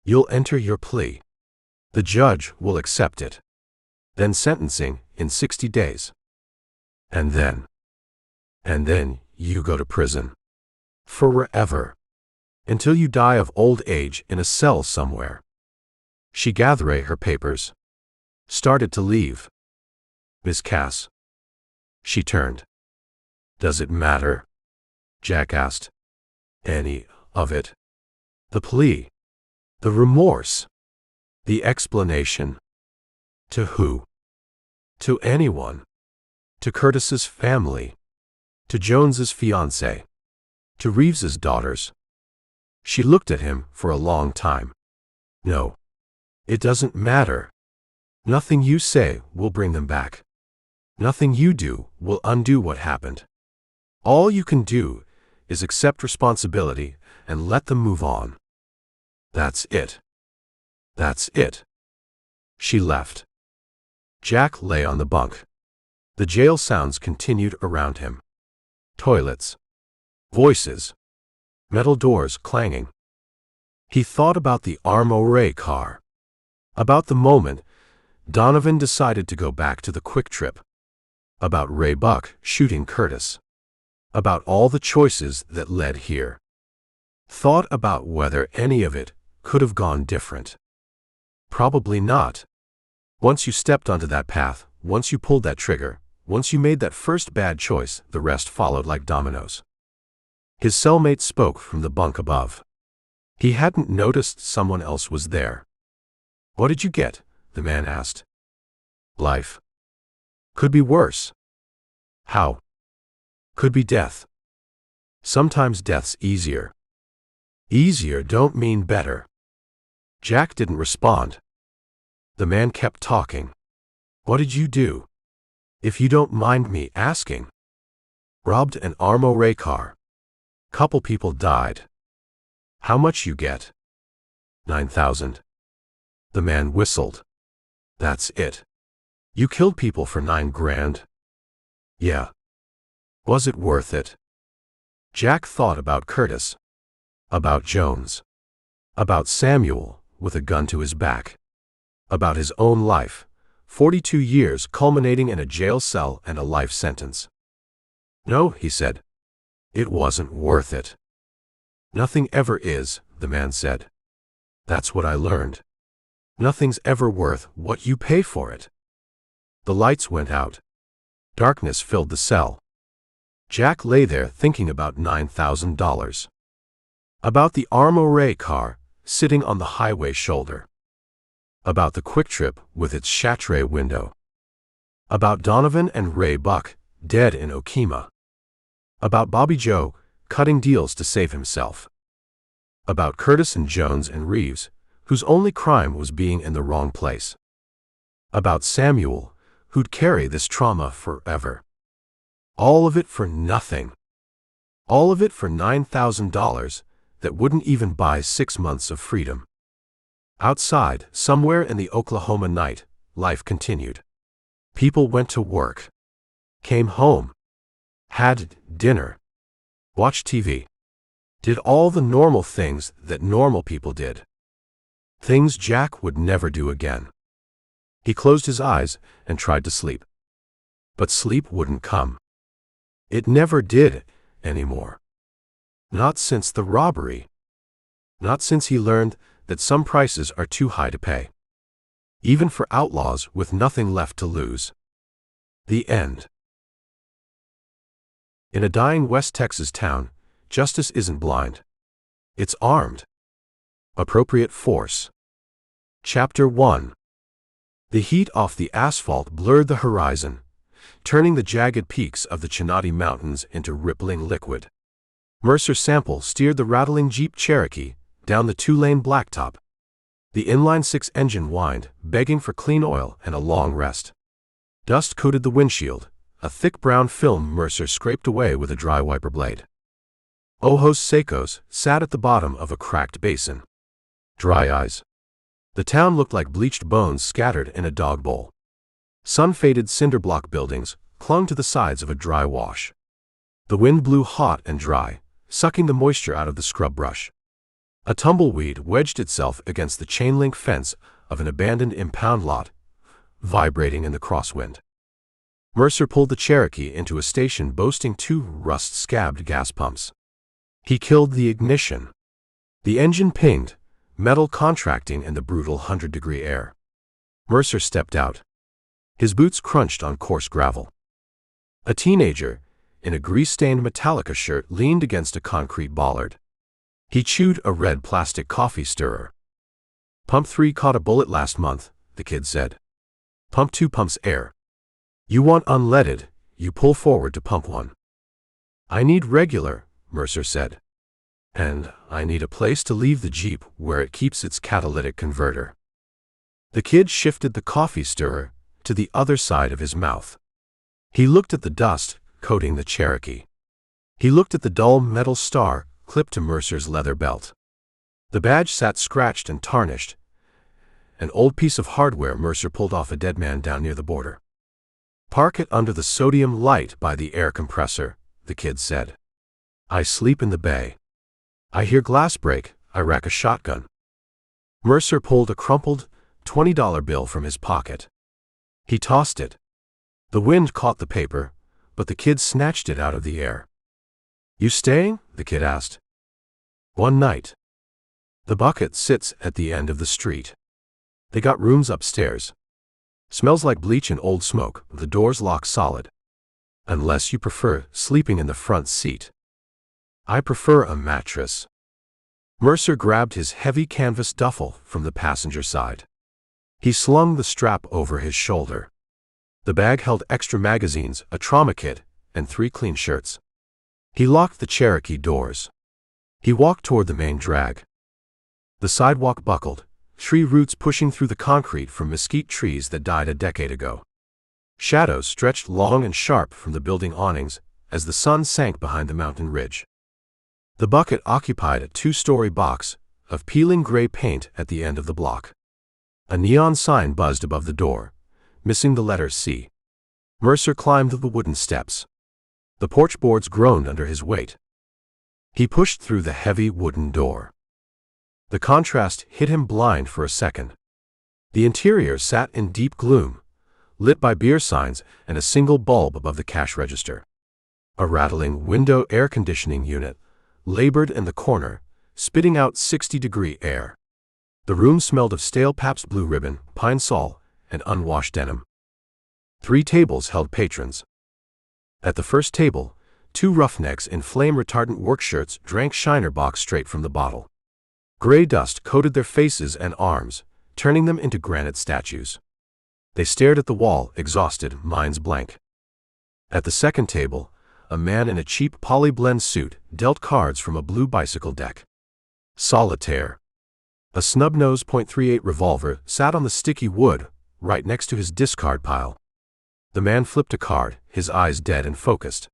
You'll enter your plea. The judge will accept it. Then sentencing in 60 days. And then you go to prison. Forever. Until you die of old age in a cell somewhere. She gathered her papers. Started to leave. Miss Cass. She turned. Does it matter? Jack asked. Any of it? The plea. The remorse. The explanation. To who? To anyone. To Curtis's family. To Jones's fiancée. To Reeves's daughters. She looked at him for a long time. No. It doesn't matter. Nothing you say will bring them back. Nothing you do will undo what happened. All you can do is accept responsibility and let them move on. That's it. That's it. She left. Jack lay on the bunk. The jail sounds continued around him. Toilets. Voices. Metal doors clanging. He thought about the armoire car. About the moment Donovan decided to go back to the Quick Trip. About Ray Buck shooting Curtis. About all the choices that led here. Thought about whether any of it could have gone different. Probably not. Once you stepped onto that path, once you pulled that trigger, once you made that first bad choice, the rest followed like dominoes. His cellmate spoke from the bunk above. He hadn't noticed someone else was there. What did you get? The man asked. Life. Could be worse. How? Could be death. Sometimes death's easier. Easier don't mean better. Jack didn't respond. The man kept talking. What did you do? If you don't mind me asking. Robbed an armoire car. Couple people died. How much you get? 9,000. The man whistled. That's it. You killed people for 9 grand? Yeah. Was it worth it? Jack thought about Curtis. About Jones. About Samuel, with a gun to his back. About his own life, 42 years culminating in a jail cell and a life sentence. No, he said. It wasn't worth it. Nothing ever is, the man said. That's what I learned. Nothing's ever worth what you pay for it. The lights went out. Darkness filled the cell. Jack lay there thinking about $9,000. About the armoire car sitting on the highway shoulder. About the Quick Trip with its châtre window. About Donovan and Ray Buck, dead in Okima. About Bobby Joe, cutting deals to save himself. About Curtis and Jones and Reeves, whose only crime was being in the wrong place. About Samuel, who'd carry this trauma forever. All of it for nothing. All of it for $9,000 that wouldn't even buy 6 months of freedom. Outside, somewhere in the Oklahoma night, life continued. People went to work. Came home. Had dinner. Watched TV. Did all the normal things that normal people did. Things Jack would never do again. He closed his eyes and tried to sleep. But sleep wouldn't come. It never did anymore. Not since the robbery. Not since he learned that some prices are too high to pay. Even for outlaws with nothing left to lose. The end. In a dying West Texas town, justice isn't blind. It's armed. Appropriate force. Chapter 1. The heat off the asphalt blurred the horizon, turning the jagged peaks of the Chinati Mountains into rippling liquid. Mercer Sample steered the rattling Jeep Cherokee down the 2-lane blacktop. The inline-6 engine whined, begging for clean oil and a long rest. Dust coated the windshield, a thick brown film Mercer scraped away with a dry wiper blade. Ojos Secos sat at the bottom of a cracked basin. Dry eyes. The town looked like bleached bones scattered in a dog bowl. Sun-faded cinder block buildings clung to the sides of a dry wash. The wind blew hot and dry, sucking the moisture out of the scrub brush. A tumbleweed wedged itself against the chain-link fence of an abandoned impound lot, vibrating in the crosswind. Mercer pulled the Cherokee into a station boasting 2 rust-scabbed gas pumps. He killed the ignition. The engine pinged, metal contracting in the brutal 100-degree air. Mercer stepped out. His boots crunched on coarse gravel. A teenager, in a grease-stained Metallica shirt, leaned against a concrete bollard. He chewed a red plastic coffee stirrer. "Pump 3 caught a bullet last month," the kid said. "Pump 2 pumps air. You want unleaded, you pull forward to pump 1. "I need regular," Mercer said. "And I need a place to leave the Jeep where it keeps its catalytic converter." The kid shifted the coffee stirrer to the other side of his mouth. He looked at the dust coating the Cherokee. He looked at the dull metal star clipped to Mercer's leather belt. The badge sat scratched and tarnished, an old piece of hardware Mercer pulled off a dead man down near the border. "Park it under the sodium light by the air compressor," the kid said. "I sleep in the bay. I hear glass break, I rack a shotgun." Mercer pulled a crumpled $20 bill from his pocket. He tossed it. The wind caught the paper, but the kid snatched it out of the air. "You staying?" the kid asked. "One night. The bucket sits at the end of the street. They got rooms upstairs. Smells like bleach and old smoke, the doors lock solid. Unless you prefer sleeping in the front seat." "I prefer a mattress." Mercer grabbed his heavy canvas duffel from the passenger side. He slung the strap over his shoulder. The bag held extra magazines, a trauma kit, and 3 clean shirts. He locked the Cherokee doors. He walked toward the main drag. The sidewalk buckled, tree roots pushing through the concrete from mesquite trees that died a decade ago. Shadows stretched long and sharp from the building awnings as the sun sank behind the mountain ridge. The bucket occupied a 2-story box of peeling gray paint at the end of the block. A neon sign buzzed above the door, missing the letter C. Mercer climbed the wooden steps. The porch boards groaned under his weight. He pushed through the heavy wooden door. The contrast hit him blind for a second. The interior sat in deep gloom, lit by beer signs and a single bulb above the cash register. A rattling window air conditioning unit labored in the corner, spitting out 60-degree air. The room smelled of stale Pabst Blue Ribbon, Pine Sol, and unwashed denim. 3 tables held patrons. At the first table, 2 roughnecks in flame-retardant work shirts drank Shiner Bock straight from the bottle. Gray dust coated their faces and arms, turning them into granite statues. They stared at the wall, exhausted, minds blank. At the second table, a man in a cheap poly-blend suit dealt cards from a blue bicycle deck. Solitaire. A snub-nosed .38 revolver sat on the sticky wood, right next to his discard pile. The man flipped a card, his eyes dead and focused.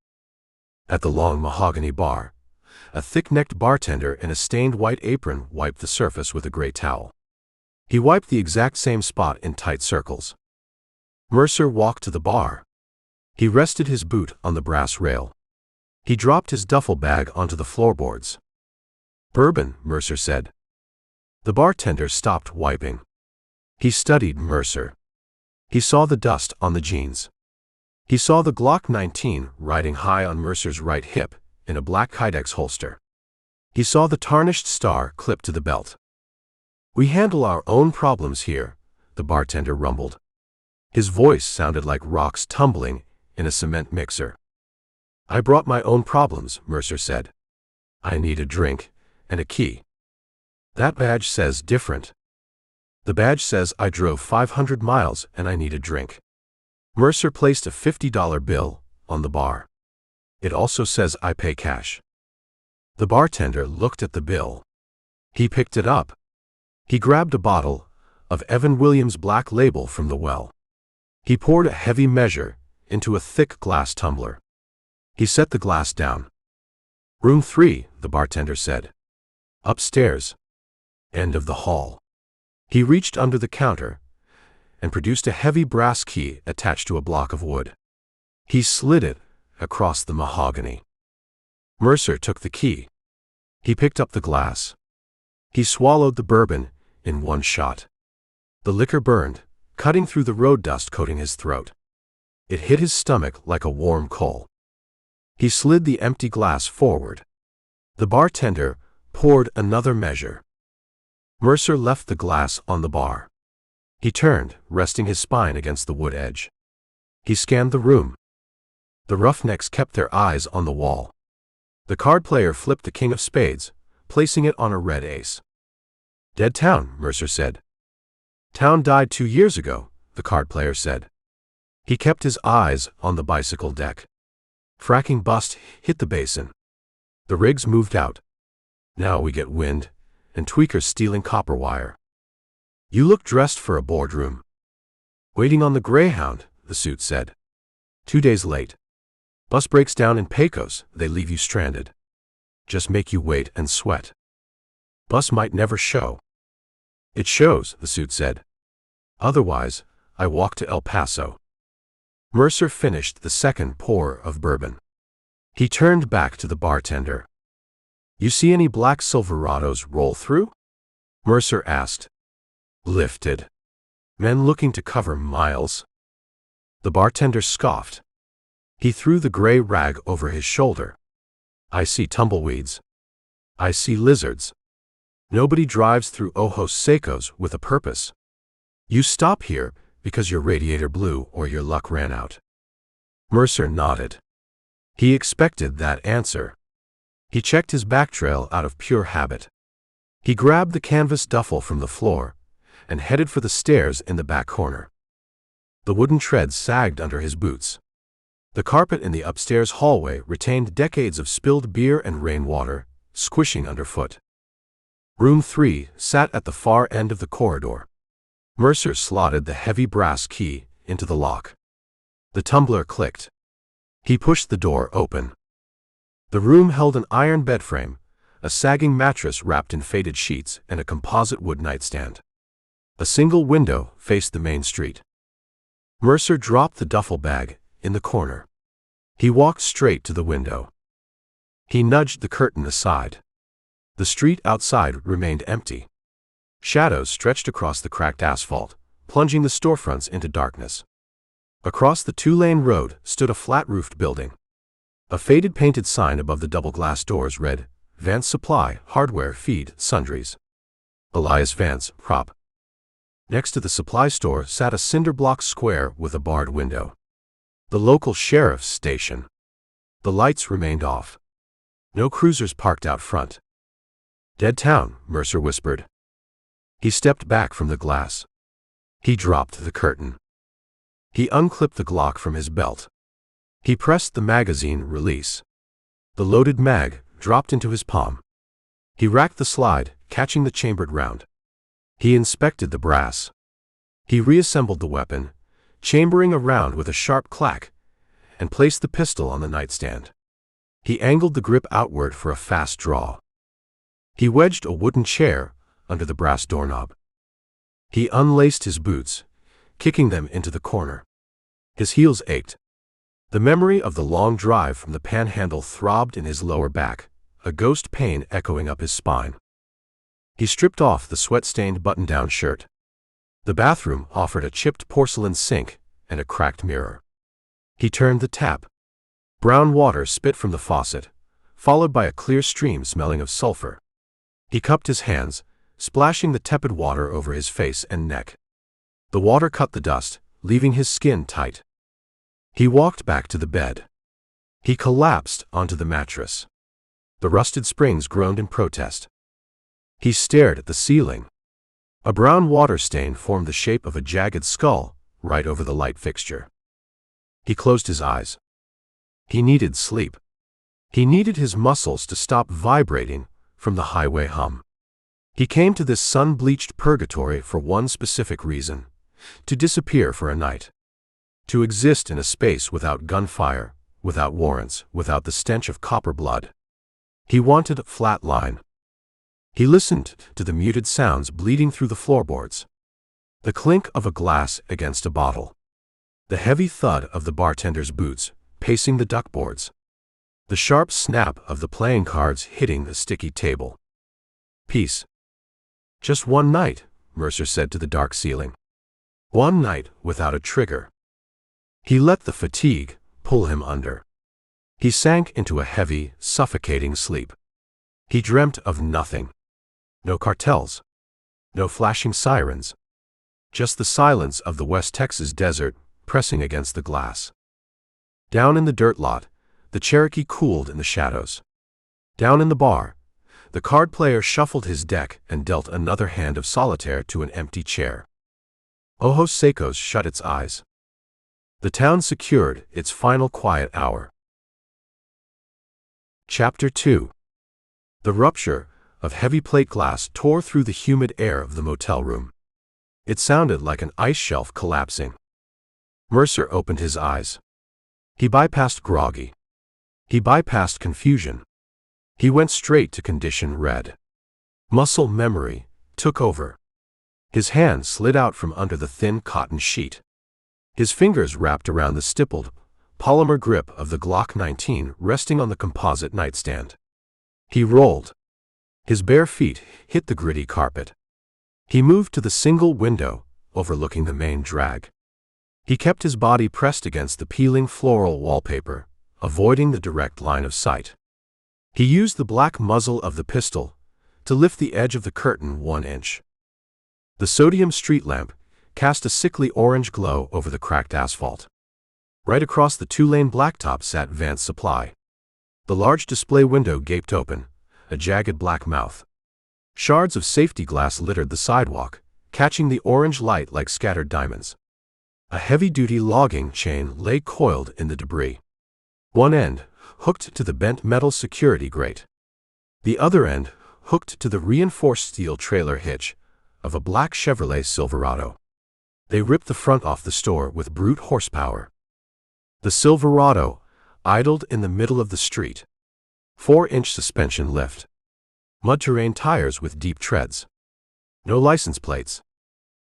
At the long mahogany bar, a thick-necked bartender in a stained white apron wiped the surface with a gray towel. He wiped the exact same spot in tight circles. Mercer walked to the bar. He rested his boot on the brass rail. He dropped his duffel bag onto the floorboards. "Bourbon," Mercer said. The bartender stopped wiping. He studied Mercer. He saw the dust on the jeans. He saw the Glock 19 riding high on Mercer's right hip in a black Kydex holster. He saw the tarnished star clipped to the belt. "We handle our own problems here," the bartender rumbled. His voice sounded like rocks tumbling in a cement mixer. "I brought my own problems," Mercer said. "I need a drink and a key." "That badge says different." "The badge says I drove 500 miles and I need a drink." Mercer placed a $50 bill on the bar. "It also says I pay cash." The bartender looked at the bill. He picked it up. He grabbed a bottle of Evan Williams Black Label from the well. He poured a heavy measure into a thick glass tumbler. He set the glass down. "Room 3, the bartender said. "Upstairs. End of the hall." He reached under the counter and produced a heavy brass key attached to a block of wood. He slid it across the mahogany. Mercer took the key. He picked up the glass. He swallowed the bourbon in one shot. The liquor burned, cutting through the road dust coating his throat. It hit his stomach like a warm coal. He slid the empty glass forward. The bartender poured another measure. Mercer left the glass on the bar. He turned, resting his spine against the wood edge. He scanned the room. The roughnecks kept their eyes on the wall. The card player flipped the king of spades, placing it on a red ace. "Dead town," Mercer said. "Town died 2 years ago," the card player said. He kept his eyes on the bicycle deck. Fracking bust hit the basin. The rigs moved out. Now we get wind, and tweakers stealing copper wire. "You look dressed for a boardroom." "Waiting on the Greyhound," the suit said. 2 days late. Bus breaks down in Pecos, they leave you stranded. Just make you wait and sweat. Bus might never show. "It shows," the suit said. "Otherwise, I walk to El Paso." Mercer finished the second pour of bourbon. He turned back to the bartender. "You see any black Silverados roll through?" Mercer asked. "Lifted. Men looking to cover miles." The bartender scoffed. He threw the gray rag over his shoulder. "I see tumbleweeds. I see lizards. Nobody drives through Ojos Secos with a purpose. You stop here because your radiator blew or your luck ran out." Mercer nodded. He expected that answer. He checked his back trail out of pure habit. He grabbed the canvas duffel from the floor and headed for the stairs in the back corner. The wooden treads sagged under his boots. The carpet in the upstairs hallway retained decades of spilled beer and rainwater, squishing underfoot. Room 3 sat at the far end of the corridor. Mercer slotted the heavy brass key into the lock. The tumbler clicked. He pushed the door open. The room held an iron bedframe, a sagging mattress wrapped in faded sheets, and a composite wood nightstand. A single window faced the main street. Mercer dropped the duffel bag in the corner. He walked straight to the window. He nudged the curtain aside. The street outside remained empty. Shadows stretched across the cracked asphalt, plunging the storefronts into darkness. Across the 2-lane road stood a flat-roofed building. A faded painted sign above the double-glass doors read, "Vance Supply, Hardware, Feed, Sundries. Elias Vance, Prop." Next to the supply store sat a cinder-block square with a barred window. The local sheriff's station. The lights remained off. No cruisers parked out front. "Dead town," Mercer whispered. He stepped back from the glass. He dropped the curtain. He unclipped the Glock from his belt. He pressed the magazine release. The loaded mag dropped into his palm. He racked the slide, catching the chambered round. He inspected the brass. He reassembled the weapon, chambering a round with a sharp clack, and placed the pistol on the nightstand. He angled the grip outward for a fast draw. He wedged a wooden chair under the brass doorknob. He unlaced his boots, kicking them into the corner. His heels ached. The memory of the long drive from the panhandle throbbed in his lower back, a ghost pain echoing up his spine. He stripped off the sweat-stained button-down shirt. The bathroom offered a chipped porcelain sink and a cracked mirror. He turned the tap. Brown water spit from the faucet, followed by a clear stream smelling of sulfur. He cupped his hands, splashing the tepid water over his face and neck. The water cut the dust, leaving his skin tight. He walked back to the bed. He collapsed onto the mattress. The rusted springs groaned in protest. He stared at the ceiling. A brown water stain formed the shape of a jagged skull right over the light fixture. He closed his eyes. He needed sleep. He needed his muscles to stop vibrating from the highway hum. He came to this sun-bleached purgatory for one specific reason: to disappear for a night. To exist in a space without gunfire, without warrants, without the stench of copper blood. He wanted a flat line. He listened to the muted sounds bleeding through the floorboards. The clink of a glass against a bottle. The heavy thud of the bartender's boots pacing the duckboards. The sharp snap of the playing cards hitting the sticky table. Peace. Just one night, Mercer said to the dark ceiling. One night without a trigger. He let the fatigue pull him under. He sank into a heavy, suffocating sleep. He dreamt of nothing. No cartels. No flashing sirens. Just the silence of the West Texas desert pressing against the glass. Down in the dirt lot, the Cherokee cooled in the shadows. Down in the bar, the card player shuffled his deck and dealt another hand of solitaire to an empty chair. Ojos Secos shut its eyes. The town secured its final quiet hour. Chapter 2. The rupture of heavy plate glass tore through the humid air of the motel room. It sounded like an ice shelf collapsing. Mercer opened his eyes. He bypassed groggy. He bypassed confusion. He went straight to condition red. Muscle memory took over. His hand slid out from under the thin cotton sheet. His fingers wrapped around the stippled, polymer grip of the Glock 19 resting on the composite nightstand. He rolled. His bare feet hit the gritty carpet. He moved to the single window overlooking the main drag. He kept his body pressed against the peeling floral wallpaper, avoiding the direct line of sight. He used the black muzzle of the pistol to lift the edge of the curtain 1 inch. The sodium street lamp cast a sickly orange glow over the cracked asphalt. Right across the 2-lane blacktop sat Vance Supply. The large display window gaped open, a jagged black mouth. Shards of safety glass littered the sidewalk, catching the orange light like scattered diamonds. A heavy-duty logging chain lay coiled in the debris. One end hooked to the bent metal security grate. The other end hooked to the reinforced steel trailer hitch of a black Chevrolet Silverado. They ripped the front off the store with brute horsepower. The Silverado idled in the middle of the street. 4-inch suspension lift. Mud-terrain tires with deep treads. No license plates.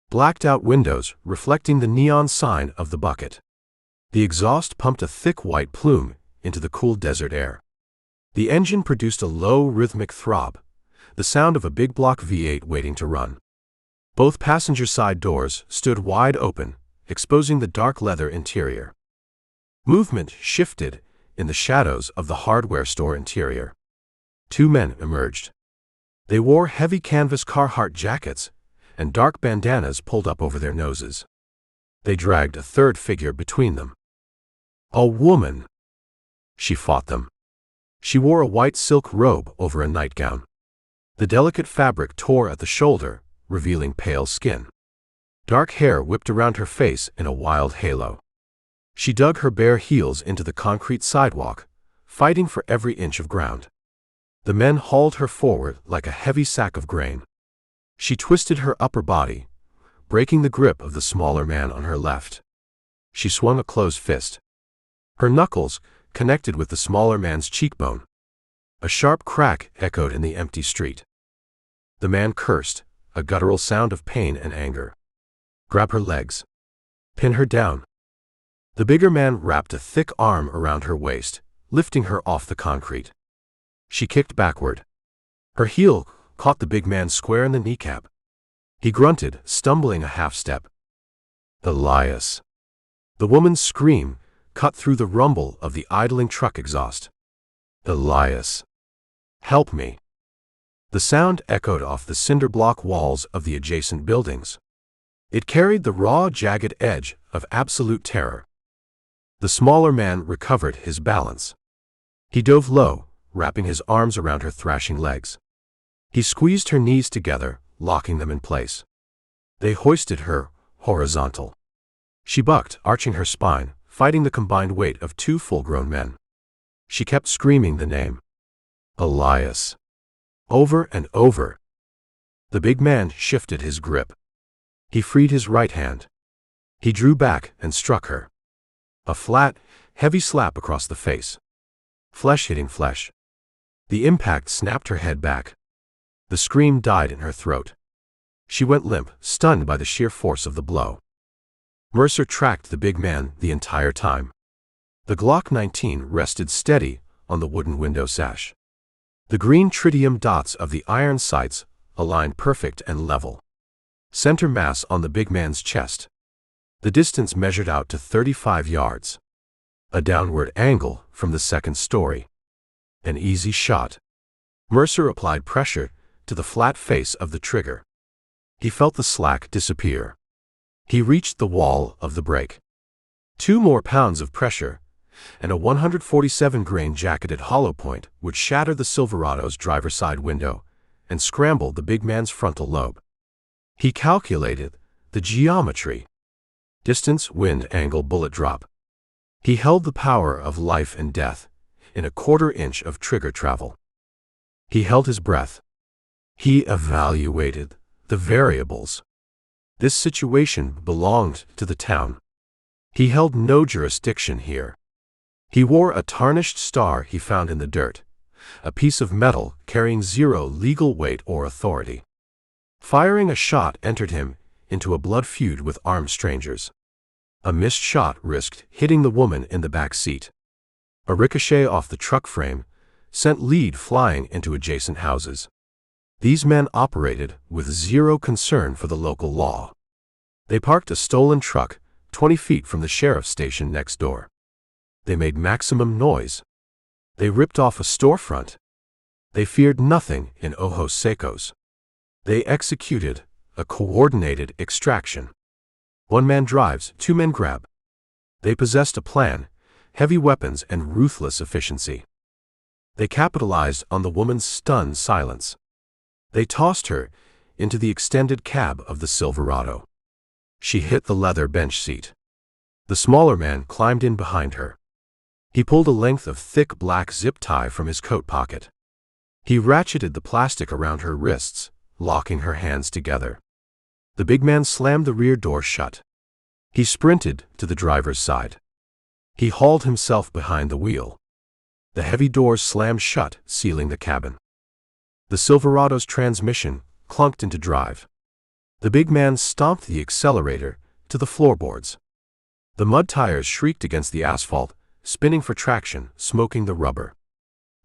Blacked-out windows reflecting the neon sign of the bucket. The exhaust pumped a thick white plume into the cool desert air. The engine produced a low rhythmic throb, the sound of a big block V8 waiting to run. Both passenger side doors stood wide open, exposing the dark leather interior. Movement shifted in the shadows of the hardware store interior. 2 men emerged. They wore heavy canvas Carhartt jackets and dark bandanas pulled up over their noses. They dragged a third figure between them. A woman. She fought them. She wore a white silk robe over a nightgown. The delicate fabric tore at the shoulder, revealing pale skin. Dark hair whipped around her face in a wild halo. She dug her bare heels into the concrete sidewalk, fighting for every inch of ground. The men hauled her forward like a heavy sack of grain. She twisted her upper body, breaking the grip of the smaller man on her left. She swung a closed fist. Her knuckles connected with the smaller man's cheekbone. A sharp crack echoed in the empty street. The man cursed, a guttural sound of pain and anger. Grab her legs. Pin her down. The bigger man wrapped a thick arm around her waist, lifting her off the concrete. She kicked backward. Her heel caught the big man square in the kneecap. He grunted, stumbling a half step. Elias. The woman's scream cut through the rumble of the idling truck exhaust. Elias. Help me. The sound echoed off the cinder block walls of the adjacent buildings. It carried the raw, jagged edge of absolute terror. The smaller man recovered his balance. He dove low, wrapping his arms around her thrashing legs. He squeezed her knees together, locking them in place. They hoisted her horizontal. She bucked, arching her spine, fighting the combined weight of 2 full-grown men. She kept screaming the name. Elias. Over and over. The big man shifted his grip. He freed his right hand. He drew back and struck her. A flat, heavy slap across the face. Flesh hitting flesh. The impact snapped her head back. The scream died in her throat. She went limp, stunned by the sheer force of the blow. Mercer tracked the big man the entire time. The Glock 19 rested steady on the wooden window sash. The green tritium dots of the iron sights aligned perfect and level. Center mass on the big man's chest. The distance measured out to 35 yards. A downward angle from the second story. An easy shot. Mercer applied pressure to the flat face of the trigger. He felt the slack disappear. He reached the wall of the brake. 2 more pounds of pressure, and a 147-grain jacketed hollow point would shatter the Silverado's driver's side window and scramble the big man's frontal lobe. He calculated the geometry. Distance, wind, angle, bullet drop. He held the power of life and death in a quarter-inch of trigger travel. He held his breath. He evaluated the variables. This situation belonged to the town. He held no jurisdiction here. He wore a tarnished star he found in the dirt, a piece of metal carrying 0 legal weight or authority. Firing a shot entered him into a blood feud with armed strangers. A missed shot risked hitting the woman in the back seat. A ricochet off the truck frame sent lead flying into adjacent houses. These men operated with 0 concern for the local law. They parked a stolen truck 20 feet from the sheriff's station next door. They made maximum noise. They ripped off a storefront. They feared nothing in ojos secos. They executed a coordinated extraction. 1 man drives, 2 men grab. They possessed a plan, heavy weapons, and ruthless efficiency. They capitalized on the woman's stunned silence. They tossed her into the extended cab of the Silverado. She hit the leather bench seat. The smaller man climbed in behind her. He pulled a length of thick black zip tie from his coat pocket. He ratcheted the plastic around her wrists, locking her hands together. The big man slammed the rear door shut. He sprinted to the driver's side. He hauled himself behind the wheel. The heavy doors slammed shut, sealing the cabin. The Silverado's transmission clunked into drive. The big man stomped the accelerator to the floorboards. The mud tires shrieked against the asphalt, spinning for traction, smoking the rubber.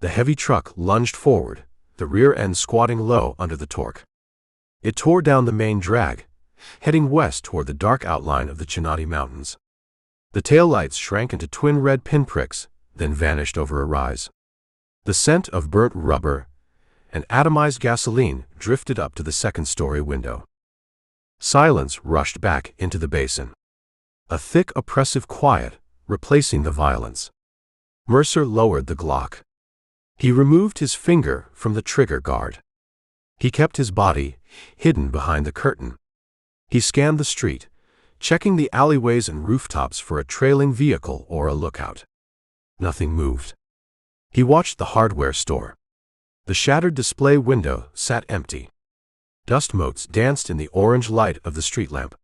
The heavy truck lunged forward, the rear end squatting low under the torque. It tore down the main drag, heading west toward the dark outline of the Chinati Mountains. The taillights shrank into twin red pinpricks, then vanished over a rise. The scent of burnt rubber and atomized gasoline drifted up to the second-story window. Silence rushed back into the basin. A thick, oppressive quiet, replacing the violence. Mercer lowered the Glock. He removed his finger from the trigger guard. He kept his body hidden behind the curtain. He scanned the street, checking the alleyways and rooftops for a trailing vehicle or a lookout. Nothing moved. He watched the hardware store. The shattered display window sat empty. Dust motes danced in the orange light of the street lamp.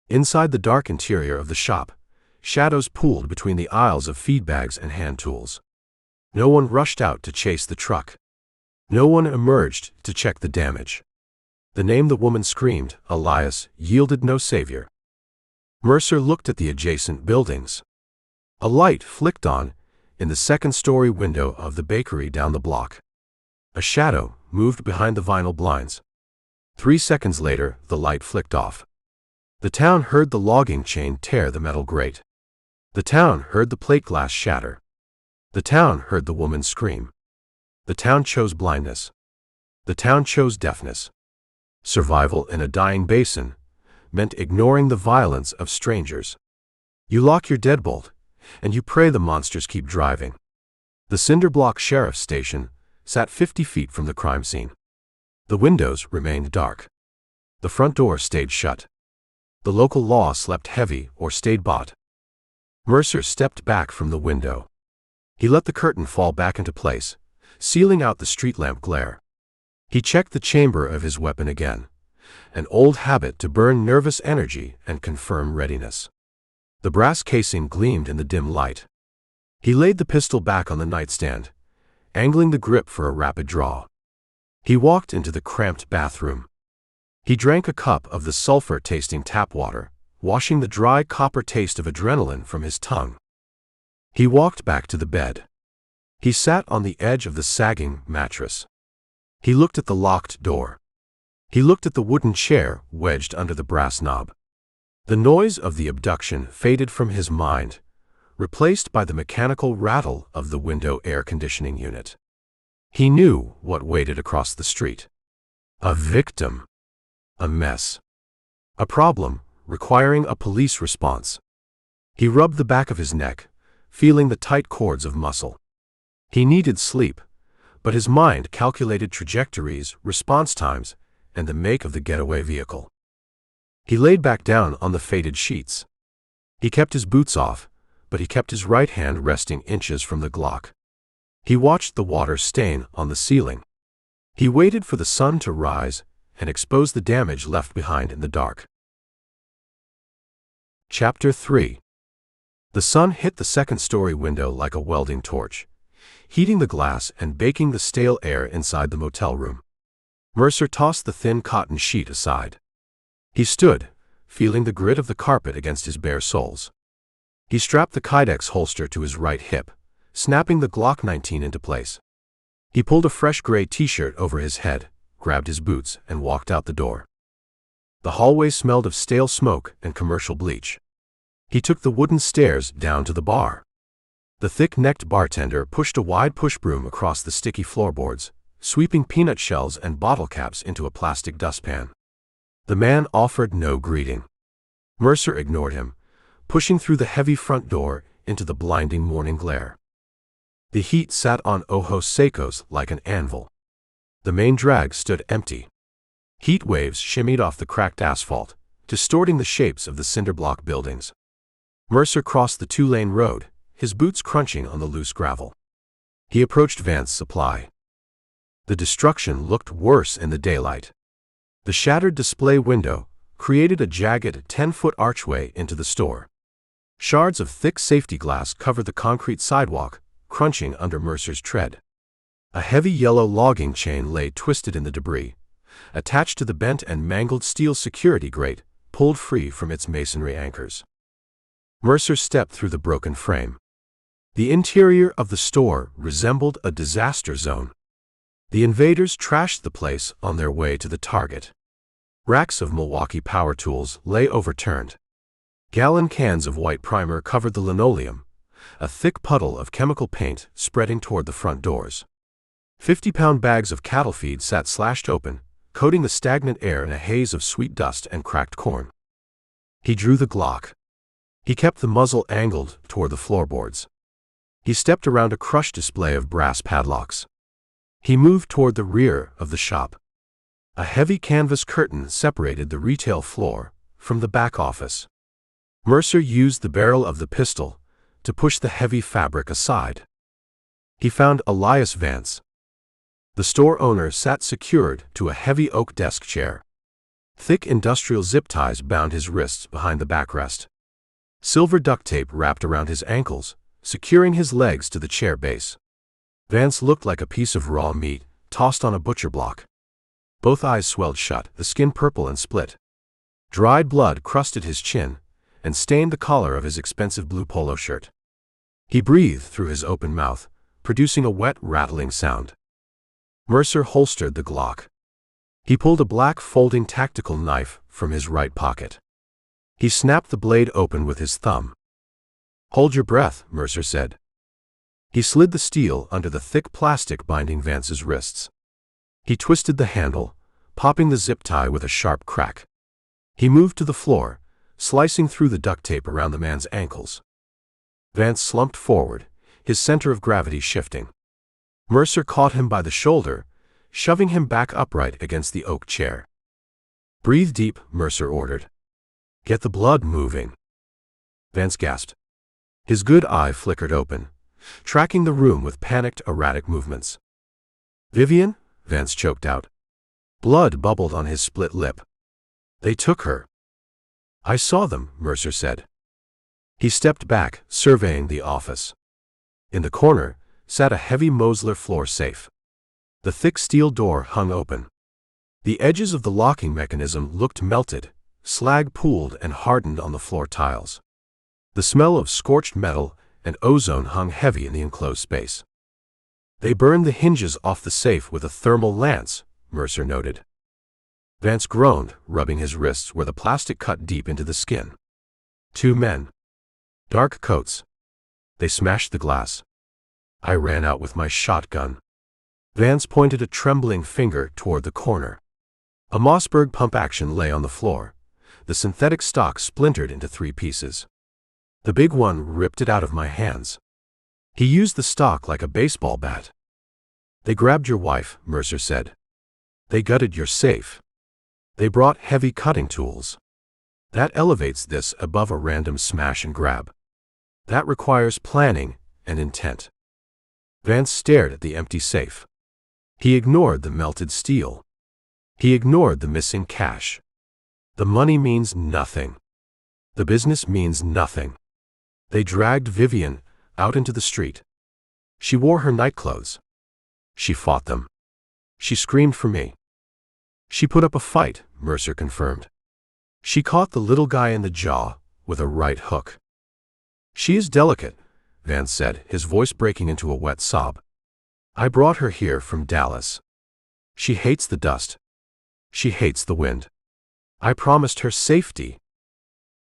Inside the dark interior of the shop, shadows pooled between the aisles of feed bags and hand tools. No one rushed out to chase the truck. No one emerged to check the damage. The name the woman screamed, Elias, yielded no savior. Mercer looked at the adjacent buildings. A light flicked on in the second-story window of the bakery down the block. A shadow moved behind the vinyl blinds. 3 seconds later, the light flicked off. The town heard the logging chain tear the metal grate. The town heard the plate glass shatter. The town heard the woman scream. The town chose blindness. The town chose deafness. Survival in a dying basin meant ignoring the violence of strangers. You lock your deadbolt, and you pray the monsters keep driving. The cinder block sheriff's station sat 50 feet from the crime scene. The windows remained dark. The front door stayed shut. The local law slept heavy or stayed bought. Mercer stepped back from the window. He let the curtain fall back into place, sealing out the street lamp glare. He checked the chamber of his weapon again, an old habit to burn nervous energy and confirm readiness. The brass casing gleamed in the dim light. He laid the pistol back on the nightstand, angling the grip for a rapid draw. He walked into the cramped bathroom. He drank a cup of the sulfur-tasting tap water, washing the dry copper taste of adrenaline from his tongue. He walked back to the bed. He sat on the edge of the sagging mattress. He looked at the locked door. He looked at the wooden chair wedged under the brass knob. The noise of the abduction faded from his mind, replaced by the mechanical rattle of the window air conditioning unit. He knew what waited across the street. A victim. A mess. A problem requiring a police response. He rubbed the back of his neck, feeling the tight cords of muscle. He needed sleep, but his mind calculated trajectories, response times, and the make of the getaway vehicle. He laid back down on the faded sheets. He kept his boots off, but he kept his right hand resting inches from the Glock. He watched the water stain on the ceiling. He waited for the sun to rise and expose the damage left behind in the dark. Chapter 3. The sun hit the second-story window like a welding torch, heating the glass and baking the stale air inside the motel room. Mercer tossed the thin cotton sheet aside. He stood, feeling the grit of the carpet against his bare soles. He strapped the Kydex holster to his right hip, snapping the Glock 19 into place. He pulled a fresh gray t-shirt over his head, grabbed his boots, and walked out the door. The hallway smelled of stale smoke and commercial bleach. He took the wooden stairs down to the bar. The thick-necked bartender pushed a wide push-broom across the sticky floorboards, sweeping peanut shells and bottle caps into a plastic dustpan. The man offered no greeting. Mercer ignored him, pushing through the heavy front door into the blinding morning glare. The heat sat on Ojos Secos like an anvil. The main drag stood empty. Heat waves shimmied off the cracked asphalt, distorting the shapes of the cinder-block buildings. Mercer crossed the two-lane road, his boots crunching on the loose gravel. He approached Vance Supply. The destruction looked worse in the daylight. The shattered display window created a jagged 10-foot archway into the store. Shards of thick safety glass covered the concrete sidewalk, crunching under Mercer's tread. A heavy yellow logging chain lay twisted in the debris, attached to the bent and mangled steel security grate, pulled free from its masonry anchors. Mercer stepped through the broken frame. The interior of the store resembled a disaster zone. The invaders trashed the place on their way to the target. Racks of Milwaukee power tools lay overturned. Gallon cans of white primer covered the linoleum, a thick puddle of chemical paint spreading toward the front doors. 50-pound bags of cattle feed sat slashed open, coating the stagnant air in a haze of sweet dust and cracked corn. He drew the Glock. He kept the muzzle angled toward the floorboards. He stepped around a crushed display of brass padlocks. He moved toward the rear of the shop. A heavy canvas curtain separated the retail floor from the back office. Mercer used the barrel of the pistol to push the heavy fabric aside. He found Elias Vance. The store owner sat secured to a heavy oak desk chair. Thick industrial zip ties bound his wrists behind the backrest. Silver duct tape wrapped around his ankles, securing his legs to the chair base. Vance looked like a piece of raw meat tossed on a butcher block. Both eyes swelled shut, the skin purple and split. Dried blood crusted his chin and stained the collar of his expensive blue polo shirt. He breathed through his open mouth, producing a wet, rattling sound. Mercer holstered the Glock. He pulled a black folding tactical knife from his right pocket. He snapped the blade open with his thumb. "Hold your breath," Mercer said. He slid the steel under the thick plastic binding Vance's wrists. He twisted the handle, popping the zip tie with a sharp crack. He moved to the floor, slicing through the duct tape around the man's ankles. Vance slumped forward, his center of gravity shifting. Mercer caught him by the shoulder, shoving him back upright against the oak chair. "Breathe deep," Mercer ordered. "Get the blood moving." Vance gasped. His good eye flickered open, tracking the room with panicked, erratic movements. "Vivian?" Vance choked out. Blood bubbled on his split lip. "They took her." "I saw them," Mercer said. He stepped back, surveying the office. In the corner sat a heavy Mosler floor safe. The thick steel door hung open. The edges of the locking mechanism looked melted, slag pooled and hardened on the floor tiles. The smell of scorched metal and ozone hung heavy in the enclosed space. They burned the hinges off the safe with a thermal lance, Mercer noted. Vance groaned, rubbing his wrists where the plastic cut deep into the skin. 2 men. Dark coats. They smashed the glass. I ran out with my shotgun. Vance pointed a trembling finger toward the corner. A Mossberg pump action lay on the floor. The synthetic stock splintered into 3 pieces. The big one ripped it out of my hands. He used the stock like a baseball bat. They grabbed your wife, Mercer said. They gutted your safe. They brought heavy cutting tools. That elevates this above a random smash and grab. That requires planning and intent. Vance stared at the empty safe. He ignored the melted steel. He ignored the missing cash. The money means nothing. The business means nothing. They dragged Vivian out into the street. She wore her nightclothes. She fought them. She screamed for me. She put up a fight, Mercer confirmed. She caught the little guy in the jaw with a right hook. She is delicate, Vance said, his voice breaking into a wet sob. I brought her here from Dallas. She hates the dust. She hates the wind. I promised her safety.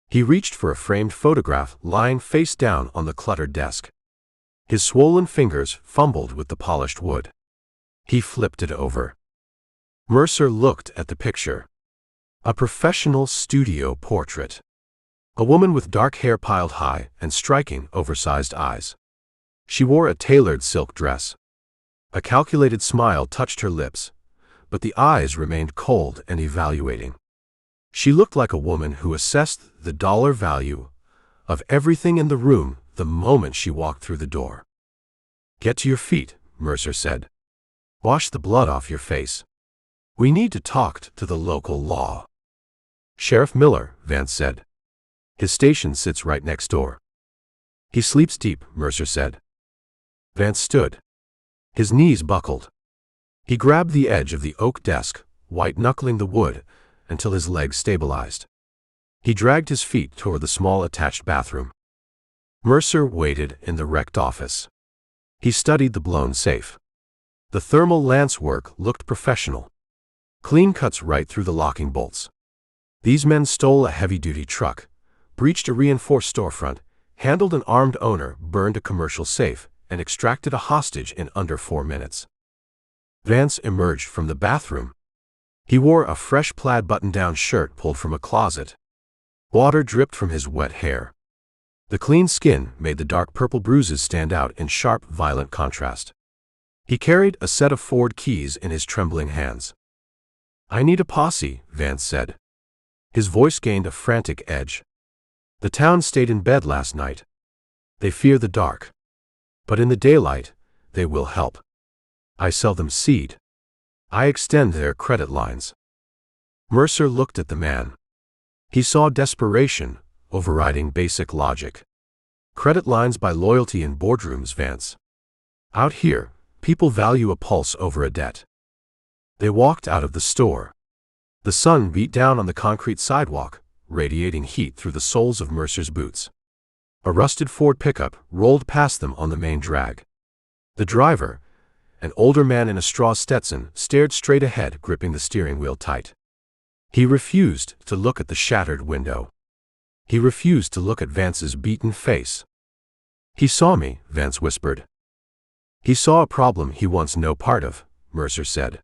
He reached for a framed photograph lying face down on the cluttered desk. His swollen fingers fumbled with the polished wood. He flipped it over. Mercer looked at the picture. A professional studio portrait. A woman with dark hair piled high and striking, oversized eyes. She wore a tailored silk dress. A calculated smile touched her lips, but the eyes remained cold and evaluating. She looked like a woman who assessed the dollar value of everything in the room the moment she walked through the door. Get to your feet, Mercer said. Wash the blood off your face. We need to talk to the local law. Sheriff Miller, Vance said. His station sits right next door. He sleeps deep, Mercer said. Vance stood. His knees buckled. He grabbed the edge of the oak desk, white-knuckling the wood, until his legs stabilized. He dragged his feet toward the small attached bathroom. Mercer waited in the wrecked office. He studied the blown safe. The thermal lance work looked professional. Clean cuts right through the locking bolts. These men stole a heavy-duty truck, breached a reinforced storefront, handled an armed owner, burned a commercial safe, and extracted a hostage in under 4 minutes. Vance emerged from the bathroom. He wore a fresh plaid button-down shirt pulled from a closet. Water dripped from his wet hair. The clean skin made the dark purple bruises stand out in sharp, violent contrast. He carried a set of Ford keys in his trembling hands. I need a posse, Vance said. His voice gained a frantic edge. The town stayed in bed last night. They fear the dark. But in the daylight, they will help. I sell them seed. I extend their credit lines. Mercer looked at the man. He saw desperation overriding basic logic. Credit lines buy loyalty in boardrooms, Vance. Out here, people value a pulse over a debt. They walked out of the store. The sun beat down on the concrete sidewalk, radiating heat through the soles of Mercer's boots. A rusted Ford pickup rolled past them on the main drag. The driver, an older man in a straw Stetson, stared straight ahead, gripping the steering wheel tight. He refused to look at the shattered window. He refused to look at Vance's beaten face. He saw me, Vance whispered. He saw a problem he wants no part of, Mercer said.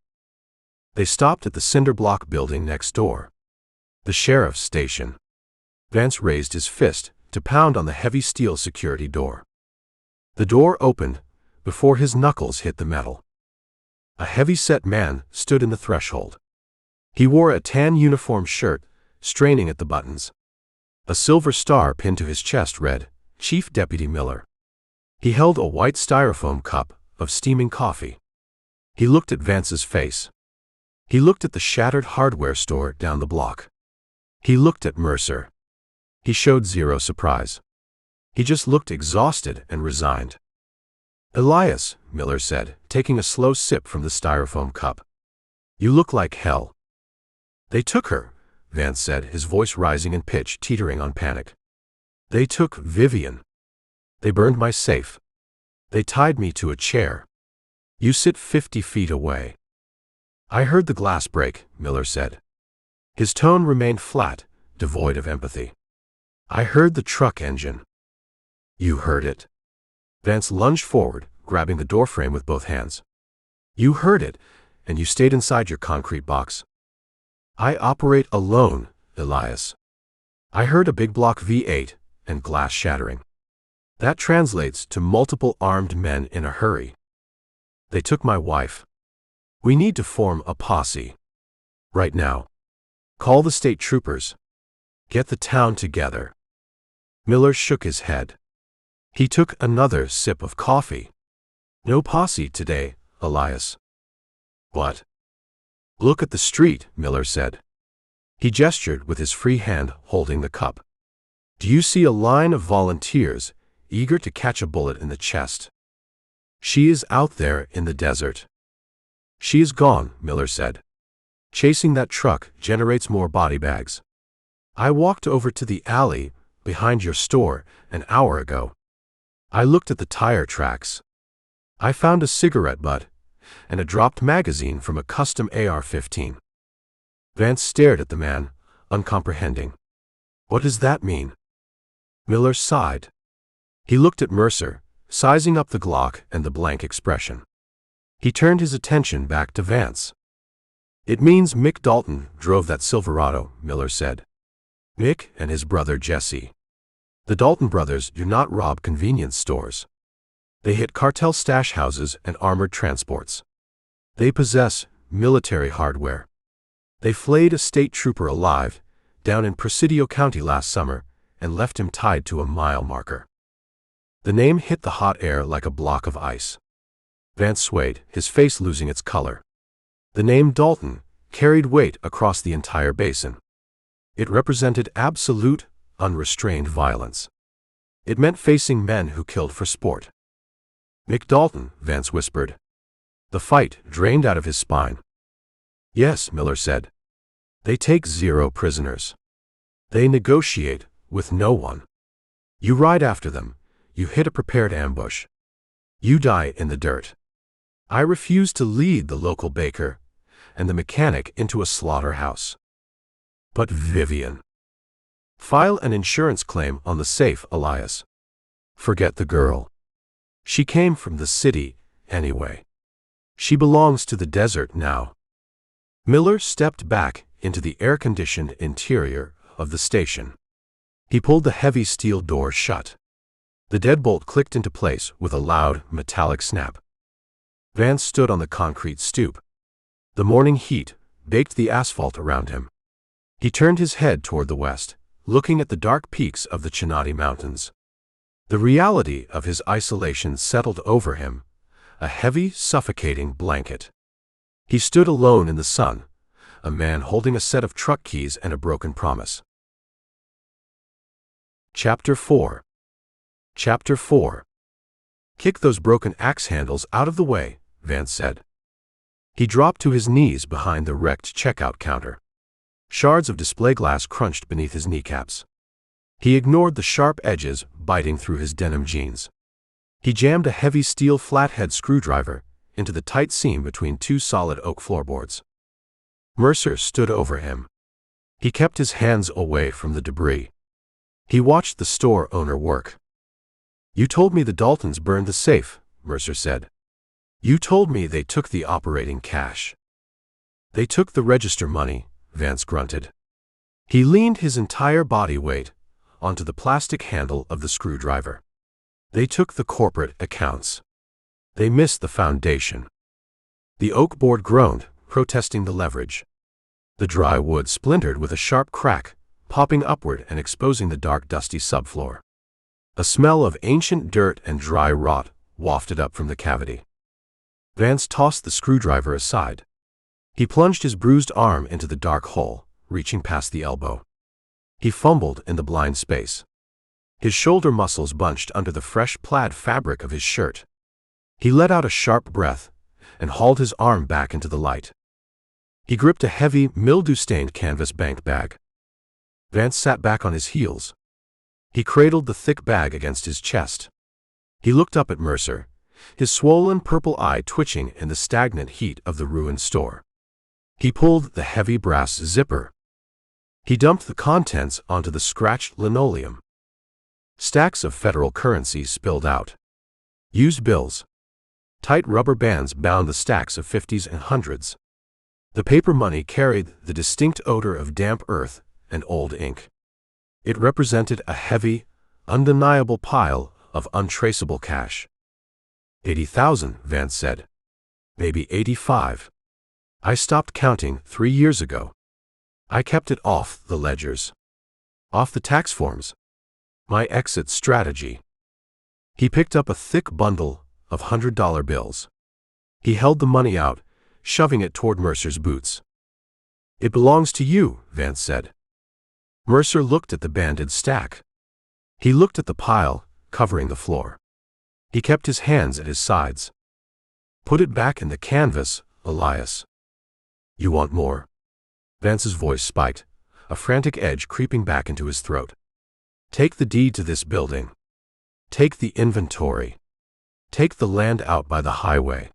They stopped at the cinder block building next door. The sheriff's station. Vance raised his fist to pound on the heavy steel security door. The door opened before his knuckles hit the metal. A heavy-set man stood in the threshold. He wore a tan uniform shirt, straining at the buttons. A silver star pinned to his chest read, Chief Deputy Miller. He held a white styrofoam cup of steaming coffee. He looked at Vance's face. He looked at the shattered hardware store down the block. He looked at Mercer. He showed zero surprise. He just looked exhausted and resigned. Elias, Miller said, taking a slow sip from the styrofoam cup. You look like hell. They took her, Vance said, his voice rising in pitch, teetering on panic. They took Vivian. They burned my safe. They tied me to a chair. You sit 50 feet away. I heard the glass break, Miller said. His tone remained flat, devoid of empathy. I heard the truck engine. You heard it? Vance lunged forward, grabbing the doorframe with both hands. You heard it, and you stayed inside your concrete box. I operate alone, Elias. I heard a big block V8 and glass shattering. That translates to multiple armed men in a hurry. They took my wife. We need to form a posse. Right now. Call the state troopers. Get the town together. Miller shook his head. He took another sip of coffee. No posse today, Elias. What? Look at the street, Miller said. He gestured with his free hand holding the cup. Do you see a line of volunteers, eager to catch a bullet in the chest? She is out there in the desert. She is gone, Miller said. Chasing that truck generates more body bags. I walked over to the alley behind your store an hour ago. I looked at the tire tracks. I found a cigarette butt and a dropped magazine from a custom AR-15. Vance stared at the man, uncomprehending. What does that mean? Miller sighed. He looked at Mercer, sizing up the Glock and the blank expression. He turned his attention back to Vance. It means Mick Dalton drove that Silverado, Miller said. Mick and his brother Jesse. The Dalton brothers do not rob convenience stores. They hit cartel stash houses and armored transports. They possess military hardware. They flayed a state trooper alive down in Presidio County last summer and left him tied to a mile marker. The name hit the hot air like a block of ice. Vance swayed, his face losing its color. The name Dalton carried weight across the entire basin. It represented absolute, unrestrained violence. It meant facing men who killed for sport. Mick Dalton, Vance whispered. The fight drained out of his spine. Yes, Miller said. They take 0 prisoners. They negotiate with no one. You ride after them. You hit a prepared ambush. You die in the dirt. I refuse to lead the local baker and the mechanic into a slaughterhouse. But Vivian. File an insurance claim on the safe, Elias. Forget the girl. She came from the city, anyway. She belongs to the desert now. Miller stepped back into the air-conditioned interior of the station. He pulled the heavy steel door shut. The deadbolt clicked into place with a loud, metallic snap. Vance stood on the concrete stoop. The morning heat baked the asphalt around him. He turned his head toward the west, looking at the dark peaks of the Chinati Mountains. The reality of his isolation settled over him, a heavy, suffocating blanket. He stood alone in the sun, a man holding a set of truck keys and a broken promise. Chapter 4. Chapter 4. Kick those broken axe handles out of the way, Vance said. He dropped to his knees behind the wrecked checkout counter. Shards of display glass crunched beneath his kneecaps. He ignored the sharp edges biting through his denim jeans. He jammed a heavy steel flathead screwdriver into the tight seam between 2 solid oak floorboards. Mercer stood over him. He kept his hands away from the debris. He watched the store owner work. You told me the Daltons burned the safe, Mercer said. You told me they took the operating cash. They took the register money, Vance grunted. He leaned his entire body weight onto the plastic handle of the screwdriver. They took the corporate accounts. They missed the foundation. The oak board groaned, protesting the leverage. The dry wood splintered with a sharp crack, popping upward and exposing the dark, dusty subfloor. A smell of ancient dirt and dry rot wafted up from the cavity. Vance tossed the screwdriver aside. He plunged his bruised arm into the dark hole, reaching past the elbow. He fumbled in the blind space. His shoulder muscles bunched under the fresh plaid fabric of his shirt. He let out a sharp breath and hauled his arm back into the light. He gripped a heavy, mildew-stained canvas bank bag. Vance sat back on his heels. He cradled the thick bag against his chest. He looked up at Mercer, his swollen purple eye twitching in the stagnant heat of the ruined store. He pulled the heavy brass zipper. He dumped the contents onto the scratched linoleum. Stacks of federal currency spilled out. Used bills. Tight rubber bands bound the stacks of 50s and 100s. The paper money carried the distinct odor of damp earth and old ink. It represented a heavy, undeniable pile of untraceable cash. 80,000, Vance said. Maybe 85. I stopped counting 3 years ago. I kept it off the ledgers. Off the tax forms. My exit strategy. He picked up a thick bundle of $100 bills. He held the money out, shoving it toward Mercer's boots. It belongs to you, Vance said. Mercer looked at the banded stack. He looked at the pile covering the floor. He kept his hands at his sides. Put it back in the canvas, Elias. You want more? Vance's voice spiked, a frantic edge creeping back into his throat. Take the deed to this building. Take the inventory. Take the land out by the highway.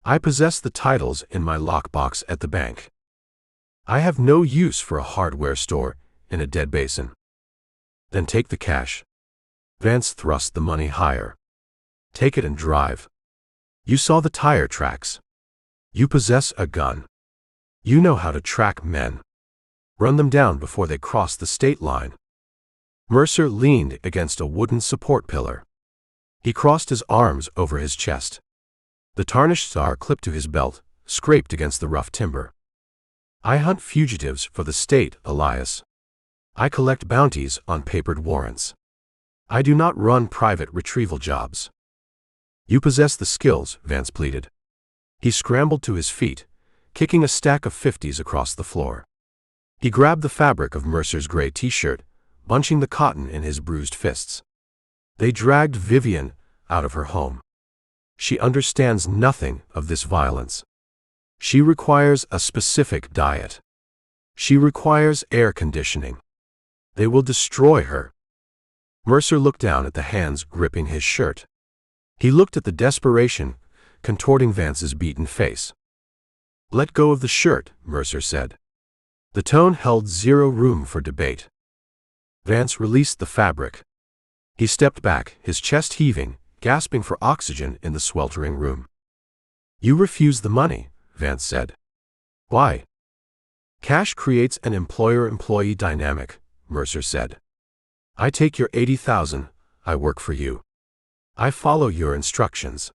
I possess the titles in my lockbox at the bank. I have no use for a hardware store in a dead basin. Then take the cash. Vance thrust the money higher. Take it and drive. You saw the tire tracks. You possess a gun. You know how to track men. Run them down before they cross the state line. Mercer leaned against a wooden support pillar. He crossed his arms over his chest. The tarnished star clipped to his belt, scraped against the rough timber. I hunt fugitives for the state, Elias. I collect bounties on papered warrants. I do not run private retrieval jobs. You possess the skills, Vance pleaded. He scrambled to his feet, kicking a stack of 50s across the floor. He grabbed the fabric of Mercer's gray t-shirt, bunching the cotton in his bruised fists. They dragged Vivian out of her home. She understands nothing of this violence. She requires a specific diet. She requires air conditioning. They will destroy her. Mercer looked down at the hands gripping his shirt. He looked at the desperation contorting Vance's beaten face. Let go of the shirt, Mercer said. The tone held zero room for debate. Vance released the fabric. He stepped back, his chest heaving, gasping for oxygen in the sweltering room. You refuse the money, Vance said. Why? Cash creates an employer-employee dynamic, Mercer said. I take your 80,000, I work for you. I follow your instructions.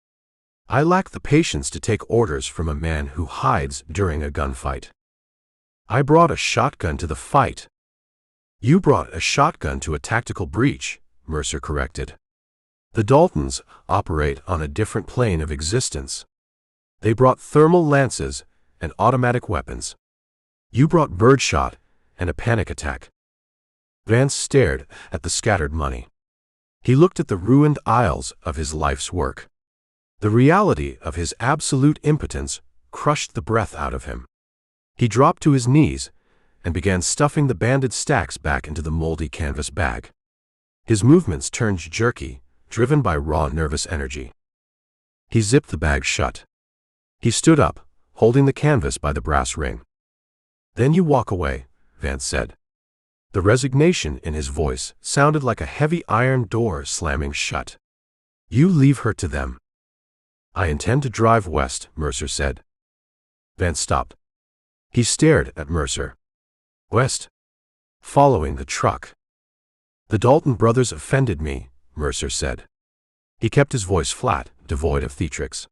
I lack the patience to take orders from a man who hides during a gunfight. I brought a shotgun to the fight. You brought a shotgun to a tactical breach, Mercer corrected. The Daltons operate on a different plane of existence. They brought thermal lances and automatic weapons. You brought birdshot and a panic attack. Vance stared at the scattered money. He looked at the ruined aisles of his life's work. The reality of his absolute impotence crushed the breath out of him. He dropped to his knees and began stuffing the banded stacks back into the moldy canvas bag. His movements turned jerky, driven by raw nervous energy. He zipped the bag shut. He stood up, holding the canvas by the brass ring. Then you walk away, Vance said. The resignation in his voice sounded like a heavy iron door slamming shut. You leave her to them. I intend to drive west, Mercer said. Vance stopped. He stared at Mercer. West. Following the truck. The Dalton brothers offended me, Mercer said. He kept his voice flat, devoid of theatrics.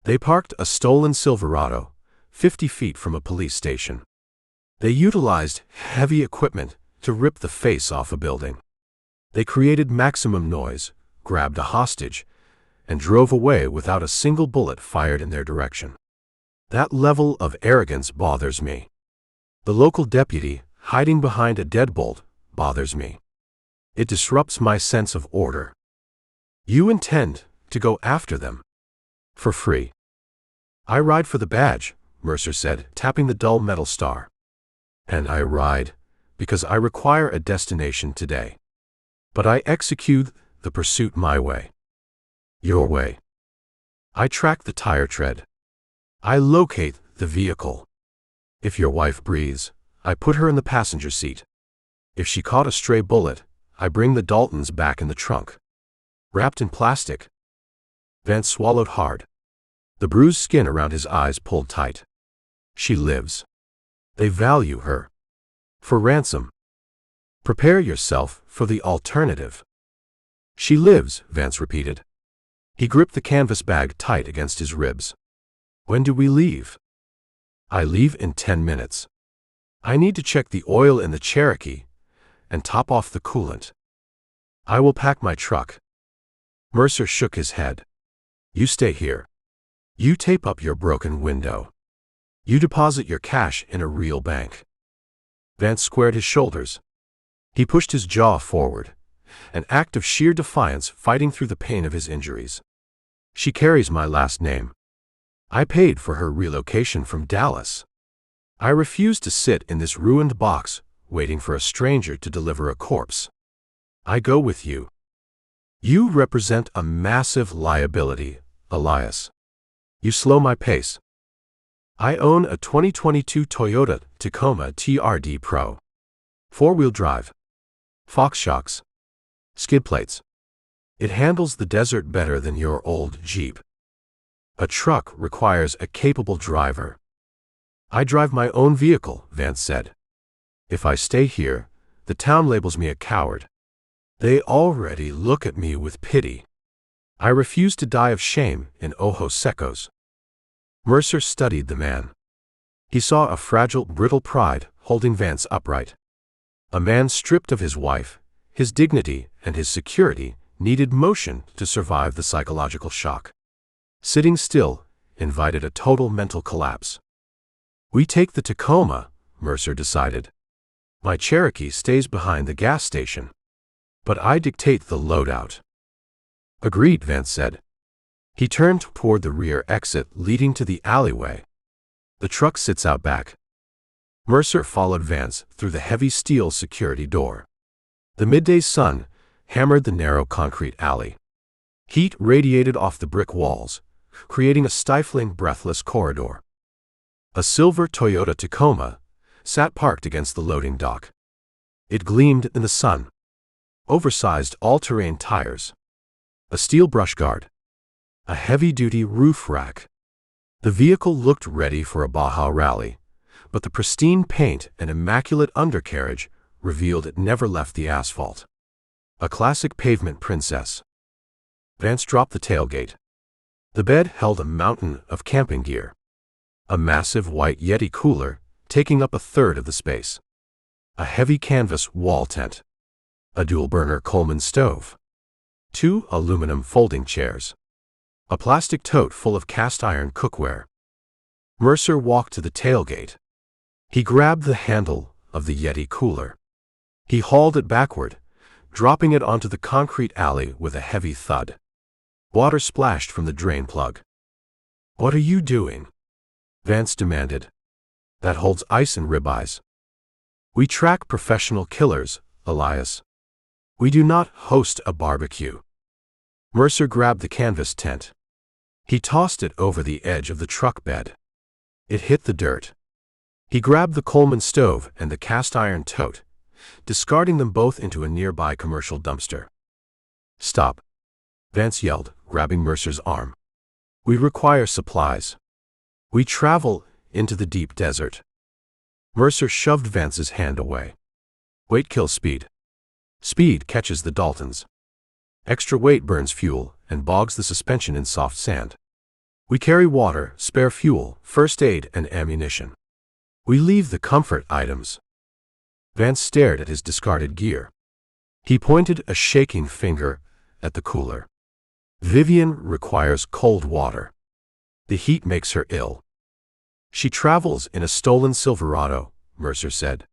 They parked a stolen Silverado, 50 feet from a police station. They utilized heavy equipment to rip the face off a building. They created maximum noise, grabbed a hostage, and drove away without a single bullet fired in their direction. That level of arrogance bothers me. The local deputy, hiding behind a deadbolt, bothers me. It disrupts my sense of order. You intend to go after them. For free. I ride for the badge, Mercer said, tapping the dull metal star. And I ride because I require a destination today. But I execute the pursuit my way. Your way. I track the tire tread. I locate the vehicle. If your wife breathes, I put her in the passenger seat. If she caught a stray bullet, I bring the Daltons back in the trunk. Wrapped in plastic. Vance swallowed hard. The bruised skin around his eyes pulled tight. She lives. They value her. For ransom. Prepare yourself for the alternative. She lives, Vance repeated. He gripped the canvas bag tight against his ribs. When do we leave? I leave in 10 minutes. I need to check the oil in the Cherokee and top off the coolant. I will pack my truck. Mercer shook his head. You stay here. You tape up your broken window. You deposit your cash in a real bank. Vance squared his shoulders. He pushed his jaw forward, an act of sheer defiance fighting through the pain of his injuries. She carries my last name. I paid for her relocation from Dallas. I refuse to sit in this ruined box, waiting for a stranger to deliver a corpse. I go with you. You represent a massive liability, Elias. You slow my pace. I own a 2022 Toyota Tacoma TRD Pro. 4-wheel drive. Fox shocks. Skid plates. It handles the desert better than your old Jeep. A truck requires a capable driver. I drive my own vehicle, Vance said. If I stay here, the town labels me a coward. They already look at me with pity. I refuse to die of shame in ojos secos. Mercer studied the man. He saw a fragile, brittle pride holding Vance upright. A man stripped of his wife, his dignity, and his security needed motion to survive the psychological shock. Sitting still invited a total mental collapse. We take the Tacoma, Mercer decided. My Cherokee stays behind the gas station. But I dictate the loadout. Agreed, Vance said. He turned toward the rear exit leading to the alleyway. The truck sits out back. Mercer followed Vance through the heavy steel security door. The midday sun hammered the narrow concrete alley. Heat radiated off the brick walls, creating a stifling, breathless corridor. A silver Toyota Tacoma sat parked against the loading dock. It gleamed in the sun. Oversized all-terrain tires. A steel brush guard. A heavy-duty roof rack. The vehicle looked ready for a Baja rally, but the pristine paint and immaculate undercarriage revealed it never left the asphalt. A classic pavement princess. Vance dropped the tailgate. The bed held a mountain of camping gear. A massive white Yeti cooler, taking up a third of the space. A heavy canvas wall tent. A dual-burner Coleman stove. 2 aluminum folding chairs. A plastic tote full of cast-iron cookware. Mercer walked to the tailgate. He grabbed the handle of the Yeti cooler. He hauled it backward, dropping it onto the concrete alley with a heavy thud. Water splashed from the drain plug. "What are you doing?" Vance demanded. "That holds ice and ribeyes." "We track professional killers, Elias. We do not host a barbecue." Mercer grabbed the canvas tent. He tossed it over the edge of the truck bed. It hit the dirt. He grabbed the Coleman stove and the cast-iron tote, discarding them both into a nearby commercial dumpster. "Stop," Vance yelled, grabbing Mercer's arm. "We require supplies. We travel into the deep desert." Mercer shoved Vance's hand away. "Weight kills speed. Speed catches the Daltons. Extra weight burns fuel and bogs the suspension in soft sand. We carry water, spare fuel, first aid, and ammunition. We leave the comfort items." Vance stared at his discarded gear. He pointed a shaking finger at the cooler. "Vivian requires cold water. The heat makes her ill." "She travels in a stolen Silverado," Mercer said.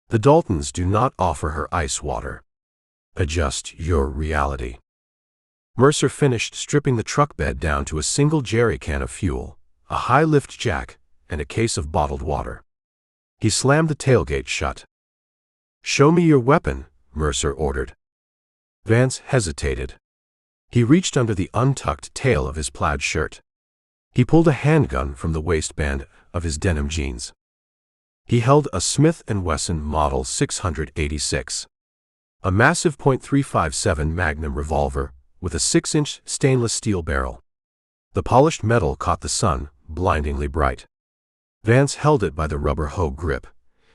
"The Daltons do not offer her ice water. Adjust your reality." Mercer finished stripping the truck bed down to a single jerry can of fuel, a high-lift jack, and a case of bottled water. He slammed the tailgate shut. "Show me your weapon," Mercer ordered. Vance hesitated. He reached under the untucked tail of his plaid shirt. He pulled a handgun from the waistband of his denim jeans. He held a Smith & Wesson Model 686, a massive .357 Magnum revolver with a 6-inch stainless steel barrel. The polished metal caught the sun, blindingly bright. Vance held it by the rubber hoe grip,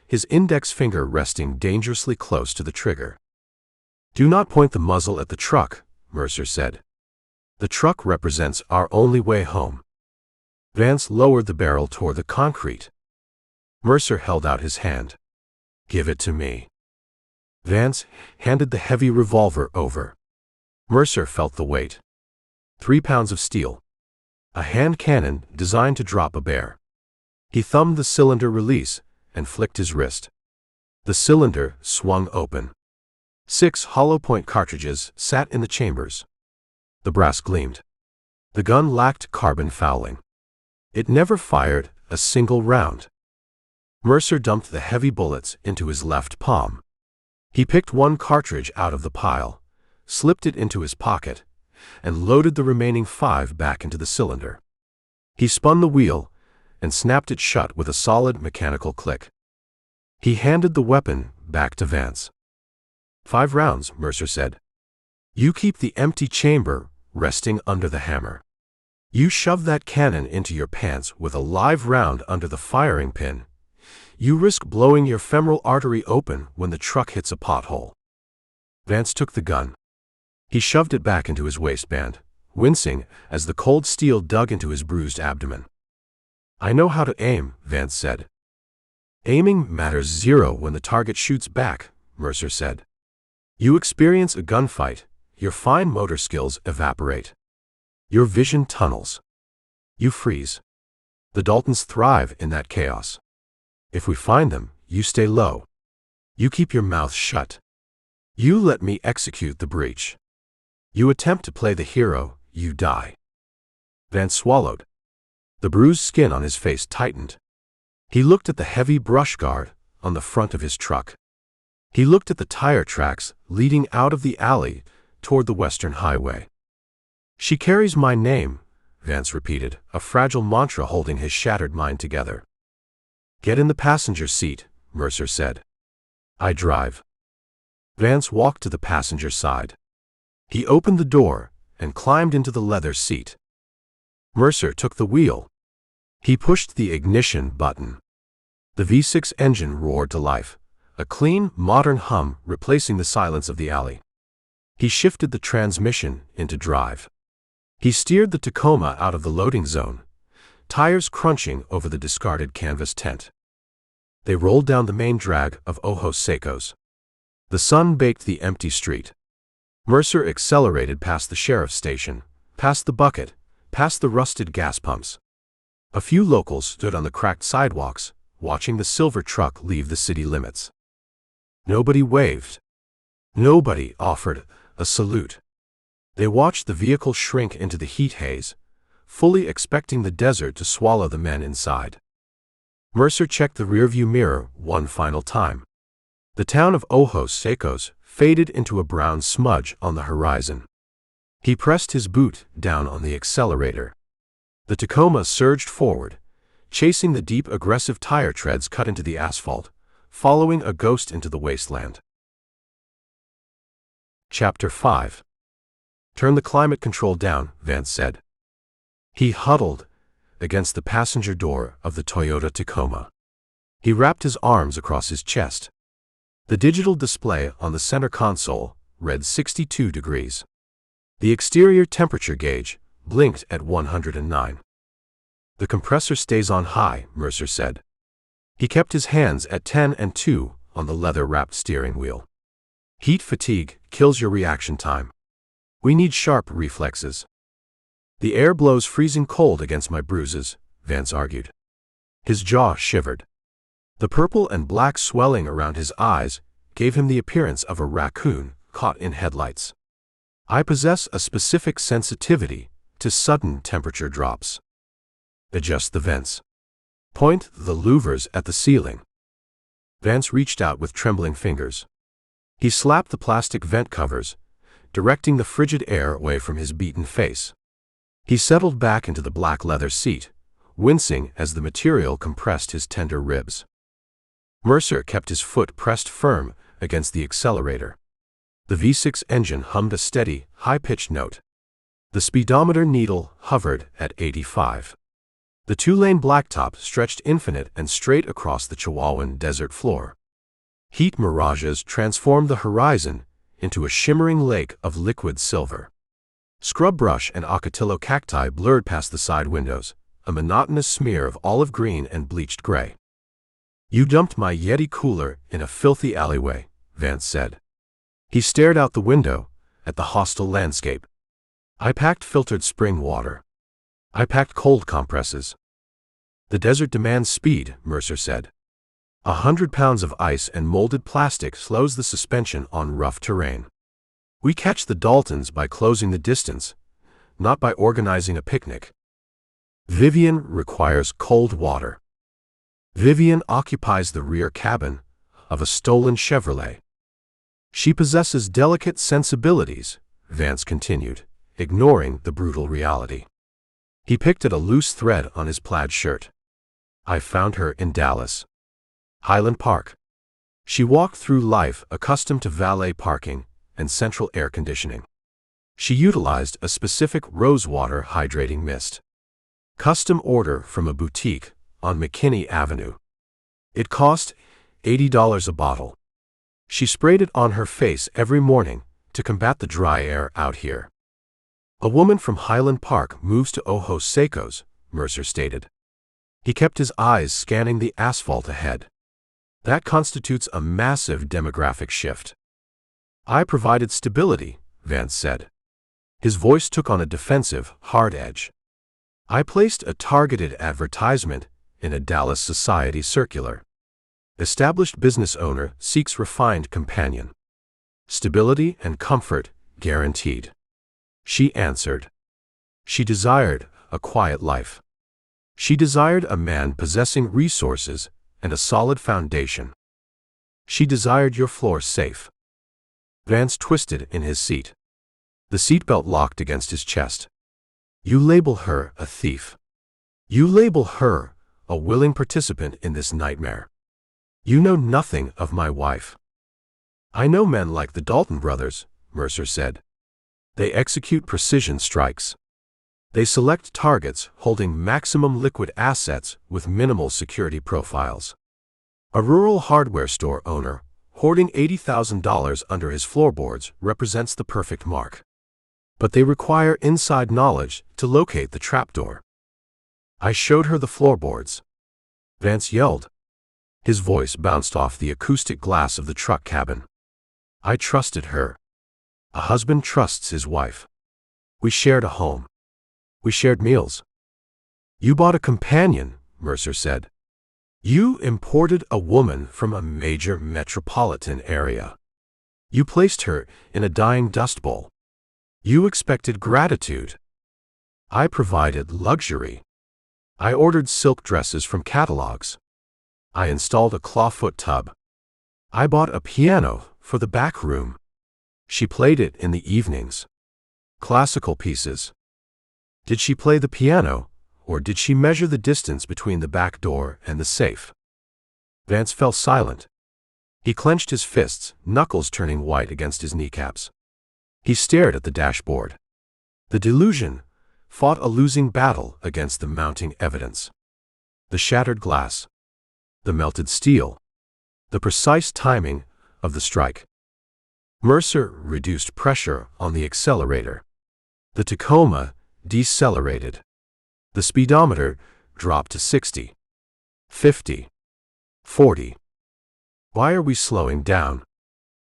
his index finger resting dangerously close to the trigger. "Do not point the muzzle at the truck," Mercer said. "The truck represents our only way home." Vance lowered the barrel toward the concrete. Mercer held out his hand. "Give it to me." Vance handed the heavy revolver over. Mercer felt the weight. 3 pounds of steel. A hand cannon designed to drop a bear. He thumbed the cylinder release and flicked his wrist. The cylinder swung open. 6 hollow-point cartridges sat in the chambers. The brass gleamed. The gun lacked carbon fouling. It never fired a single round. Mercer dumped the heavy bullets into his left palm. He picked one cartridge out of the pile, slipped it into his pocket, and loaded the remaining 5 back into the cylinder. He spun the wheel and snapped it shut with a solid mechanical click. He handed the weapon back to Vance. 5 rounds, Mercer said. You keep the empty chamber resting under the hammer. You shove that cannon into your pants with a live round under the firing pin. You risk blowing your femoral artery open when the truck hits a pothole. Vance took the gun. He shoved it back into his waistband, wincing as the cold steel dug into his bruised abdomen. I know how to aim, Vance said. Aiming matters zero when the target shoots back, Mercer said. You experience a gunfight, your fine motor skills evaporate. Your vision tunnels. You freeze. The Daltons thrive in that chaos. If we find them, you stay low. You keep your mouth shut. You let me execute the breach. You attempt to play the hero, you die. Vance swallowed. The bruised skin on his face tightened. He looked at the heavy brush guard on the front of his truck. He looked at the tire tracks leading out of the alley toward the western highway. She carries my name, Vance repeated, a fragile mantra holding his shattered mind together. Get in the passenger seat, Mercer said. I drive. Vance walked to the passenger side. He opened the door and climbed into the leather seat. Mercer took the wheel. He pushed the ignition button. The V6 engine roared to life, a clean, modern hum replacing the silence of the alley. He shifted the transmission into drive. He steered the Tacoma out of the loading zone, tires crunching over the discarded canvas tent. They rolled down the main drag of Ojos Secos. The sun baked the empty street. Mercer accelerated past the sheriff's station, past the bucket, past the rusted gas pumps. A few locals stood on the cracked sidewalks, watching the silver truck leave the city limits. Nobody waved. Nobody offered a salute. They watched the vehicle shrink into the heat haze, fully expecting the desert to swallow the men inside. Mercer checked the rearview mirror one final time. The town of Ojos Secos faded into a brown smudge on the horizon. He pressed his boot down on the accelerator. The Tacoma surged forward, chasing the deep, aggressive tire treads cut into the asphalt, following a ghost into the wasteland. Chapter 5. Turn the climate control down, Vance said. He huddled against the passenger door of the Toyota Tacoma. He wrapped his arms across his chest. The digital display on the center console read 62 degrees. The exterior temperature gauge blinked at 109. The compressor stays on high, Mercer said. He kept his hands at 10 and 2 on the leather-wrapped steering wheel. Heat fatigue kills your reaction time. We need sharp reflexes. The air blows freezing cold against my bruises, Vance argued. His jaw shivered. The purple and black swelling around his eyes gave him the appearance of a raccoon caught in headlights. I possess a specific sensitivity to sudden temperature drops. Adjust the vents. Point the louvers at the ceiling. Vance reached out with trembling fingers. He slapped the plastic vent covers, directing the frigid air away from his beaten face. He settled back into the black leather seat, wincing as the material compressed his tender ribs. Mercer kept his foot pressed firm against the accelerator. The V6 engine hummed a steady, high-pitched note. The speedometer needle hovered at 85. The two-lane blacktop stretched infinite and straight across the Chihuahuan desert floor. Heat mirages transformed the horizon into a shimmering lake of liquid silver. Scrub brush and ocotillo cacti blurred past the side windows, a monotonous smear of olive green and bleached gray. "You dumped my Yeti cooler in a filthy alleyway," Vance said. He stared out the window at the hostile landscape. "I packed filtered spring water. I packed cold compresses." "The desert demands speed," Mercer said. 100 pounds of ice and molded plastic slows the suspension on rough terrain. We catch the Daltons by closing the distance, not by organizing a picnic. Vivian requires cold water. Vivian occupies the rear cabin of a stolen Chevrolet. She possesses delicate sensibilities, Vance continued, ignoring the brutal reality. He picked at a loose thread on his plaid shirt. "I found her in Dallas. Highland Park. She walked through life accustomed to valet parking and central air conditioning. She utilized a specific rosewater hydrating mist. Custom order from a boutique on McKinney Avenue. It cost $80 a bottle. She sprayed it on her face every morning to combat the dry air out here." "A woman from Highland Park moves to Ojos Secos," Mercer stated. He kept his eyes scanning the asphalt ahead. "That constitutes a massive demographic shift." "I provided stability," Vance said. His voice took on a defensive, hard edge. "I placed a targeted advertisement in a Dallas Society circular. Established business owner seeks refined companion. Stability and comfort guaranteed." She answered. She desired a quiet life. She desired a man possessing resources and a solid foundation. She desired your floor safe. Vance twisted in his seat. The seatbelt locked against his chest. "You label her a thief. You label her a willing participant in this nightmare. You know nothing of my wife." "I know men like the Dalton brothers," Mercer said. "They execute precision strikes. They select targets holding maximum liquid assets with minimal security profiles. A rural hardware store owner hoarding $80,000 under his floorboards represents the perfect mark. But they require inside knowledge to locate the trapdoor." "I showed her the floorboards," Vance yelled. His voice bounced off the acoustic glass of the truck cabin. "I trusted her. A husband trusts his wife. We shared a home. We shared meals." "You bought a companion," Mercer said. "You imported a woman from a major metropolitan area. You placed her in a dying dust bowl. You expected gratitude. I provided luxury. I ordered silk dresses from catalogs. I installed a clawfoot tub. I bought a piano for the back room. She played it in the evenings. Classical pieces. Did she play the piano, or did she measure the distance between the back door and the safe?" Vance fell silent. He clenched his fists, knuckles turning white against his kneecaps. He stared at the dashboard. The delusion fought a losing battle against the mounting evidence. The shattered glass. The melted steel. The precise timing of the strike. Mercer reduced pressure on the accelerator. The Tacoma decelerated. The speedometer dropped to 60. 50. 40. "Why are we slowing down?"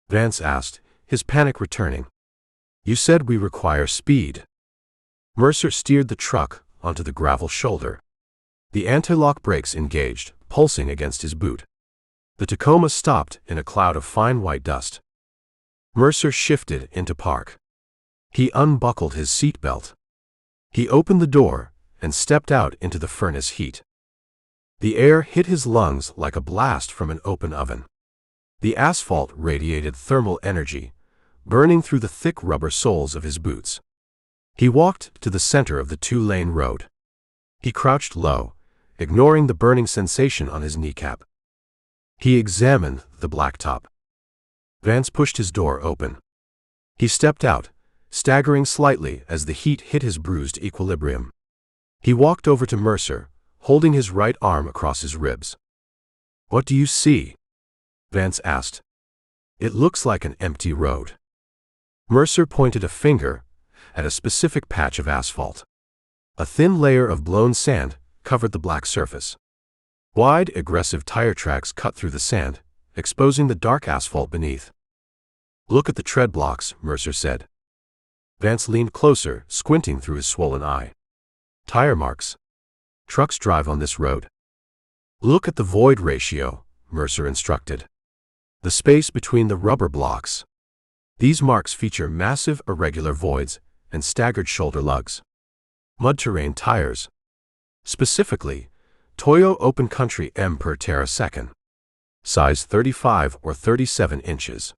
Vance asked, his panic returning. "You said we require speed." Mercer steered the truck onto the gravel shoulder. The anti-lock brakes engaged, pulsing against his boot. The Tacoma stopped in a cloud of fine white dust. Mercer shifted into park. He unbuckled his seatbelt. He opened the door and stepped out into the furnace heat. The air hit his lungs like a blast from an open oven. The asphalt radiated thermal energy, burning through the thick rubber soles of his boots. He walked to the center of the two-lane road. He crouched low, ignoring the burning sensation on his kneecap. He examined the blacktop. Vance pushed his door open. He stepped out, staggering slightly as the heat hit his bruised equilibrium. He walked over to Mercer, holding his right arm across his ribs. "What do you see?" Vance asked. "It looks like an empty road." Mercer pointed a finger at a specific patch of asphalt. A thin layer of blown sand covered the black surface. Wide, aggressive tire tracks cut through the sand, exposing the dark asphalt beneath. "Look at the tread blocks," Mercer said. Vance leaned closer, squinting through his swollen eye. "Tire marks. Trucks drive on this road." "Look at the void ratio," Mercer instructed. "The space between the rubber blocks. These marks feature massive, irregular voids and staggered shoulder lugs. Mud-terrain tires. Specifically, Toyo Open Country M per Terra Second. Size 35 or 37 inches.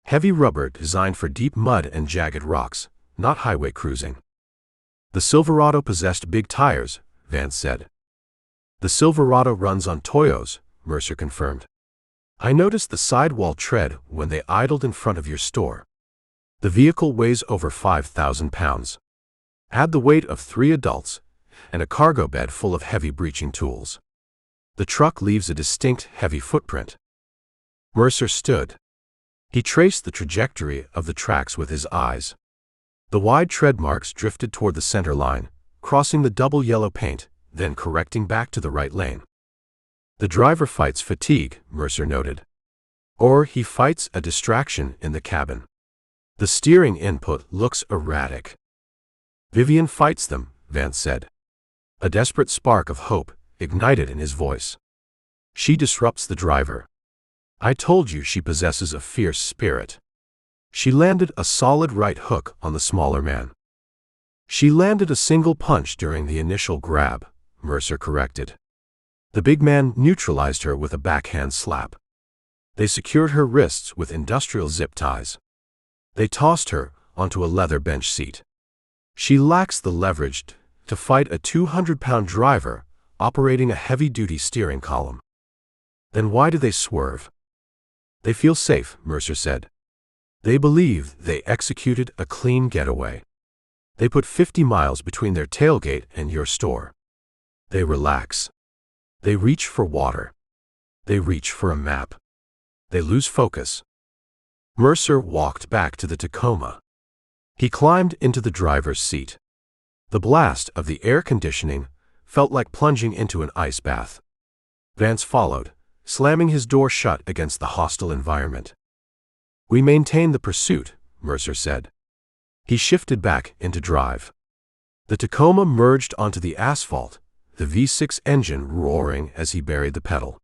Heavy rubber designed for deep mud and jagged rocks, not highway cruising." "The Silverado possessed big tires," Vance said. "The Silverado runs on Toyos," Mercer confirmed. "I noticed the sidewall tread when they idled in front of your store. The vehicle weighs over 5,000 pounds. Add the weight of 3 adults and a cargo bed full of heavy breaching tools. The truck leaves a distinct, heavy footprint." Mercer stood. He traced the trajectory of the tracks with his eyes. The wide tread marks drifted toward the center line, crossing the double yellow paint, then correcting back to the right lane. "The driver fights fatigue," Mercer noted. "Or he fights a distraction in the cabin. The steering input looks erratic." "Vivian fights them," Vance said. A desperate spark of hope ignited in his voice. "She disrupts the driver. I told you she possesses a fierce spirit." She landed a solid right hook on the smaller man. "She landed a single punch during the initial grab," Mercer corrected. The big man neutralized her with a backhand slap. They secured her wrists with industrial zip ties. They tossed her onto a leather bench seat. She lacks the leverage to fight a 200-pound driver operating a heavy-duty steering column. "Then why do they swerve?" "They feel safe," Mercer said. "They believe they executed a clean getaway. They put 50 miles between their tailgate and your store. They relax. They reach for water. They reach for a map. They lose focus." Mercer walked back to the Tacoma. He climbed into the driver's seat. The blast of the air conditioning felt like plunging into an ice bath. Vance followed, slamming his door shut against the hostile environment. "We maintain the pursuit," Mercer said. He shifted back into drive. The Tacoma merged onto the asphalt, the V6 engine roaring as he buried the pedal.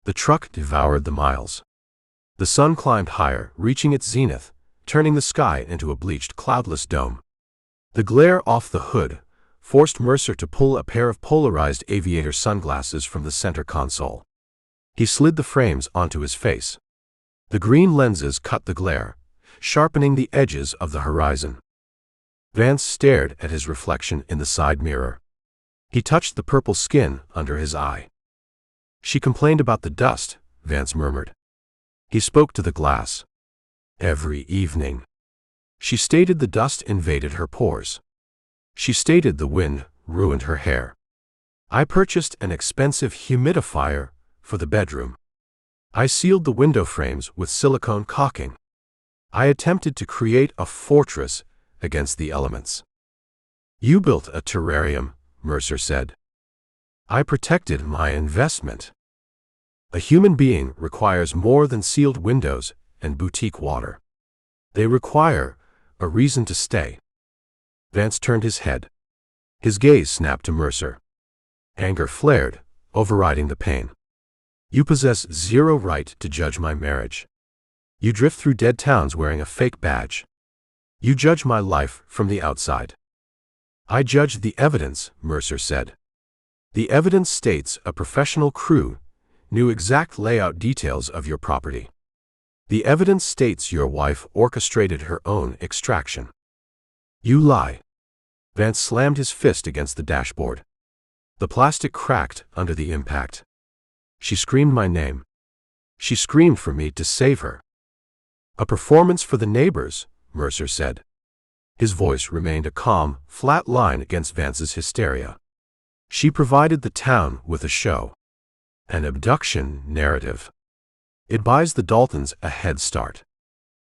The truck devoured the miles. The sun climbed higher, reaching its zenith, turning the sky into a bleached, cloudless dome. The glare off the hood forced Mercer to pull a pair of polarized aviator sunglasses from the center console. He slid the frames onto his face. The green lenses cut the glare, sharpening the edges of the horizon. Vance stared at his reflection in the side mirror. He touched the purple skin under his eye. "She complained about the dust," Vance murmured. He spoke to the glass. "Every evening." She stated the dust invaded her pores. She stated the wind ruined her hair. "I purchased an expensive humidifier for the bedroom. I sealed the window frames with silicone caulking. I attempted to create a fortress against the elements." "You built a terrarium," Mercer said. "I protected my investment." A human being requires more than sealed windows and boutique water. They require a reason to stay. Vance turned his head. His gaze snapped to Mercer. Anger flared, overriding the pain. "You possess zero right to judge my marriage. You drift through dead towns wearing a fake badge. You judge my life from the outside." "I judge the evidence," Mercer said. "The evidence states a professional crew knew exact layout details of your property. The evidence states your wife orchestrated her own extraction. You lie. Vance slammed his fist against the dashboard. The plastic cracked under the impact. She screamed my name. She screamed for me to save her. A performance for the neighbors, Mercer said. His voice remained a calm, flat line against Vance's hysteria. She provided the town with a show. An abduction narrative. It buys the Daltons a head start.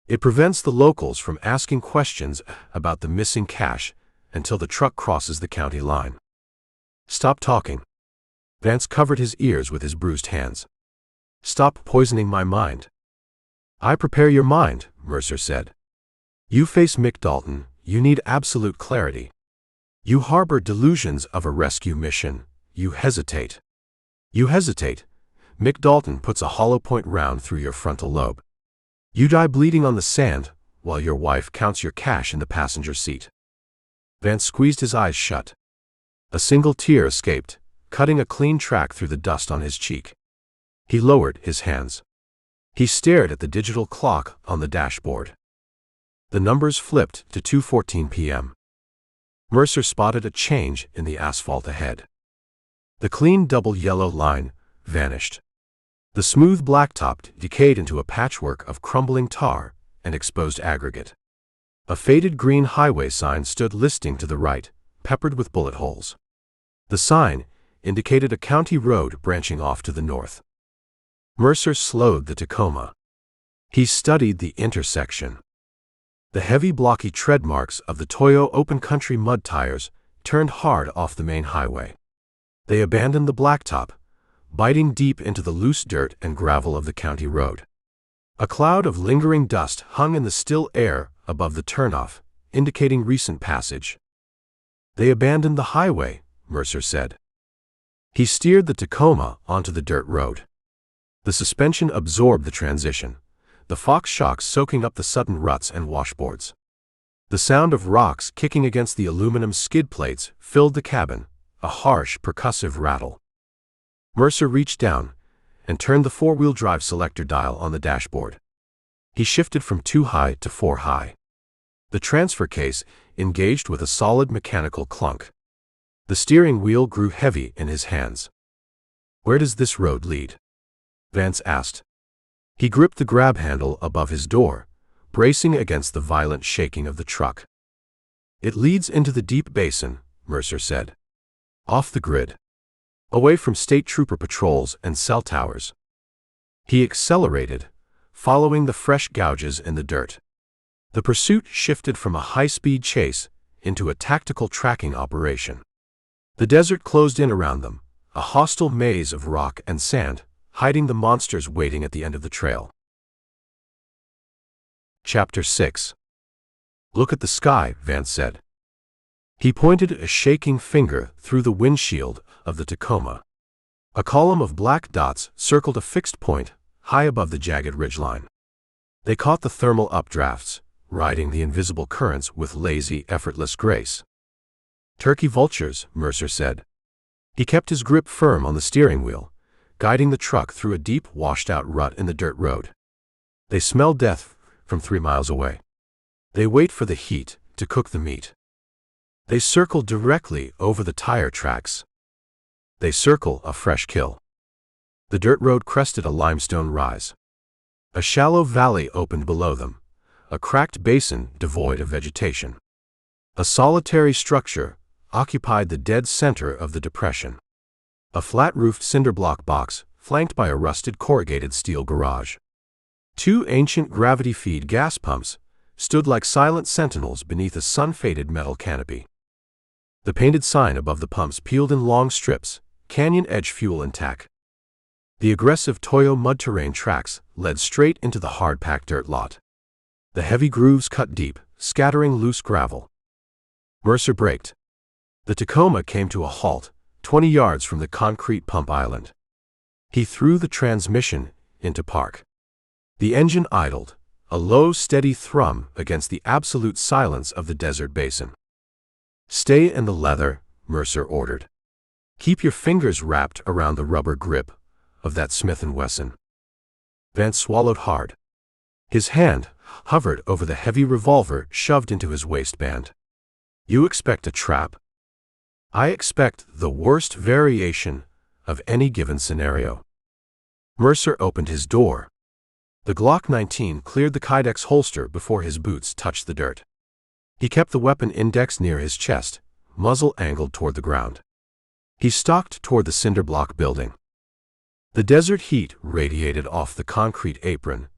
It prevents the locals from asking questions about the missing cash until the truck crosses the county line. Stop talking. Vance covered his ears with his bruised hands. Stop poisoning my mind. I prepare your mind, Mercer said. You face Mick Dalton, you need absolute clarity. You harbor delusions of a rescue mission, you hesitate. You hesitate. Mick Dalton puts a hollow point round through your frontal lobe. You die bleeding on the sand, while your wife counts your cash in the passenger seat. Vance squeezed his eyes shut. A single tear escaped, cutting a clean track through the dust on his cheek. He lowered his hands. He stared at the digital clock on the dashboard. The numbers flipped to 2:14 p.m. Mercer spotted a change in the asphalt ahead. The clean double yellow line vanished. The smooth blacktop decayed into a patchwork of crumbling tar and exposed aggregate. A faded green highway sign stood listing to the right, peppered with bullet holes. The sign indicated a county road branching off to the north. Mercer slowed the Tacoma. He studied the intersection. The heavy blocky tread marks of the Toyo open country mud tires turned hard off the main highway. They abandoned the blacktop, biting deep into the loose dirt and gravel of the county road. A cloud of lingering dust hung in the still air above the turnoff, indicating recent passage. They abandoned the highway, Mercer said. He steered the Tacoma onto the dirt road. The suspension absorbed the transition, the Fox shocks soaking up the sudden ruts and washboards. The sound of rocks kicking against the aluminum skid plates filled the cabin, a harsh, percussive rattle. Mercer reached down and turned the four-wheel drive selector dial on the dashboard. He shifted from 2 high to 4 high. The transfer case engaged with a solid mechanical clunk. The steering wheel grew heavy in his hands. Where does this road lead? Vance asked. He gripped the grab handle above his door, bracing against the violent shaking of the truck. It leads into the deep basin, Mercer said. Off the grid. Away from state trooper patrols and cell towers. He accelerated, following the fresh gouges in the dirt. The pursuit shifted from a high-speed chase into a tactical tracking operation. The desert closed in around them, a hostile maze of rock and sand, hiding the monsters waiting at the end of the trail. Chapter 6. Look at the sky, Vance said. He pointed a shaking finger through the windshield of the Tacoma. A column of black dots circled a fixed point high above the jagged ridgeline. They caught the thermal updrafts, riding the invisible currents with lazy, effortless grace. Turkey vultures, Mercer said. He kept his grip firm on the steering wheel, guiding the truck through a deep, washed-out rut in the dirt road. They smell death from 3 miles away. They wait for the heat to cook the meat. They circle directly over the tire tracks. They circle a fresh kill. The dirt road crested a limestone rise. A shallow valley opened below them, a cracked basin devoid of vegetation. A solitary structure occupied the dead center of the depression. A flat-roofed cinder-block box flanked by a rusted corrugated steel garage. 2 ancient gravity-feed gas pumps stood like silent sentinels beneath a sun-faded metal canopy. The painted sign above the pumps peeled in long strips, canyon-edge fuel intact. The aggressive Toyo mud terrain tracks led straight into the hard-packed dirt lot. The heavy grooves cut deep, scattering loose gravel. Mercer braked. The Tacoma came to a halt, 20 yards from the concrete pump island. He threw the transmission into park. The engine idled, a low, steady thrum against the absolute silence of the desert basin. Stay in the leather, Mercer ordered. Keep your fingers wrapped around the rubber grip of that Smith & Wesson. Vance swallowed hard. His hand hovered over the heavy revolver shoved into his waistband. "You expect a trap?" "I expect the worst variation of any given scenario." Mercer opened his door. The Glock 19 cleared the Kydex holster before his boots touched the dirt. He kept the weapon index near his chest, muzzle angled toward the ground. He stalked toward the cinder block building. The desert heat radiated off the concrete apron,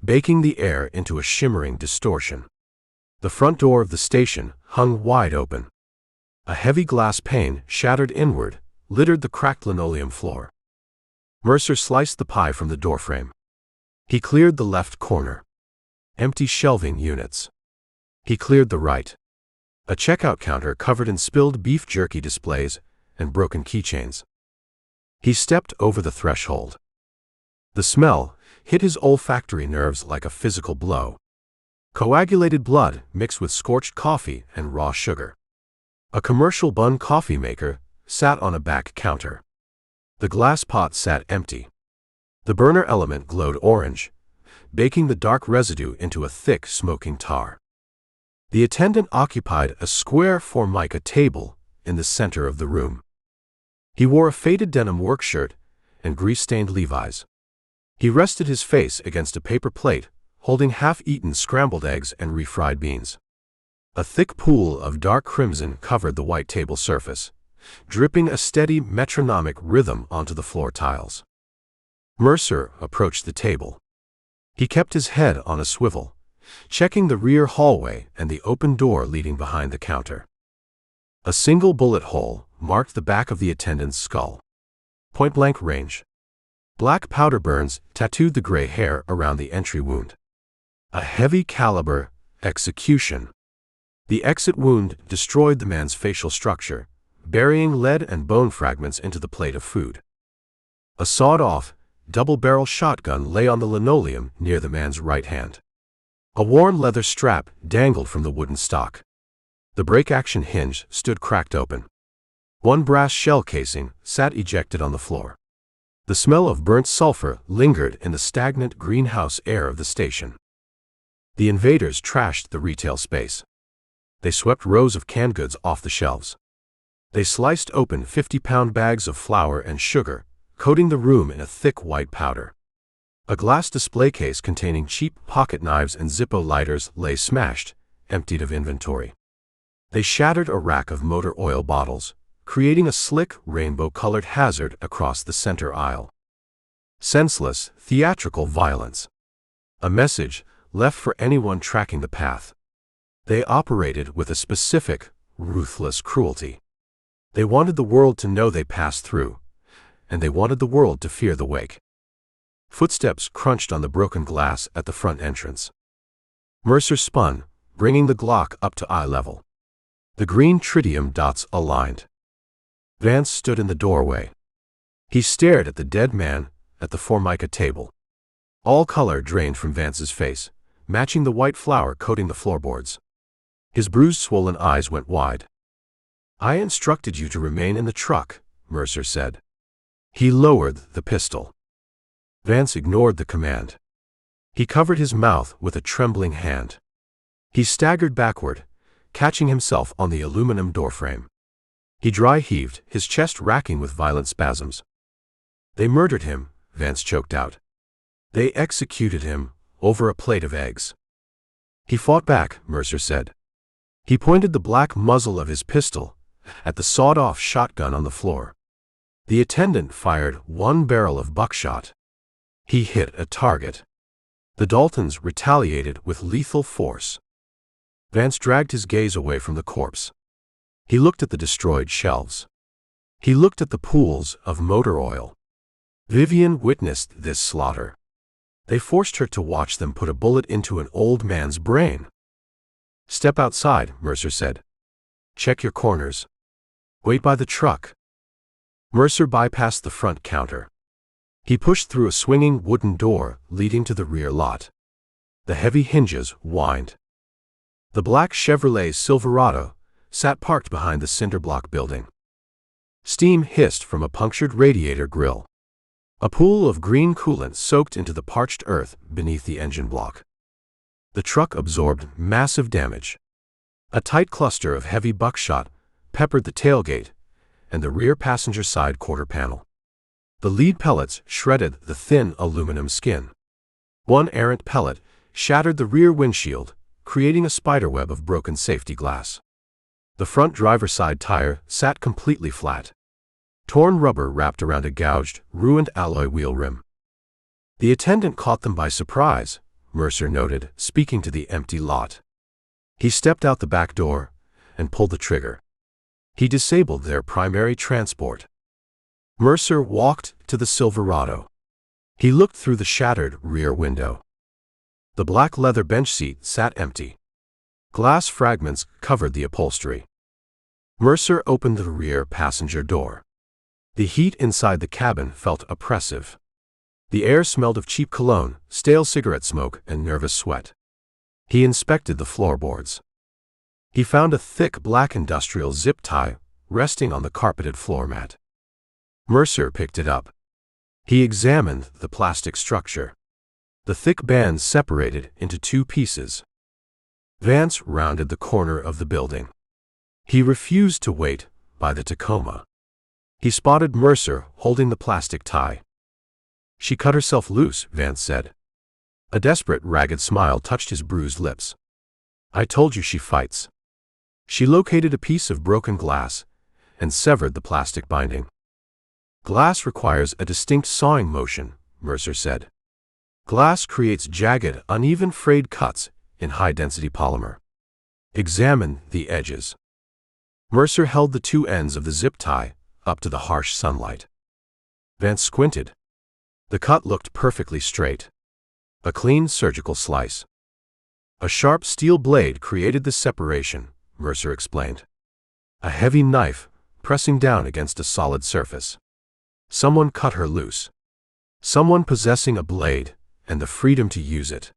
baking the air into a shimmering distortion. The front door of the station hung wide open. A heavy glass pane, shattered inward, littered the cracked linoleum floor. Mercer sliced the pie from the doorframe. He cleared the left corner. Empty shelving units. He cleared the right. A checkout counter covered in spilled beef jerky displays and broken keychains. He stepped over the threshold. The smell hit his olfactory nerves like a physical blow. Coagulated blood mixed with scorched coffee and raw sugar. A commercial bun coffee maker sat on a back counter. The glass pot sat empty. The burner element glowed orange, baking the dark residue into a thick, smoking tar. The attendant occupied a square formica table in the center of the room. He wore a faded denim work shirt and grease-stained Levi's. He rested his face against a paper plate, holding half-eaten scrambled eggs and refried beans. A thick pool of dark crimson covered the white table surface, dripping a steady metronomic rhythm onto the floor tiles. Mercer approached the table. He kept his head on a swivel, checking the rear hallway and the open door leading behind the counter. A single bullet hole marked the back of the attendant's skull. Point-blank range. Black powder burns tattooed the gray hair around the entry wound. A heavy caliber execution. The exit wound destroyed the man's facial structure, burying lead and bone fragments into the plate of food. A sawed-off, double-barrel shotgun lay on the linoleum near the man's right hand. A worn leather strap dangled from the wooden stock. The break-action hinge stood cracked open. One brass shell casing sat ejected on the floor. The smell of burnt sulfur lingered in the stagnant greenhouse air of the station. The invaders trashed the retail space. They swept rows of canned goods off the shelves. They sliced open 50-pound bags of flour and sugar, coating the room in a thick white powder. A glass display case containing cheap pocket knives and Zippo lighters lay smashed, emptied of inventory. They shattered a rack of motor oil bottles, creating a slick, rainbow-colored hazard across the center aisle. Senseless, theatrical violence. A message left for anyone tracking the path. They operated with a specific, ruthless cruelty. They wanted the world to know they passed through, and they wanted the world to fear the wake. Footsteps crunched on the broken glass at the front entrance. Mercer spun, bringing the Glock up to eye level. The green tritium dots aligned. Vance stood in the doorway. He stared at the dead man at the formica table. All color drained from Vance's face, matching the white flour coating the floorboards. His bruised, swollen eyes went wide. "I instructed you to remain in the truck," Mercer said. He lowered the pistol. Vance ignored the command. He covered his mouth with a trembling hand. He staggered backward, catching himself on the aluminum doorframe. He dry-heaved, his chest racking with violent spasms. "They murdered him," Vance choked out. "They executed him over a plate of eggs." "He fought back," Mercer said. He pointed the black muzzle of his pistol at the sawed-off shotgun on the floor. The attendant fired one barrel of buckshot. He hit a target. The Daltons retaliated with lethal force. Vance dragged his gaze away from the corpse. He looked at the destroyed shelves. He looked at the pools of motor oil. Vivian witnessed this slaughter. They forced her to watch them put a bullet into an old man's brain. "Step outside," Mercer said. "Check your corners. Wait by the truck." Mercer bypassed the front counter. He pushed through a swinging wooden door leading to the rear lot. The heavy hinges whined. The black Chevrolet Silverado sat parked behind the cinder block building. Steam hissed from a punctured radiator grill. A pool of green coolant soaked into the parched earth beneath the engine block. The truck absorbed massive damage. A tight cluster of heavy buckshot peppered the tailgate and the rear passenger side quarter panel. The lead pellets shredded the thin aluminum skin. One errant pellet shattered the rear windshield, creating a spiderweb of broken safety glass. The front driver's side tire sat completely flat. Torn rubber wrapped around a gouged, ruined alloy wheel rim. The attendant caught them by surprise, Mercer noted, speaking to the empty lot. He stepped out the back door and pulled the trigger. He disabled their primary transport. Mercer walked to the Silverado. He looked through the shattered rear window. The black leather bench seat sat empty. Glass fragments covered the upholstery. Mercer opened the rear passenger door. The heat inside the cabin felt oppressive. The air smelled of cheap cologne, stale cigarette smoke, and nervous sweat. He inspected the floorboards. He found a thick black industrial zip tie resting on the carpeted floor mat. Mercer picked it up. He examined the plastic structure. The thick band separated into two pieces. Vance rounded the corner of the building. He refused to wait by the Tacoma. He spotted Mercer holding the plastic tie. "She cut herself loose," Vance said. A desperate, ragged smile touched his bruised lips. "I told you she fights." She located a piece of broken glass and severed the plastic binding. "Glass requires a distinct sawing motion," Mercer said. "Glass creates jagged, uneven frayed cuts in high-density polymer. Examine the edges." Mercer held the two ends of the zip tie up to the harsh sunlight. Vance squinted. The cut looked perfectly straight. A clean surgical slice. "A sharp steel blade created this separation," Mercer explained. "A heavy knife pressing down against a solid surface. Someone cut her loose. Someone possessing a blade and the freedom to use it.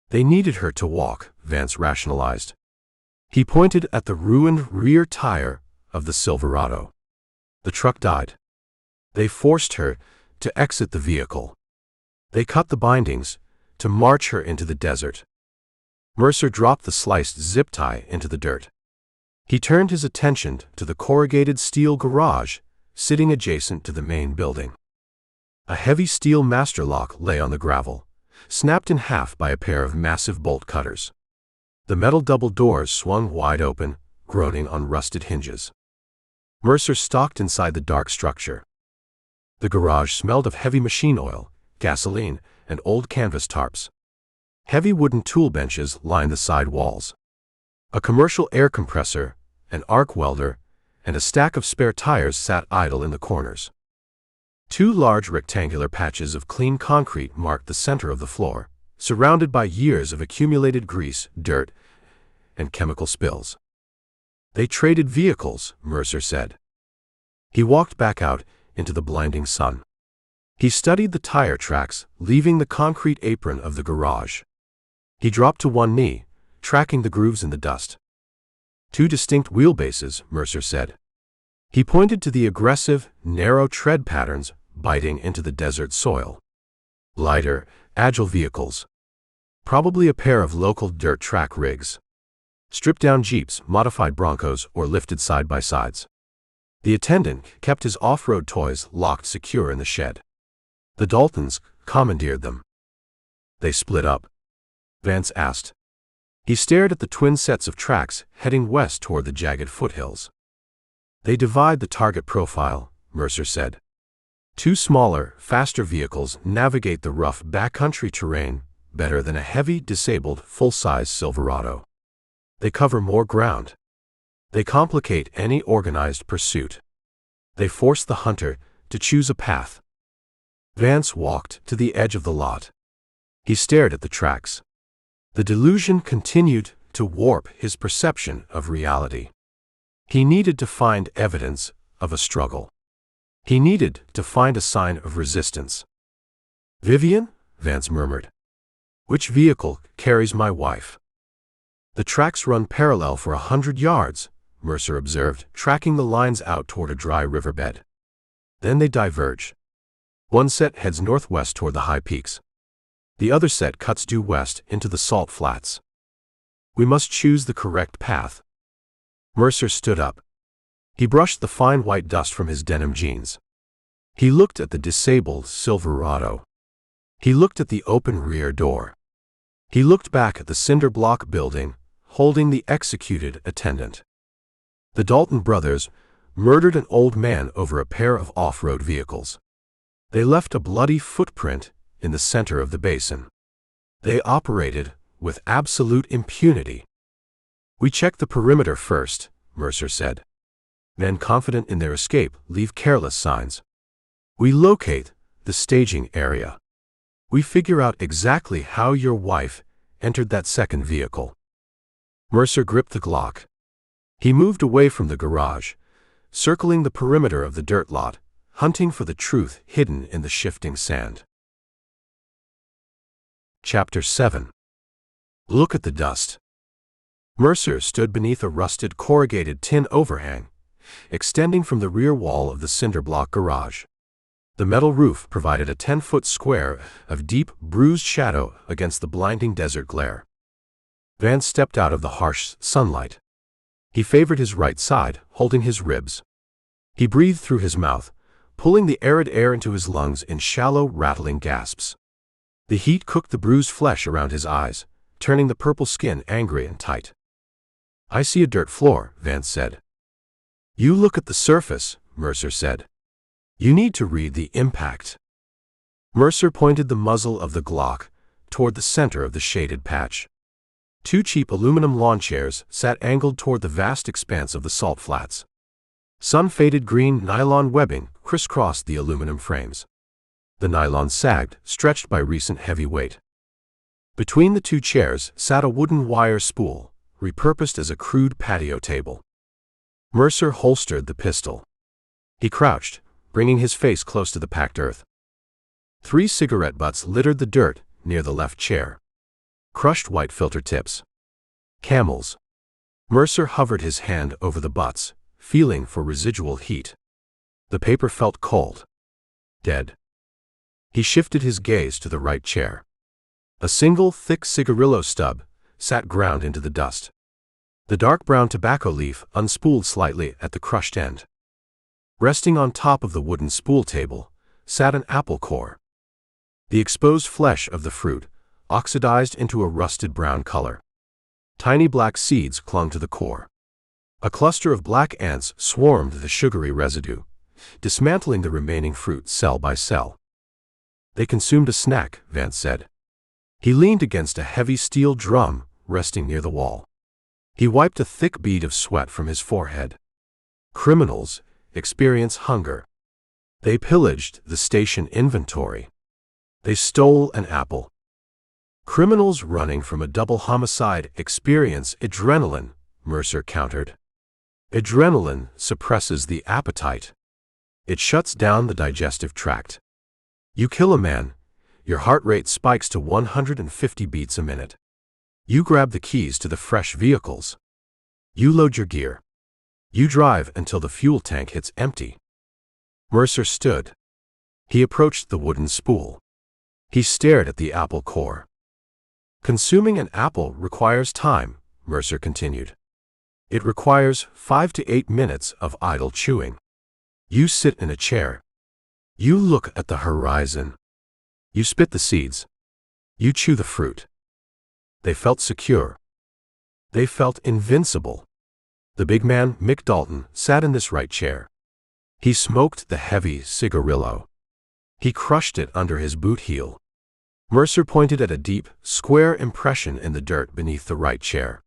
They needed her to walk," Vance rationalized. He pointed at the ruined rear tire of the Silverado. The truck died. They forced her to exit the vehicle. They cut the bindings to march her into the desert. Mercer dropped the sliced zip tie into the dirt. He turned his attention to the corrugated steel garage sitting adjacent to the main building. A heavy steel master lock lay on the gravel, snapped in half by a pair of massive bolt cutters. The metal double doors swung wide open, groaning on rusted hinges. Mercer stalked inside the dark structure. The garage smelled of heavy machine oil, gasoline, and old canvas tarps. Heavy wooden tool benches lined the side walls. A commercial air compressor, an arc welder, and a stack of spare tires sat idle in the corners. Two large rectangular patches of clean concrete marked the center of the floor, surrounded by years of accumulated grease, dirt, and chemical spills. "They traded vehicles," Mercer said. He walked back out into the blinding sun. He studied the tire tracks, leaving the concrete apron of the garage. He dropped to one knee, tracking the grooves in the dust. "Two distinct wheelbases," Mercer said. He pointed to the aggressive, narrow tread patterns biting into the desert soil. Lighter, agile vehicles. Probably a pair of local dirt track rigs. Stripped-down Jeeps, modified Broncos, or lifted side-by-sides. The attendant kept his off-road toys locked secure in the shed. The Daltons commandeered them. "They split up?" Vance asked. He stared at the twin sets of tracks heading west toward the jagged foothills. "They divide the target profile," Mercer said. "Two smaller, faster vehicles navigate the rough backcountry terrain better than a heavy, disabled, full-size Silverado. They cover more ground. They complicate any organized pursuit. They force the hunter to choose a path." Vance walked to the edge of the lot. He stared at the tracks. The delusion continued to warp his perception of reality. He needed to find evidence of a struggle. He needed to find a sign of resistance. "Vivian?" Vance murmured. "Which vehicle carries my wife?" "The tracks run parallel for 100 yards, Mercer observed, tracking the lines out toward a dry riverbed. "Then they diverge. One set heads northwest toward the high peaks. The other set cuts due west into the salt flats. We must choose the correct path. Mercer stood up. He brushed the fine white dust from his denim jeans. He looked at the disabled Silverado. He looked at the open rear door. He looked back at the cinder block building, holding the executed attendant. The Dalton brothers murdered an old man over a pair of off-road vehicles. They left a bloody footprint in the center of the basin. They operated with absolute impunity. "We check the perimeter first," Mercer said. "Men confident in their escape leave careless signs. We locate the staging area. We figure out exactly how your wife entered that second vehicle." Mercer gripped the Glock. He moved away from the garage, circling the perimeter of the dirt lot, hunting for the truth hidden in the shifting sand. Chapter 7. Look at the dust. Mercer stood beneath a rusted corrugated tin overhang, extending from the rear wall of the cinder block garage. The metal roof provided a 10-foot square of deep, bruised shadow against the blinding desert glare. Vance stepped out of the harsh sunlight. He favored his right side, holding his ribs. He breathed through his mouth, pulling the arid air into his lungs in shallow, rattling gasps. The heat cooked the bruised flesh around his eyes, turning the purple skin angry and tight. "I see a dirt floor," Vance said. "You look at the surface," Mercer said. "You need to read the impact." Mercer pointed the muzzle of the Glock toward the center of the shaded patch. Two cheap aluminum lawn chairs sat angled toward the vast expanse of the salt flats. Sun-faded green nylon webbing crisscrossed the aluminum frames. The nylon sagged, stretched by recent heavy weight. Between the two chairs sat a wooden wire spool, repurposed as a crude patio table. Mercer holstered the pistol. He crouched, bringing his face close to the packed earth. 3 cigarette butts littered the dirt near the left chair. Crushed white filter tips. Camels. Mercer hovered his hand over the butts, feeling for residual heat. The paper felt cold. Dead. He shifted his gaze to the right chair. A single, thick cigarillo stub sat ground into the dust. The dark brown tobacco leaf unspooled slightly at the crushed end. Resting on top of the wooden spool table sat an apple core. The exposed flesh of the fruit oxidized into a rusted brown color. Tiny black seeds clung to the core. A cluster of black ants swarmed the sugary residue, dismantling the remaining fruit cell by cell. "They consumed a snack," Vance said. He leaned against a heavy steel drum resting near the wall. He wiped a thick bead of sweat from his forehead. "Criminals experience hunger. They pillaged the station inventory. They stole an apple." "Criminals running from a double homicide experience adrenaline," Mercer countered. "Adrenaline suppresses the appetite. It shuts down the digestive tract. You kill a man, your heart rate spikes to 150 beats a minute. You grab the keys to the fresh vehicles. You load your gear. You drive until the fuel tank hits empty." Mercer stood. He approached the wooden spool. He stared at the apple core. "Consuming an apple requires time," Mercer continued. "It requires 5 to 8 minutes of idle chewing. You sit in a chair. You look at the horizon. You spit the seeds. You chew the fruit." They felt secure. They felt invincible. The big man, Mick Dalton, sat in this right chair. He smoked the heavy cigarillo. He crushed it under his boot heel. Mercer pointed at a deep, square impression in the dirt beneath the right chair.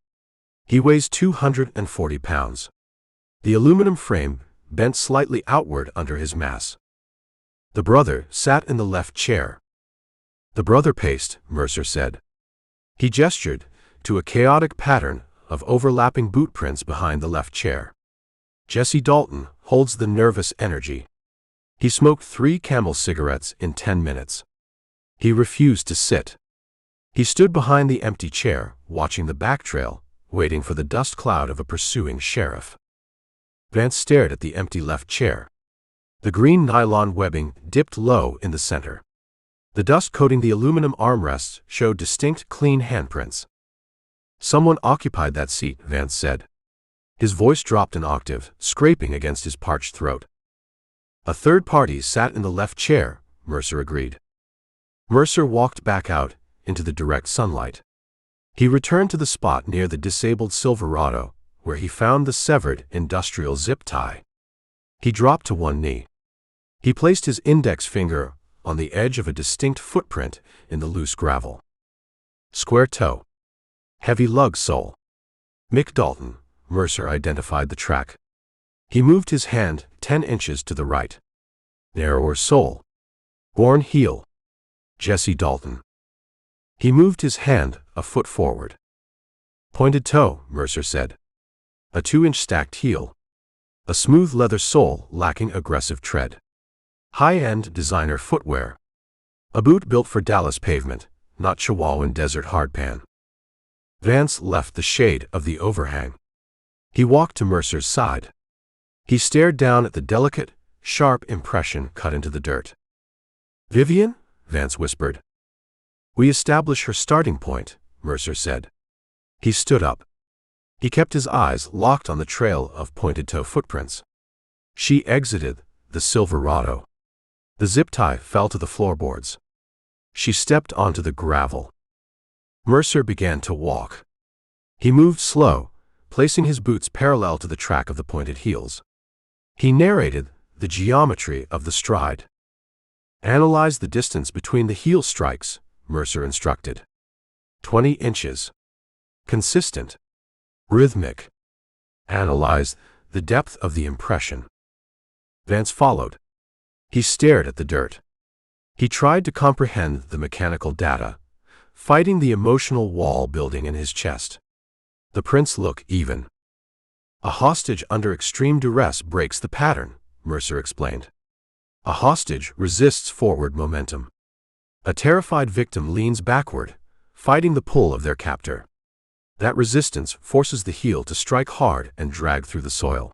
He weighs 240 pounds. The aluminum frame bent slightly outward under his mass. The brother sat in the left chair. "The brother paced," Mercer said. He gestured to a chaotic pattern of overlapping boot prints behind the left chair. "Jesse Dalton holds the nervous energy. He smoked 3 Camel cigarettes in 10 minutes. He refused to sit. He stood behind the empty chair, watching the back trail, waiting for the dust cloud of a pursuing sheriff." Vance stared at the empty left chair. The green nylon webbing dipped low in the center. The dust coating the aluminum armrests showed distinct, clean handprints. "Someone occupied that seat," Vance said. His voice dropped an octave, scraping against his parched throat. "A third party sat in the left chair," Mercer agreed. Mercer walked back out into the direct sunlight. He returned to the spot near the disabled Silverado, where he found the severed industrial zip tie. He dropped to one knee. He placed his index finger on the edge of a distinct footprint in the loose gravel. Square toe. Heavy lug sole. Mick Dalton, Mercer identified the track. He moved his hand 10 inches to the right. Narrower sole. Worn heel. Jesse Dalton. He moved his hand a foot forward. Pointed toe, Mercer said. A 2-inch stacked heel. A smooth leather sole lacking aggressive tread. High-end designer footwear. A boot built for Dallas pavement, not Chihuahuan desert hardpan. Vance left the shade of the overhang. He walked to Mercer's side. He stared down at the delicate, sharp impression cut into the dirt. "Vivian?" Vance whispered. "We establish her starting point," Mercer said. He stood up. He kept his eyes locked on the trail of pointed-toe footprints. She exited the Silverado. The zip tie fell to the floorboards. She stepped onto the gravel. Mercer began to walk. He moved slow, placing his boots parallel to the track of the pointed heels. He narrated the geometry of the stride. "Analyze the distance between the heel strikes," Mercer instructed. 20 inches. Consistent. Rhythmic. Analyze the depth of the impression. Vance followed. He stared at the dirt. He tried to comprehend the mechanical data, fighting the emotional wall building in his chest. The prints look even. "A hostage under extreme duress breaks the pattern," Mercer explained. "A hostage resists forward momentum. A terrified victim leans backward, fighting the pull of their captor. That resistance forces the heel to strike hard and drag through the soil.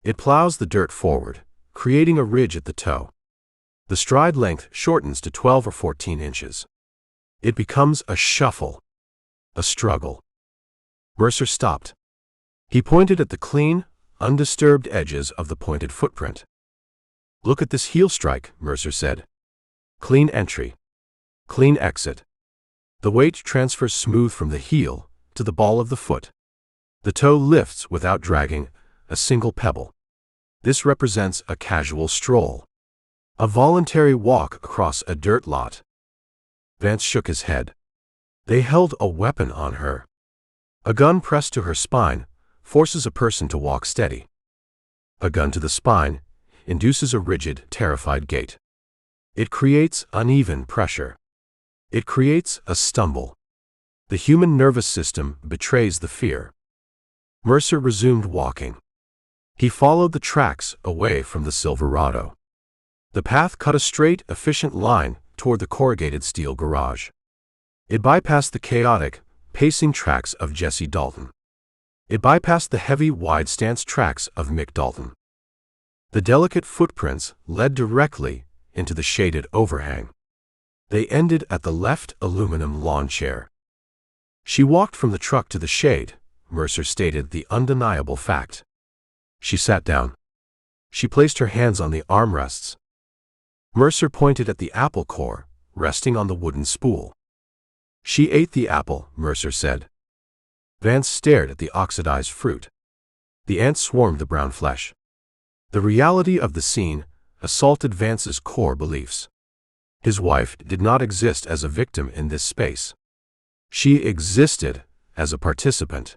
It plows the dirt forward, creating a ridge at the toe. The stride length shortens to 12 or 14 inches. It becomes a shuffle, a struggle." Mercer stopped. He pointed at the clean, undisturbed edges of the pointed footprint. "Look at this heel strike," Mercer said. "Clean entry. Clean exit. The weight transfers smooth from the heel to the ball of the foot. The toe lifts without dragging a single pebble. This represents a casual stroll. A voluntary walk across a dirt lot." Vance shook his head. "They held a weapon on her. A gun pressed to her spine forces a person to walk steady. A gun to the spine induces a rigid, terrified gait. It creates uneven pressure. It creates a stumble. The human nervous system betrays the fear." Mercer resumed walking. He followed the tracks away from the Silverado. The path cut a straight, efficient line toward the corrugated steel garage. It bypassed the chaotic, pacing tracks of Jesse Dalton. It bypassed the heavy, wide-stance tracks of Mick Dalton. The delicate footprints led directly into the shaded overhang. They ended at the left aluminum lawn chair. "She walked from the truck to the shade," Mercer stated the undeniable fact. She sat down. She placed her hands on the armrests. Mercer pointed at the apple core, resting on the wooden spool. "She ate the apple," Mercer said. Vance stared at the oxidized fruit. The ants swarmed the brown flesh. The reality of the scene assaulted Vance's core beliefs. His wife did not exist as a victim in this space. She existed as a participant.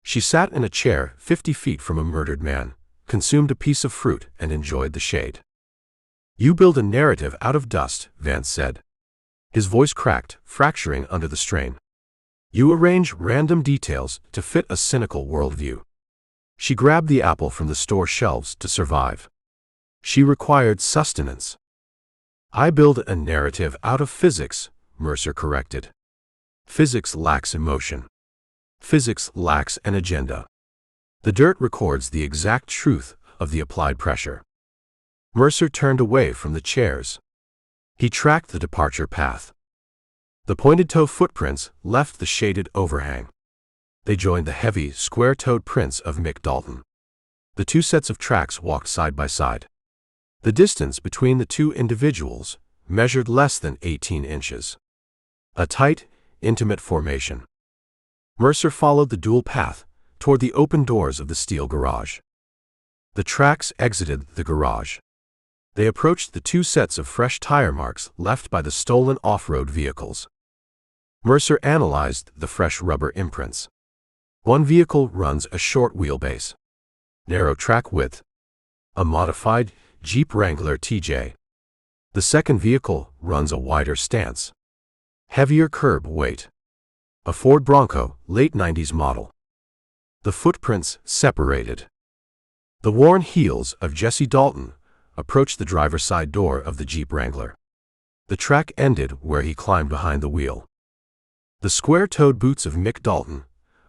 She sat in a chair 50 feet from a murdered man, consumed a piece of fruit, and enjoyed the shade. "You build a narrative out of dust," Vance said. His voice cracked, fracturing under the strain. "You arrange random details to fit a cynical worldview." She grabbed the apple from the store shelves to survive. She required sustenance. "I build a narrative out of physics," Mercer corrected. "Physics lacks emotion. Physics lacks an agenda. The dirt records the exact truth of the applied pressure." Mercer turned away from the chairs. He tracked the departure path. The pointed-toe footprints left the shaded overhang. They joined the heavy, square-toed prints of Mick Dalton. The two sets of tracks walked side by side. The distance between the two individuals measured less than 18 inches. A tight, intimate formation. Mercer followed the dual path toward the open doors of the steel garage. The tracks exited the garage. They approached the two sets of fresh tire marks left by the stolen off-road vehicles. Mercer analyzed the fresh rubber imprints. One vehicle runs a short wheelbase. Narrow track width. A modified Jeep Wrangler TJ. The second vehicle runs a wider stance. Heavier curb weight. A Ford Bronco, late 90s model. The footprints separated. The worn heels of Jesse Dalton approached the driver's side door of the Jeep Wrangler. The track ended where he climbed behind the wheel. The square-toed boots of Mick Dalton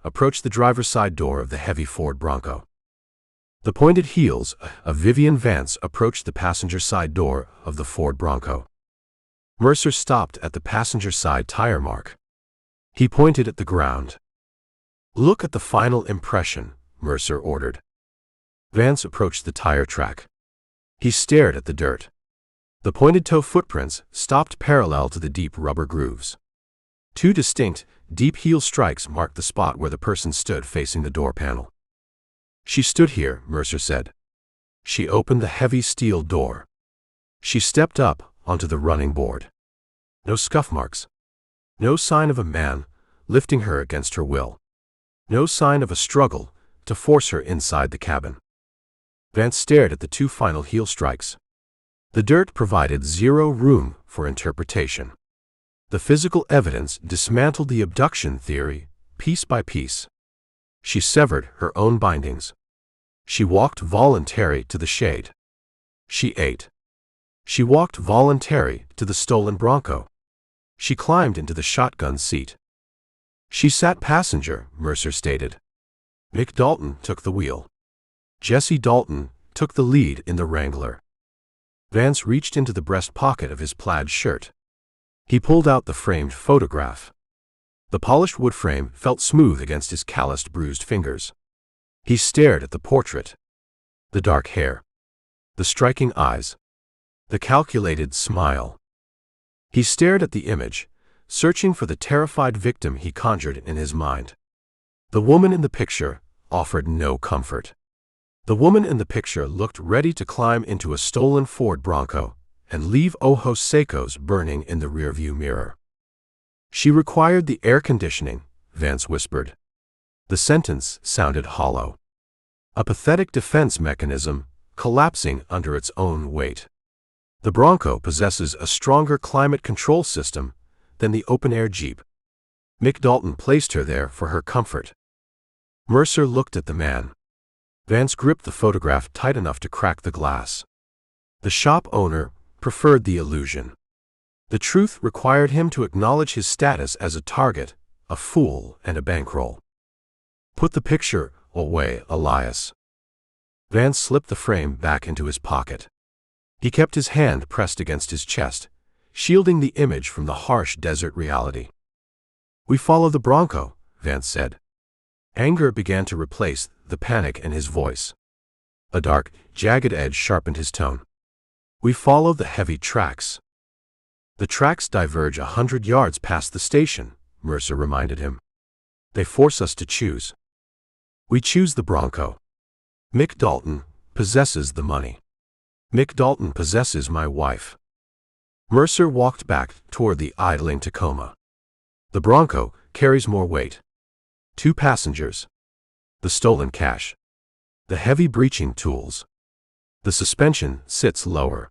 approached the driver's side door of the heavy Ford Bronco. The pointed heels of Vivian Vance approached the passenger side door of the Ford Bronco. Mercer stopped at the passenger side tire mark. He pointed at the ground. "Look at the final impression," Mercer ordered. Vance approached the tire track. He stared at the dirt. The pointed-toe footprints stopped parallel to the deep rubber grooves. Two distinct, deep heel strikes marked the spot where the person stood facing the door panel. "She stood here," Mercer said. She opened the heavy steel door. She stepped up onto the running board. No scuff marks. No sign of a man lifting her against her will. No sign of a struggle to force her inside the cabin. Vance stared at the two final heel strikes. The dirt provided zero room for interpretation. The physical evidence dismantled the abduction theory piece by piece. She severed her own bindings. She walked voluntary to the shade. She ate. She walked voluntary to the stolen Bronco. She climbed into the shotgun seat. She sat passenger, Mercer stated. Mick Dalton took the wheel. Jesse Dalton took the lead in the Wrangler. Vance reached into the breast pocket of his plaid shirt. He pulled out the framed photograph. The polished wood frame felt smooth against his calloused, bruised fingers. He stared at the portrait. The dark hair. The striking eyes. The calculated smile. He stared at the image, searching for the terrified victim he conjured in his mind. The woman in the picture offered no comfort. The woman in the picture looked ready to climb into a stolen Ford Bronco and leave Ojos Secos burning in the rearview mirror. "She required the air conditioning," Vance whispered. The sentence sounded hollow. A pathetic defense mechanism collapsing under its own weight. The Bronco possesses a stronger climate control system than the open-air Jeep. Mick Dalton placed her there for her comfort. Mercer looked at the man. Vance gripped the photograph tight enough to crack the glass. The shop owner preferred the illusion. The truth required him to acknowledge his status as a target, a fool, and a bankroll. "Put the picture away, Elias." Vance slipped the frame back into his pocket. He kept his hand pressed against his chest, shielding the image from the harsh desert reality. "We follow the Bronco," Vance said. Anger began to replace the panic in his voice. A dark, jagged edge sharpened his tone. "We follow the heavy tracks." "The tracks diverge 100 yards past the station," Mercer reminded him. "They force us to choose. We choose the Bronco. Mick Dalton possesses the money. Mick Dalton possesses my wife." Mercer walked back toward the idling Tacoma. The Bronco carries more weight. 2 passengers. The stolen cash. The heavy breaching tools. The suspension sits lower.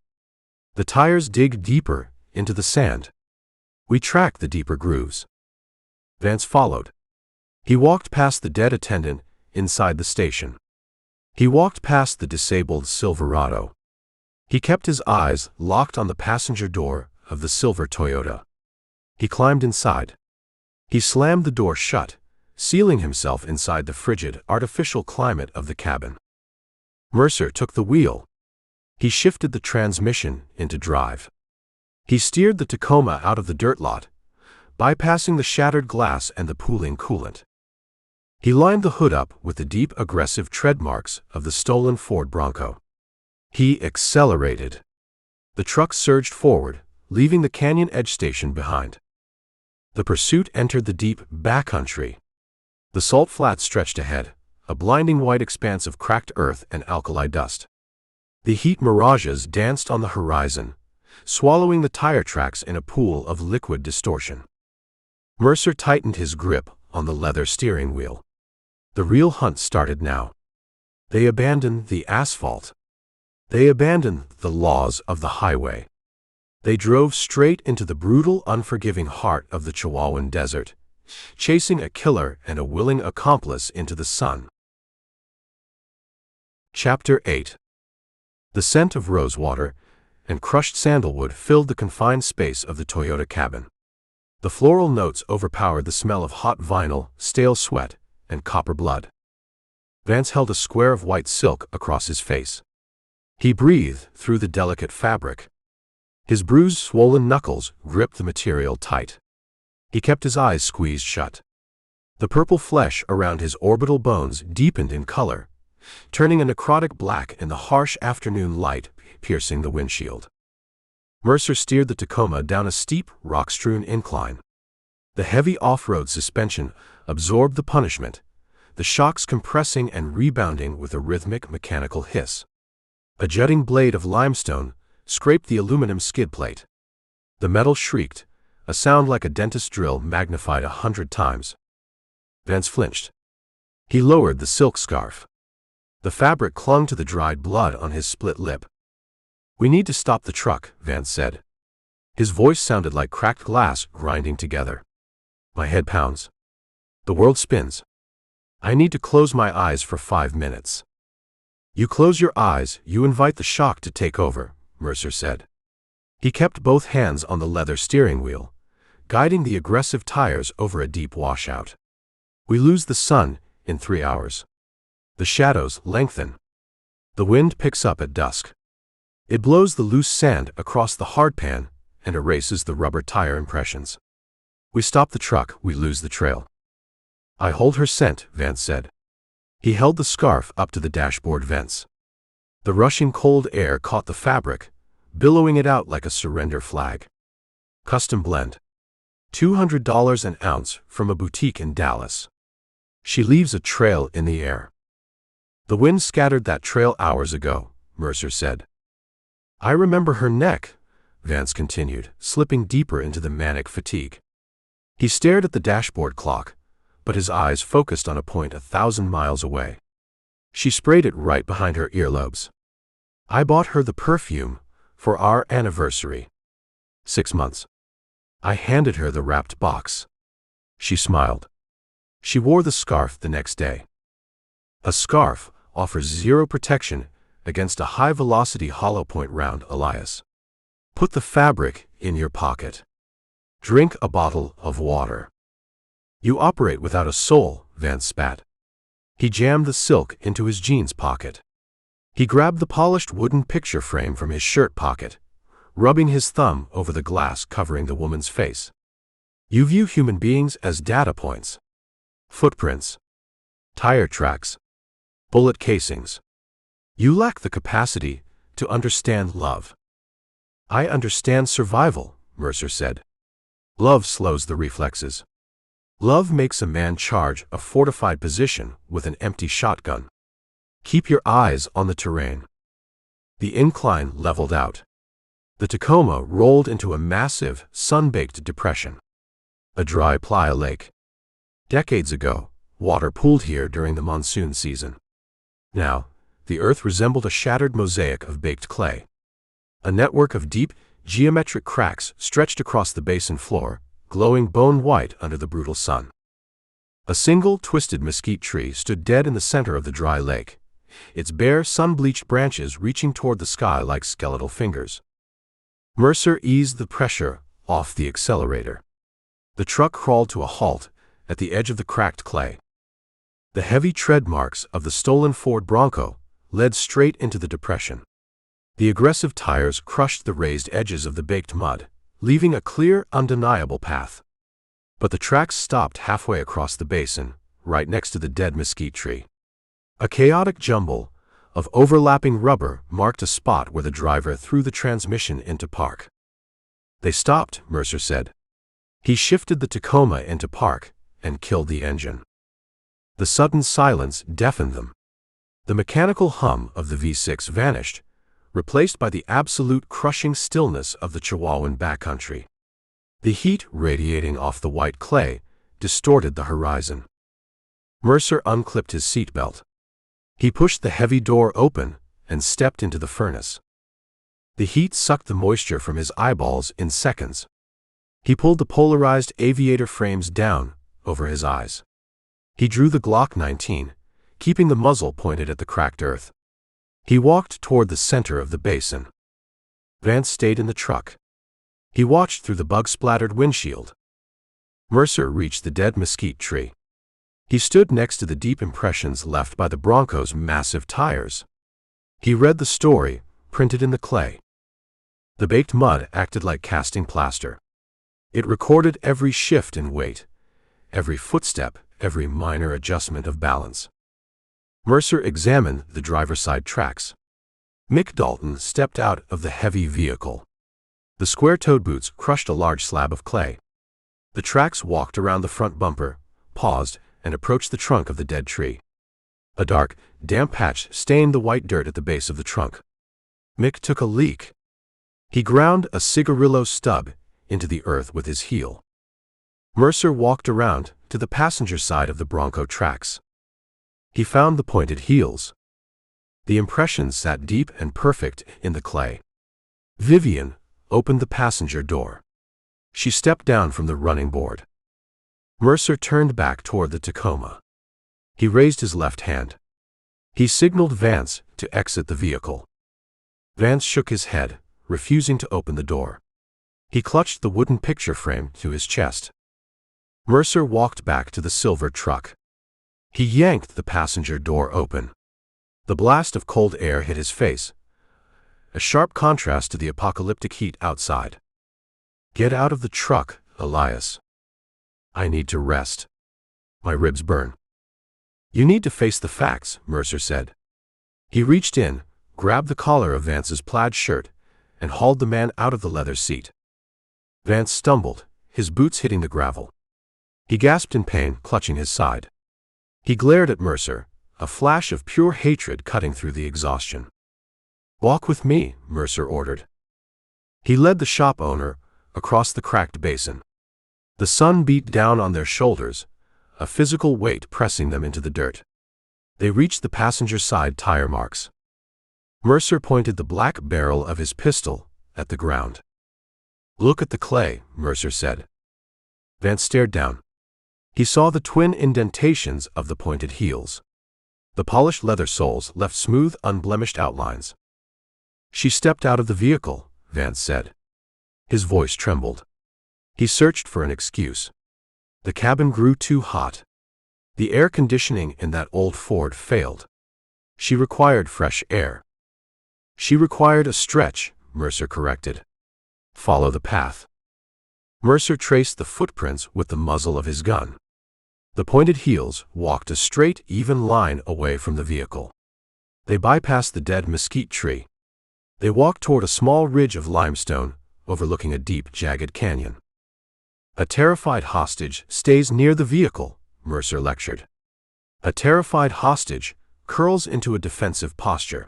The tires dig deeper into the sand. We track the deeper grooves. Vance followed. He walked past the dead attendant inside the station. He walked past the disabled Silverado. He kept his eyes locked on the passenger door of the silver Toyota. He climbed inside. He slammed the door shut, sealing himself inside the frigid, artificial climate of the cabin. Mercer took the wheel. He shifted the transmission into drive. He steered the Tacoma out of the dirt lot, bypassing the shattered glass and the pooling coolant. He lined the hood up with the deep, aggressive tread marks of the stolen Ford Bronco. He accelerated. The truck surged forward, leaving the canyon edge station behind. The pursuit entered the deep backcountry. The salt flats stretched ahead, a blinding white expanse of cracked earth and alkali dust. The heat mirages danced on the horizon, swallowing the tire tracks in a pool of liquid distortion. Mercer tightened his grip on the leather steering wheel. The real hunt started now. They abandoned the asphalt. They abandoned the laws of the highway. They drove straight into the brutal, unforgiving heart of the Chihuahuan desert, chasing a killer and a willing accomplice into the sun. Chapter 8. The scent of rosewater and crushed sandalwood filled the confined space of the Toyota cabin. The floral notes overpowered the smell of hot vinyl, stale sweat, and copper blood. Vance held a square of white silk across his face. He breathed through the delicate fabric. His bruised, swollen knuckles gripped the material tight. He kept his eyes squeezed shut. The purple flesh around his orbital bones deepened in color, turning a necrotic black in the harsh afternoon light piercing the windshield. Mercer steered the Tacoma down a steep, rock-strewn incline. The heavy off-road suspension absorbed the punishment, the shocks compressing and rebounding with a rhythmic mechanical hiss. A jutting blade of limestone scraped the aluminum skid plate. The metal shrieked, a sound like a dentist's drill magnified 100 times. Vance flinched. He lowered the silk scarf. The fabric clung to the dried blood on his split lip. "We need to stop the truck," Vance said. His voice sounded like cracked glass grinding together. "My head pounds. The world spins. I need to close my eyes for 5 minutes." "You close your eyes, you invite the shock to take over," Mercer said. He kept both hands on the leather steering wheel, guiding the aggressive tires over a deep washout. "We lose the sun in 3 hours. The shadows lengthen. The wind picks up at dusk. It blows the loose sand across the hardpan and erases the rubber tire impressions. We stop the truck, we lose the trail." "I hold her scent," Vance said. He held the scarf up to the dashboard vents. The rushing cold air caught the fabric, billowing it out like a surrender flag. "Custom blend. $200 an ounce from a boutique in Dallas. She leaves a trail in the air." "The wind scattered that trail hours ago," Mercer said. "I remember her neck," Vance continued, slipping deeper into the manic fatigue. He stared at the dashboard clock, but his eyes focused on a point 1,000 miles away. She sprayed it right behind her earlobes. "I bought her the perfume for our anniversary. 6 months. I handed her the wrapped box. She smiled. She wore the scarf the next day. A scarf offers zero protection against a high-velocity hollow-point round, Elias. Put the fabric in your pocket. Drink a bottle of water. You operate without a soul," Vance spat. He jammed the silk into his jeans pocket. He grabbed the polished wooden picture frame from his shirt pocket, rubbing his thumb over the glass covering the woman's face. "You view human beings as data points. Footprints. Tire tracks. Bullet casings. You lack the capacity to understand love." "I understand survival," Mercer said. "Love slows the reflexes. Love makes a man charge a fortified position with an empty shotgun. Keep your eyes on the terrain." The incline leveled out. The Tacoma rolled into a massive, sun-baked depression. A dry playa lake. Decades ago, water pooled here during the monsoon season. Now, the earth resembled a shattered mosaic of baked clay. A network of deep, geometric cracks stretched across the basin floor, glowing bone-white under the brutal sun. A single twisted mesquite tree stood dead in the center of the dry lake, its bare, sun-bleached branches reaching toward the sky like skeletal fingers. Mercer eased the pressure off the accelerator. The truck crawled to a halt at the edge of the cracked clay. The heavy tread marks of the stolen Ford Bronco led straight into the depression. The aggressive tires crushed the raised edges of the baked mud, leaving a clear, undeniable path. But the tracks stopped halfway across the basin, right next to the dead mesquite tree. A chaotic jumble of overlapping rubber marked a spot where the driver threw the transmission into park. "They stopped," Mercer said. He shifted the Tacoma into park and killed the engine. The sudden silence deafened them. The mechanical hum of the V6 vanished, replaced by the absolute crushing stillness of the Chihuahuan backcountry. The heat radiating off the white clay distorted the horizon. Mercer unclipped his seatbelt. He pushed the heavy door open and stepped into the furnace. The heat sucked the moisture from his eyeballs in seconds. He pulled the polarized aviator frames down over his eyes. He drew the Glock 19, keeping the muzzle pointed at the cracked earth. He walked toward the center of the basin. Vance stayed in the truck. He watched through the bug-splattered windshield. Mercer reached the dead mesquite tree. He stood next to the deep impressions left by the Bronco's massive tires. He read the story, printed in the clay. The baked mud acted like casting plaster. It recorded every shift in weight, every footstep, every minor adjustment of balance. Mercer examined the driver's side tracks. Mick Dalton stepped out of the heavy vehicle. The square-toed boots crushed a large slab of clay. The tracks walked around the front bumper, paused, and approached the trunk of the dead tree. A dark, damp patch stained the white dirt at the base of the trunk. Mick took a leak. He ground a cigarillo stub into the earth with his heel. Mercer walked around to the passenger side of the Bronco tracks. He found the pointed heels. The impressions sat deep and perfect in the clay. Vivian opened the passenger door. She stepped down from the running board. Mercer turned back toward the Tacoma. He raised his left hand. He signaled Vance to exit the vehicle. Vance shook his head, refusing to open the door. He clutched the wooden picture frame to his chest. Mercer walked back to the silver truck. He yanked the passenger door open. The blast of cold air hit his face, a sharp contrast to the apocalyptic heat outside. "Get out of the truck, Elias. I need to rest. My ribs burn." "You need to face the facts," Mercer said. He reached in, grabbed the collar of Vance's plaid shirt, and hauled the man out of the leather seat. Vance stumbled, his boots hitting the gravel. He gasped in pain, clutching his side. He glared at Mercer, a flash of pure hatred cutting through the exhaustion. "Walk with me," Mercer ordered. He led the shop owner across the cracked basin. The sun beat down on their shoulders, a physical weight pressing them into the dirt. They reached the passenger side tire marks. Mercer pointed the black barrel of his pistol at the ground. "Look at the clay," Mercer said. Vance stared down. He saw the twin indentations of the pointed heels. The polished leather soles left smooth, unblemished outlines. "She stepped out of the vehicle," Vance said. His voice trembled. He searched for an excuse. The cabin grew too hot. The air conditioning in that old Ford failed. She required fresh air. "She required a stretch," Mercer corrected. "Follow the path." Mercer traced the footprints with the muzzle of his gun. The pointed heels walked a straight, even line away from the vehicle. They bypassed the dead mesquite tree. They walked toward a small ridge of limestone overlooking a deep, jagged canyon. "A terrified hostage stays near the vehicle," Mercer lectured. "A terrified hostage curls into a defensive posture.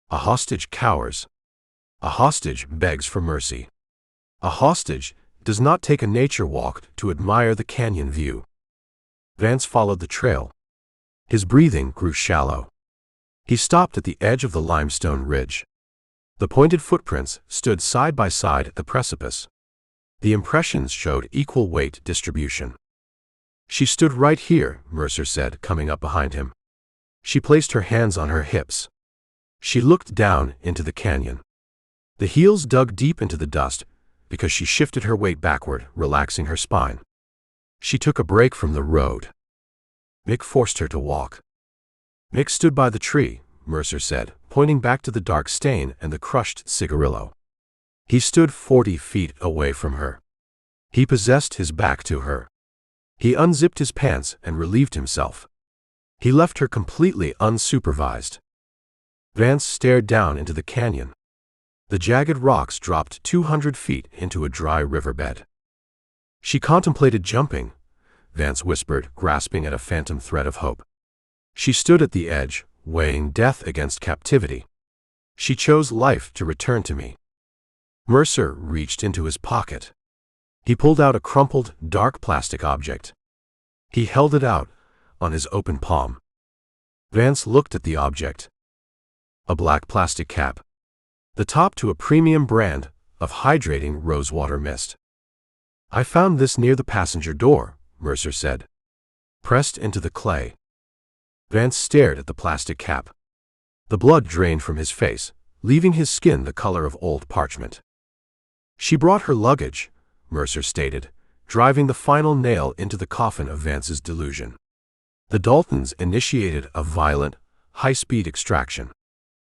A hostage cowers. A hostage begs for mercy. A hostage does not take a nature walk to admire the canyon view." Vance followed the trail. His breathing grew shallow. He stopped at the edge of the limestone ridge. The pointed footprints stood side by side at the precipice. The impressions showed equal weight distribution. "She stood right here," Mercer said, coming up behind him. She placed her hands on her hips. She looked down into the canyon. The heels dug deep into the dust because she shifted her weight backward, relaxing her spine. She took a break from the road. Mick forced her to walk. "Mick stood by the tree," Mercer said, pointing back to the dark stain and the crushed cigarillo. He stood 40 feet away from her. He possessed his back to her. He unzipped his pants and relieved himself. He left her completely unsupervised. Vance stared down into the canyon. The jagged rocks dropped 200 feet into a dry riverbed. She contemplated jumping, Vance whispered, grasping at a phantom thread of hope. She stood at the edge, weighing death against captivity. She chose life to return to me. Mercer reached into his pocket. He pulled out a crumpled, dark plastic object. He held it out on his open palm. Vance looked at the object. A black plastic cap. The top to a premium brand of hydrating rosewater mist. I found this near the passenger door, Mercer said. Pressed into the clay. Vance stared at the plastic cap. The blood drained from his face, leaving his skin the color of old parchment. She brought her luggage, Mercer stated, driving the final nail into the coffin of Vance's delusion. The Daltons initiated a violent, high-speed extraction.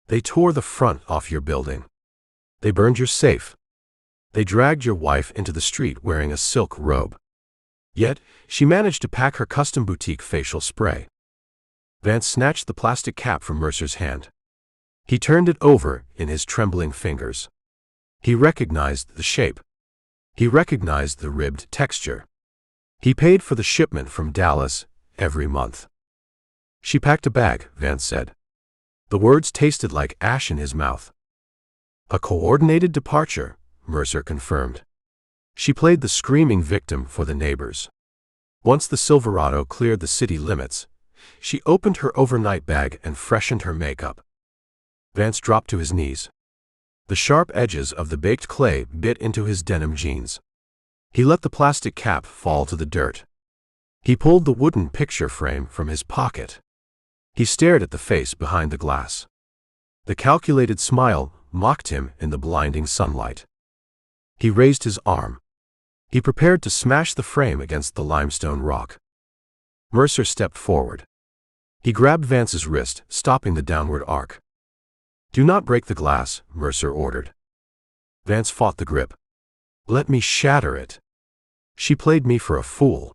They tore the front off your building. They burned your safe. They dragged your wife into the street wearing a silk robe. Yet, she managed to pack her custom boutique facial spray. Vance snatched the plastic cap from Mercer's hand. He turned it over in his trembling fingers. He recognized the shape. He recognized the ribbed texture. He paid for the shipment from Dallas every month. She packed a bag, Vance said. The words tasted like ash in his mouth. A coordinated departure, Mercer confirmed. She played the screaming victim for the neighbors. Once the Silverado cleared the city limits, she opened her overnight bag and freshened her makeup. Vance dropped to his knees. The sharp edges of the baked clay bit into his denim jeans. He let the plastic cap fall to the dirt. He pulled the wooden picture frame from his pocket. He stared at the face behind the glass. The calculated smile mocked him in the blinding sunlight. He raised his arm. He prepared to smash the frame against the limestone rock. Mercer stepped forward. He grabbed Vance's wrist, stopping the downward arc. Do not break the glass, Mercer ordered. Vance fought the grip. Let me shatter it. She played me for a fool.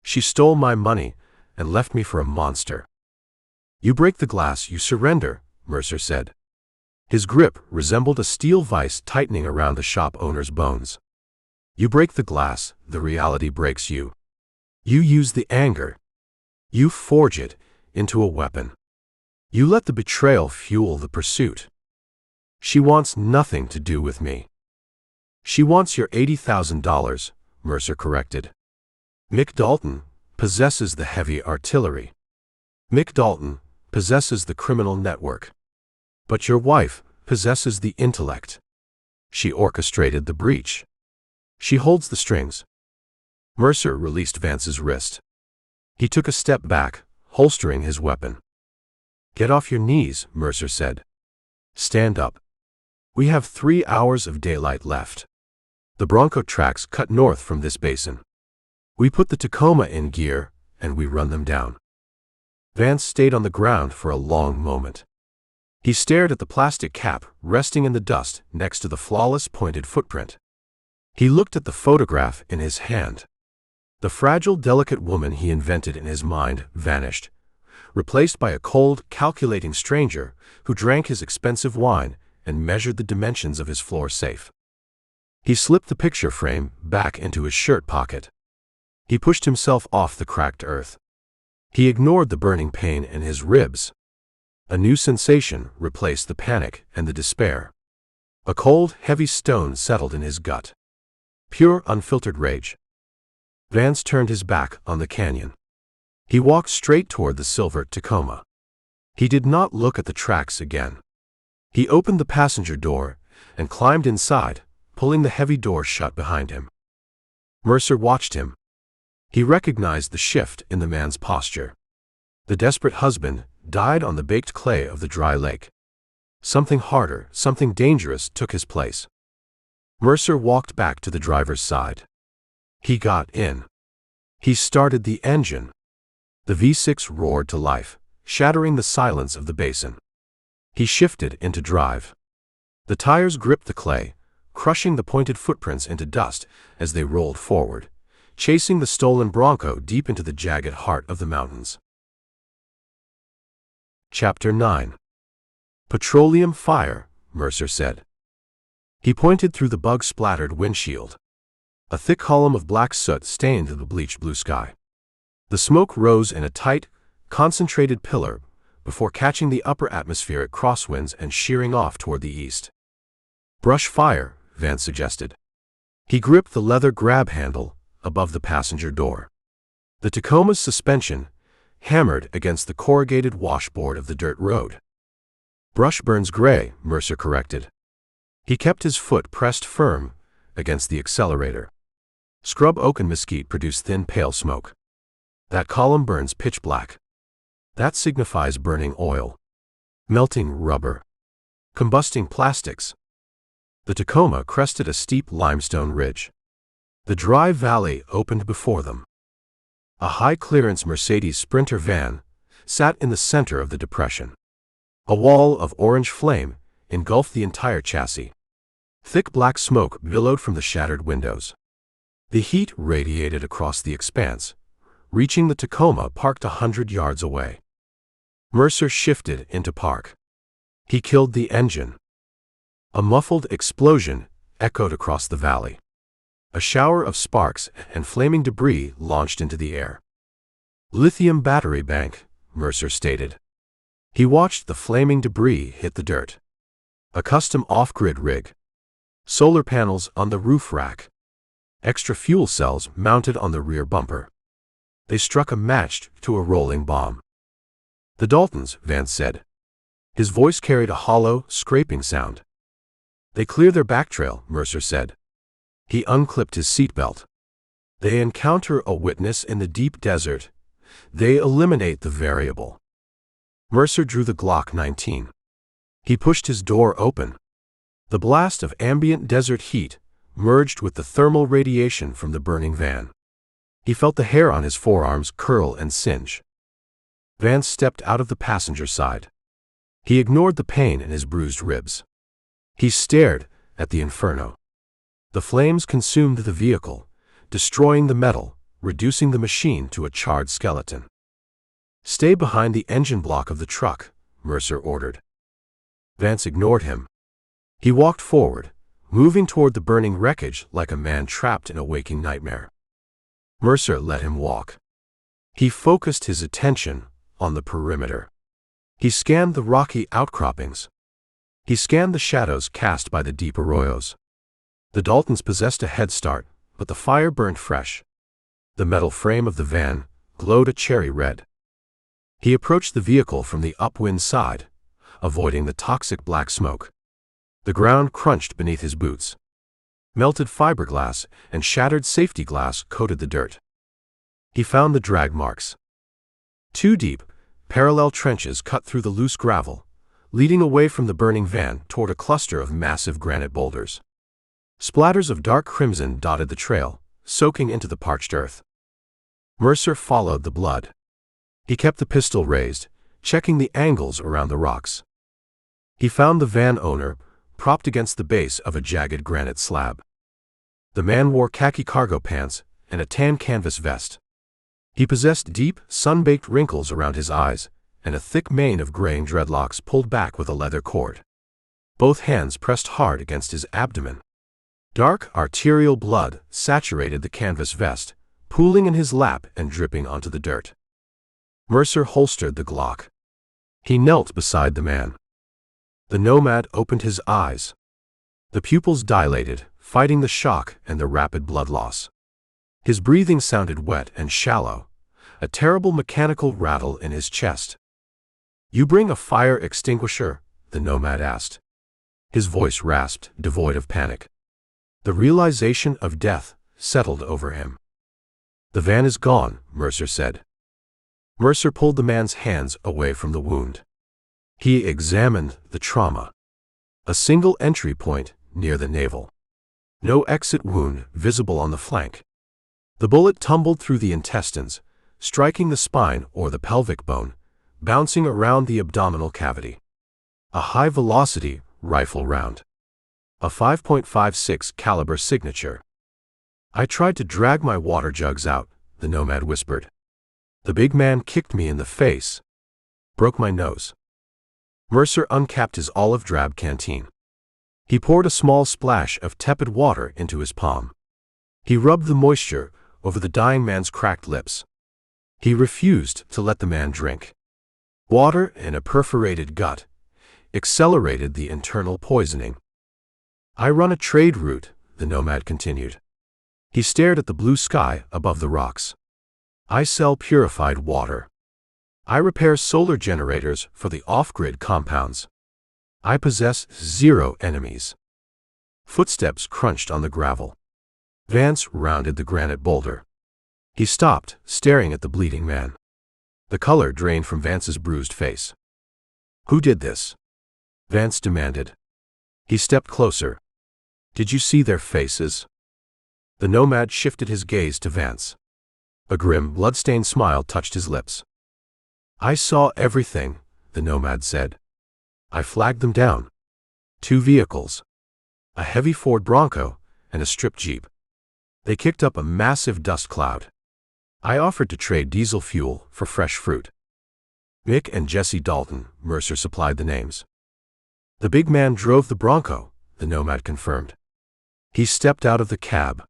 She stole my money and left me for a monster. You break the glass, you surrender, Mercer said. His grip resembled a steel vise tightening around the shop owner's bones. You break the glass, the reality breaks you. You use the anger. You forge it into a weapon. You let the betrayal fuel the pursuit. She wants nothing to do with me. She wants your $80,000, Mercer corrected. Mick Dalton possesses the heavy artillery. Mick Dalton possesses the criminal network. But your wife possesses the intellect. She orchestrated the breach. She holds the strings. Mercer released Vance's wrist. He took a step back, holstering his weapon. Get off your knees, Mercer said. Stand up. We have 3 hours of daylight left. The Bronco tracks cut north from this basin. We put the Tacoma in gear, and we run them down. Vance stayed on the ground for a long moment. He stared at the plastic cap resting in the dust next to the flawless pointed footprint. He looked at the photograph in his hand. The fragile, delicate woman he invented in his mind vanished, replaced by a cold, calculating stranger who drank his expensive wine and measured the dimensions of his floor safe. He slipped the picture frame back into his shirt pocket. He pushed himself off the cracked earth. He ignored the burning pain in his ribs. A new sensation replaced the panic and the despair. A cold, heavy stone settled in his gut. Pure, unfiltered rage. Vance turned his back on the canyon. He walked straight toward the silver Tacoma. He did not look at the tracks again. He opened the passenger door and climbed inside, pulling the heavy door shut behind him. Mercer watched him. He recognized the shift in the man's posture. The desperate husband died on the baked clay of the dry lake. Something harder, something dangerous took his place. Mercer walked back to the driver's side. He got in. He started the engine. The V6 roared to life, shattering the silence of the basin. He shifted into drive. The tires gripped the clay, crushing the pointed footprints into dust as they rolled forward, chasing the stolen Bronco deep into the jagged heart of the mountains. Chapter 9. Petroleum fire, Mercer said. He pointed through the bug-splattered windshield. A thick column of black soot stained the bleached blue sky. The smoke rose in a tight, concentrated pillar before catching the upper atmospheric crosswinds and shearing off toward the east. Brush fire, Vance suggested. He gripped the leather grab handle above the passenger door. The Tacoma's suspension hammered against the corrugated washboard of the dirt road. Brush burns gray, Mercer corrected. He kept his foot pressed firm against the accelerator. Scrub oak and mesquite produce thin, pale smoke. That column burns pitch black. That signifies burning oil, melting rubber, combusting plastics. The Tacoma crested a steep limestone ridge. The dry valley opened before them. A high-clearance Mercedes Sprinter van sat in the center of the depression. A wall of orange flame engulfed the entire chassis. Thick black smoke billowed from the shattered windows. The heat radiated across the expanse, reaching the Tacoma parked 100 yards away. Mercer shifted into park. He killed the engine. A muffled explosion echoed across the valley. A shower of sparks and flaming debris launched into the air. Lithium battery bank, Mercer stated. He watched the flaming debris hit the dirt. A custom off-grid rig. Solar panels on the roof rack. Extra fuel cells mounted on the rear bumper. They struck a match to a rolling bomb. The Daltons, Vance said. His voice carried a hollow, scraping sound. They clear their back trail, Mercer said. He unclipped his seatbelt. They encounter a witness in the deep desert. They eliminate the variable. Mercer drew the Glock 19. He pushed his door open. The blast of ambient desert heat merged with the thermal radiation from the burning van. He felt the hair on his forearms curl and singe. Vance stepped out of the passenger side. He ignored the pain in his bruised ribs. He stared at the inferno. The flames consumed the vehicle, destroying the metal, reducing the machine to a charred skeleton. "Stay behind the engine block of the truck," Mercer ordered. Vance ignored him. He walked forward, moving toward the burning wreckage like a man trapped in a waking nightmare. Mercer let him walk. He focused his attention on the perimeter. He scanned the rocky outcroppings. He scanned the shadows cast by the deep arroyos. The Daltons possessed a head start, but the fire burned fresh. The metal frame of the van glowed a cherry red. He approached the vehicle from the upwind side, avoiding the toxic black smoke. The ground crunched beneath his boots. Melted fiberglass and shattered safety glass coated the dirt. He found the drag marks. 2 deep, parallel trenches cut through the loose gravel, leading away from the burning van toward a cluster of massive granite boulders. Splatters of dark crimson dotted the trail, soaking into the parched earth. Mercer followed the blood. He kept the pistol raised, checking the angles around the rocks. He found the van owner propped against the base of a jagged granite slab. The man wore khaki cargo pants and a tan canvas vest. He possessed deep, sun-baked wrinkles around his eyes and a thick mane of graying dreadlocks pulled back with a leather cord. Both hands pressed hard against his abdomen. Dark, arterial blood saturated the canvas vest, pooling in his lap and dripping onto the dirt. Mercer holstered the Glock. He knelt beside the man. The nomad opened his eyes. The pupils dilated, fighting the shock and the rapid blood loss. His breathing sounded wet and shallow, a terrible mechanical rattle in his chest. "You bring a fire extinguisher?" the nomad asked. His voice rasped, devoid of panic. The realization of death settled over him. "The van is gone," Mercer said. Mercer pulled the man's hands away from the wound. He examined the trauma. A single entry point near the navel. No exit wound visible on the flank. The bullet tumbled through the intestines, striking the spine or the pelvic bone, bouncing around the abdominal cavity. A high-velocity rifle round. A 5.56 caliber signature. I tried to drag my water jugs out, the nomad whispered. The big man kicked me in the face. Broke my nose. Mercer uncapped his olive-drab canteen. He poured a small splash of tepid water into his palm. He rubbed the moisture over the dying man's cracked lips. He refused to let the man drink. Water in a perforated gut accelerated the internal poisoning. I run a trade route, the nomad continued. He stared at the blue sky above the rocks. I sell purified water. I repair solar generators for the off-grid compounds. I possess 0 enemies. Footsteps crunched on the gravel. Vance rounded the granite boulder. He stopped, staring at the bleeding man. The color drained from Vance's bruised face. Who did this? Vance demanded. He stepped closer. Did you see their faces? The nomad shifted his gaze to Vance. A grim, blood-stained smile touched his lips. I saw everything, the nomad said. I flagged them down. 2 vehicles. A heavy Ford Bronco and a stripped Jeep. They kicked up a massive dust cloud. I offered to trade diesel fuel for fresh fruit. Mick and Jesse Dalton, Mercer supplied the names. The big man drove the Bronco, the nomad confirmed. He stepped out of the cab.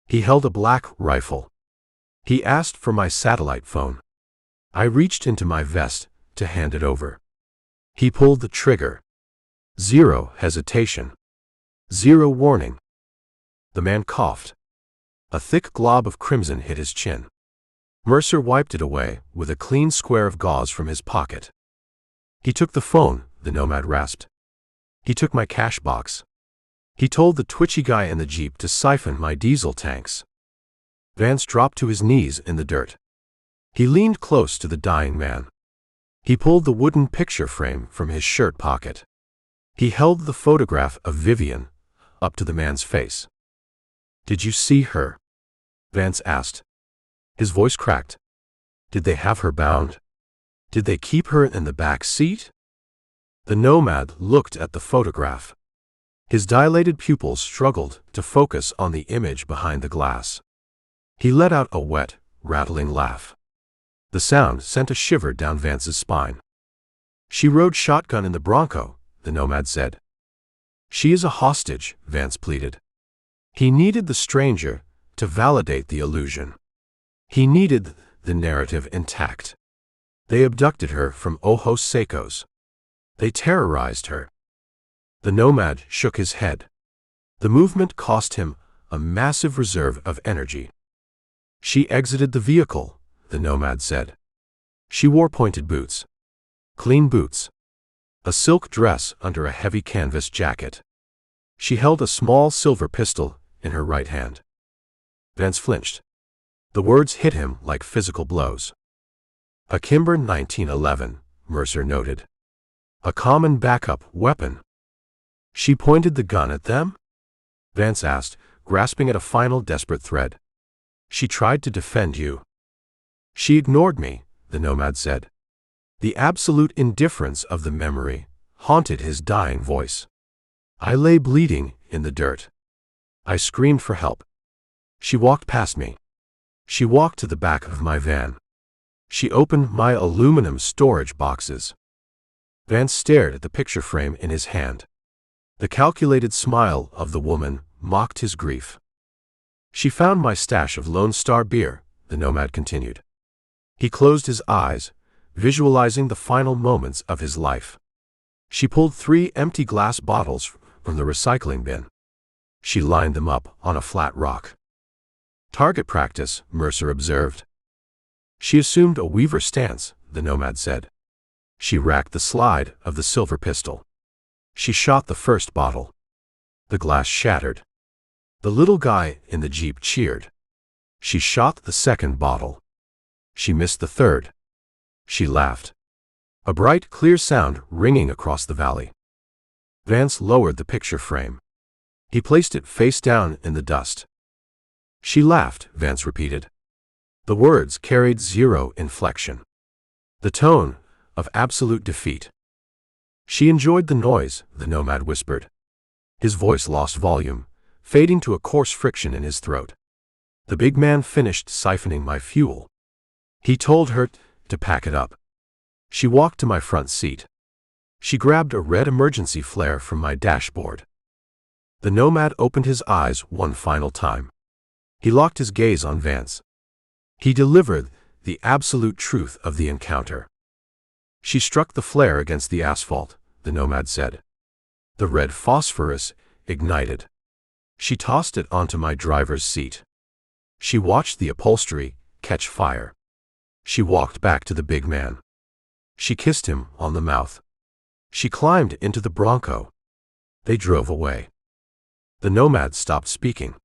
He held a black rifle. He asked for my satellite phone. I reached into my vest to hand it over. He pulled the trigger. 0 hesitation. 0 warning. The man coughed. A thick glob of crimson hit his chin. Mercer wiped it away with a clean square of gauze from his pocket. He took the phone, the nomad rasped. He took my cash box. He told the twitchy guy in the Jeep to siphon my diesel tanks. Vance dropped to his knees in the dirt. He leaned close to the dying man. He pulled the wooden picture frame from his shirt pocket. He held the photograph of Vivian up to the man's face. Did you see her? Vance asked. His voice cracked. Did they have her bound? Did they keep her in the back seat? The nomad looked at the photograph. His dilated pupils struggled to focus on the image behind the glass. He let out a wet, rattling laugh. The sound sent a shiver down Vance's spine. She rode shotgun in the Bronco, the nomad said. She is a hostage, Vance pleaded. He needed the stranger to validate the illusion. He needed the narrative intact. They abducted her from Ojos Secos. They terrorized her. The nomad shook his head. The movement cost him a massive reserve of energy. She exited the vehicle, the nomad said. She wore pointed boots. Clean boots. A silk dress under a heavy canvas jacket. She held a small silver pistol in her right hand. Vance flinched. The words hit him like physical blows. A Kimber 1911, Mercer noted. A common backup weapon. She pointed the gun at them? Vance asked, grasping at a final desperate thread. She tried to defend you. She ignored me, the nomad said. The absolute indifference of the memory haunted his dying voice. I lay bleeding in the dirt. I screamed for help. She walked past me. She walked to the back of my van. She opened my aluminum storage boxes. Vance stared at the picture frame in his hand. The calculated smile of the woman mocked his grief. She found my stash of Lone Star beer, the nomad continued. He closed his eyes, visualizing the final moments of his life. She pulled 3 empty glass bottles from the recycling bin. She lined them up on a flat rock. Target practice, Mercer observed. She assumed a Weaver stance, the nomad said. She racked the slide of the silver pistol. She shot the first bottle. The glass shattered. The little guy in the Jeep cheered. She shot the second bottle. She missed the third. She laughed. A bright, clear sound ringing across the valley. Vance lowered the picture frame. He placed it face down in the dust. She laughed, Vance repeated. The words carried 0 inflection. The tone of absolute defeat. She enjoyed the noise, the nomad whispered. His voice lost volume, fading to a coarse friction in his throat. The big man finished siphoning my fuel. He told her to pack it up. She walked to my front seat. She grabbed a red emergency flare from my dashboard. The nomad opened his eyes one final time. He locked his gaze on Vance. He delivered the absolute truth of the encounter. She struck the flare against the asphalt, the nomad said. The red phosphorus ignited. She tossed it onto my driver's seat. She watched the upholstery catch fire. She walked back to the big man. She kissed him on the mouth. She climbed into the Bronco. They drove away. The nomad stopped speaking.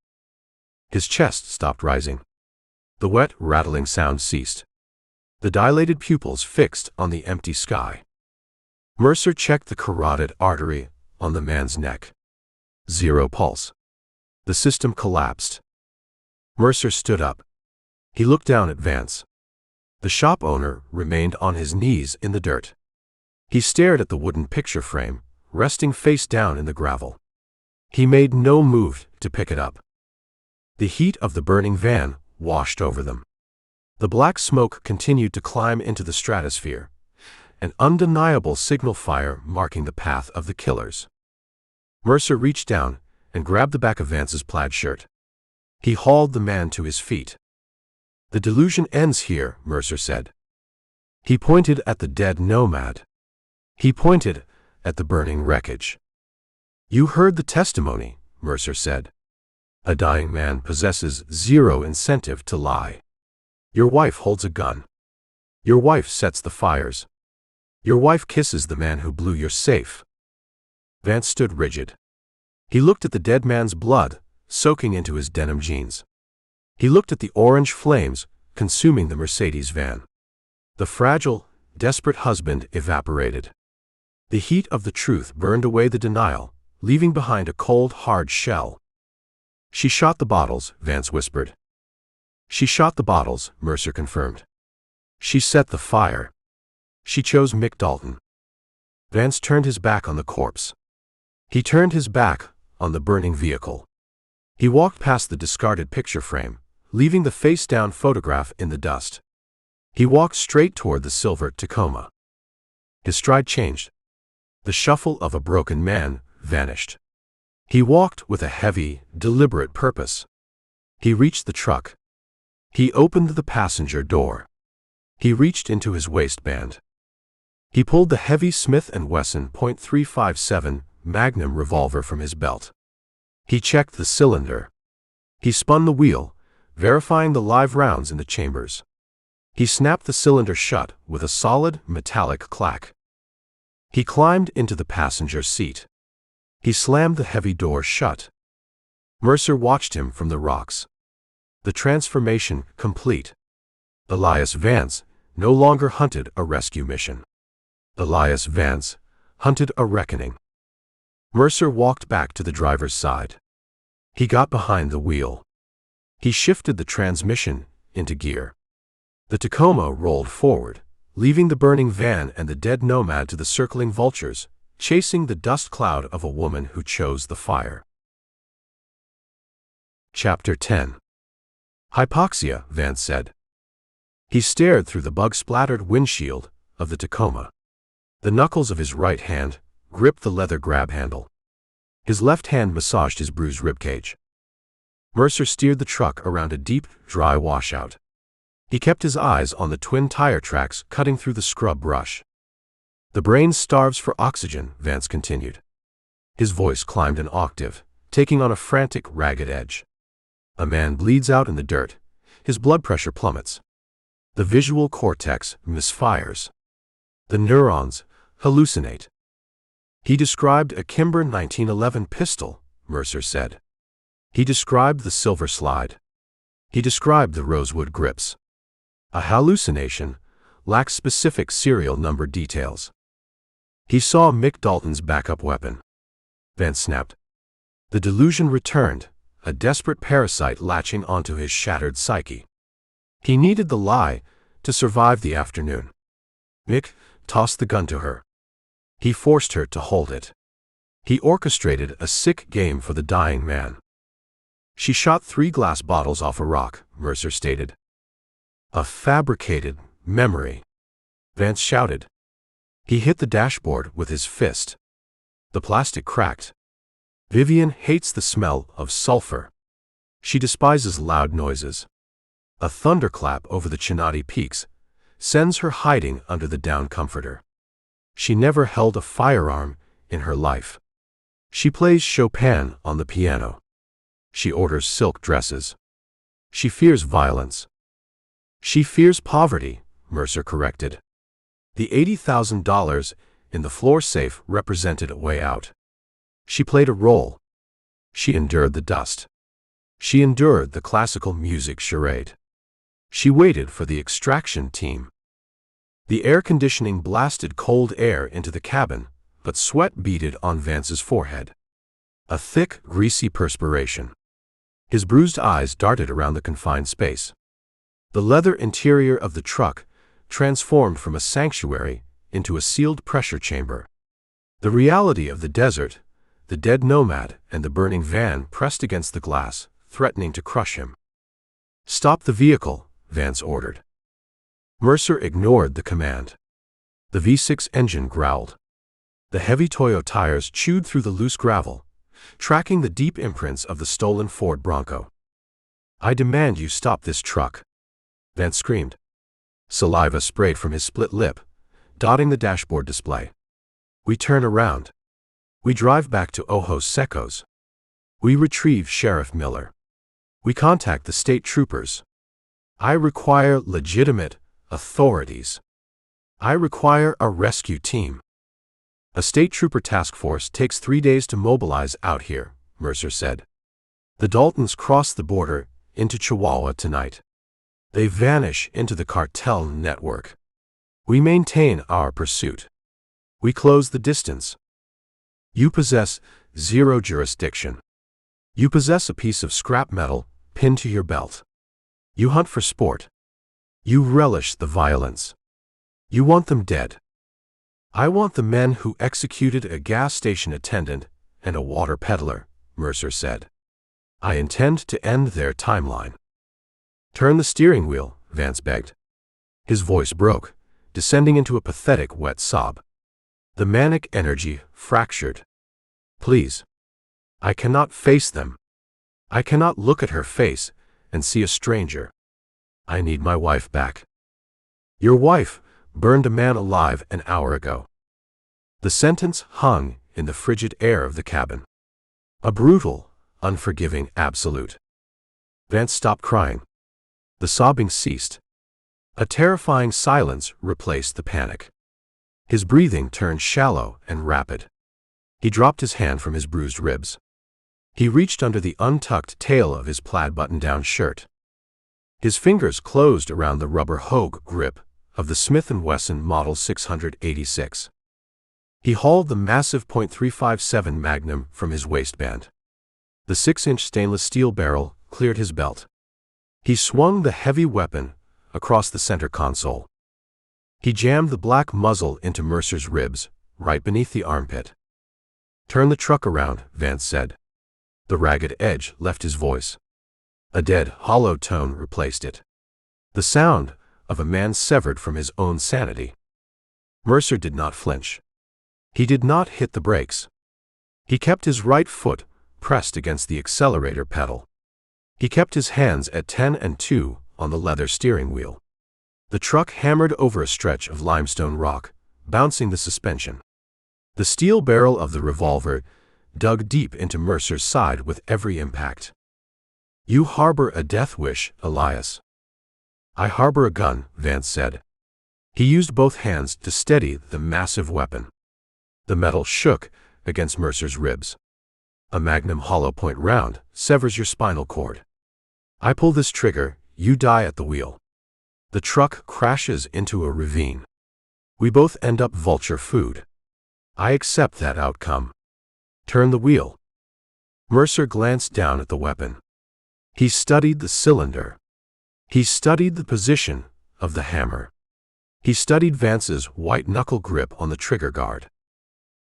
His chest stopped rising. The wet, rattling sound ceased. The dilated pupils fixed on the empty sky. Mercer checked the carotid artery on the man's neck. 0 pulse. The system collapsed. Mercer stood up. He looked down at Vance. The shop owner remained on his knees in the dirt. He stared at the wooden picture frame, resting face down in the gravel. He made no move to pick it up. The heat of the burning van washed over them. The black smoke continued to climb into the stratosphere, an undeniable signal fire marking the path of the killers. Mercer reached down and grabbed the back of Vance's plaid shirt. He hauled the man to his feet. The delusion ends here, Mercer said. He pointed at the dead nomad. He pointed at the burning wreckage. You heard the testimony, Mercer said. A dying man possesses zero incentive to lie. Your wife holds a gun. Your wife sets the fires. Your wife kisses the man who blew your safe. Vance stood rigid. He looked at the dead man's blood, soaking into his denim jeans. He looked at the orange flames, consuming the Mercedes van. The fragile, desperate husband evaporated. The heat of the truth burned away the denial, leaving behind a cold, hard shell. She shot the bottles, Vance whispered. She shot the bottles, Mercer confirmed. She set the fire. She chose Mick Dalton. Vance turned his back on the corpse. He turned his back on the burning vehicle. He walked past the discarded picture frame, leaving the face-down photograph in the dust. He walked straight toward the silver Tacoma. His stride changed. The shuffle of a broken man vanished. He walked with a heavy, deliberate purpose. He reached the truck. He opened the passenger door. He reached into his waistband. He pulled the heavy Smith & Wesson .357 Magnum revolver from his belt. He checked the cylinder. He spun the wheel, verifying the live rounds in the chambers. He snapped the cylinder shut with a solid, metallic clack. He climbed into the passenger seat. He slammed the heavy door shut. Mercer watched him from the rocks. The transformation complete. Elias Vance no longer hunted a rescue mission. Elias Vance hunted a reckoning. Mercer walked back to the driver's side. He got behind the wheel. He shifted the transmission into gear. The Tacoma rolled forward, leaving the burning van and the dead nomad to the circling vultures, chasing the dust cloud of a woman who chose the fire. Chapter 10. Hypoxia, Vance said. He stared through the bug-splattered windshield of the Tacoma. The knuckles of his right hand gripped the leather grab handle. His left hand massaged his bruised ribcage. Mercer steered the truck around a deep, dry washout. He kept his eyes on the twin tire tracks cutting through the scrub brush. The brain starves for oxygen, Vance continued. His voice climbed an octave, taking on a frantic, ragged edge. A man bleeds out in the dirt. His blood pressure plummets. The visual cortex misfires. The neurons hallucinate. He described a Kimber 1911 pistol, Mercer said. He described the silver slide. He described the rosewood grips. A hallucination lacks specific serial number details. He saw Mick Dalton's backup weapon. Vance snapped. The delusion returned, a desperate parasite latching onto his shattered psyche. He needed the lie to survive the afternoon. Mick tossed the gun to her. He forced her to hold it. He orchestrated a sick game for the dying man. She shot 3 glass bottles off a rock, Mercer stated. A fabricated memory, Vance shouted. He hit the dashboard with his fist. The plastic cracked. Vivian hates the smell of sulfur. She despises loud noises. A thunderclap over the Chinati peaks sends her hiding under the down comforter. She never held a firearm in her life. She plays Chopin on the piano. She orders silk dresses. She fears violence. She fears poverty, Mercer corrected. The $80,000 in the floor safe represented a way out. She played a role. She endured the dust. She endured the classical music charade. She waited for the extraction team. The air conditioning blasted cold air into the cabin, but sweat beaded on Vance's forehead. A thick, greasy perspiration. His bruised eyes darted around the confined space. The leather interior of the truck transformed from a sanctuary into a sealed pressure chamber. The reality of the desert, the dead nomad, and the burning van pressed against the glass, threatening to crush him. "Stop the vehicle," Vance ordered. Mercer ignored the command. The V6 engine growled. The heavy Toyo tires chewed through the loose gravel, tracking the deep imprints of the stolen Ford Bronco. "I demand you stop this truck," Vance screamed. Saliva sprayed from his split lip, dotting the dashboard display. "We turn around. We drive back to Ojos Secos. We retrieve Sheriff Miller. We contact the state troopers. I require legitimate authorities. I require a rescue team." "A state trooper task force takes 3 days to mobilize out here," Mercer said. "The Daltons cross the border into Chihuahua tonight. They vanish into the cartel network. We maintain our pursuit. We close the distance. You possess 0 jurisdiction. You possess a piece of scrap metal pinned to your belt. You hunt for sport. You relish the violence. You want them dead. I want the men who executed a gas station attendant and a water peddler," Mercer said. "I intend to end their timeline." "Turn the steering wheel," Vance begged. His voice broke, descending into a pathetic wet sob. The manic energy fractured. "Please. I cannot face them. I cannot look at her face and see a stranger. I need my wife back." "Your wife burned a man alive an hour ago." The sentence hung in the frigid air of the cabin. A brutal, unforgiving absolute. Vance stopped crying. The sobbing ceased. A terrifying silence replaced the panic. His breathing turned shallow and rapid. He dropped his hand from his bruised ribs. He reached under the untucked tail of his plaid button-down shirt. His fingers closed around the rubber Hogue grip of the Smith & Wesson Model 686. He hauled the massive .357 Magnum from his waistband. The 6-inch stainless steel barrel cleared his belt. He swung the heavy weapon across the center console. He jammed the black muzzle into Mercer's ribs, right beneath the armpit. "Turn the truck around," Vance said. The ragged edge left his voice. A dead, hollow tone replaced it. The sound of a man severed from his own sanity. Mercer did not flinch. He did not hit the brakes. He kept his right foot pressed against the accelerator pedal. He kept his hands at 10 and 2 on the leather steering wheel. The truck hammered over a stretch of limestone rock, bouncing the suspension. The steel barrel of the revolver dug deep into Mercer's side with every impact. "You harbor a death wish, Elias." "I harbor a gun," Vance said. He used both hands to steady the massive weapon. The metal shook against Mercer's ribs. "A Magnum hollow point round severs your spinal cord. I pull this trigger, you die at the wheel. The truck crashes into a ravine. We both end up vulture food. I accept that outcome. Turn the wheel." Mercer glanced down at the weapon. He studied the cylinder. He studied the position of the hammer. He studied Vance's white-knuckle grip on the trigger guard.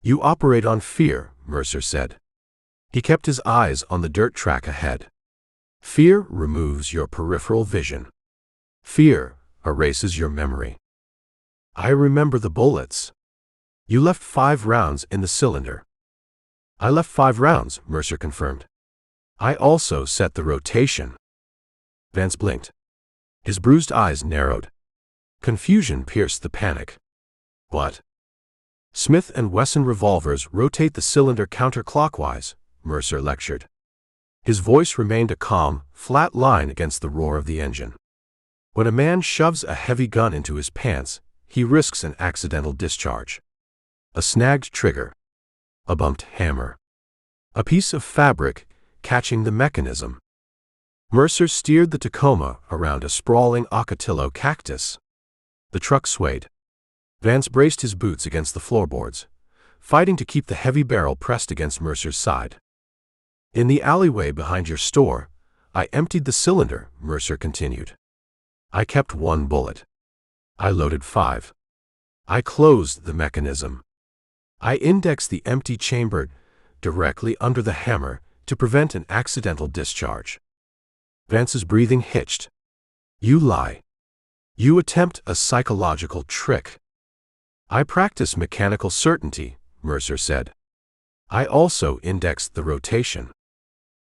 You operate on fear, Mercer said. He kept his eyes on the dirt track ahead. Fear removes your peripheral vision. Fear erases your memory. I remember the bullets. You left 5 rounds in the cylinder. I left 5 rounds, Mercer confirmed. I also set the rotation. Vance blinked. His bruised eyes narrowed. Confusion pierced the panic. What? Smith & Wesson revolvers rotate the cylinder counterclockwise, Mercer lectured. His voice remained a calm, flat line against the roar of the engine. When a man shoves a heavy gun into his pants, he risks an accidental discharge. A snagged trigger. A bumped hammer. A piece of fabric catching the mechanism. Mercer steered the Tacoma around a sprawling ocotillo cactus. The truck swayed. Vance braced his boots against the floorboards, fighting to keep the heavy barrel pressed against Mercer's side. In the alleyway behind your store, I emptied the cylinder, Mercer continued. I kept 1 bullet. I loaded 5. I closed the mechanism. I indexed the empty chamber directly under the hammer to prevent an accidental discharge. Vance's breathing hitched. You lie. You attempt a psychological trick. I practice mechanical certainty, Mercer said. I also indexed the rotation.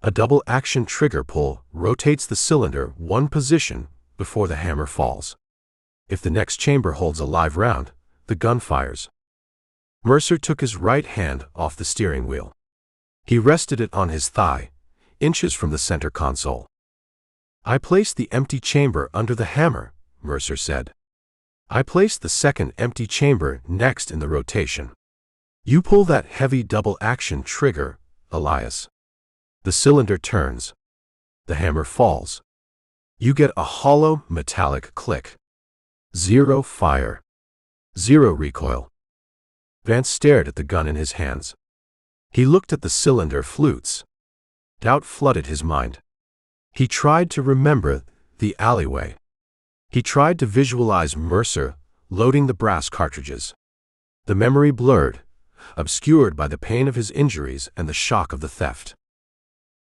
A double-action trigger pull rotates the cylinder 1 position before the hammer falls. If the next chamber holds a live round, the gun fires. Mercer took his right hand off the steering wheel. He rested it on his thigh, inches from the center console. I placed the empty chamber under the hammer, Mercer said. I placed the second empty chamber next in the rotation. You pull that heavy double-action trigger, Elias. The cylinder turns. The hammer falls. You get a hollow, metallic click. 0 fire. 0 recoil. Vance stared at the gun in his hands. He looked at the cylinder flutes. Doubt flooded his mind. He tried to remember the alleyway. He tried to visualize Mercer loading the brass cartridges. The memory blurred, obscured by the pain of his injuries and the shock of the theft.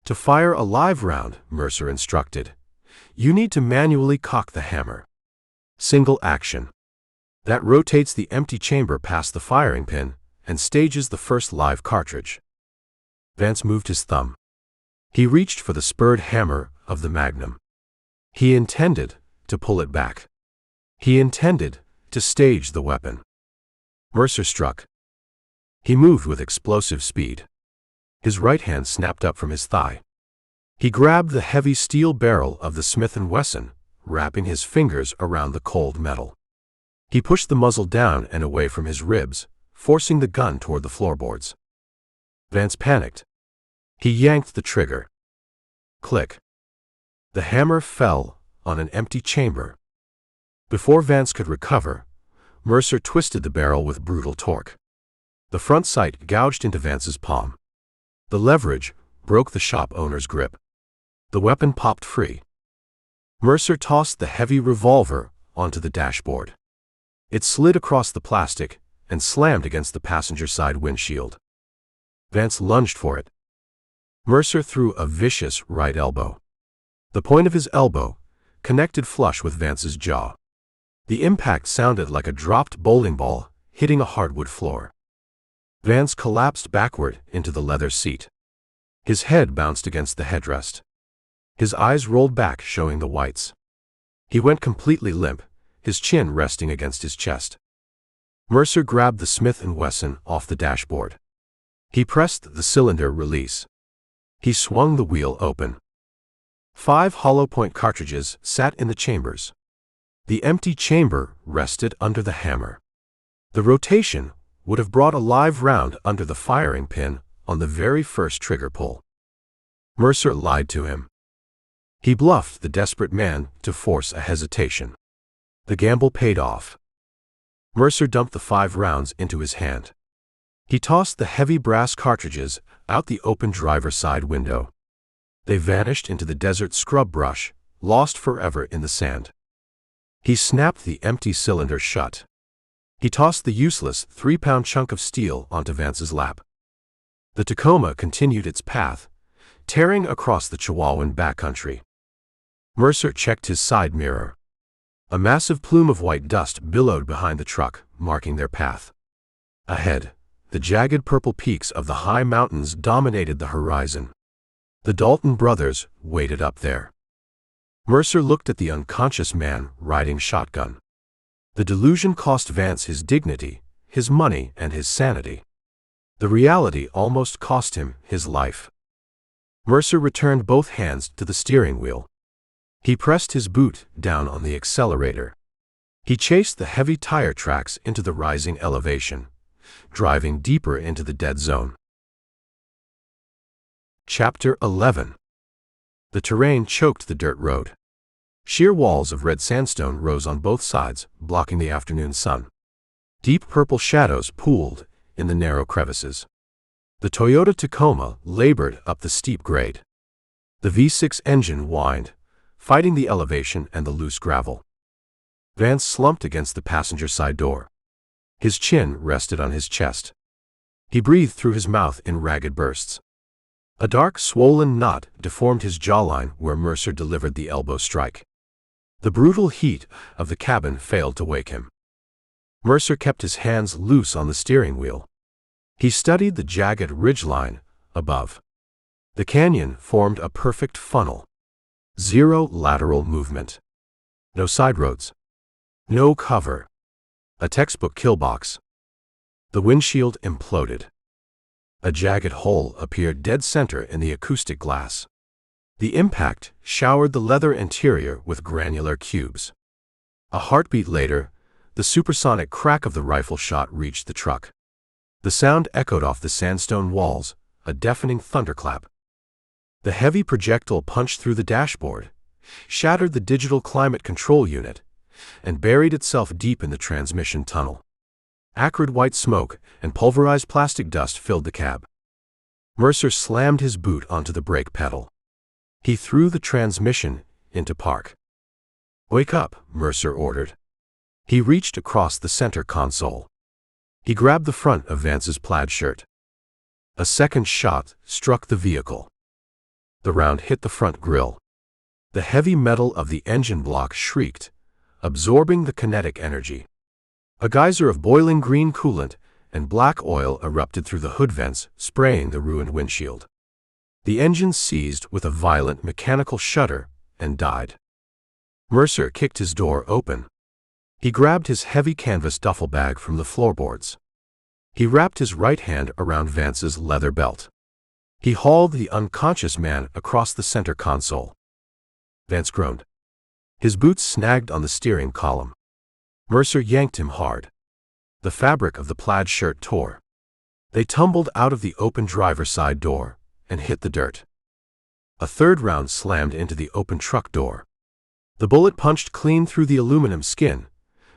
To fire a live round, Mercer instructed, you need to manually cock the hammer. Single action. That rotates the empty chamber past the firing pin and stages the first live cartridge. Vance moved his thumb. He reached for the spurred hammer of the Magnum. He intended to pull it back. He intended to stage the weapon. Mercer struck. He moved with explosive speed. His right hand snapped up from his thigh. He grabbed the heavy steel barrel of the Smith & Wesson, wrapping his fingers around the cold metal. He pushed the muzzle down and away from his ribs, forcing the gun toward the floorboards. Vance panicked. He yanked the trigger. Click. The hammer fell on an empty chamber. Before Vance could recover, Mercer twisted the barrel with brutal torque. The front sight gouged into Vance's palm. The leverage broke the shop owner's grip. The weapon popped free. Mercer tossed the heavy revolver onto the dashboard. It slid across the plastic and slammed against the passenger side windshield. Vance lunged for it. Mercer threw a vicious right elbow. The point of his elbow connected flush with Vance's jaw. The impact sounded like a dropped bowling ball hitting a hardwood floor. Vance collapsed backward into the leather seat. His head bounced against the headrest. His eyes rolled back, showing the whites. He went completely limp, his chin resting against his chest. Mercer grabbed the Smith & Wesson off the dashboard. He pressed the cylinder release. He swung the wheel open. 5 hollow-point cartridges sat in the chambers. The empty chamber rested under the hammer. The rotation would have brought a live round under the firing pin on the very first trigger pull. Mercer lied to him. He bluffed the desperate man to force a hesitation. The gamble paid off. Mercer dumped the 5 rounds into his hand. He tossed the heavy brass cartridges out the open driver's side window. They vanished into the desert scrub brush, lost forever in the sand. He snapped the empty cylinder shut. He tossed the useless 3-pound chunk of steel onto Vance's lap. The Tacoma continued its path, tearing across the Chihuahuan backcountry. Mercer checked his side mirror. A massive plume of white dust billowed behind the truck, marking their path. Ahead, the jagged purple peaks of the high mountains dominated the horizon. The Dalton brothers waited up there. Mercer looked at the unconscious man riding shotgun. The delusion cost Vance his dignity, his money, and his sanity. The reality almost cost him his life. Mercer returned both hands to the steering wheel. He pressed his boot down on the accelerator. He chased the heavy tire tracks into the rising elevation, driving deeper into the dead zone. Chapter 11. The terrain choked the dirt road. Sheer walls of red sandstone rose on both sides, blocking the afternoon sun. Deep purple shadows pooled in the narrow crevices. The Toyota Tacoma labored up the steep grade. The V6 engine whined, fighting the elevation and the loose gravel. Vance slumped against the passenger side door. His chin rested on his chest. He breathed through his mouth in ragged bursts. A dark, swollen knot deformed his jawline where Mercer delivered the elbow strike. The brutal heat of the cabin failed to wake him. Mercer kept his hands loose on the steering wheel. He studied the jagged ridgeline above. The canyon formed a perfect funnel. Zero lateral movement. No side roads. No cover. A textbook kill box. The windshield imploded. A jagged hole appeared dead center in the acoustic glass. The impact showered the leather interior with granular cubes. A heartbeat later, the supersonic crack of the rifle shot reached the truck. The sound echoed off the sandstone walls, a deafening thunderclap. The heavy projectile punched through the dashboard, shattered the digital climate control unit, and buried itself deep in the transmission tunnel. Acrid white smoke and pulverized plastic dust filled the cab. Mercer slammed his boot onto the brake pedal. He threw the transmission into park. "Wake up," Mercer ordered. He reached across the center console. He grabbed the front of Vance's plaid shirt. A second shot struck the vehicle. The round hit the front grille. The heavy metal of the engine block shrieked, absorbing the kinetic energy. A geyser of boiling green coolant and black oil erupted through the hood vents, spraying the ruined windshield. The engine seized with a violent mechanical shudder and died. Mercer kicked his door open. He grabbed his heavy canvas duffel bag from the floorboards. He wrapped his right hand around Vance's leather belt. He hauled the unconscious man across the center console. Vance groaned. His boots snagged on the steering column. Mercer yanked him hard. The fabric of the plaid shirt tore. They tumbled out of the open driver's side door and hit the dirt. A third round slammed into the open truck door. The bullet punched clean through the aluminum skin,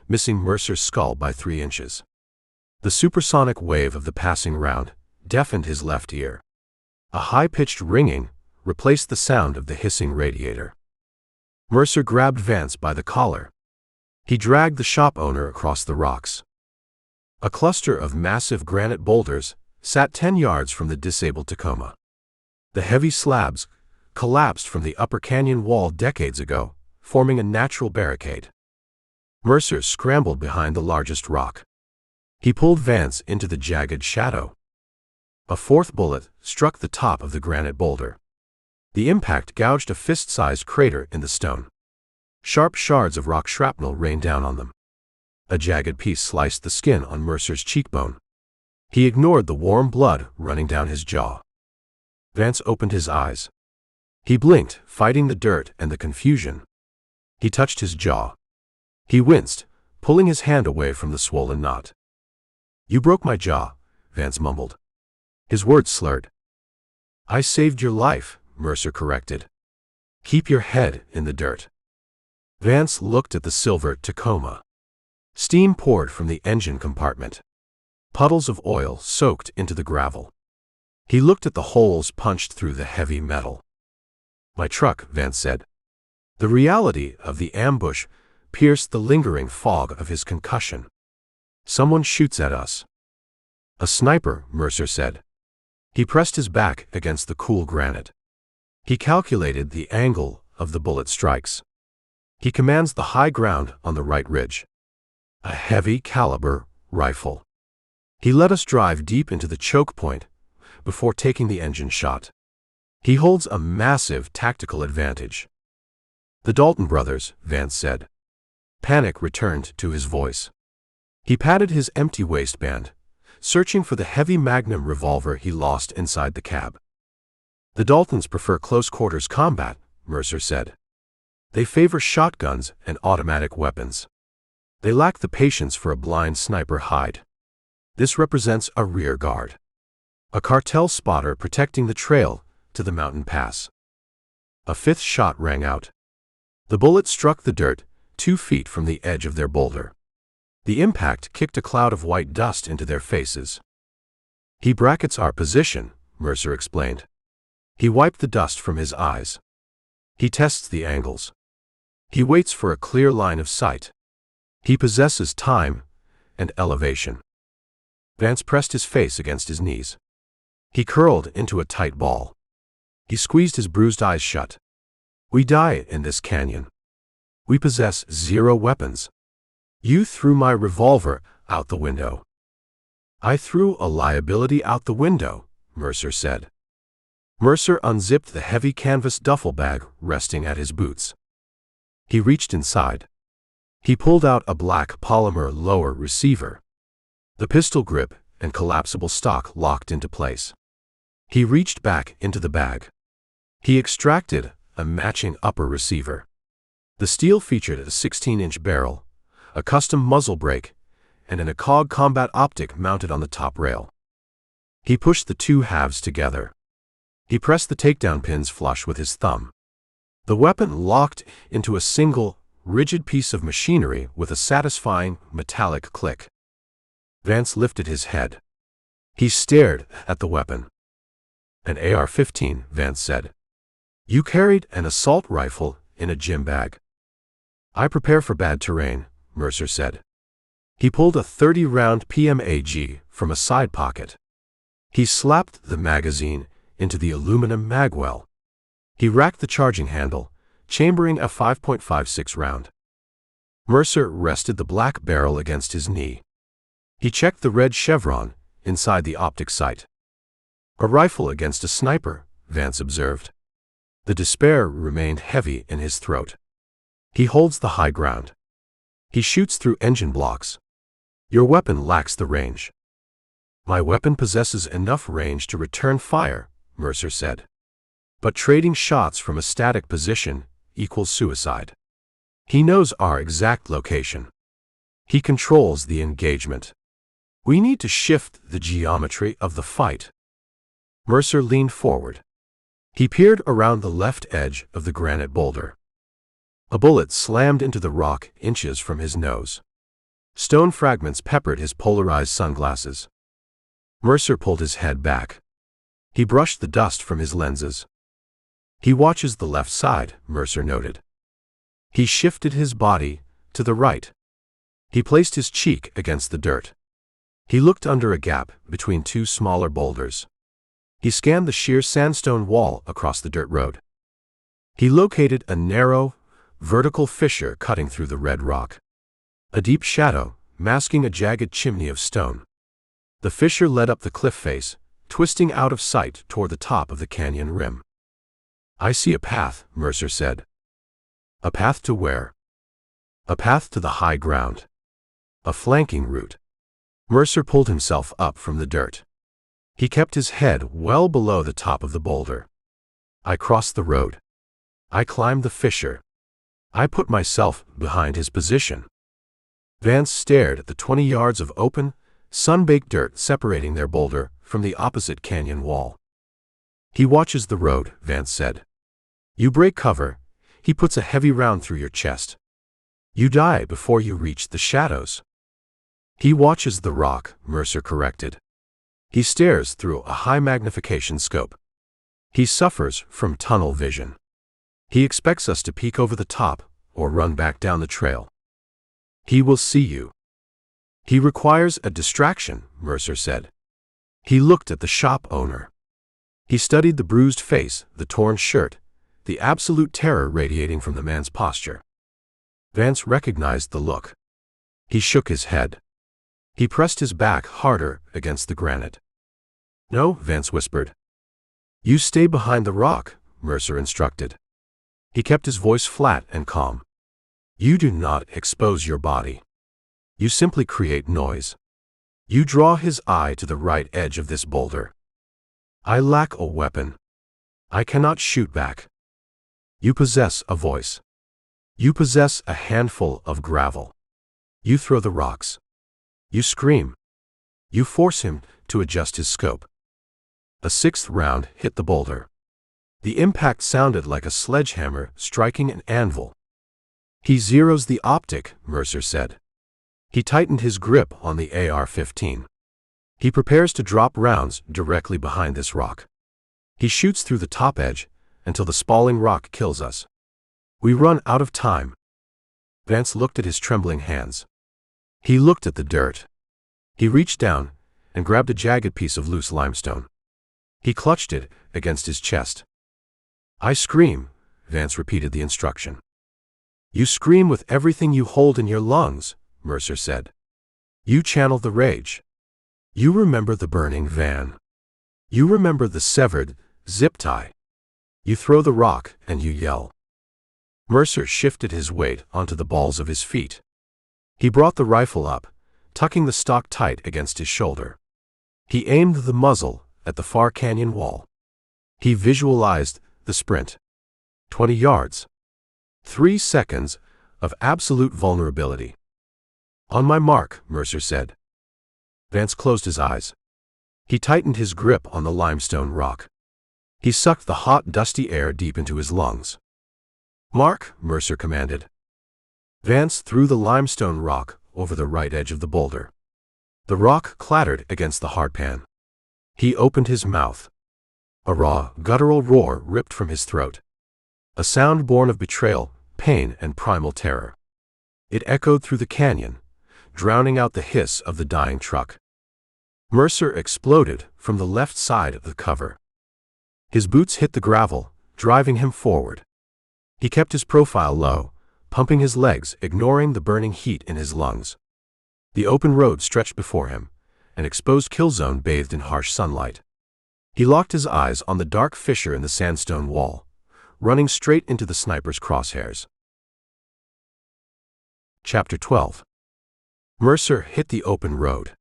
missing Mercer's skull by 3 inches. The supersonic wave of the passing round deafened his left ear. A high-pitched ringing replaced the sound of the hissing radiator. Mercer grabbed Vance by the collar. He dragged the shop owner across the rocks. A cluster of massive granite boulders sat 10 yards from the disabled Tacoma. The heavy slabs collapsed from the upper canyon wall decades ago, forming a natural barricade. Mercer scrambled behind the largest rock. He pulled Vance into the jagged shadow. A fourth bullet struck the top of the granite boulder. The impact gouged a fist-sized crater in the stone. Sharp shards of rock shrapnel rained down on them. A jagged piece sliced the skin on Mercer's cheekbone. He ignored the warm blood running down his jaw. Vance opened his eyes. He blinked, fighting the dirt and the confusion. He touched his jaw. He winced, pulling his hand away from the swollen knot. "You broke my jaw," Vance mumbled. His words slurred. "I saved your life," Mercer corrected. "Keep your head in the dirt." Vance looked at the silver Tacoma. Steam poured from the engine compartment. Puddles of oil soaked into the gravel. He looked at the holes punched through the heavy metal. "My truck," Vance said. The reality of the ambush pierced the lingering fog of his concussion. Someone shoots at us. A sniper, Mercer said. He pressed his back against the cool granite. He calculated the angle of the bullet strikes. He commands the high ground on the right ridge. A heavy caliber rifle. He let us drive deep into the choke point before taking the engine shot. He holds a massive tactical advantage. The Dalton brothers, Vance said. Panic returned to his voice. He patted his empty waistband, searching for the heavy Magnum revolver he lost inside the cab. The Daltons prefer close-quarters combat, Mercer said. They favor shotguns and automatic weapons. They lack the patience for a blind sniper hide. This represents a rear guard. A cartel spotter protecting the trail to the mountain pass. A fifth shot rang out. The bullet struck the dirt 2 feet from the edge of their boulder. The impact kicked a cloud of white dust into their faces. He brackets our position, Mercer explained. He wiped the dust from his eyes. He tests the angles. He waits for a clear line of sight. He possesses time and elevation. Vance pressed his face against his knees. He curled into a tight ball. He squeezed his bruised eyes shut. We die in this canyon. We possess 0 weapons. You threw my revolver out the window. I threw a liability out the window, Mercer said. Mercer unzipped the heavy canvas duffel bag resting at his boots. He reached inside. He pulled out a black polymer lower receiver. The pistol grip and collapsible stock locked into place. He reached back into the bag. He extracted a matching upper receiver. The steel featured a 16-inch barrel, a custom muzzle brake, and an ACOG combat optic mounted on the top rail. He pushed the 2 halves together. He pressed the takedown pins flush with his thumb. The weapon locked into a single, rigid piece of machinery with a satisfying, metallic click. Vance lifted his head. He stared at the weapon. An AR-15, Vance said. You carried an assault rifle in a gym bag. I prepare for bad terrain, Mercer said. He pulled a 30-round PMAG from a side pocket. He slapped the magazine into the aluminum magwell. He racked the charging handle, chambering a 5.56 round. Mercer rested the black barrel against his knee. He checked the red chevron inside the optic sight. A rifle against a sniper, Vance observed. The despair remained heavy in his throat. He holds the high ground. He shoots through engine blocks. Your weapon lacks the range. My weapon possesses enough range to return fire, Mercer said. But trading shots from a static position equals suicide. He knows our exact location. He controls the engagement. We need to shift the geometry of the fight. Mercer leaned forward. He peered around the left edge of the granite boulder. A bullet slammed into the rock inches from his nose. Stone fragments peppered his polarized sunglasses. Mercer pulled his head back. He brushed the dust from his lenses. He watches the left side, Mercer noted. He shifted his body to the right. He placed his cheek against the dirt. He looked under a gap between 2 smaller boulders. He scanned the sheer sandstone wall across the dirt road. He located a narrow, vertical fissure cutting through the red rock. A deep shadow, masking a jagged chimney of stone. The fissure led up the cliff face, twisting out of sight toward the top of the canyon rim. I see a path, Mercer said. A path to where? A path to the high ground. A flanking route. Mercer pulled himself up from the dirt. He kept his head well below the top of the boulder. I crossed the road. I climbed the fissure. I put myself behind his position. Vance stared at the 20 yards of open, sun-baked dirt separating their boulder from the opposite canyon wall. He watches the road, Vance said. You break cover, he puts a heavy round through your chest. You die before you reach the shadows. He watches the rock, Mercer corrected. He stares through a high-magnification scope. He suffers from tunnel vision. He expects us to peek over the top or run back down the trail. He will see you. He requires a distraction, Mercer said. He looked at the shop owner. He studied the bruised face, the torn shirt, the absolute terror radiating from the man's posture. Vance recognized the look. He shook his head. He pressed his back harder against the granite. "No," Vance whispered. "You stay behind the rock," Mercer instructed. He kept his voice flat and calm. "You do not expose your body. You simply create noise. You draw his eye to the right edge of this boulder. I lack a weapon. I cannot shoot back. You possess a voice. You possess a handful of gravel. You throw the rocks. You scream. You force him to adjust his scope." A sixth round hit the boulder. The impact sounded like a sledgehammer striking an anvil. "He zeroes the optic," Mercer said. He tightened his grip on the AR-15. "He prepares to drop rounds directly behind this rock. He shoots through the top edge until the spalling rock kills us. We run out of time." Vance looked at his trembling hands. He looked at the dirt. He reached down and grabbed a jagged piece of loose limestone. He clutched it against his chest. "I scream," Vance repeated the instruction. "You scream with everything you hold in your lungs," Mercer said. "You channel the rage. You remember the burning van. You remember the severed zip tie. You throw the rock and you yell." Mercer shifted his weight onto the balls of his feet. He brought the rifle up, tucking the stock tight against his shoulder. He aimed the muzzle at the far canyon wall. He visualized the sprint. 20 yards. 3 seconds of absolute vulnerability. "On my mark," Mercer said. Vance closed his eyes. He tightened his grip on the limestone rock. He sucked the hot, dusty air deep into his lungs. "Mark," Mercer commanded. Vance threw the limestone rock over the right edge of the boulder. The rock clattered against the hardpan. He opened his mouth. A raw, guttural roar ripped from his throat. A sound born of betrayal, pain, and primal terror. It echoed through the canyon, drowning out the hiss of the dying truck. Mercer exploded from the left side of the cover. His boots hit the gravel, driving him forward. He kept his profile low, pumping his legs, ignoring the burning heat in his lungs. The open road stretched before him, an exposed kill zone bathed in harsh sunlight. He locked his eyes on the dark fissure in the sandstone wall, running straight into the sniper's crosshairs. Chapter 12. Mercer hit the open road.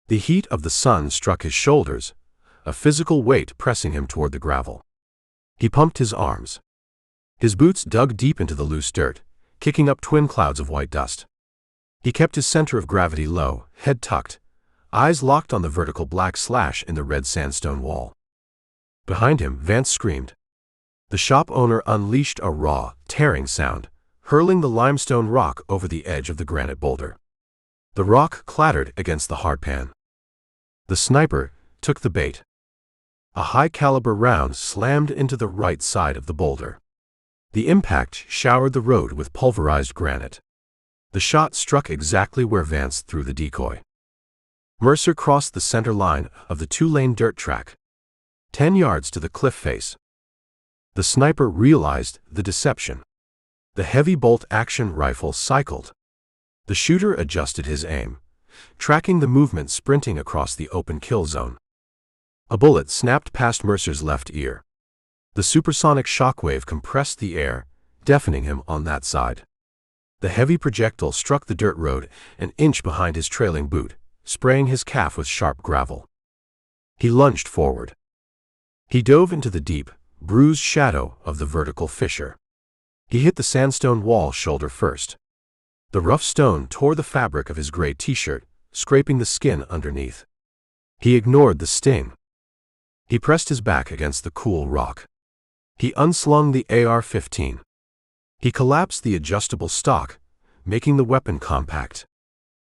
The heat of the sun struck his shoulders, a physical weight pressing him toward the gravel. He pumped his arms. His boots dug deep into the loose dirt, kicking up twin clouds of white dust. He kept his center of gravity low, head tucked, eyes locked on the vertical black slash in the red sandstone wall. Behind him, Vance screamed. The shop owner unleashed a raw, tearing sound, hurling the limestone rock over the edge of the granite boulder. The rock clattered against the hardpan. The sniper took the bait. A high-caliber round slammed into the right side of the boulder. The impact showered the road with pulverized granite. The shot struck exactly where Vance threw the decoy. Mercer crossed the center line of the 2-lane dirt track, 10 yards to the cliff face. The sniper realized the deception. The heavy bolt-action rifle cycled. The shooter adjusted his aim, tracking the movement sprinting across the open kill zone. A bullet snapped past Mercer's left ear. The supersonic shockwave compressed the air, deafening him on that side. The heavy projectile struck the dirt road an inch behind his trailing boot, spraying his calf with sharp gravel. He lunged forward. He dove into the deep, bruised shadow of the vertical fissure. He hit the sandstone wall shoulder first. The rough stone tore the fabric of his gray t-shirt, scraping the skin underneath. He ignored the sting. He pressed his back against the cool rock. He unslung the AR-15. He collapsed the adjustable stock, making the weapon compact.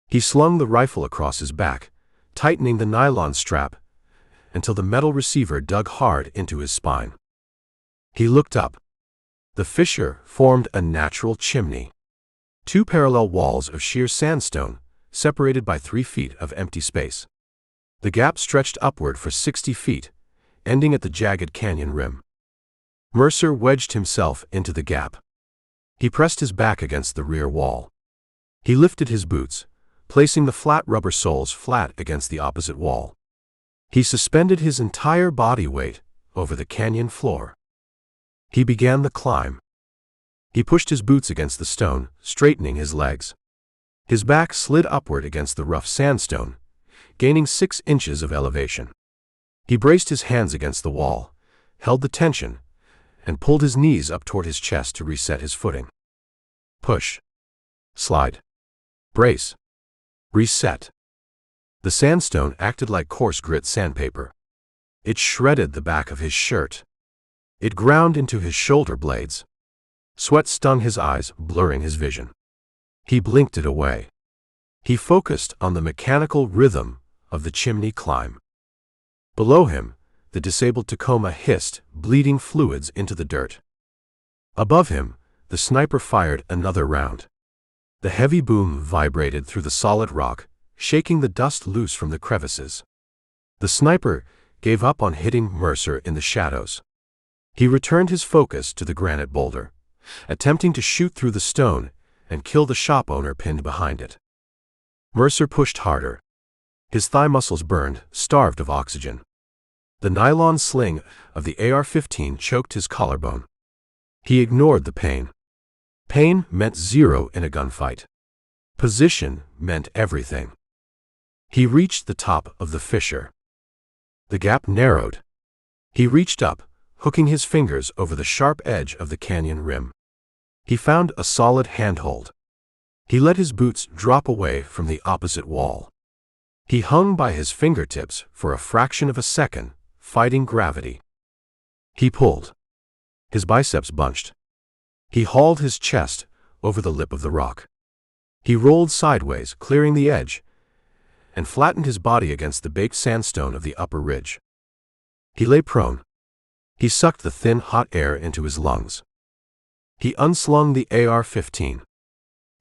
He slung the rifle across his back, tightening the nylon strap until the metal receiver dug hard into his spine. He looked up. The fissure formed a natural chimney. 2 parallel walls of sheer sandstone separated by 3 feet of empty space. The gap stretched upward for 60 feet, ending at the jagged canyon rim. Mercer wedged himself into the gap. He pressed his back against the rear wall. He lifted his boots, placing the flat rubber soles flat against the opposite wall. He suspended his entire body weight over the canyon floor. He began the climb. He pushed his boots against the stone, straightening his legs. His back slid upward against the rough sandstone, gaining 6 inches of elevation. He braced his hands against the wall, held the tension, and pulled his knees up toward his chest to reset his footing. Push. Slide. Brace. Reset. The sandstone acted like coarse grit sandpaper. It shredded the back of his shirt. It ground into his shoulder blades. Sweat stung his eyes, blurring his vision. He blinked it away. He focused on the mechanical rhythm of the chimney climb. Below him, the disabled Tacoma hissed, bleeding fluids into the dirt. Above him, the sniper fired another round. The heavy boom vibrated through the solid rock, shaking the dust loose from the crevices. The sniper gave up on hitting Mercer in the shadows. He returned his focus to the granite boulder, attempting to shoot through the stone and kill the shop owner pinned behind it. Mercer pushed harder. His thigh muscles burned, starved of oxygen. The nylon sling of the AR-15 choked his collarbone. He ignored the pain. Pain meant 0 in a gunfight. Position meant everything. He reached the top of the fissure. The gap narrowed. He reached up, hooking his fingers over the sharp edge of the canyon rim. He found a solid handhold. He let his boots drop away from the opposite wall. He hung by his fingertips for a fraction of a second, fighting gravity. He pulled. His biceps bunched. He hauled his chest over the lip of the rock. He rolled sideways, clearing the edge, and flattened his body against the baked sandstone of the upper ridge. He lay prone. He sucked the thin, hot air into his lungs. He unslung the AR-15.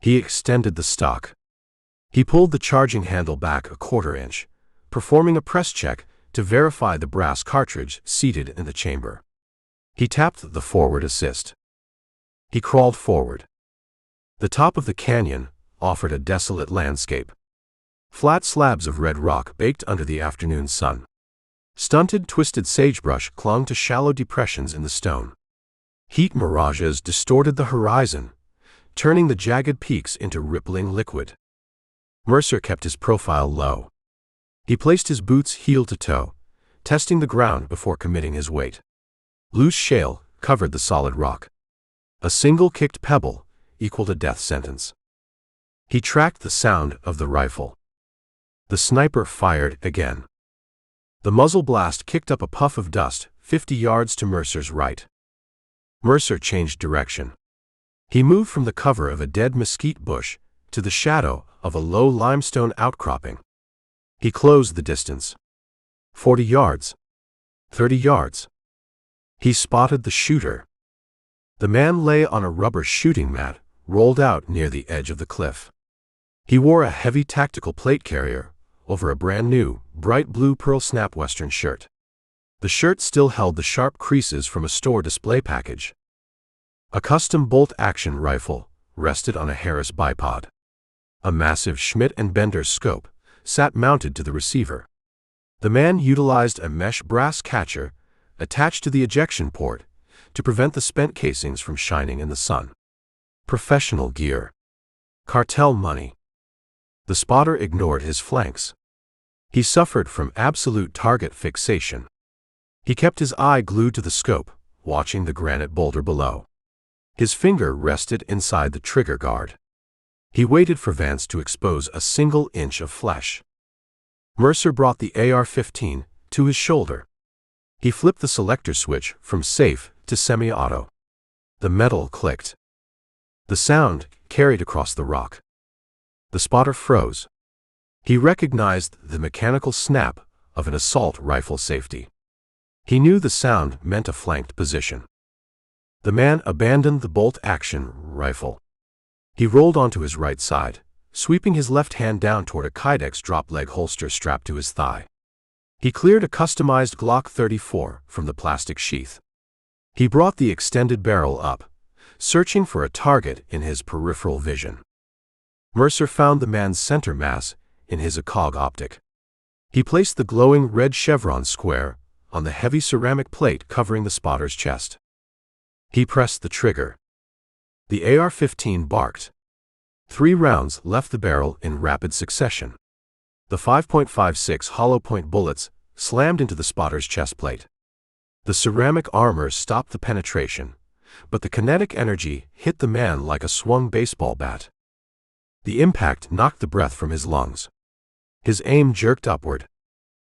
He extended the stock. He pulled the charging handle back a 1/4 inch, performing a press check to verify the brass cartridge seated in the chamber. He tapped the forward assist. He crawled forward. The top of the canyon offered a desolate landscape. Flat slabs of red rock baked under the afternoon sun. Stunted, twisted sagebrush clung to shallow depressions in the stone. Heat mirages distorted the horizon, turning the jagged peaks into rippling liquid. Mercer kept his profile low. He placed his boots heel to toe, testing the ground before committing his weight. Loose shale covered the solid rock. A single kicked pebble equaled a death sentence. He tracked the sound of the rifle. The sniper fired again. The muzzle blast kicked up a puff of dust 50 yards to Mercer's right. Mercer changed direction. He moved from the cover of a dead mesquite bush to the shadow of a low limestone outcropping. He closed the distance. 40 yards. 30 yards. He spotted the shooter. The man lay on a rubber shooting mat, rolled out near the edge of the cliff. He wore a heavy tactical plate carrier over a brand-new, bright blue pearl snap western shirt. The shirt still held the sharp creases from a store display package. A custom bolt-action rifle rested on a Harris bipod. A massive Schmidt & Bender scope sat mounted to the receiver. The man utilized a mesh brass catcher attached to the ejection port to prevent the spent casings from shining in the sun. Professional gear. Cartel money. The spotter ignored his flanks. He suffered from absolute target fixation. He kept his eye glued to the scope, watching the granite boulder below. His finger rested inside the trigger guard. He waited for Vance to expose a single inch of flesh. Mercer brought the AR-15 to his shoulder. He flipped the selector switch from safe to semi-auto. The metal clicked. The sound carried across the rock. The spotter froze. He recognized the mechanical snap of an assault rifle safety. He knew the sound meant a flanked position. The man abandoned the bolt-action rifle. He rolled onto his right side, sweeping his left hand down toward a Kydex drop-leg holster strapped to his thigh. He cleared a customized Glock 34 from the plastic sheath. He brought the extended barrel up, searching for a target in his peripheral vision. Mercer found the man's center mass in his ACOG optic. He placed the glowing red chevron square on the heavy ceramic plate covering the spotter's chest. He pressed the trigger. The AR-15 barked. 3 rounds left the barrel in rapid succession. The 5.56 hollow-point bullets slammed into the spotter's chest plate. The ceramic armor stopped the penetration, but the kinetic energy hit the man like a swung baseball bat. The impact knocked the breath from his lungs. His aim jerked upward.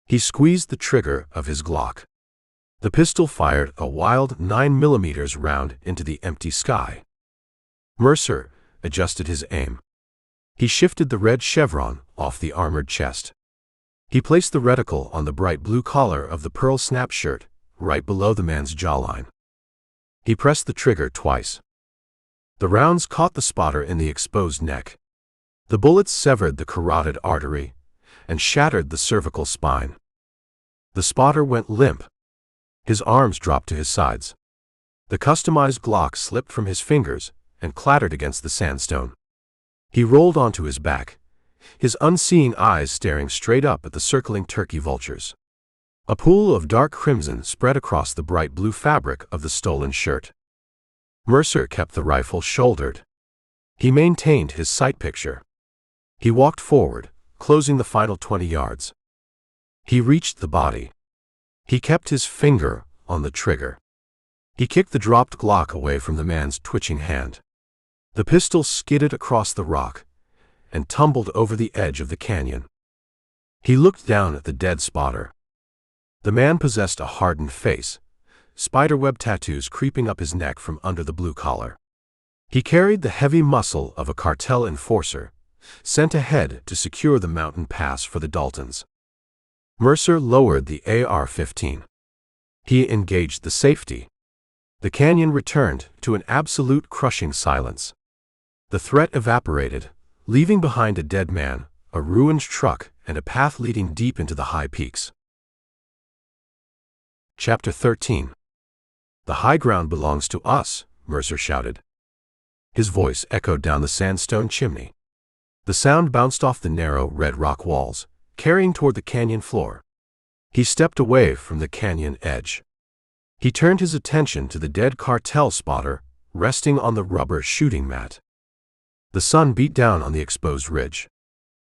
He squeezed the trigger of his Glock. The pistol fired a wild 9mm round into the empty sky. Mercer adjusted his aim. He shifted the red chevron off the armored chest. He placed the reticle on the bright blue collar of the pearl snap shirt, right below the man's jawline. He pressed the trigger twice. The rounds caught the spotter in the exposed neck. The bullets severed the carotid artery and shattered the cervical spine. The spotter went limp. His arms dropped to his sides. The customized Glock slipped from his fingers and clattered against the sandstone. He rolled onto his back, his unseeing eyes staring straight up at the circling turkey vultures. A pool of dark crimson spread across the bright blue fabric of the stolen shirt. Mercer kept the rifle shouldered. He maintained his sight picture. He walked forward, closing the final 20 yards. He reached the body. He kept his finger on the trigger. He kicked the dropped Glock away from the man's twitching hand. The pistol skidded across the rock and tumbled over the edge of the canyon. He looked down at the dead spotter. The man possessed a hardened face, spiderweb tattoos creeping up his neck from under the blue collar. He carried the heavy muscle of a cartel enforcer, sent ahead to secure the mountain pass for the Daltons. Mercer lowered the AR-15. He engaged the safety. The canyon returned to an absolute crushing silence. The threat evaporated, leaving behind a dead man, a ruined truck, and a path leading deep into the high peaks. Chapter 13. The high ground belongs to us, Mercer shouted. His voice echoed down the sandstone chimney. The sound bounced off the narrow red rock walls, carrying toward the canyon floor. He stepped away from the canyon edge. He turned his attention to the dead cartel spotter, resting on the rubber shooting mat. The sun beat down on the exposed ridge.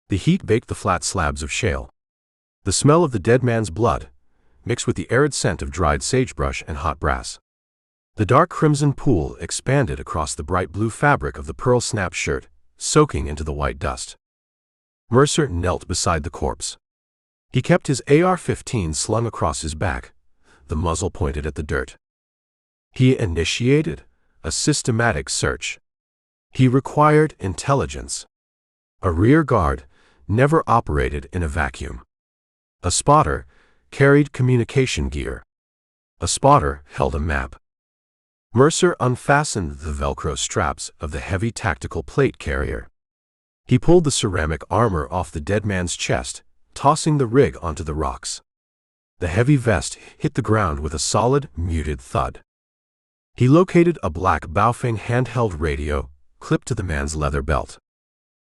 The heat baked the flat slabs of shale. The smell of the dead man's blood, mixed with the arid scent of dried sagebrush and hot brass. The dark crimson pool expanded across the bright blue fabric of the pearl snap shirt, soaking into the white dust. Mercer knelt beside the corpse. He kept his AR-15 slung across his back, the muzzle pointed at the dirt. He initiated a systematic search. He required intelligence. A rear guard never operated in a vacuum. A spotter carried communication gear. A spotter held a map. Mercer unfastened the Velcro straps of the heavy tactical plate carrier. He pulled the ceramic armor off the dead man's chest, tossing the rig onto the rocks. The heavy vest hit the ground with a solid, muted thud. He located a black Baofeng handheld radio clipped to the man's leather belt.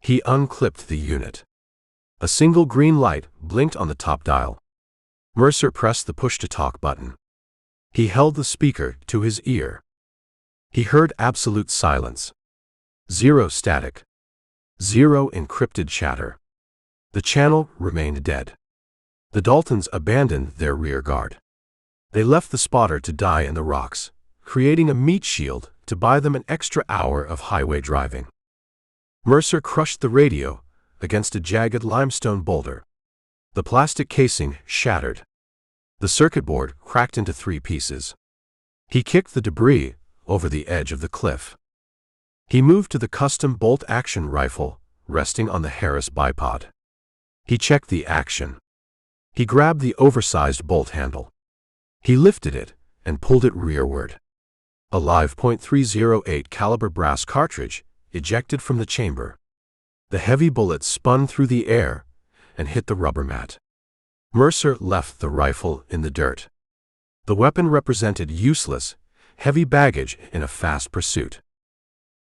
He unclipped the unit. A single green light blinked on the top dial. Mercer pressed the push-to-talk button. He held the speaker to his ear. He heard absolute silence. Zero static. Zero encrypted chatter. The channel remained dead. The Daltons abandoned their rear guard. They left the spotter to die in the rocks, creating a meat shield to buy them an extra hour of highway driving. Mercer crushed the radio against a jagged limestone boulder. The plastic casing shattered. The circuit board cracked into 3 pieces. He kicked the debris over the edge of the cliff. He moved to the custom bolt-action rifle resting on the Harris bipod. He checked the action. He grabbed the oversized bolt handle. He lifted it and pulled it rearward. A live .308 caliber brass cartridge ejected from the chamber. The heavy bullet spun through the air and hit the rubber mat. Mercer left the rifle in the dirt. The weapon represented useless, heavy baggage in a fast pursuit.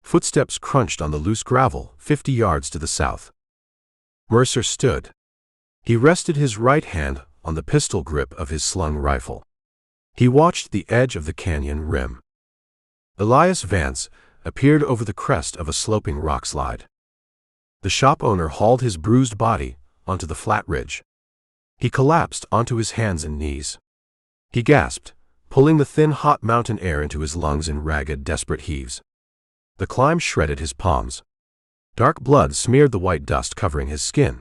Footsteps crunched on the loose gravel 50 yards to the south. Mercer stood. He rested his right hand on the pistol grip of his slung rifle. He watched the edge of the canyon rim. Elias Vance appeared over the crest of a sloping rock slide. The shop owner hauled his bruised body onto the flat ridge. He collapsed onto his hands and knees. He gasped, pulling the thin, hot mountain air into his lungs in ragged, desperate heaves. The climb shredded his palms. Dark blood smeared the white dust covering his skin.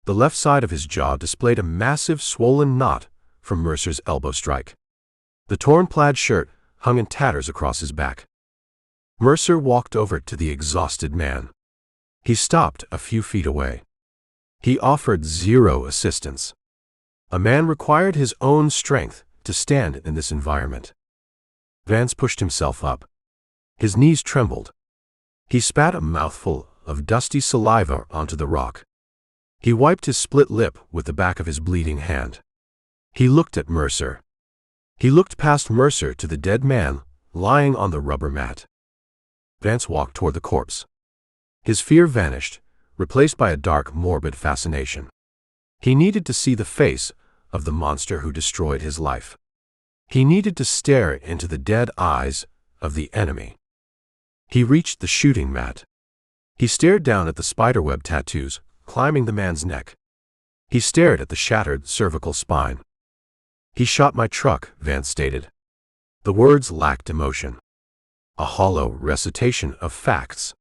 The left side of his jaw displayed a massive, swollen knot from Mercer's elbow strike. The torn plaid shirt hung in tatters across his back. Mercer walked over to the exhausted man. He stopped a few feet away. He offered zero assistance. A man required his own strength to stand in this environment. Vance pushed himself up. His knees trembled. He spat a mouthful of dusty saliva onto the rock. He wiped his split lip with the back of his bleeding hand. He looked at Mercer. He looked past Mercer to the dead man lying on the rubber mat. Vance walked toward the corpse. His fear vanished, replaced by a dark, morbid fascination. He needed to see the face of the monster who destroyed his life. He needed to stare into the dead eyes of the enemy. He reached the shooting mat. He stared down at the spiderweb tattoos climbing the man's neck. He stared at the shattered cervical spine. "He shot my truck," Vance stated. The words lacked emotion. A hollow recitation of facts.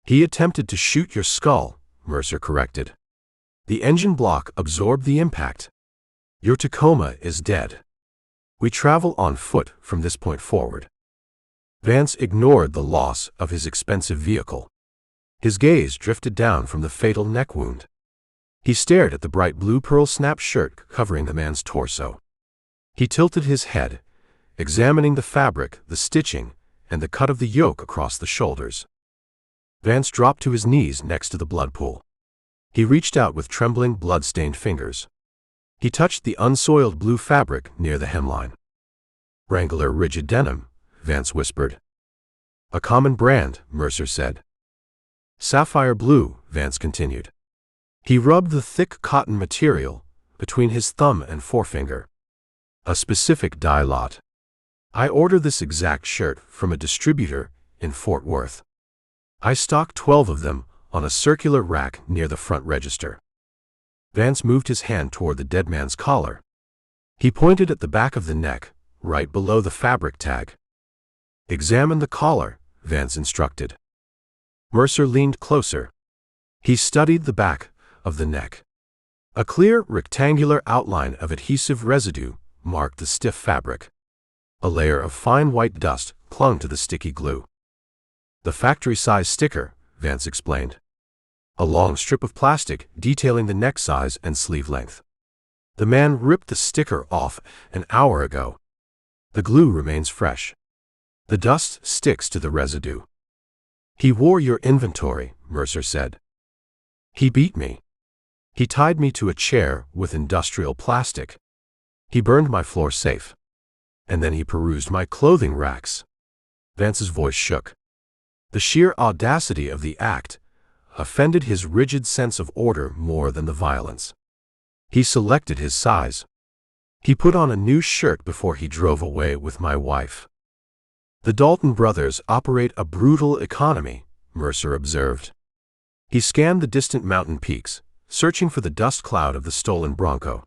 "He attempted to shoot your skull," Mercer corrected. "The engine block absorbed the impact. Your Tacoma is dead. We travel on foot from this point forward." Vance ignored the loss of his expensive vehicle. His gaze drifted down from the fatal neck wound. He stared at the bright blue pearl snap shirt covering the man's torso. He tilted his head, examining the fabric, the stitching, and the cut of the yoke across the shoulders. Vance dropped to his knees next to the blood pool. He reached out with trembling, blood-stained fingers. He touched the unsoiled blue fabric near the hemline. "Wrangler rigid denim," Vance whispered. "A common brand," Mercer said. "Sapphire blue," Vance continued. He rubbed the thick cotton material between his thumb and forefinger. "A specific dye lot. I ordered this exact shirt from a distributor in Fort Worth. I stocked 12 of them on a circular rack near the front register." Vance moved his hand toward the dead man's collar. He pointed at the back of the neck, right below the fabric tag. "Examine the collar," Vance instructed. Mercer leaned closer. He studied the back of the neck. A clear, rectangular outline of adhesive residue marked the stiff fabric. A layer of fine white dust clung to the sticky glue. "The factory-size sticker," Vance explained. A long strip of plastic detailing the neck size and sleeve length. "The man ripped the sticker off an hour ago. The glue remains fresh. The dust sticks to the residue." "He wore your inventory," Mercer said. "He beat me. He tied me to a chair with industrial plastic. He burned my floor safe. And then he perused my clothing racks." Vance's voice shook. The sheer audacity of the act offended his rigid sense of order more than the violence. He selected his size. "He put on a new shirt before he drove away with my wife." "The Dalton brothers operate a brutal economy," Mercer observed. He scanned the distant mountain peaks, searching for the dust cloud of the stolen Bronco.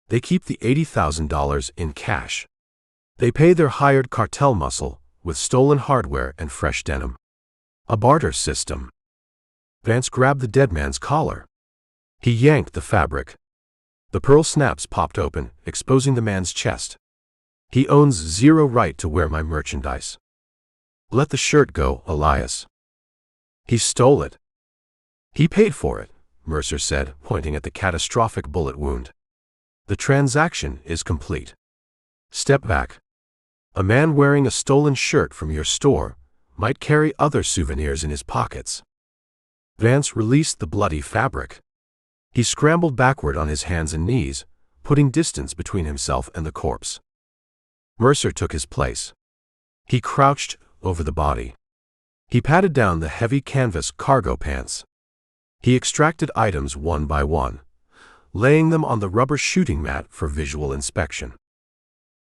"They keep the $80,000 in cash. They pay their hired cartel muscle with stolen hardware and fresh denim. A barter system." Vance grabbed the dead man's collar. He yanked the fabric. The pearl snaps popped open, exposing the man's chest. "He owns zero right to wear my merchandise. Let the shirt go, Elias." "He stole it." "He paid for it," Mercer said, pointing at the catastrophic bullet wound. "The transaction is complete. Step back. A man wearing a stolen shirt from your store might carry other souvenirs in his pockets." Vance released the bloody fabric. He scrambled backward on his hands and knees, putting distance between himself and the corpse. Mercer took his place. He crouched over the body. He patted down the heavy canvas cargo pants. He extracted items one by one, laying them on the rubber shooting mat for visual inspection.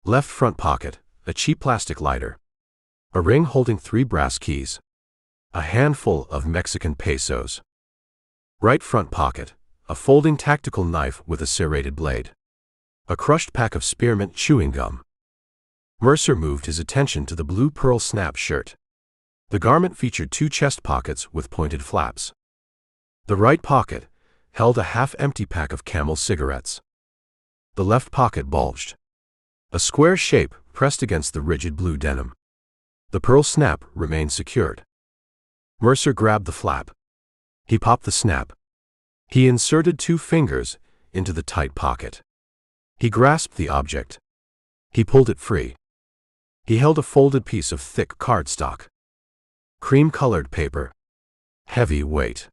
Left front pocket, a cheap plastic lighter. A ring holding 3 brass keys. A handful of Mexican pesos. Right front pocket, a folding tactical knife with a serrated blade. A crushed pack of spearmint chewing gum. Mercer moved his attention to the blue pearl snap shirt. The garment featured 2 chest pockets with pointed flaps. The right pocket held a half-empty pack of Camel cigarettes. The left pocket bulged. A square shape pressed against the rigid blue denim. The pearl snap remained secured. Mercer grabbed the flap. He popped the snap. He inserted 2 fingers into the tight pocket. He grasped the object. He pulled it free. He held a folded piece of thick cardstock. Cream-colored paper. Heavy weight.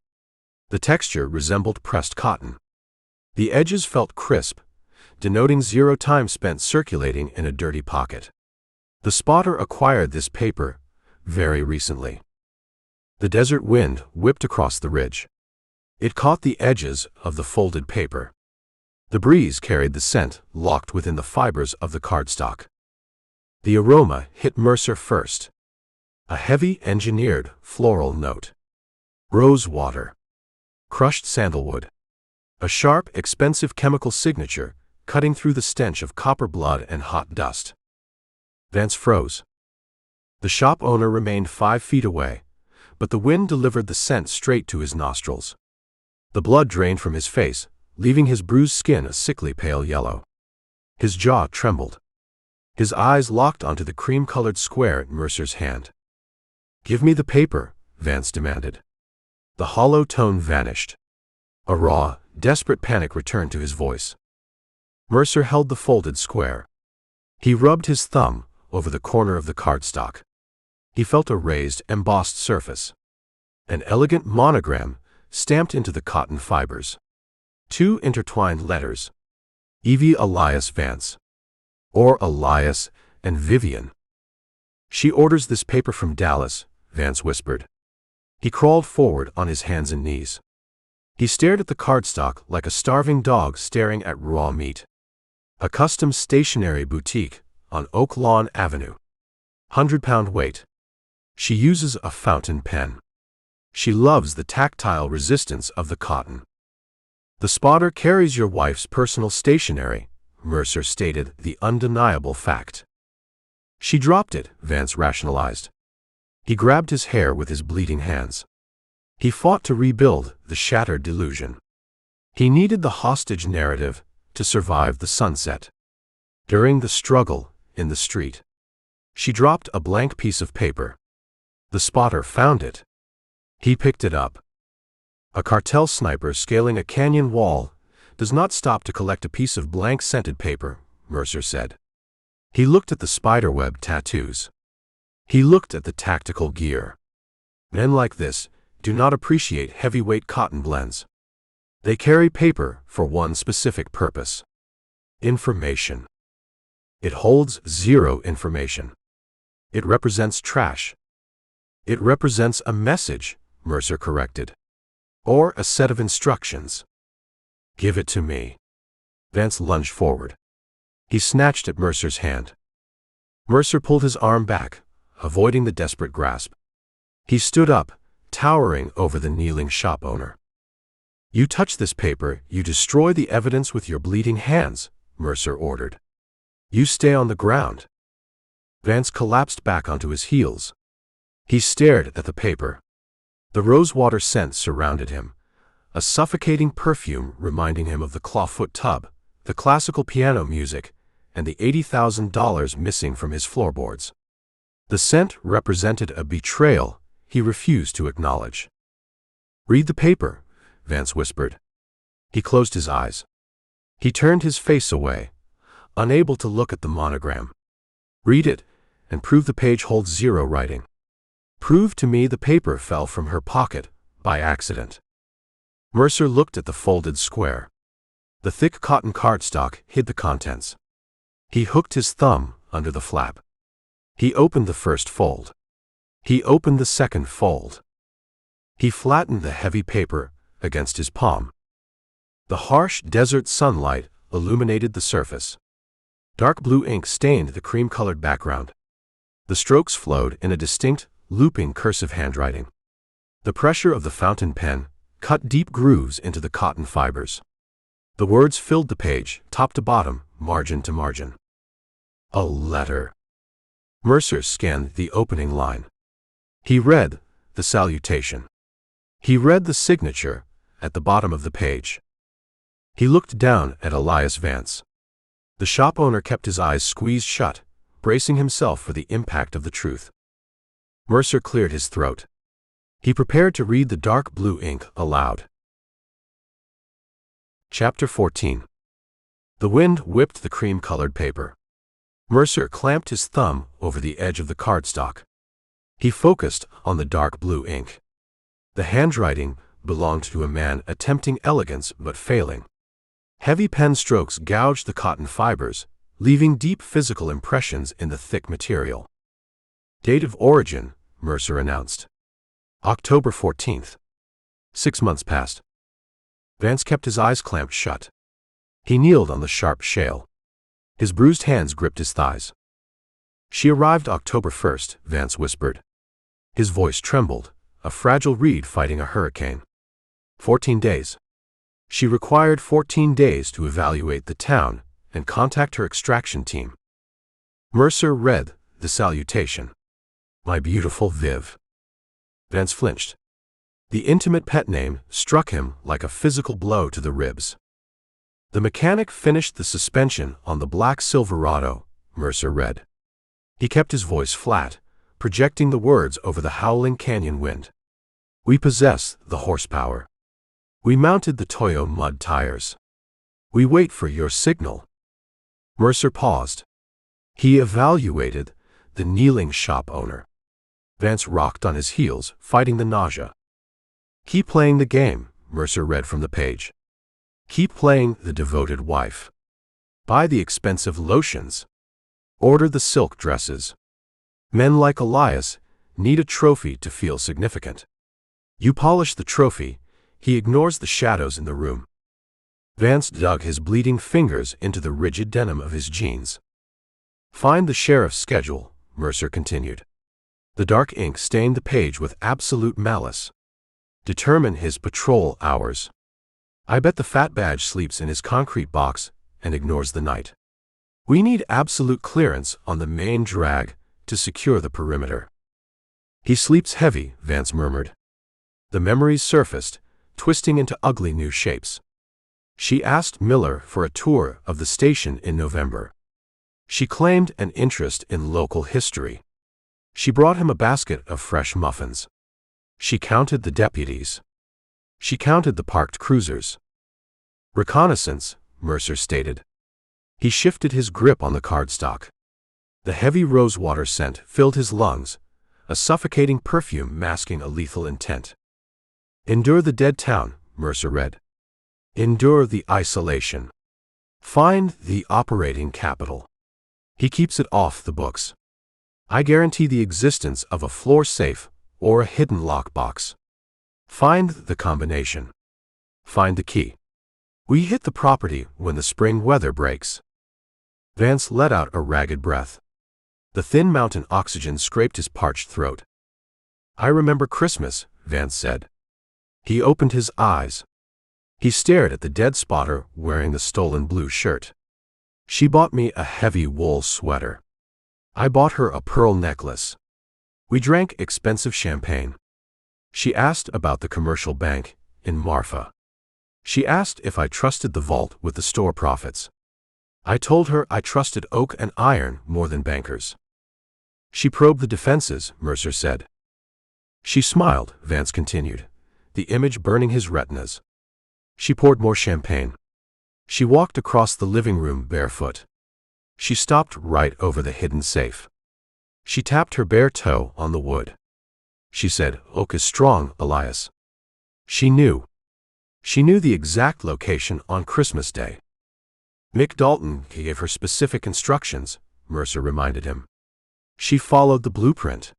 The texture resembled pressed cotton. The edges felt crisp, denoting 0 time spent circulating in a dirty pocket. The spotter acquired this paper very recently. The desert wind whipped across the ridge. It caught the edges of the folded paper. The breeze carried the scent locked within the fibers of the cardstock. The aroma hit Mercer first. A heavy, engineered, floral note. Rose water. Crushed sandalwood. A sharp, expensive chemical signature cutting through the stench of copper blood and hot dust. Vance froze. The shop owner remained 5 feet away, but the wind delivered the scent straight to his nostrils. The blood drained from his face, leaving his bruised skin a sickly pale yellow. His jaw trembled. His eyes locked onto the cream-colored square in Mercer's hand. "Give me the paper," Vance demanded. The hollow tone vanished. A raw, desperate panic returned to his voice. Mercer held the folded square. He rubbed his thumb over the corner of the cardstock. He felt a raised, embossed surface. An elegant monogram stamped into the cotton fibers. 2 intertwined letters. Evie Elias Vance. Or Elias and Vivian. "She orders this paper from Dallas," Vance whispered. He crawled forward on his hands and knees. He stared at the cardstock like a starving dog staring at raw meat. A custom stationery boutique on Oak Lawn Avenue. 100-pound weight. She uses a fountain pen. She loves the tactile resistance of the cotton. "The spotter carries your wife's personal stationery," Mercer stated the undeniable fact. "She dropped it," Vance rationalized. He grabbed his hair with his bleeding hands. He fought to rebuild the shattered delusion. He needed the hostage narrative to survive the sunset. During the struggle in the street, she dropped a blank piece of paper. The spotter found it. He picked it up. A cartel sniper scaling a canyon wall does not stop to collect a piece of blank scented paper, Mercer said. He looked at the spiderweb tattoos. He looked at the tactical gear. Men like this do not appreciate heavyweight cotton blends. They carry paper for one specific purpose: information. It holds 0 information. It represents trash. It represents a message, Mercer corrected. Or a set of instructions. "Give it to me." Vance lunged forward. He snatched at Mercer's hand. Mercer pulled his arm back, avoiding the desperate grasp. He stood up, towering over the kneeling shop owner. "You touch this paper, you destroy the evidence with your bleeding hands," Mercer ordered. "You stay on the ground." Vance collapsed back onto his heels. He stared at the paper. The rosewater scent surrounded him, a suffocating perfume reminding him of the clawfoot tub, the classical piano music, and the $80,000 missing from his floorboards. The scent represented a betrayal he refused to acknowledge. "Read the paper," Vance whispered. He closed his eyes. He turned his face away, unable to look at the monogram. "Read it, and prove the page holds 0 writing." "Prove to me the paper fell from her pocket," by accident. Mercer looked at the folded square. The thick cotton cardstock hid the contents. He hooked his thumb under the flap. He opened the first fold. He opened the second fold. He flattened the heavy paper against his palm. The harsh desert sunlight illuminated the surface. Dark blue ink stained the cream-colored background. The strokes flowed in a distinct, looping cursive handwriting. The pressure of the fountain pen cut deep grooves into the cotton fibers. The words filled the page, top to bottom, margin to margin. A letter. Mercer scanned the opening line. He read the salutation. He read the signature at the bottom of the page. He looked down at Elias Vance. The shop owner kept his eyes squeezed shut, bracing himself for the impact of the truth. Mercer cleared his throat. He prepared to read the dark blue ink aloud. Chapter 14. The wind whipped the cream-colored paper. Mercer clamped his thumb over the edge of the cardstock. He focused on the dark blue ink. The handwriting belonged to a man attempting elegance but failing. Heavy pen strokes gouged the cotton fibers, leaving deep physical impressions in the thick material. Date of origin, Mercer announced. October 14th. 6 months passed. Vance kept his eyes clamped shut. He kneeled on the sharp shale. His bruised hands gripped his thighs. She arrived October 1st, Vance whispered. His voice trembled, a fragile reed fighting a hurricane. 14 days. She required 14 days to evaluate the town and contact her extraction team. Mercer read the salutation. My beautiful Viv. Vance flinched. The intimate pet name struck him like a physical blow to the ribs. The mechanic finished the suspension on the black Silverado, Mercer read. He kept his voice flat, projecting the words over the howling canyon wind. We possess the horsepower. We mounted the Toyo mud tires. We wait for your signal. Mercer paused. He evaluated the kneeling shop owner. Vance rocked on his heels, fighting the nausea. Keep playing the game, Mercer read from the page. Keep playing the devoted wife. Buy the expensive lotions. Order the silk dresses. Men like Elias need a trophy to feel significant. You polish the trophy, he ignores the shadows in the room. Vance dug his bleeding fingers into the rigid denim of his jeans. Find the sheriff's schedule, Mercer continued. The dark ink stained the page with absolute malice. Determine his patrol hours. I bet the fat badge sleeps in his concrete box and ignores the night. We need absolute clearance on the main drag to secure the perimeter. He sleeps heavy, Vance murmured. The memories surfaced, twisting into ugly new shapes. She asked Miller for a tour of the station in November. She claimed an interest in local history. She brought him a basket of fresh muffins. She counted the deputies. She counted the parked cruisers. Reconnaissance, Mercer stated. He shifted his grip on the cardstock. The heavy rosewater scent filled his lungs, a suffocating perfume masking a lethal intent. Endure the dead town, Mercer read. Endure the isolation. Find the operating capital. He keeps it off the books. I guarantee the existence of a floor safe or a hidden lockbox. Find the combination. Find the key. We hit the property when the spring weather breaks. Vance let out a ragged breath. The thin mountain oxygen scraped his parched throat. I remember Christmas, Vance said. He opened his eyes. He stared at the dead spotter wearing the stolen blue shirt. She bought me a heavy wool sweater. I bought her a pearl necklace. We drank expensive champagne. She asked about the commercial bank in Marfa. She asked if I trusted the vault with the store profits. I told her I trusted oak and iron more than bankers. She probed the defenses, Mercer said. She smiled, Vance continued, the image burning his retinas. She poured more champagne. She walked across the living room barefoot. She stopped right over the hidden safe. She tapped her bare toe on the wood. She said, Oak is strong, Elias. She knew. She knew the exact location on Christmas Day. Mick Dalton gave her specific instructions, Mercer reminded him. She followed the blueprint.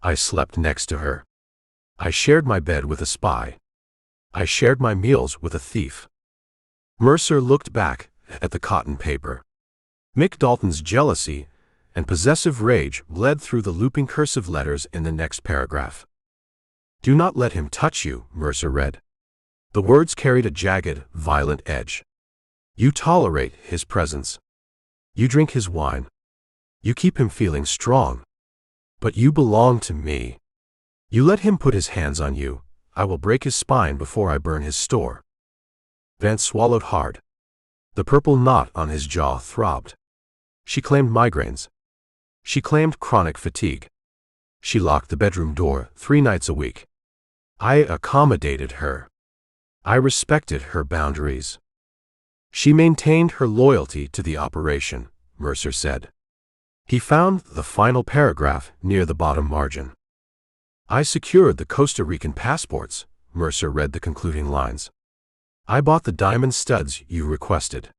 I slept next to her. I shared my bed with a spy. I shared my meals with a thief. Mercer looked back at the cotton paper. Mick Dalton's jealousy and possessive rage bled through the looping cursive letters in the next paragraph. Do not let him touch you, Mercer read. The words carried a jagged, violent edge. You tolerate his presence. You drink his wine. You keep him feeling strong. But you belong to me. You let him put his hands on you. I will break his spine before I burn his store. Vance swallowed hard. The purple knot on his jaw throbbed. She claimed migraines. She claimed chronic fatigue. She locked the bedroom door 3 nights a week. I accommodated her. I respected her boundaries. She maintained her loyalty to the operation, Mercer said. He found the final paragraph near the bottom margin. I secured the Costa Rican passports, Mercer read the concluding lines. I bought the diamond studs you requested.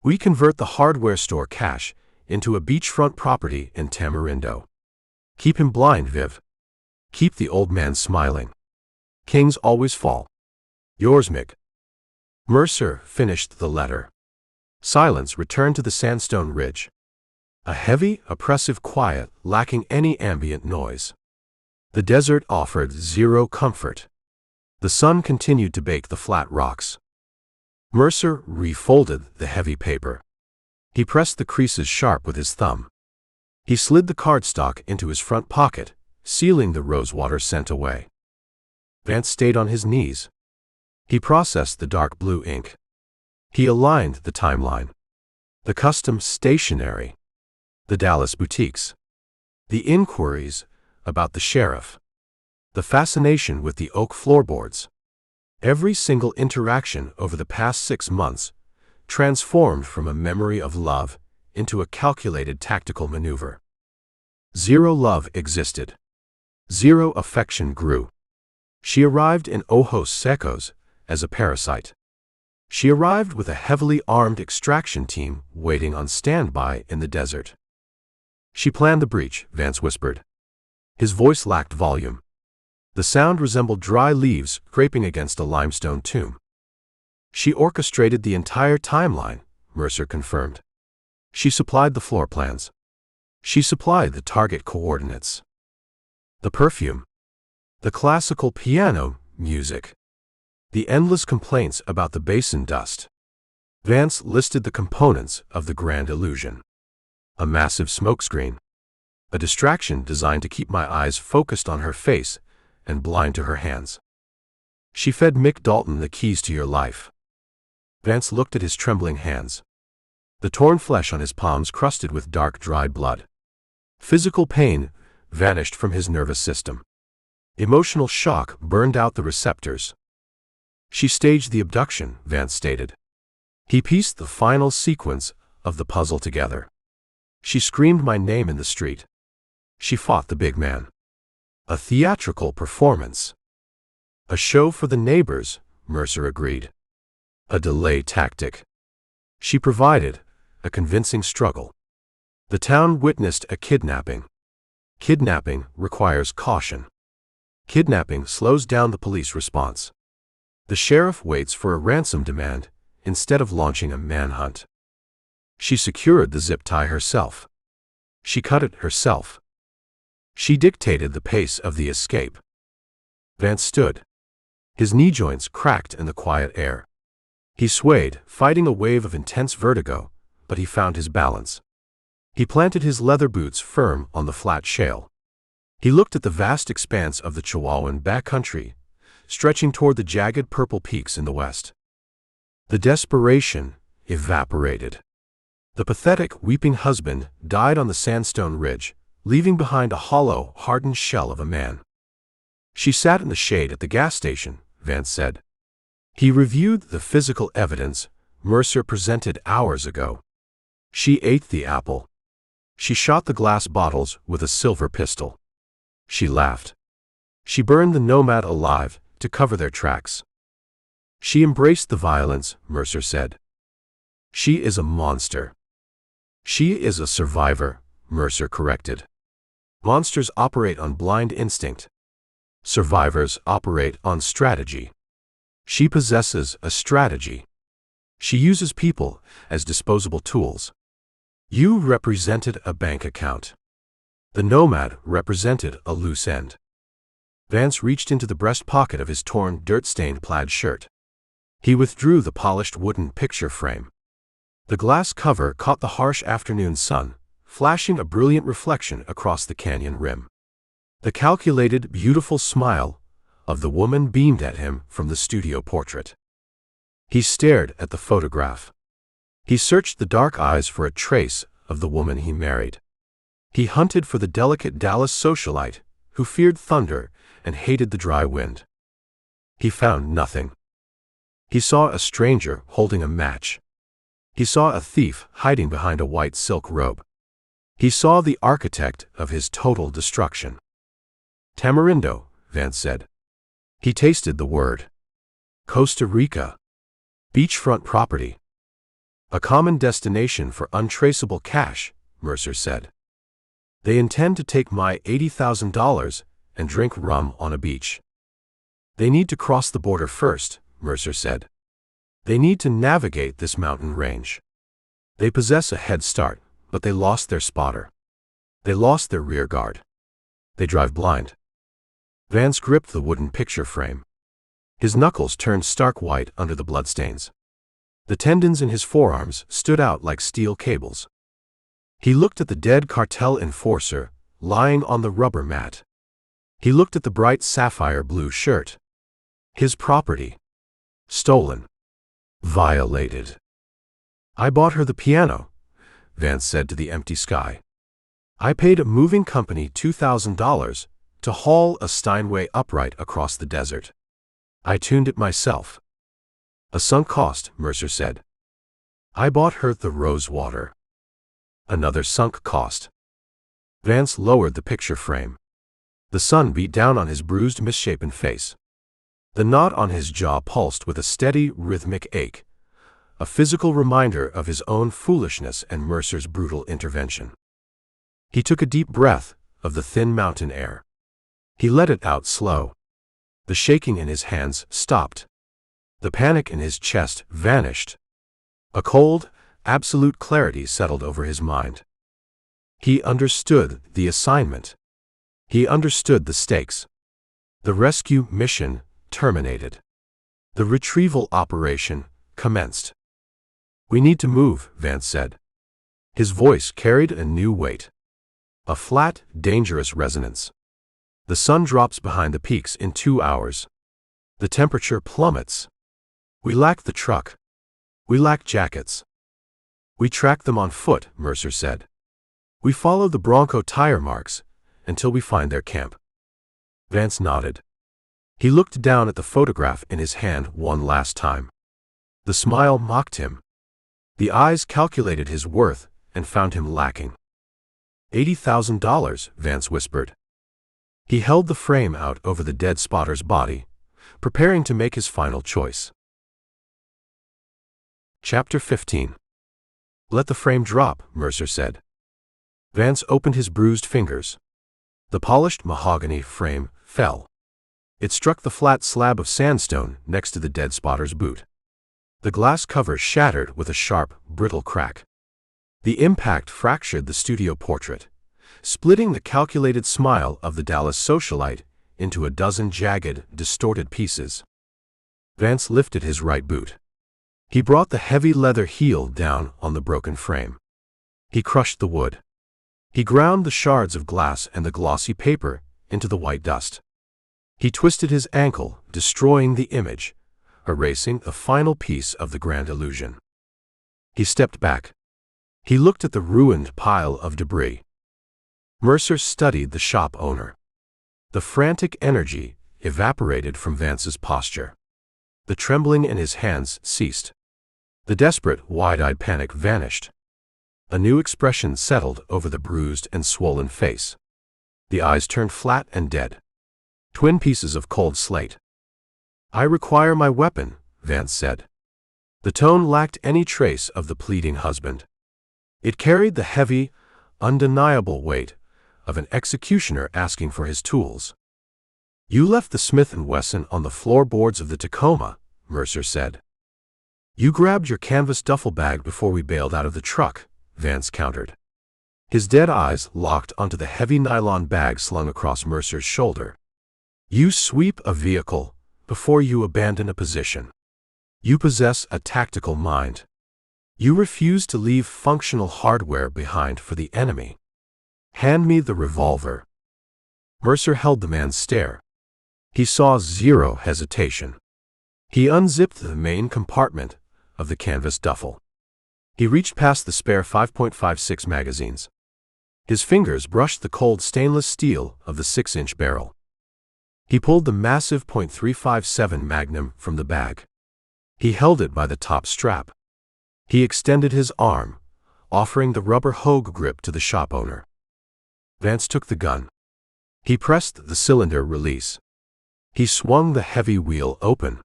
We convert the hardware store cash into a beachfront property in Tamarindo. Keep him blind, Viv. Keep the old man smiling. Kings always fall. Yours, Mick. Mercer finished the letter. Silence returned to the sandstone ridge. A heavy, oppressive quiet lacking any ambient noise. The desert offered zero comfort. The sun continued to bake the flat rocks. Mercer refolded the heavy paper. He pressed the creases sharp with his thumb. He slid the cardstock into his front pocket, sealing the rosewater scent away. Vance stayed on his knees. He processed the dark blue ink. He aligned the timeline. The custom stationery. The Dallas boutiques. The inquiries about the sheriff. The fascination with the oak floorboards. Every single interaction over the past 6 months transformed from a memory of love into a calculated tactical maneuver. Zero love existed. Zero affection grew. She arrived in Ojos Secos as a parasite. She arrived with a heavily armed extraction team waiting on standby in the desert. She planned the breach, Vance whispered. His voice lacked volume. The sound resembled dry leaves scraping against a limestone tomb. She orchestrated the entire timeline, Mercer confirmed. She supplied the floor plans. She supplied the target coordinates. The perfume. The classical piano music. The endless complaints about the basin dust. Vance listed the components of the grand illusion. A massive smokescreen. A distraction designed to keep my eyes focused on her face and blind to her hands. She fed Mick Dalton the keys to your life. Vance looked at his trembling hands. The torn flesh on his palms crusted with dark, dried blood. Physical pain vanished from his nervous system. Emotional shock burned out the receptors. She staged the abduction, Vance stated. He pieced the final sequence of the puzzle together. She screamed my name in the street. She fought the big man. A theatrical performance. A show for the neighbors, Mercer agreed. A delay tactic. She provided a convincing struggle. The town witnessed a kidnapping. Kidnapping requires caution. Kidnapping slows down the police response. The sheriff waits for a ransom demand instead of launching a manhunt. She secured the zip tie herself. She cut it herself. She dictated the pace of the escape. Vance stood. His knee joints cracked in the quiet air. He swayed, fighting a wave of intense vertigo, but he found his balance. He planted his leather boots firm on the flat shale. He looked at the vast expanse of the Chihuahuan backcountry, stretching toward the jagged purple peaks in the west. The desperation evaporated. The pathetic, weeping husband died on the sandstone ridge, leaving behind a hollow, hardened shell of a man. She sat in the shade at the gas station, Vance said. He reviewed the physical evidence Mercer presented hours ago. She ate the apple. She shot the glass bottles with a silver pistol. She laughed. She burned the nomad alive to cover their tracks. She embraced the violence, Mercer said. She is a monster. She is a survivor, Mercer corrected. Monsters operate on blind instinct. Survivors operate on strategy. She possesses a strategy. She uses people as disposable tools. You represented a bank account. The nomad represented a loose end. Vance reached into the breast pocket of his torn, dirt-stained plaid shirt. He withdrew the polished wooden picture frame. The glass cover caught the harsh afternoon sun, flashing a brilliant reflection across the canyon rim. The calculated, beautiful smile of the woman beamed at him from the studio portrait. He stared at the photograph. He searched the dark eyes for a trace of the woman he married. He hunted for the delicate Dallas socialite who feared thunder and hated the dry wind. He found nothing. He saw a stranger holding a match. He saw a thief hiding behind a white silk robe. He saw the architect of his total destruction. Tamarindo, Vance said. He tasted the word. Costa Rica. Beachfront property. A common destination for untraceable cash, Mercer said. They intend to take my $80,000 and drink rum on a beach. They need to cross the border first, Mercer said. They need to navigate this mountain range. They possess a head start, but they lost their spotter. They lost their rear guard. They drive blind. Vance gripped the wooden picture frame. His knuckles turned stark white under the bloodstains. The tendons in his forearms stood out like steel cables. He looked at the dead cartel enforcer lying on the rubber mat. He looked at the bright sapphire blue shirt. His property. Stolen. Violated. I bought her the piano, Vance said to the empty sky. I paid a moving company $2,000 to haul a Steinway upright across the desert. I tuned it myself. A sunk cost, Mercer said. I bought her the rose water. Another sunk cost. Vance lowered the picture frame. The sun beat down on his bruised, misshapen face. The knot on his jaw pulsed with a steady, rhythmic ache, a physical reminder of his own foolishness and Mercer's brutal intervention. He took a deep breath of the thin mountain air. He let it out slow. The shaking in his hands stopped. The panic in his chest vanished. A cold, absolute clarity settled over his mind. He understood the assignment. He understood the stakes. The rescue mission terminated. The retrieval operation commenced. We need to move, Vance said. His voice carried a new weight. A flat, dangerous resonance. The sun drops behind the peaks in 2 hours. The temperature plummets. We lack the truck. We lack jackets. We track them on foot, Mercer said. We follow the Bronco tire marks until we find their camp. Vance nodded. He looked down at the photograph in his hand one last time. The smile mocked him. The eyes calculated his worth and found him lacking. $80,000, Vance whispered. He held the frame out over the dead spotter's body, preparing to make his final choice. Chapter 15. Let the frame drop, Mercer said. Vance opened his bruised fingers. The polished mahogany frame fell. It struck the flat slab of sandstone next to the dead spotter's boot. The glass cover shattered with a sharp, brittle crack. The impact fractured the studio portrait, splitting the calculated smile of the Dallas socialite into a dozen jagged, distorted pieces. Vance lifted his right boot. He brought the heavy leather heel down on the broken frame. He crushed the wood. He ground the shards of glass and the glossy paper into the white dust. He twisted his ankle, destroying the image, erasing a final piece of the grand illusion. He stepped back. He looked at the ruined pile of debris. Mercer studied the shop owner. The frantic energy evaporated from Vance's posture. The trembling in his hands ceased. The desperate, wide-eyed panic vanished. A new expression settled over the bruised and swollen face. The eyes turned flat and dead. Twin pieces of cold slate. I require my weapon, Vance said. The tone lacked any trace of the pleading husband. It carried the heavy, undeniable weight of an executioner asking for his tools. You left the Smith & Wesson on the floorboards of the Tacoma, Mercer said. You grabbed your canvas duffel bag before we bailed out of the truck, Vance countered. His dead eyes locked onto the heavy nylon bag slung across Mercer's shoulder. You sweep a vehicle before you abandon a position. You possess a tactical mind. You refuse to leave functional hardware behind for the enemy. Hand me the revolver. Mercer held the man's stare. He saw zero hesitation. He unzipped the main compartment of the canvas duffel. He reached past the spare 5.56 magazines. His fingers brushed the cold stainless steel of the 6-inch barrel. He pulled the massive .357 Magnum from the bag. He held it by the top strap. He extended his arm, offering the rubber hogue grip to the shop owner. Vance took the gun. He pressed the cylinder release. He swung the heavy wheel open.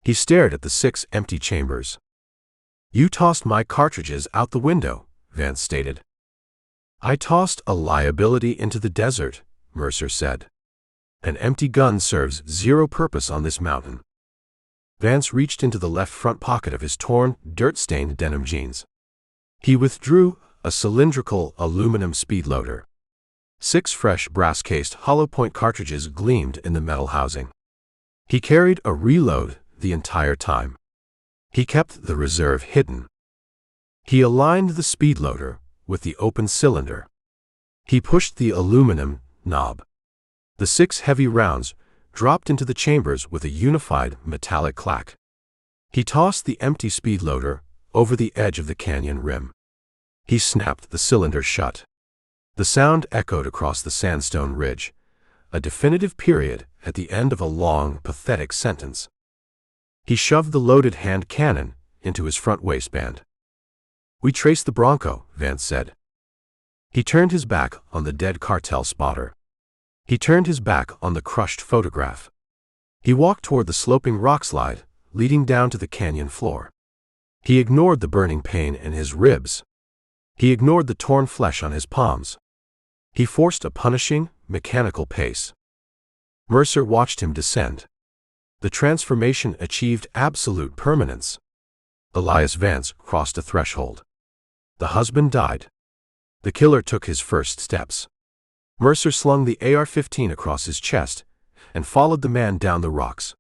He stared at the 6 empty chambers. You tossed my cartridges out the window, Vance stated. I tossed a liability into the desert, Mercer said. An empty gun serves zero purpose on this mountain. Vance reached into the left front pocket of his torn, dirt-stained denim jeans. He withdrew a cylindrical aluminum speed loader. 6 fresh brass-cased hollow-point cartridges gleamed in the metal housing. He carried a reload the entire time. He kept the reserve hidden. He aligned the speed loader with the open cylinder. He pushed the aluminum knob. The 6 heavy rounds dropped into the chambers with a unified metallic clack. He tossed the empty speed loader over the edge of the canyon rim. He snapped the cylinder shut. The sound echoed across the sandstone ridge, a definitive period at the end of a long, pathetic sentence. He shoved the loaded hand cannon into his front waistband. We traced the Bronco, Vance said. He turned his back on the dead cartel spotter. He turned his back on the crushed photograph. He walked toward the sloping rock slide leading down to the canyon floor. He ignored the burning pain in his ribs. He ignored the torn flesh on his palms. He forced a punishing, mechanical pace. Mercer watched him descend. The transformation achieved absolute permanence. Elias Vance crossed a threshold. The husband died. The killer took his first steps. Mercer slung the AR-15 across his chest and followed the man down the rocks.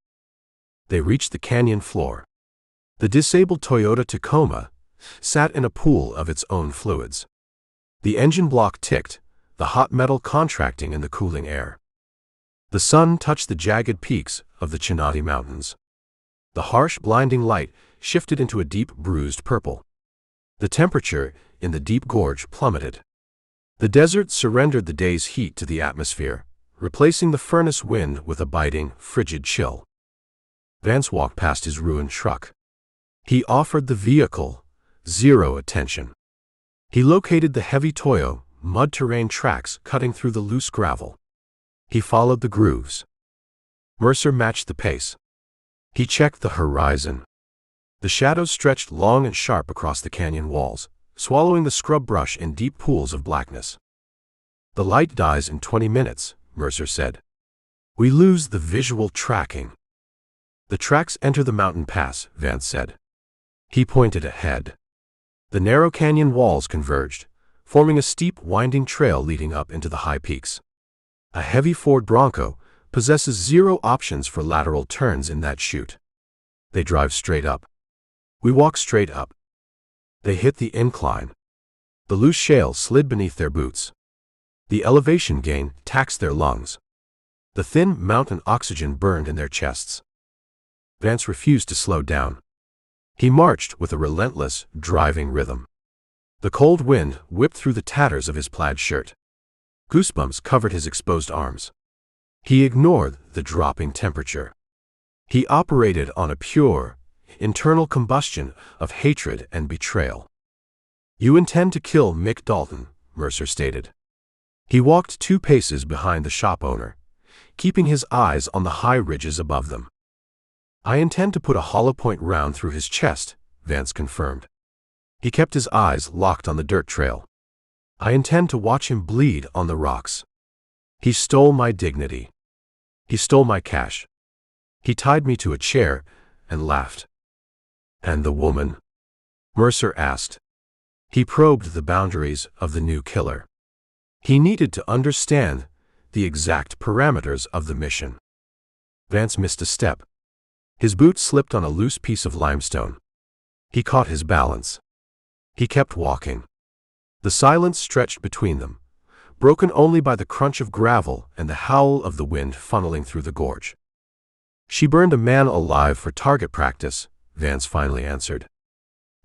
They reached the canyon floor. The disabled Toyota Tacoma sat in a pool of its own fluids. The engine block ticked, the hot metal contracting in the cooling air. The sun touched the jagged peaks of the Chinati Mountains. The harsh, blinding light shifted into a deep, bruised purple. The temperature in the deep gorge plummeted. The desert surrendered the day's heat to the atmosphere, replacing the furnace wind with a biting, frigid chill. Vance walked past his ruined truck. He offered the vehicle zero attention. He located the heavy Toyo mud terrain tracks cutting through the loose gravel. He followed the grooves. Mercer matched the pace. He checked the horizon. The shadows stretched long and sharp across the canyon walls, swallowing the scrub brush in deep pools of blackness. The light dies in 20 minutes, Mercer said. We lose the visual tracking. The tracks enter the mountain pass, Vance said. He pointed ahead. The narrow canyon walls converged, forming a steep, winding trail leading up into the high peaks. A heavy Ford Bronco possesses zero options for lateral turns in that chute. They drive straight up. We walk straight up. They hit the incline. The loose shale slid beneath their boots. The elevation gain taxed their lungs. The thin mountain oxygen burned in their chests. Vance refused to slow down. He marched with a relentless, driving rhythm. The cold wind whipped through the tatters of his plaid shirt. Goosebumps covered his exposed arms. He ignored the dropping temperature. He operated on a pure, internal combustion of hatred and betrayal. You intend to kill Mick Dalton, Mercer stated. He walked 2 paces behind the shop owner, keeping his eyes on the high ridges above them. I intend to put a hollow point round through his chest, Vance confirmed. He kept his eyes locked on the dirt trail. I intend to watch him bleed on the rocks. He stole my dignity. He stole my cash. He tied me to a chair and laughed. And the woman? Mercer asked. He probed the boundaries of the new killer. He needed to understand the exact parameters of the mission. Vance missed a step. His boot slipped on a loose piece of limestone. He caught his balance. He kept walking. The silence stretched between them, broken only by the crunch of gravel and the howl of the wind funneling through the gorge. She burned a man alive for target practice, Vance finally answered.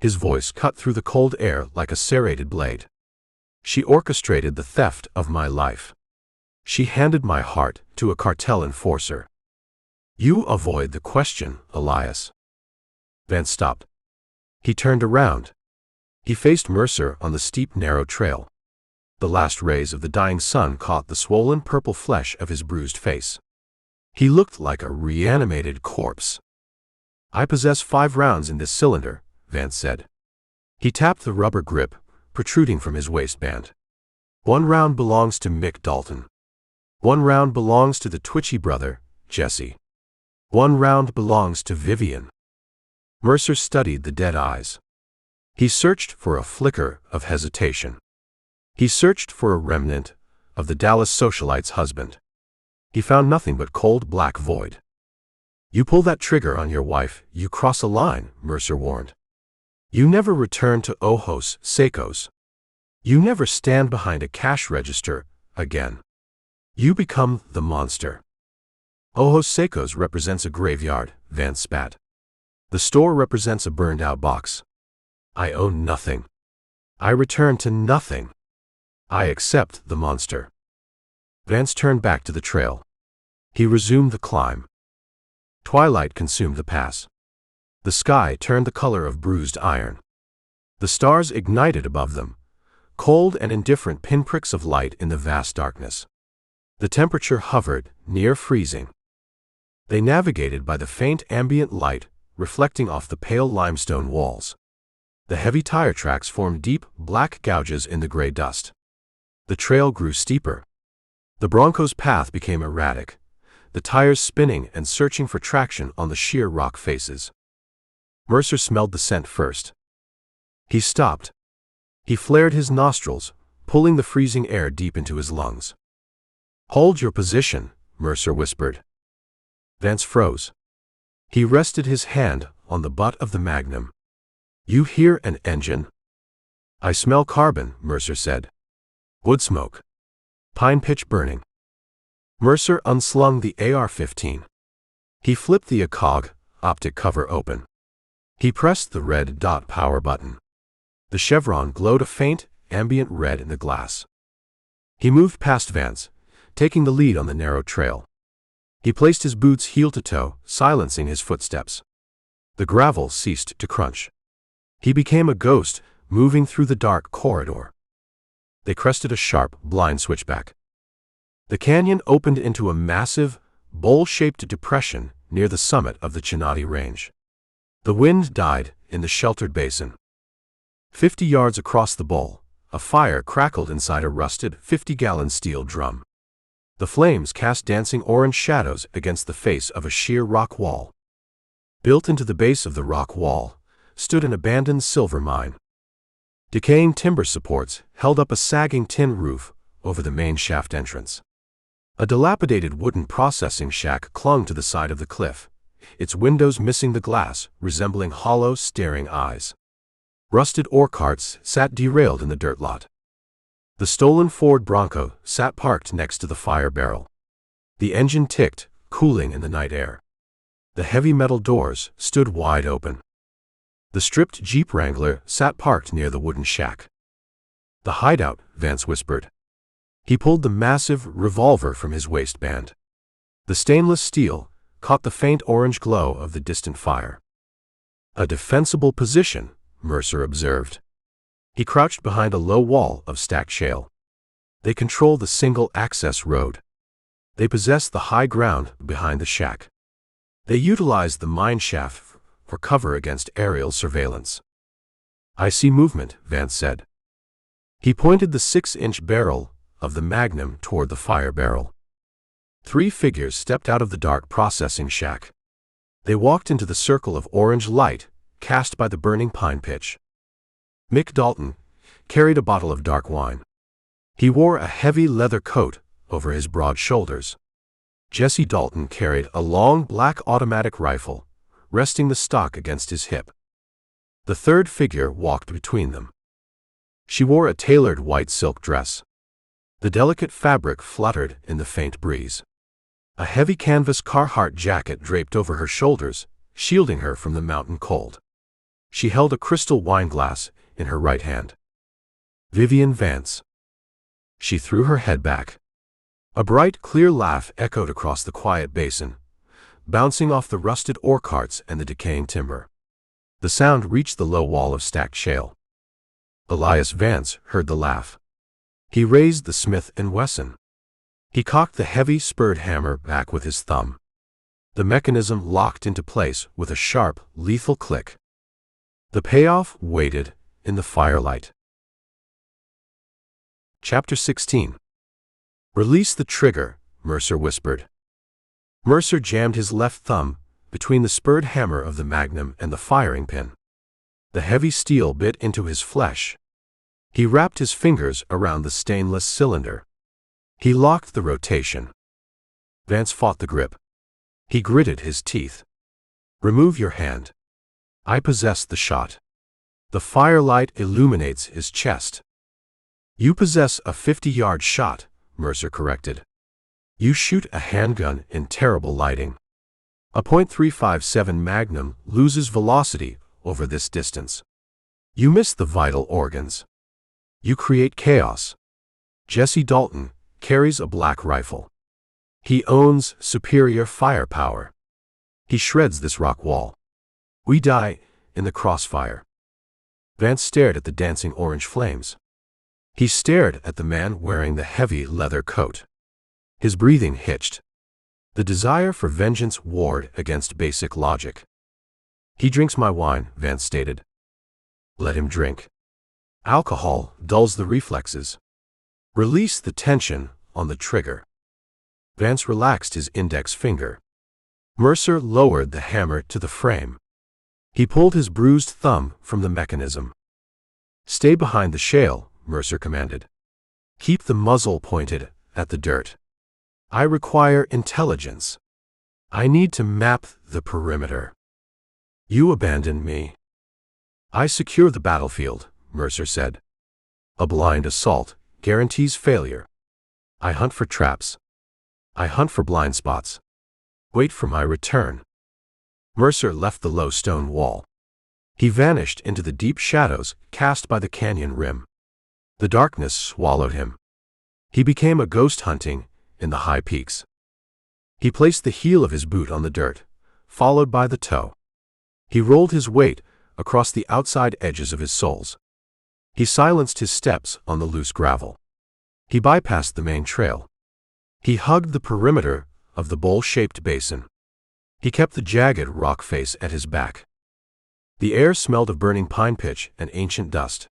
His voice cut through the cold air like a serrated blade. She orchestrated the theft of my life. She handed my heart to a cartel enforcer. You avoid the question, Elias. Vance stopped. He turned around. He faced Mercer on the steep, narrow trail. The last rays of the dying sun caught the swollen purple flesh of his bruised face. He looked like a reanimated corpse. I possess 5 rounds in this cylinder, Vance said. He tapped the rubber grip protruding from his waistband. 1 round belongs to Mick Dalton. 1 round belongs to the twitchy brother, Jesse. 1 round belongs to Vivian. Mercer studied the dead eyes. He searched for a flicker of hesitation. He searched for a remnant of the Dallas socialite's husband. He found nothing but cold black void. You pull that trigger on your wife, you cross a line, Mercer warned. You never return to Ojos Secos. You never stand behind a cash register again. You become the monster. Ojos Secos represents a graveyard, Vance spat. The store represents a burned-out box. I own nothing. I return to nothing. I accept the monster. Vance turned back to the trail. He resumed the climb. Twilight consumed the pass. The sky turned the color of bruised iron. The stars ignited above them, cold and indifferent pinpricks of light in the vast darkness. The temperature hovered near freezing. They navigated by the faint ambient light reflecting off the pale limestone walls. The heavy tire tracks formed deep, black gouges in the gray dust. The trail grew steeper. The Bronco's path became erratic, the tires spinning and searching for traction on the sheer rock faces. Mercer smelled the scent first. He stopped. He flared his nostrils, pulling the freezing air deep into his lungs. Hold your position, Mercer whispered. Vance froze. He rested his hand on the butt of the Magnum. You hear an engine? I smell carbon, Mercer said. Wood smoke. Pine pitch burning. Mercer unslung the AR-15. He flipped the ACOG optic cover open. He pressed the red dot power button. The chevron glowed a faint, ambient red in the glass. He moved past Vance, taking the lead on the narrow trail. He placed his boots heel to toe, silencing his footsteps. The gravel ceased to crunch. He became a ghost, moving through the dark corridor. They crested a sharp, blind switchback. The canyon opened into a massive, bowl-shaped depression near the summit of the Chinati Range. The wind died in the sheltered basin. 50 yards across the bowl, a fire crackled inside a rusted 50-gallon steel drum. The flames cast dancing orange shadows against the face of a sheer rock wall. Built into the base of the rock wall stood an abandoned silver mine. Decaying timber supports held up a sagging tin roof over the main shaft entrance. A dilapidated wooden processing shack clung to the side of the cliff, its windows missing the glass, resembling hollow, staring eyes. Rusted ore carts sat derailed in the dirt lot. The stolen Ford Bronco sat parked next to the fire barrel. The engine ticked, cooling in the night air. The heavy metal doors stood wide open. The stripped Jeep Wrangler sat parked near the wooden shack. The hideout, Vance whispered. He pulled the massive revolver from his waistband. The stainless steel caught the faint orange glow of the distant fire. A defensible position, Mercer observed. He crouched behind a low wall of stacked shale. They control the single-access road. They possess the high ground behind the shack. They utilized the mine shaft for cover against aerial surveillance. "I see movement," Vance said. He pointed the 6-inch barrel of the Magnum toward the fire barrel. 3 figures stepped out of the dark processing shack. They walked into the circle of orange light cast by the burning pine pitch. Mick Dalton carried a bottle of dark wine. He wore a heavy leather coat over his broad shoulders. Jesse Dalton carried a long black automatic rifle, resting the stock against his hip. The third figure walked between them. She wore a tailored white silk dress. The delicate fabric fluttered in the faint breeze. A heavy canvas Carhartt jacket draped over her shoulders, shielding her from the mountain cold. She held a crystal wine glass in her right hand. Vivian Vance. She threw her head back. A bright, clear laugh echoed across the quiet basin, bouncing off the rusted ore carts and the decaying timber. The sound reached the low wall of stacked shale. Elias Vance heard the laugh. He raised the Smith & Wesson. He cocked the heavy, spurred hammer back with his thumb. The mechanism locked into place with a sharp, lethal click. The payoff waited in the firelight. Chapter 16. "Release the trigger," Mercer whispered. Mercer jammed his left thumb between the spurred hammer of the Magnum and the firing pin. The heavy steel bit into his flesh. He wrapped his fingers around the stainless cylinder. He locked the rotation. Vance fought the grip. He gritted his teeth. "Remove your hand." "I possess the shot." The firelight illuminates his chest. "You possess a 50-yard shot," Mercer corrected. "You shoot a handgun in terrible lighting. A .357 Magnum loses velocity over this distance. You miss the vital organs. You create chaos." Jesse Dalton carries a black rifle. He owns superior firepower. He shreds this rock wall. We die in the crossfire. Vance stared at the dancing orange flames. He stared at the man wearing the heavy leather coat. His breathing hitched. The desire for vengeance warred against basic logic. "He drinks my wine," Vance stated. "Let him drink. Alcohol dulls the reflexes. Release the tension on the trigger." Vance relaxed his index finger. Mercer lowered the hammer to the frame. He pulled his bruised thumb from the mechanism. "Stay behind the shale," Mercer commanded. "Keep the muzzle pointed at the dirt. I require intelligence. I need to map the perimeter. You abandon me." "I secure the battlefield," Mercer said. "A blind assault guarantees failure. I hunt for traps. I hunt for blind spots. Wait for my return." Mercer left the low stone wall. He vanished into the deep shadows cast by the canyon rim. The darkness swallowed him. He became a ghost hunting in the high peaks. He placed the heel of his boot on the dirt, followed by the toe. He rolled his weight across the outside edges of his soles. He silenced his steps on the loose gravel. He bypassed the main trail. He hugged the perimeter of the bowl-shaped basin. He kept the jagged rock face at his back. The air smelled of burning pine pitch and ancient dust.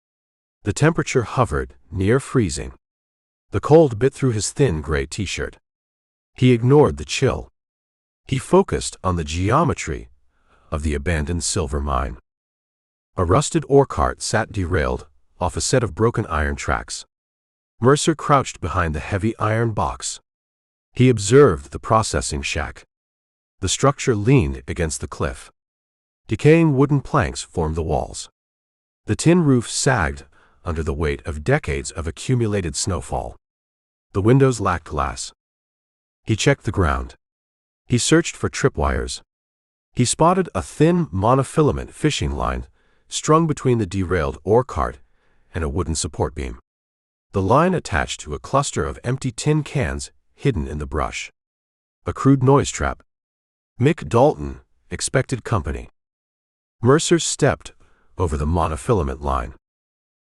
The temperature hovered near freezing. The cold bit through his thin gray t-shirt. He ignored the chill. He focused on the geometry of the abandoned silver mine. A rusted ore cart sat derailed off a set of broken iron tracks. Mercer crouched behind the heavy iron box. He observed the processing shack. The structure leaned against the cliff. Decaying wooden planks formed the walls. The tin roof sagged under the weight of decades of accumulated snowfall. The windows lacked glass. He checked the ground. He searched for tripwires. He spotted a thin monofilament fishing line strung between the derailed ore cart and a wooden support beam. The line attached to a cluster of empty tin cans hidden in the brush. A crude noise trap. Mick Dalton expected company. Mercer stepped over the monofilament line.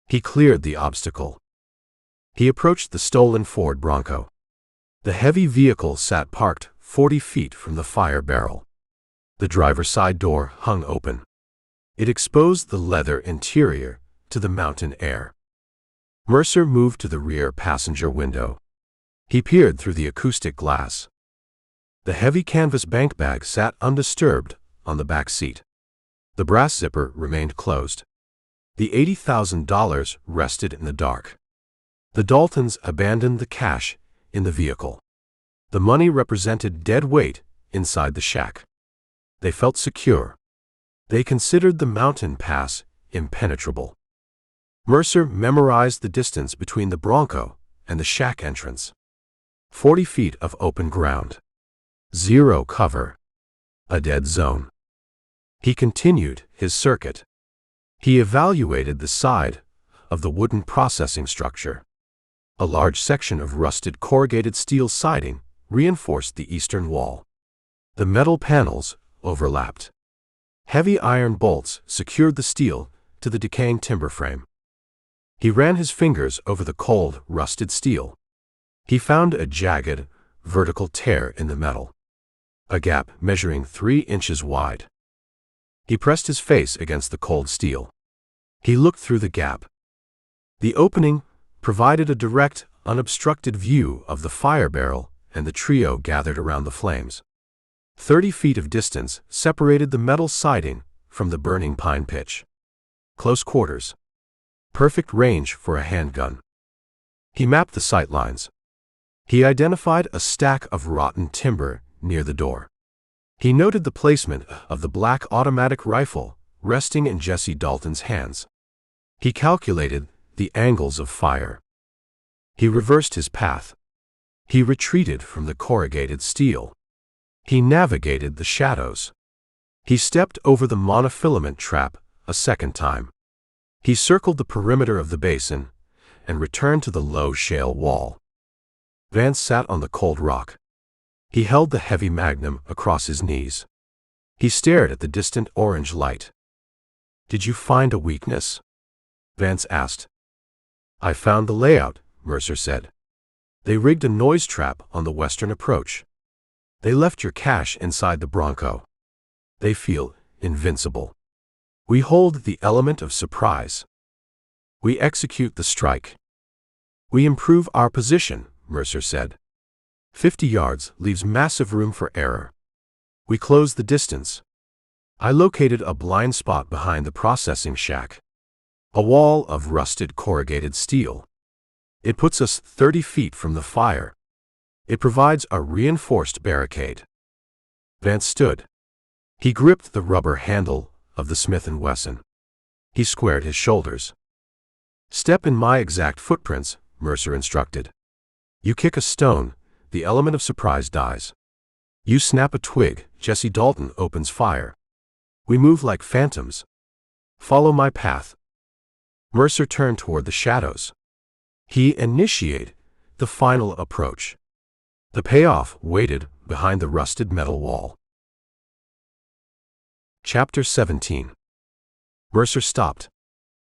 He cleared the obstacle. He approached the stolen Ford Bronco. The heavy vehicle sat parked 40 feet from the fire barrel. The driver's side door hung open. It exposed the leather interior to the mountain air. Mercer moved to the rear passenger window. He peered through the acoustic glass. The heavy canvas bank bag sat undisturbed on the back seat. The brass zipper remained closed. The $80,000 rested in the dark. The Daltons abandoned the cash in the vehicle. The money represented dead weight inside the shack. They felt secure. They considered the mountain pass impenetrable. Mercer memorized the distance between the Bronco and the shack entrance. 40 feet of open ground. Zero cover. A dead zone. He continued his circuit. He evaluated the side of the wooden processing structure. A large section of rusted corrugated steel siding reinforced the eastern wall. The metal panels overlapped. Heavy iron bolts secured the steel to the decaying timber frame. He ran his fingers over the cold, rusted steel. He found a jagged, vertical tear in the metal. A gap measuring 3 inches wide. He pressed his face against the cold steel. He looked through the gap. The opening provided a direct, unobstructed view of the fire barrel and the trio gathered around the flames. 30 feet of distance separated the metal siding from the burning pine pitch. Close quarters. Perfect range for a handgun. He mapped the sight lines. He identified a stack of rotten timber near the door. He noted the placement of the black automatic rifle resting in Jesse Dalton's hands. He calculated the angles of fire. He reversed his path. He retreated from the corrugated steel. He navigated the shadows. He stepped over the monofilament trap a second time. He circled the perimeter of the basin and returned to the low shale wall. Vance sat on the cold rock. He held the heavy magnum across his knees. He stared at the distant orange light. "Did you find a weakness?" Vance asked. "I found the layout," Mercer said. "They rigged a noise trap on the western approach. They left your cache inside the Bronco. They feel invincible. We hold the element of surprise. We execute the strike. We improve our position," Mercer said. 50 yards leaves massive room for error. We close the distance. I located a blind spot behind the processing shack. A wall of rusted corrugated steel. It puts us 30 feet from the fire. It provides a reinforced barricade. Vance stood. He gripped the rubber handle of the Smith & Wesson. He squared his shoulders. "Step in my exact footprints," Mercer instructed. "You kick a stone, the element of surprise dies. You snap a twig, Jesse Dalton opens fire. We move like phantoms. Follow my path." Mercer turned toward the shadows. He initiated the final approach. The payoff waited behind the rusted metal wall. Chapter 17. Mercer stopped.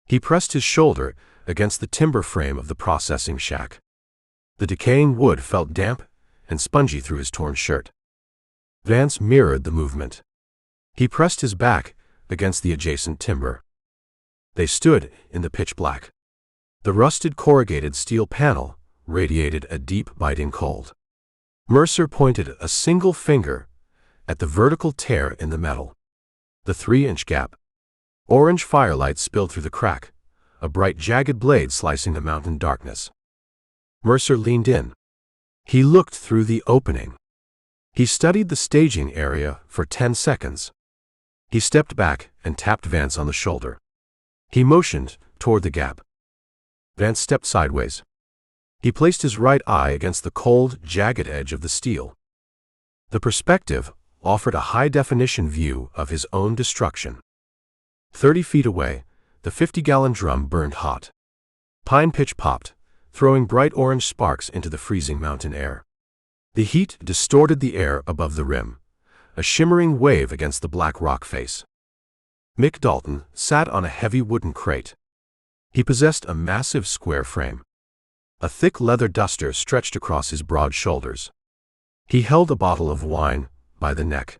He pressed his shoulder against the timber frame of the processing shack. The decaying wood felt damp and spongy through his torn shirt. Vance mirrored the movement. He pressed his back against the adjacent timber. They stood in the pitch black. The rusted corrugated steel panel radiated a deep biting cold. Mercer pointed a single finger at the vertical tear in the metal. The 3-inch gap. Orange firelight spilled through the crack, a bright jagged blade slicing the mountain darkness. Mercer leaned in. He looked through the opening. He studied the staging area for 10 seconds. He stepped back and tapped Vance on the shoulder. He motioned toward the gap. Vance stepped sideways. He placed his right eye against the cold, jagged edge of the steel. The perspective offered a high-definition view of his own destruction. 30 feet away, the 50-gallon drum burned hot. Pine pitch popped, throwing bright orange sparks into the freezing mountain air. The heat distorted the air above the rim, a shimmering wave against the black rock face. Mick Dalton sat on a heavy wooden crate. He possessed a massive square frame. A thick leather duster stretched across his broad shoulders. He held a bottle of wine by the neck.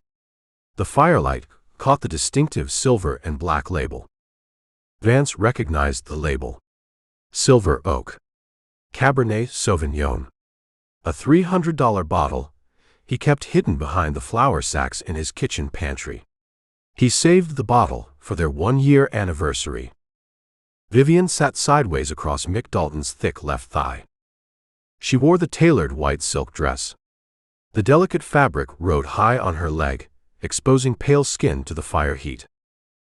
The firelight caught the distinctive silver and black label. Vance recognized the label. Silver Oak. Cabernet Sauvignon. A $300 bottle he kept hidden behind the flour sacks in his kitchen pantry. He saved the bottle for their 1-year anniversary. Vivian sat sideways across Mick Dalton's thick left thigh. She wore the tailored white silk dress. The delicate fabric rode high on her leg, exposing pale skin to the fire heat.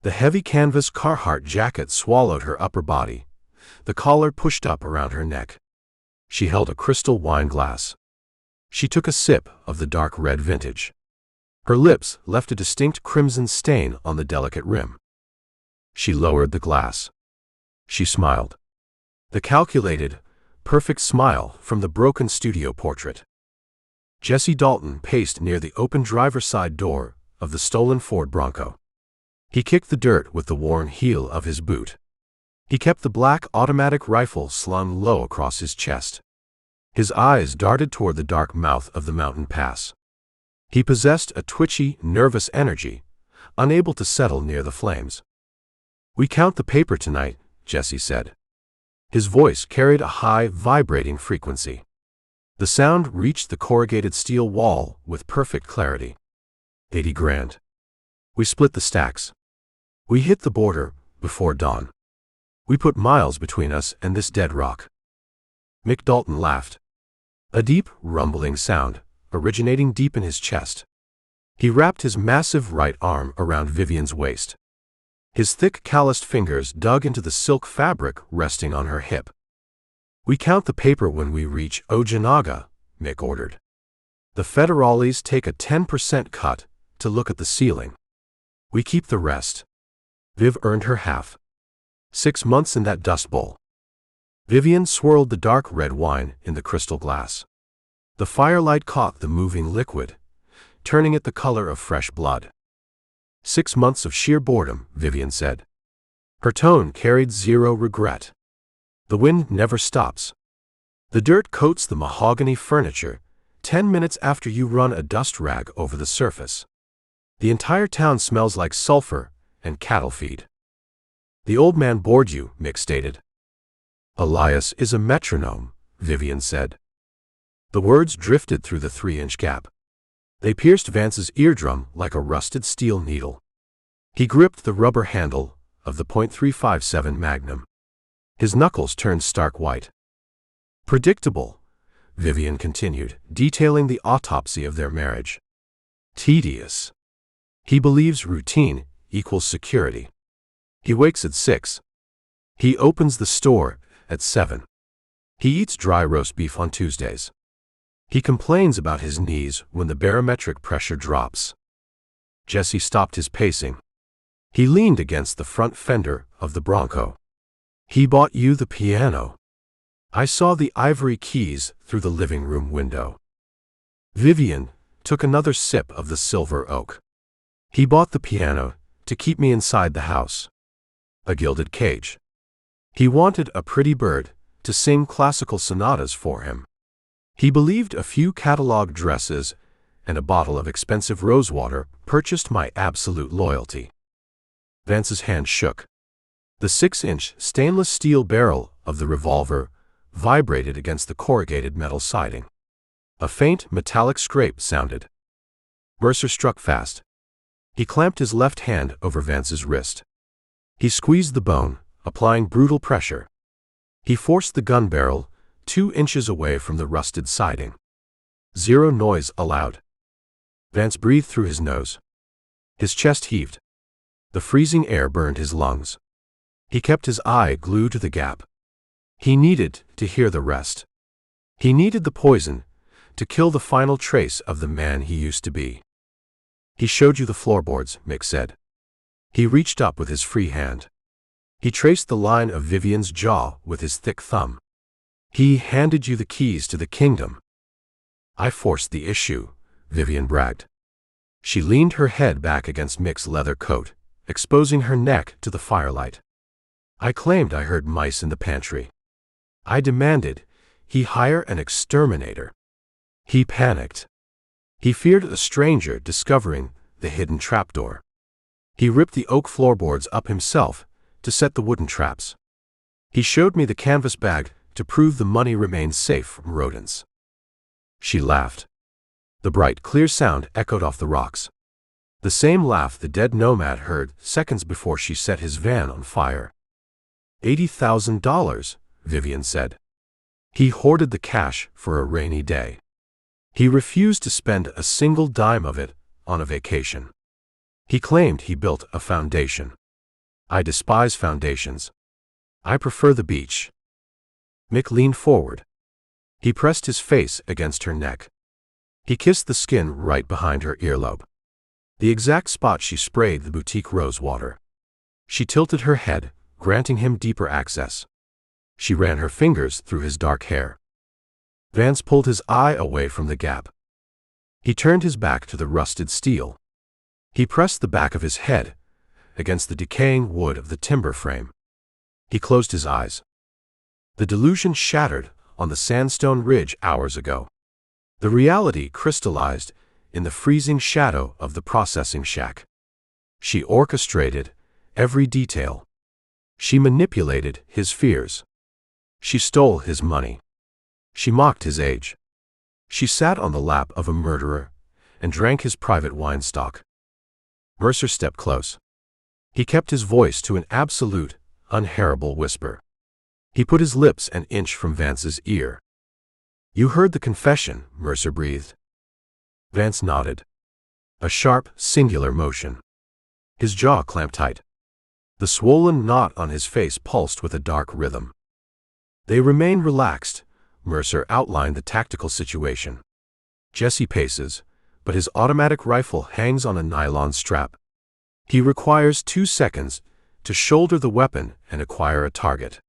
The heavy canvas Carhartt jacket swallowed her upper body, the collar pushed up around her neck. She held a crystal wine glass. She took a sip of the dark red vintage. Her lips left a distinct crimson stain on the delicate rim. She lowered the glass. She smiled. The calculated, perfect smile from the broken studio portrait. Jesse Dalton paced near the open driver's side door of the stolen Ford Bronco. He kicked the dirt with the worn heel of his boot. He kept the black automatic rifle slung low across his chest. His eyes darted toward the dark mouth of the mountain pass. He possessed a twitchy, nervous energy, unable to settle near the flames. "We count the paper tonight," Jesse said. His voice carried a high, vibrating frequency. The sound reached the corrugated steel wall with perfect clarity. 80 grand. We split the stacks. We hit the border before dawn. We put miles between us and this dead rock. Mick Dalton laughed. A deep, rumbling sound, originating deep in his chest. He wrapped his massive right arm around Vivian's waist. His thick, calloused fingers dug into the silk fabric resting on her hip. "We count the paper when we reach Ojinaga," Mick ordered. "The federales take a 10% cut to look at the ceiling. We keep the rest." Viv earned her half. 6 months in that dust bowl. Vivian swirled the dark red wine in the crystal glass. The firelight caught the moving liquid, turning it the color of fresh blood. 6 months of sheer boredom, Vivian said. Her tone carried zero regret. The wind never stops. The dirt coats the mahogany furniture 10 minutes after you run a dust rag over the surface. The entire town smells like sulfur and cattle feed. "The old man bored you," Mick stated. "Elias is a metronome," Vivian said. The words drifted through the 3-inch gap. They pierced Vance's eardrum like a rusted steel needle. He gripped the rubber handle of the .357 Magnum. His knuckles turned stark white. "Predictable," Vivian continued, detailing the autopsy of their marriage. "Tedious. He believes routine equals security. He wakes at 6. He opens the store at 7. He eats dry roast beef on Tuesdays. He complains about his knees when the barometric pressure drops." Jesse stopped his pacing. He leaned against the front fender of the Bronco. "He bought you the piano." I saw the ivory keys through the living room window. Vivian took another sip of the silver oak. "He bought the piano to keep me inside the house. A gilded cage. He wanted a pretty bird to sing classical sonatas for him. He believed a few catalog dresses and a bottle of expensive rosewater purchased my absolute loyalty." Vance's hand shook. The 6-inch stainless steel barrel of the revolver vibrated against the corrugated metal siding. A faint metallic scrape sounded. Mercer struck fast. He clamped his left hand over Vance's wrist. He squeezed the bone, applying brutal pressure. He forced the gun barrel 2 inches away from the rusted siding. Zero noise allowed. Vance breathed through his nose. His chest heaved. The freezing air burned his lungs. He kept his eye glued to the gap. He needed to hear the rest. He needed the poison to kill the final trace of the man he used to be. "He showed you the floorboards," Mick said. He reached up with his free hand. He traced the line of Vivian's jaw with his thick thumb. "He handed you the keys to the kingdom." "I forced the issue," Vivian bragged. She leaned her head back against Mick's leather coat, exposing her neck to the firelight. "I claimed I heard mice in the pantry. I demanded he hire an exterminator. He panicked. He feared a stranger discovering the hidden trapdoor. He ripped the oak floorboards up himself to set the wooden traps. He showed me the canvas bag to prove the money remained safe from rodents. She laughed. The bright, clear sound echoed off the rocks. The same laugh the dead nomad heard seconds before she set his van on fire. $80,000, Vivian said. He hoarded the cash for a rainy day. He refused to spend a single dime of it on a vacation. He claimed he built a foundation. I despise foundations. I prefer the beach. Mick leaned forward. He pressed his face against her neck. He kissed the skin right behind her earlobe, the exact spot she sprayed the boutique rose water. She tilted her head, granting him deeper access. She ran her fingers through his dark hair. Vance pulled his eye away from the gap. He turned his back to the rusted steel. He pressed the back of his head against the decaying wood of the timber frame. He closed his eyes. The delusion shattered on the sandstone ridge hours ago. The reality crystallized in the freezing shadow of the processing shack. She orchestrated every detail. She manipulated his fears. She stole his money. She mocked his age. She sat on the lap of a murderer and drank his private wine stock. Mercer stepped close. He kept his voice to an absolute, unhearable whisper. He put his lips an inch from Vance's ear. "You heard the confession," Mercer breathed. Vance nodded. A sharp, singular motion. His jaw clamped tight. The swollen knot on his face pulsed with a dark rhythm. "They remain relaxed," Mercer outlined the tactical situation. "Jesse paces, but his automatic rifle hangs on a nylon strap. He requires 2 seconds to shoulder the weapon and acquire a target.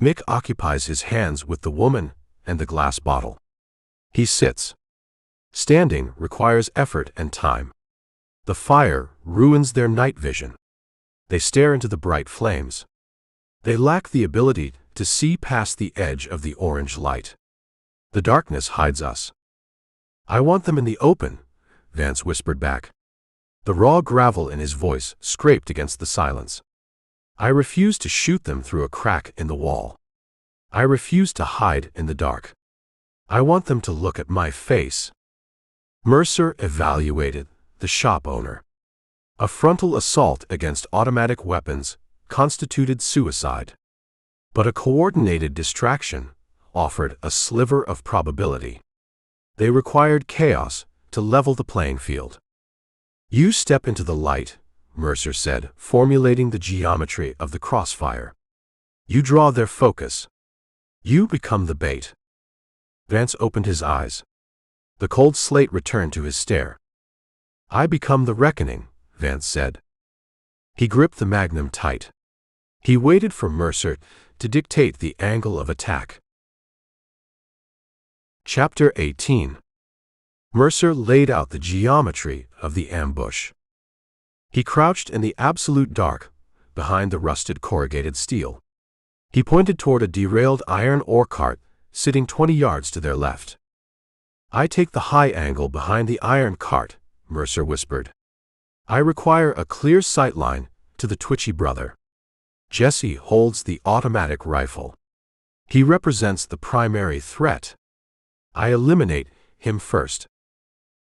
Mick occupies his hands with the woman and the glass bottle. He sits. Standing requires effort and time. The fire ruins their night vision. They stare into the bright flames. They lack the ability to see past the edge of the orange light. The darkness hides us." "I want them in the open," Vance whispered back. The raw gravel in his voice scraped against the silence. "I refuse to shoot them through a crack in the wall. I refuse to hide in the dark. I want them to look at my face." Mercer evaluated the shop owner. A frontal assault against automatic weapons constituted suicide. But a coordinated distraction offered a sliver of probability. They required chaos to level the playing field. "You step into the light," Mercer said, formulating the geometry of the crossfire. "You draw their focus. You become the bait." Vance opened his eyes. The cold slate returned to his stare. "I become the reckoning," Vance said. He gripped the magnum tight. He waited for Mercer to dictate the angle of attack. Chapter 18. Mercer laid out the geometry of the ambush. He crouched in the absolute dark, behind the rusted corrugated steel. He pointed toward a derailed iron ore cart sitting 20 yards to their left. "I take the high angle behind the iron cart," Mercer whispered. "I require a clear sight line to the twitchy brother. Jesse holds the automatic rifle. He represents the primary threat. I eliminate him first."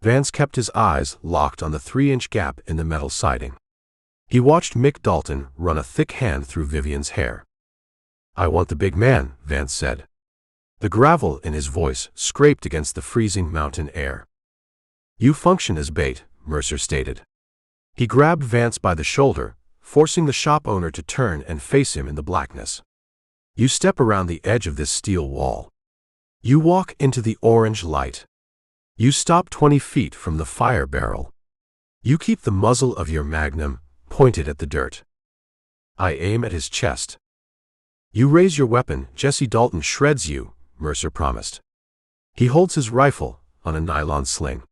Vance kept his eyes locked on the 3-inch gap in the metal siding. He watched Mick Dalton run a thick hand through Vivian's hair. "I want the big man," Vance said. The gravel in his voice scraped against the freezing mountain air. "You function as bait," Mercer stated. He grabbed Vance by the shoulder, forcing the shop owner to turn and face him in the blackness. "You step around the edge of this steel wall. You walk into the orange light. You stop 20 feet from the fire barrel. You keep the muzzle of your magnum pointed at the dirt. I aim at his chest. You raise your weapon, Jesse Dalton shreds you," Mercer promised. He holds his rifle on a nylon sling.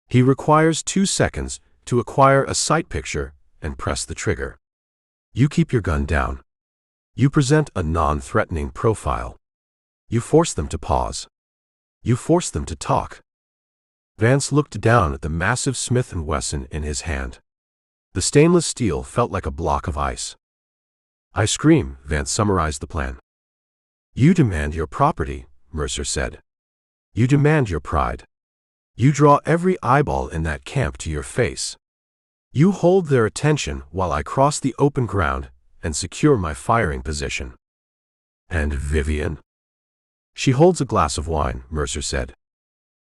He requires 2 seconds to acquire a sight picture and press the trigger. You keep your gun down. You present a non-threatening profile. You force them to pause. You force them to talk. Vance looked down at the massive Smith & Wesson in his hand. The stainless steel felt like a block of ice. "I scream," Vance summarized the plan. "You demand your property," Mercer said. "You demand your pride. You draw every eyeball in that camp to your face. You hold their attention while I cross the open ground and secure my firing position." "And Vivian?" "She holds a glass of wine," Mercer said.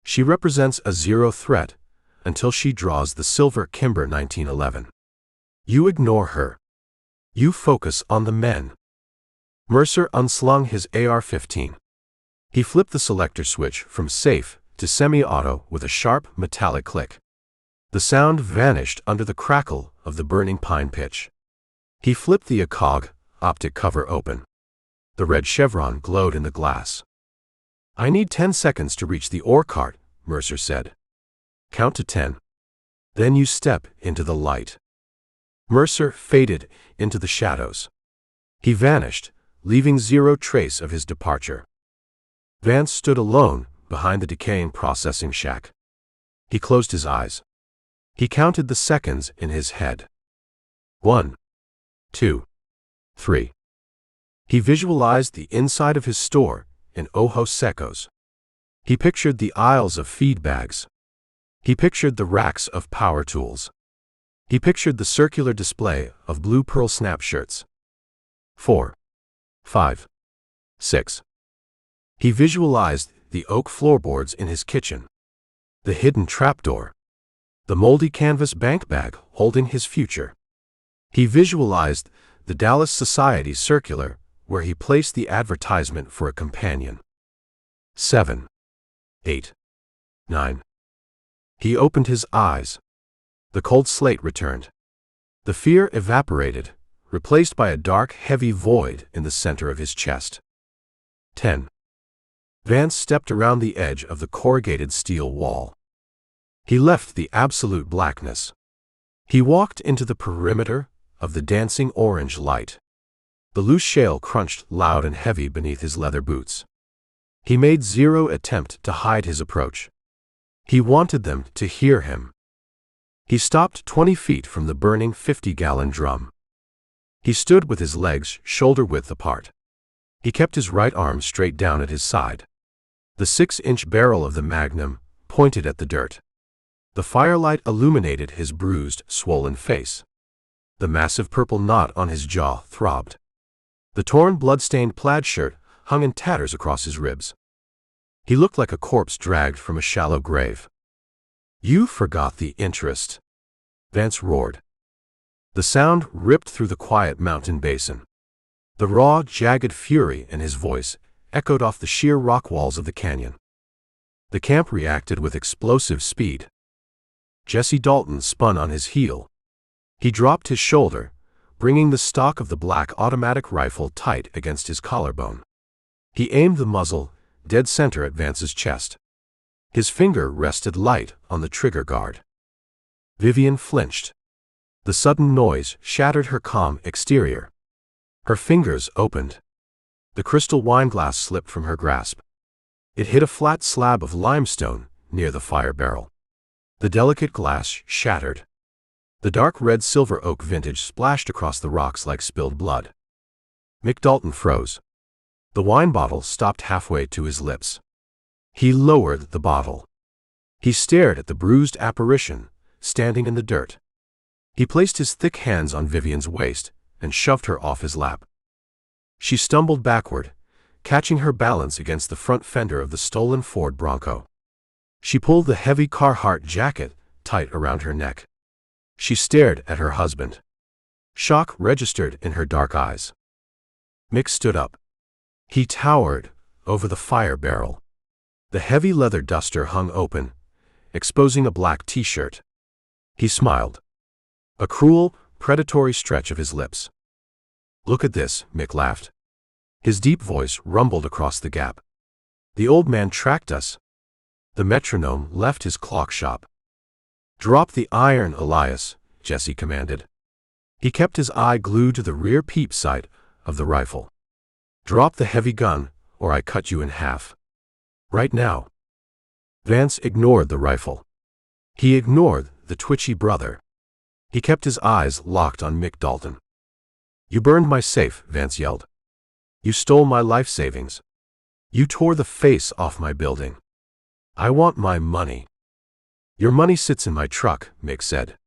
"She represents a zero threat until she draws the silver Kimber 1911. You ignore her. You focus on the men." Mercer unslung his AR-15. He flipped the selector switch from safe to semi-auto with a sharp, metallic click. The sound vanished under the crackle of the burning pine pitch. He flipped the ACOG optic cover open. The red chevron glowed in the glass. "I need 10 seconds to reach the ore cart," Mercer said. "Count to 10. Then you step into the light." Mercer faded into the shadows. He vanished, leaving zero trace of his departure. Vance stood alone behind the decaying processing shack. He closed his eyes. He counted the seconds in his head. 1, 2, 3. He visualized the inside of his store in Ojos Secos. He pictured the aisles of feed bags. He pictured the racks of power tools. He pictured the circular display of blue pearl snap shirts. 4, 5, 6. He visualized the oak floorboards in his kitchen, the hidden trapdoor, the moldy canvas bank bag holding his future. He visualized the Dallas Society circular where he placed the advertisement for a companion. 7, 8, 9. He opened his eyes. The cold slate returned. The fear evaporated, replaced by a dark, heavy void in the center of his chest. 10. Vance stepped around the edge of the corrugated steel wall. He left the absolute blackness. He walked into the perimeter of the dancing orange light. The loose shale crunched loud and heavy beneath his leather boots. He made zero attempt to hide his approach. He wanted them to hear him. He stopped 20 feet from the burning 50-gallon drum. He stood with his legs shoulder-width apart. He kept his right arm straight down at his side. The 6-inch barrel of the Magnum pointed at the dirt. The firelight illuminated his bruised, swollen face. The massive purple knot on his jaw throbbed. The torn, blood-stained plaid shirt hung in tatters across his ribs. He looked like a corpse dragged from a shallow grave. "You forgot the interest," Vance roared. The sound ripped through the quiet mountain basin. The raw, jagged fury in his voice echoed off the sheer rock walls of the canyon. The camp reacted with explosive speed. Jesse Dalton spun on his heel. He dropped his shoulder, bringing the stock of the black automatic rifle tight against his collarbone. He aimed the muzzle dead center at Vance's chest. His finger rested light on the trigger guard. Vivian flinched. The sudden noise shattered her calm exterior. Her fingers opened. The crystal wineglass slipped from her grasp. It hit a flat slab of limestone near the fire barrel. The delicate glass shattered. The dark red silver oak vintage splashed across the rocks like spilled blood. Mick Dalton froze. The wine bottle stopped halfway to his lips. He lowered the bottle. He stared at the bruised apparition standing in the dirt. He placed his thick hands on Vivian's waist and shoved her off his lap. She stumbled backward, catching her balance against the front fender of the stolen Ford Bronco. She pulled the heavy Carhartt jacket tight around her neck. She stared at her husband. Shock registered in her dark eyes. Mick stood up. He towered over the fire barrel. The heavy leather duster hung open, exposing a black t-shirt. He smiled. A cruel, predatory stretch of his lips. "Look at this," Mick laughed. His deep voice rumbled across the gap. "The old man tracked us." The metronome left his clock shop. "Drop the iron, Elias," Jesse commanded. He kept his eye glued to the rear peep sight of the rifle. "Drop the heavy gun, or I cut you in half. Right now." Vance ignored the rifle. He ignored the twitchy brother. He kept his eyes locked on Mick Dalton. "You burned my safe," Vance yelled. "You stole my life savings. You tore the face off my building. I want my money." "Your money sits in my truck," Mick said.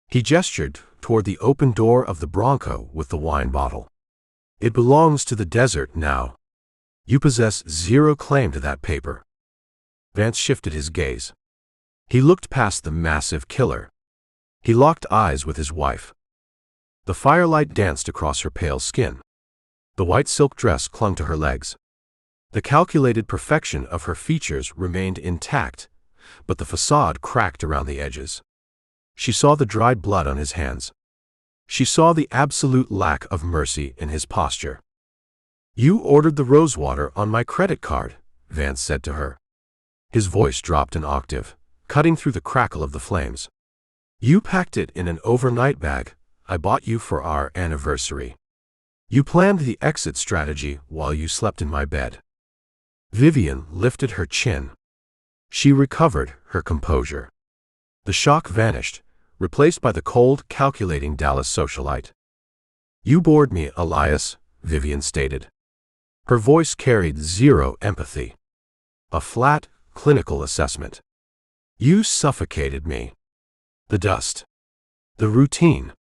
He gestured toward the open door of the Bronco with the wine bottle. "It belongs to the desert now. You possess zero claim to that paper." Vance shifted his gaze. He looked past the massive killer. He locked eyes with his wife. The firelight danced across her pale skin. The white silk dress clung to her legs. The calculated perfection of her features remained intact, but the facade cracked around the edges. She saw the dried blood on his hands. She saw the absolute lack of mercy in his posture. "You ordered the rosewater on my credit card," Vance said to her. His voice dropped an octave, cutting through the crackle of the flames. "You packed it in an overnight bag I bought you for our anniversary. You planned the exit strategy while you slept in my bed." Vivian lifted her chin. She recovered her composure. The shock vanished, replaced by the cold, calculating Dallas socialite. "You bored me, Elias," Vivian stated. Her voice carried zero empathy. A flat, clinical assessment. "You suffocated me." The dust. The routine.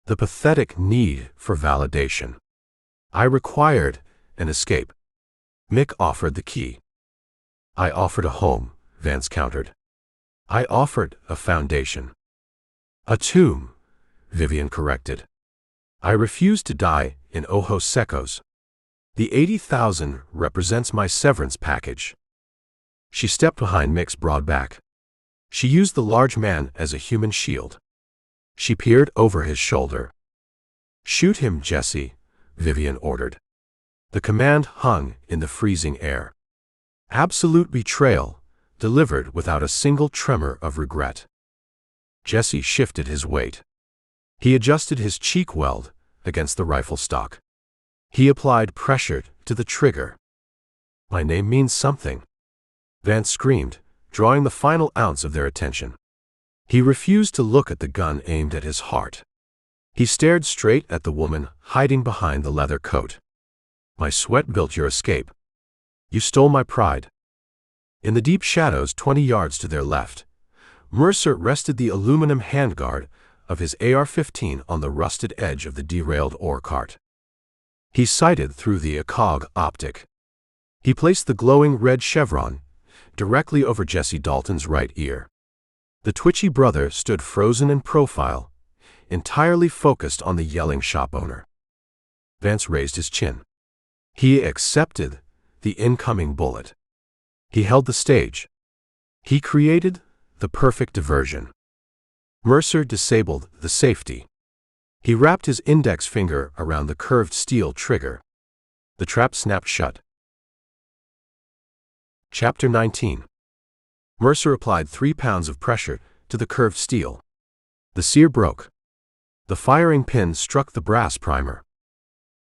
The pathetic need for validation. "I required an escape." Mick offered the key. "I offered a home," Vance countered. "I offered a foundation." "A tomb," Vivian corrected. "I refuse to die in ojos secos. The 80,000 represents my severance package." She stepped behind Mick's broad back. She used the large man as a human shield. She peered over his shoulder. "Shoot him, Jesse," Vivian ordered. The command hung in the freezing air. Absolute betrayal, delivered without a single tremor of regret. Jesse shifted his weight. He adjusted his cheek weld against the rifle stock. He applied pressure to the trigger. "My name means something," Vance screamed, drawing the final ounce of their attention. He refused to look at the gun aimed at his heart. He stared straight at the woman hiding behind the leather coat. "My sweat built your escape. You stole my pride." In the deep shadows 20 yards to their left, Mercer rested the aluminum handguard of his AR-15 on the rusted edge of the derailed ore cart. He sighted through the ACOG optic. He placed the glowing red chevron directly over Jesse Dalton's right ear. The twitchy brother stood frozen in profile, entirely focused on the yelling shop owner. Vance raised his chin. He accepted the incoming bullet. He held the stage. He created the perfect diversion. Mercer disabled the safety. He wrapped his index finger around the curved steel trigger. The trap snapped shut. Chapter 19. Mercer applied 3 pounds of pressure to the curved steel. The sear broke. The firing pin struck the brass primer.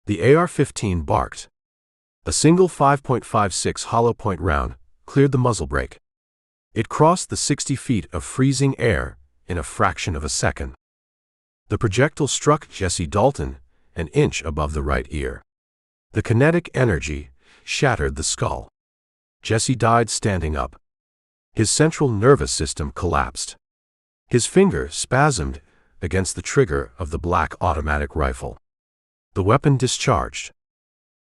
The AR-15 barked. A single 5.56 hollow point round cleared the muzzle brake. It crossed the 60 feet of freezing air in a fraction of a second. The projectile struck Jesse Dalton an inch above the right ear. The kinetic energy shattered the skull. Jesse died standing up. His central nervous system collapsed. His finger spasmed against the trigger of the black automatic rifle. The weapon discharged.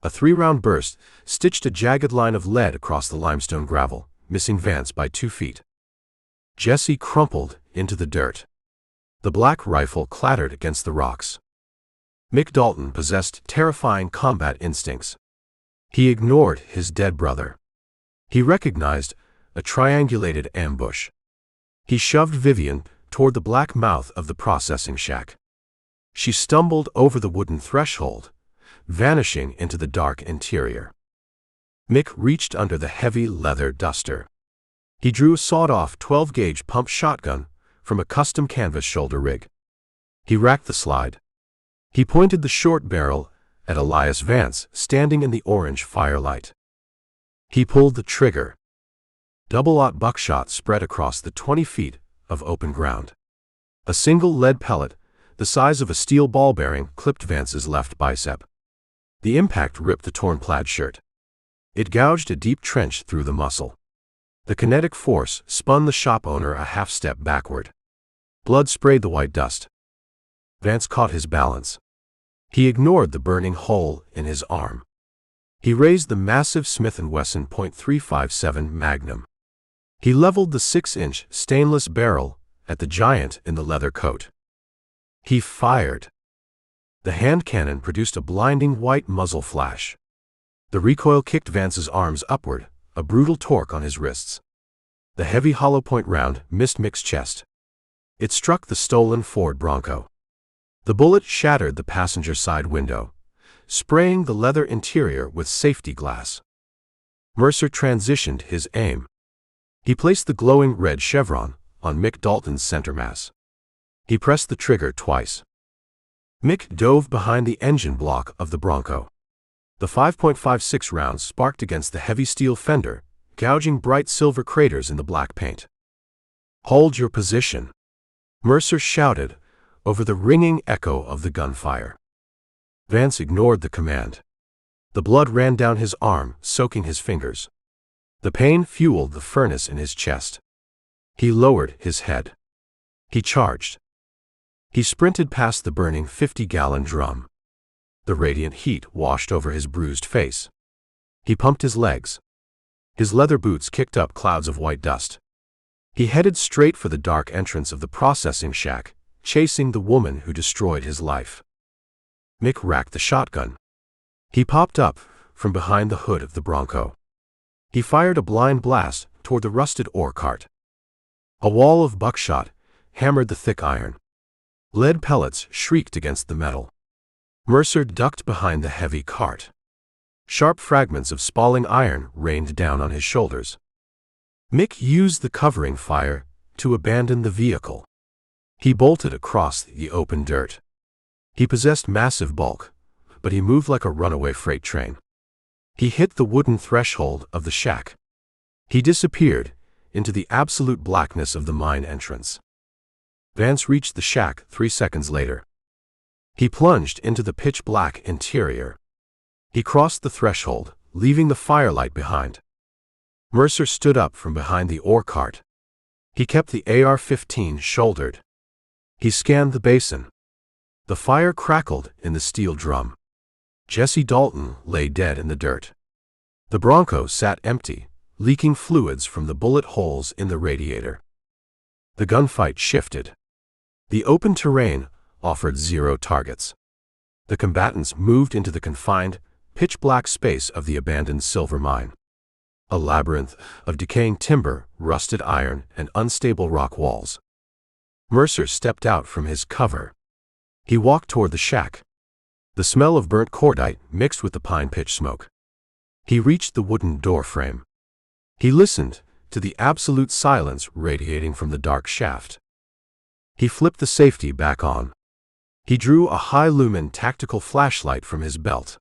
A 3-round burst stitched a jagged line of lead across the limestone gravel, missing Vance by 2 feet. Jesse crumpled into the dirt. The black rifle clattered against the rocks. Mick Dalton possessed terrifying combat instincts. He ignored his dead brother. He recognized a triangulated ambush. He shoved Vivian toward the black mouth of the processing shack. She stumbled over the wooden threshold, vanishing into the dark interior. Mick reached under the heavy leather duster. He drew a sawed-off 12-gauge pump shotgun from a custom canvas shoulder rig. He racked the slide. He pointed the short barrel at Elias Vance standing in the orange firelight. He pulled the trigger. Double-aught buckshot spread across the 20 feet of open ground. A single lead pellet, the size of a steel ball bearing, clipped Vance's left bicep. The impact ripped the torn plaid shirt. It gouged a deep trench through the muscle. The kinetic force spun the shop owner a half-step backward. Blood sprayed the white dust. Vance caught his balance. He ignored the burning hole in his arm. He raised the massive Smith & Wesson .357 Magnum. He leveled the 6-inch stainless barrel at the giant in the leather coat. He fired. The hand cannon produced a blinding white muzzle flash. The recoil kicked Vance's arms upward, a brutal torque on his wrists. The heavy hollow point round missed Mick's chest. It struck the stolen Ford Bronco. The bullet shattered the passenger side window, spraying the leather interior with safety glass. Mercer transitioned his aim. He placed the glowing red chevron on Mick Dalton's center mass. He pressed the trigger twice. Mick dove behind the engine block of the Bronco. The 5.56 rounds sparked against the heavy steel fender, gouging bright silver craters in the black paint. "Hold your position," Mercer shouted over the ringing echo of the gunfire. Vance ignored the command. The blood ran down his arm, soaking his fingers. The pain fueled the furnace in his chest. He lowered his head. He charged. He sprinted past the burning 50-gallon drum. The radiant heat washed over his bruised face. He pumped his legs. His leather boots kicked up clouds of white dust. He headed straight for the dark entrance of the processing shack, chasing the woman who destroyed his life. Mick racked the shotgun. He popped up from behind the hood of the Bronco. He fired a blind blast toward the rusted ore cart. A wall of buckshot hammered the thick iron. Lead pellets shrieked against the metal. Mercer ducked behind the heavy cart. Sharp fragments of spalling iron rained down on his shoulders. Mick used the covering fire to abandon the vehicle. He bolted across the open dirt. He possessed massive bulk, but he moved like a runaway freight train. He hit the wooden threshold of the shack. He disappeared into the absolute blackness of the mine entrance. Vance reached the shack 3 seconds later. He plunged into the pitch-black interior. He crossed the threshold, leaving the firelight behind. Mercer stood up from behind the ore cart. He kept the AR-15 shouldered. He scanned the basin. The fire crackled in the steel drum. Jesse Dalton lay dead in the dirt. The Bronco sat empty, leaking fluids from the bullet holes in the radiator. The gunfight shifted. The open terrain offered 0 targets. The combatants moved into the confined, pitch-black space of the abandoned silver mine. A labyrinth of decaying timber, rusted iron, and unstable rock walls. Mercer stepped out from his cover. He walked toward the shack. The smell of burnt cordite mixed with the pine pitch smoke. He reached the wooden door frame. He listened to the absolute silence radiating from the dark shaft. He flipped the safety back on. He drew a high-lumen tactical flashlight from his belt.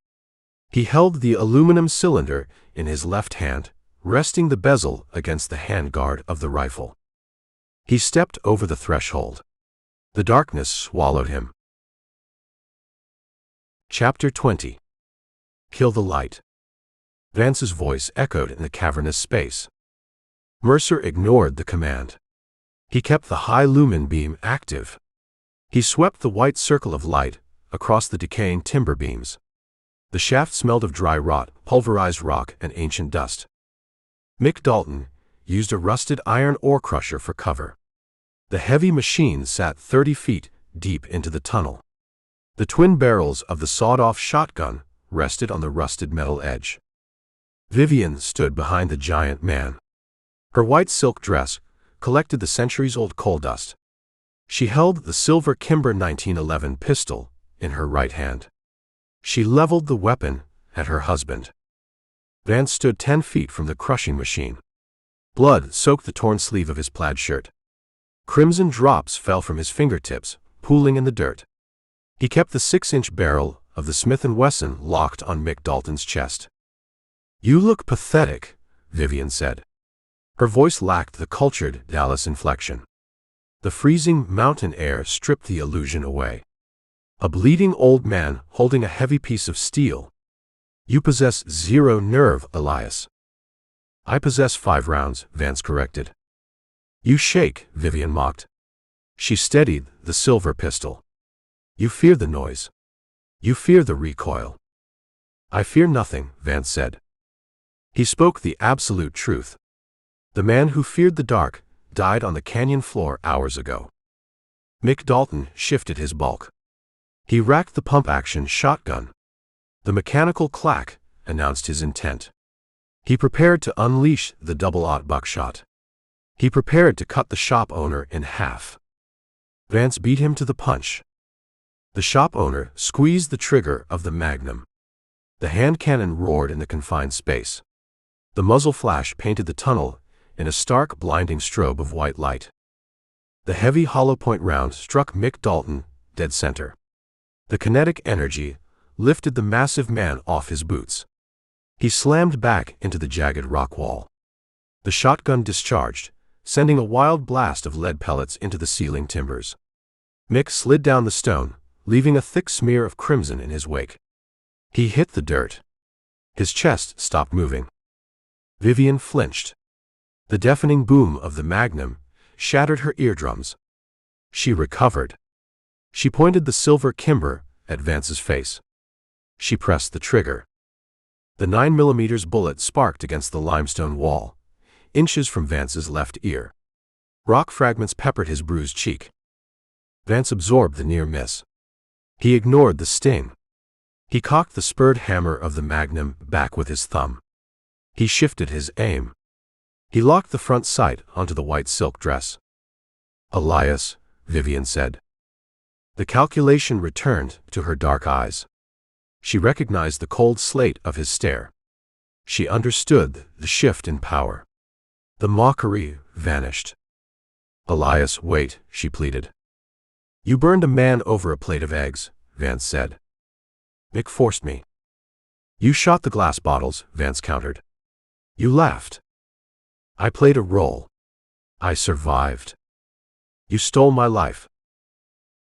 He held the aluminum cylinder in his left hand, resting the bezel against the handguard of the rifle. He stepped over the threshold. The darkness swallowed him. Chapter 20. Kill the light. Vance's voice echoed in the cavernous space. Mercer ignored the command. He kept the high-lumen beam active. He swept the white circle of light across the decaying timber beams. The shaft smelled of dry rot, pulverized rock, and ancient dust. Mick Dalton used a rusted iron ore crusher for cover. The heavy machine sat 30 feet deep into the tunnel. The twin barrels of the sawed-off shotgun rested on the rusted metal edge. Vivian stood behind the giant man. Her white silk dress collected the centuries-old coal dust. She held the silver Kimber 1911 pistol in her right hand. She leveled the weapon at her husband. Vance stood 10 feet from the crushing machine. Blood soaked the torn sleeve of his plaid shirt. Crimson drops fell from his fingertips, pooling in the dirt. He kept the 6-inch barrel of the Smith & Wesson locked on Mick Dalton's chest. "You look pathetic," Vivian said. Her voice lacked the cultured Dallas inflection. The freezing mountain air stripped the illusion away. A bleeding old man holding a heavy piece of steel. You possess 0 nerve, Elias. I possess 5 rounds, Vance corrected. You shake, Vivian mocked. She steadied the silver pistol. You fear the noise. You fear the recoil. I fear nothing, Vance said. He spoke the absolute truth. The man who feared the dark died on the canyon floor hours ago. Mick Dalton shifted his bulk. He racked the pump-action shotgun. The mechanical clack announced his intent. He prepared to unleash the double-aught buckshot. He prepared to cut the shop owner in half. Vance beat him to the punch. The shop owner squeezed the trigger of the Magnum. The hand cannon roared in the confined space. The muzzle flash painted the tunnel in a stark, blinding strobe of white light. The heavy hollow-point round struck Mick Dalton dead center. The kinetic energy lifted the massive man off his boots. He slammed back into the jagged rock wall. The shotgun discharged, sending a wild blast of lead pellets into the ceiling timbers. Mick slid down the stone, leaving a thick smear of crimson in his wake. He hit the dirt. His chest stopped moving. Vivian flinched. The deafening boom of the Magnum shattered her eardrums. She recovered. She pointed the silver kimber at Vance's face. She pressed the trigger. The 9mm bullet sparked against the limestone wall, inches from Vance's left ear. Rock fragments peppered his bruised cheek. Vance absorbed the near miss. He ignored the sting. He cocked the spurred hammer of the Magnum back with his thumb. He shifted his aim. He locked the front sight onto the white silk dress. Elias, Vivian said. The calculation returned to her dark eyes. She recognized the cold slate of his stare. She understood the shift in power. The mockery vanished. Elias, wait, she pleaded. You burned a man over a plate of eggs, Vance said. Mick forced me. You shot the glass bottles, Vance countered. You laughed. I played a role. I survived. You stole my life.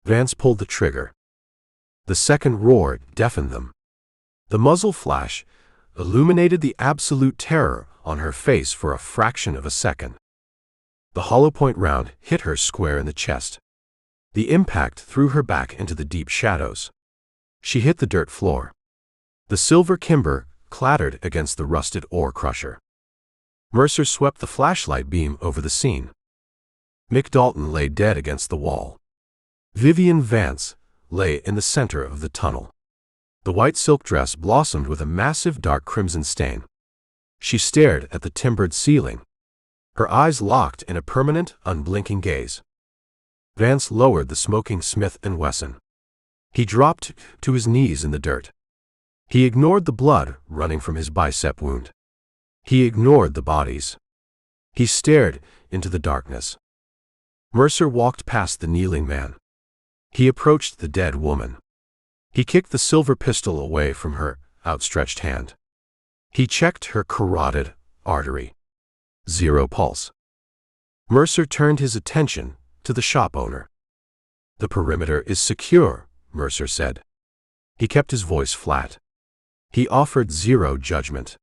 Vance pulled the trigger. The second roar deafened them. The muzzle flash illuminated the absolute terror on her face for a fraction of a second. The hollow-point round hit her square in the chest. The impact threw her back into the deep shadows. She hit the dirt floor. The silver kimber clattered against the rusted ore crusher. Mercer swept the flashlight beam over the scene. Mick Dalton lay dead against the wall. Vivian Vance lay in the center of the tunnel. The white silk dress blossomed with a massive dark crimson stain. She stared at the timbered ceiling. Her eyes locked in a permanent, unblinking gaze. Vance lowered the smoking Smith & Wesson. He dropped to his knees in the dirt. He ignored the blood running from his bicep wound. He ignored the bodies. He stared into the darkness. Mercer walked past the kneeling man. He approached the dead woman. He kicked the silver pistol away from her outstretched hand. He checked her carotid artery. 0 pulse. Mercer turned his attention to the shop owner. The perimeter is secure, Mercer said. He kept his voice flat. He offered 0 judgment.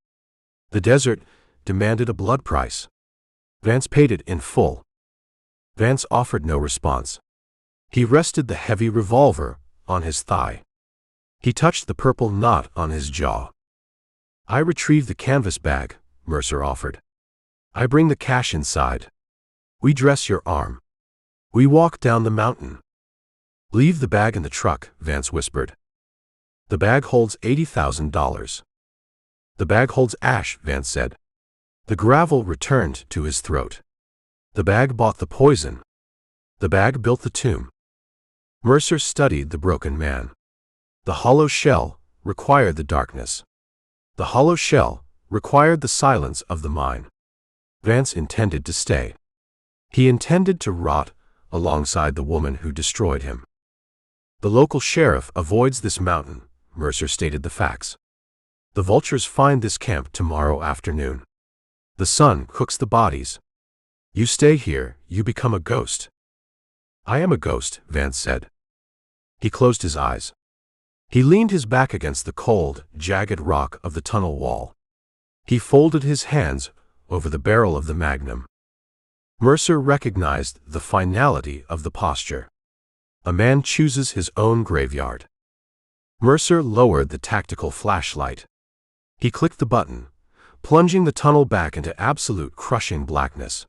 The desert demanded a blood price. Vance paid it in full. Vance offered no response. He rested the heavy revolver on his thigh. He touched the purple knot on his jaw. I retrieve the canvas bag, Mercer offered. I bring the cash inside. We dress your arm. We walk down the mountain. Leave the bag in the truck, Vance whispered. The bag holds $80,000. The bag holds ash, Vance said. The gravel returned to his throat. The bag bought the poison. The bag built the tomb. Mercer studied the broken man. The hollow shell required the darkness. The hollow shell required the silence of the mine. Vance intended to stay. He intended to rot alongside the woman who destroyed him. The local sheriff avoids this mountain, Mercer stated the facts. The vultures find this camp tomorrow afternoon. The sun cooks the bodies, You stay here, you become a ghost. I am a ghost, Vance said. He closed his eyes. He leaned his back against the cold, jagged rock of the tunnel wall. He folded his hands over the barrel of the magnum. Mercer recognized the finality of the posture. A man chooses his own graveyard. Mercer lowered the tactical flashlight. He clicked the button, plunging the tunnel back into absolute crushing blackness.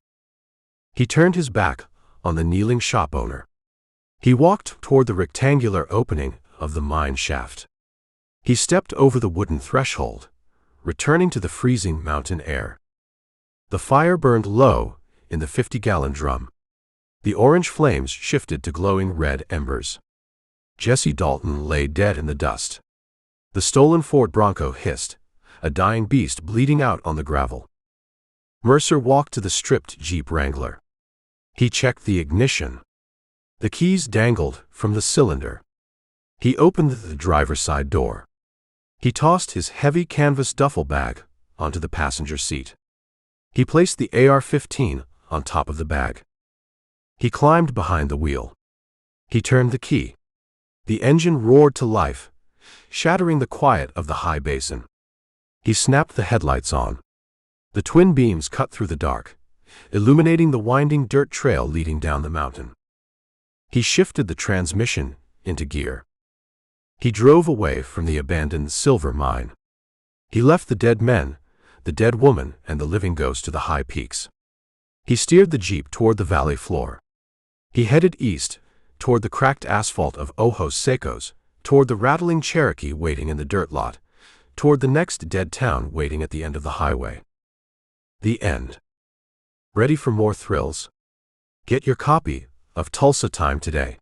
He turned his back on the kneeling shop owner. He walked toward the rectangular opening of the mine shaft. He stepped over the wooden threshold, returning to the freezing mountain air. The fire burned low in the 50-gallon drum. The orange flames shifted to glowing red embers. Jesse Dalton lay dead in the dust. The stolen Ford Bronco hissed, a dying beast bleeding out on the gravel. Mercer walked to the stripped Jeep Wrangler. He checked the ignition. The keys dangled from the cylinder. He opened the driver's side door. He tossed his heavy canvas duffel bag onto the passenger seat. He placed the AR-15 on top of the bag. He climbed behind the wheel. He turned the key. The engine roared to life, shattering the quiet of the high basin. He snapped the headlights on. The twin beams cut through the dark, illuminating the winding dirt trail leading down the mountain. He shifted the transmission into gear. He drove away from the abandoned silver mine. He left the dead men, the dead woman, and the living ghost to the high peaks. He steered the Jeep toward the valley floor. He headed east, toward the cracked asphalt of Ojos Secos, toward the rattling Cherokee waiting in the dirt lot, toward the next dead town waiting at the end of the highway. The end. Ready for more thrills? Get your copy of Tulsa Time today.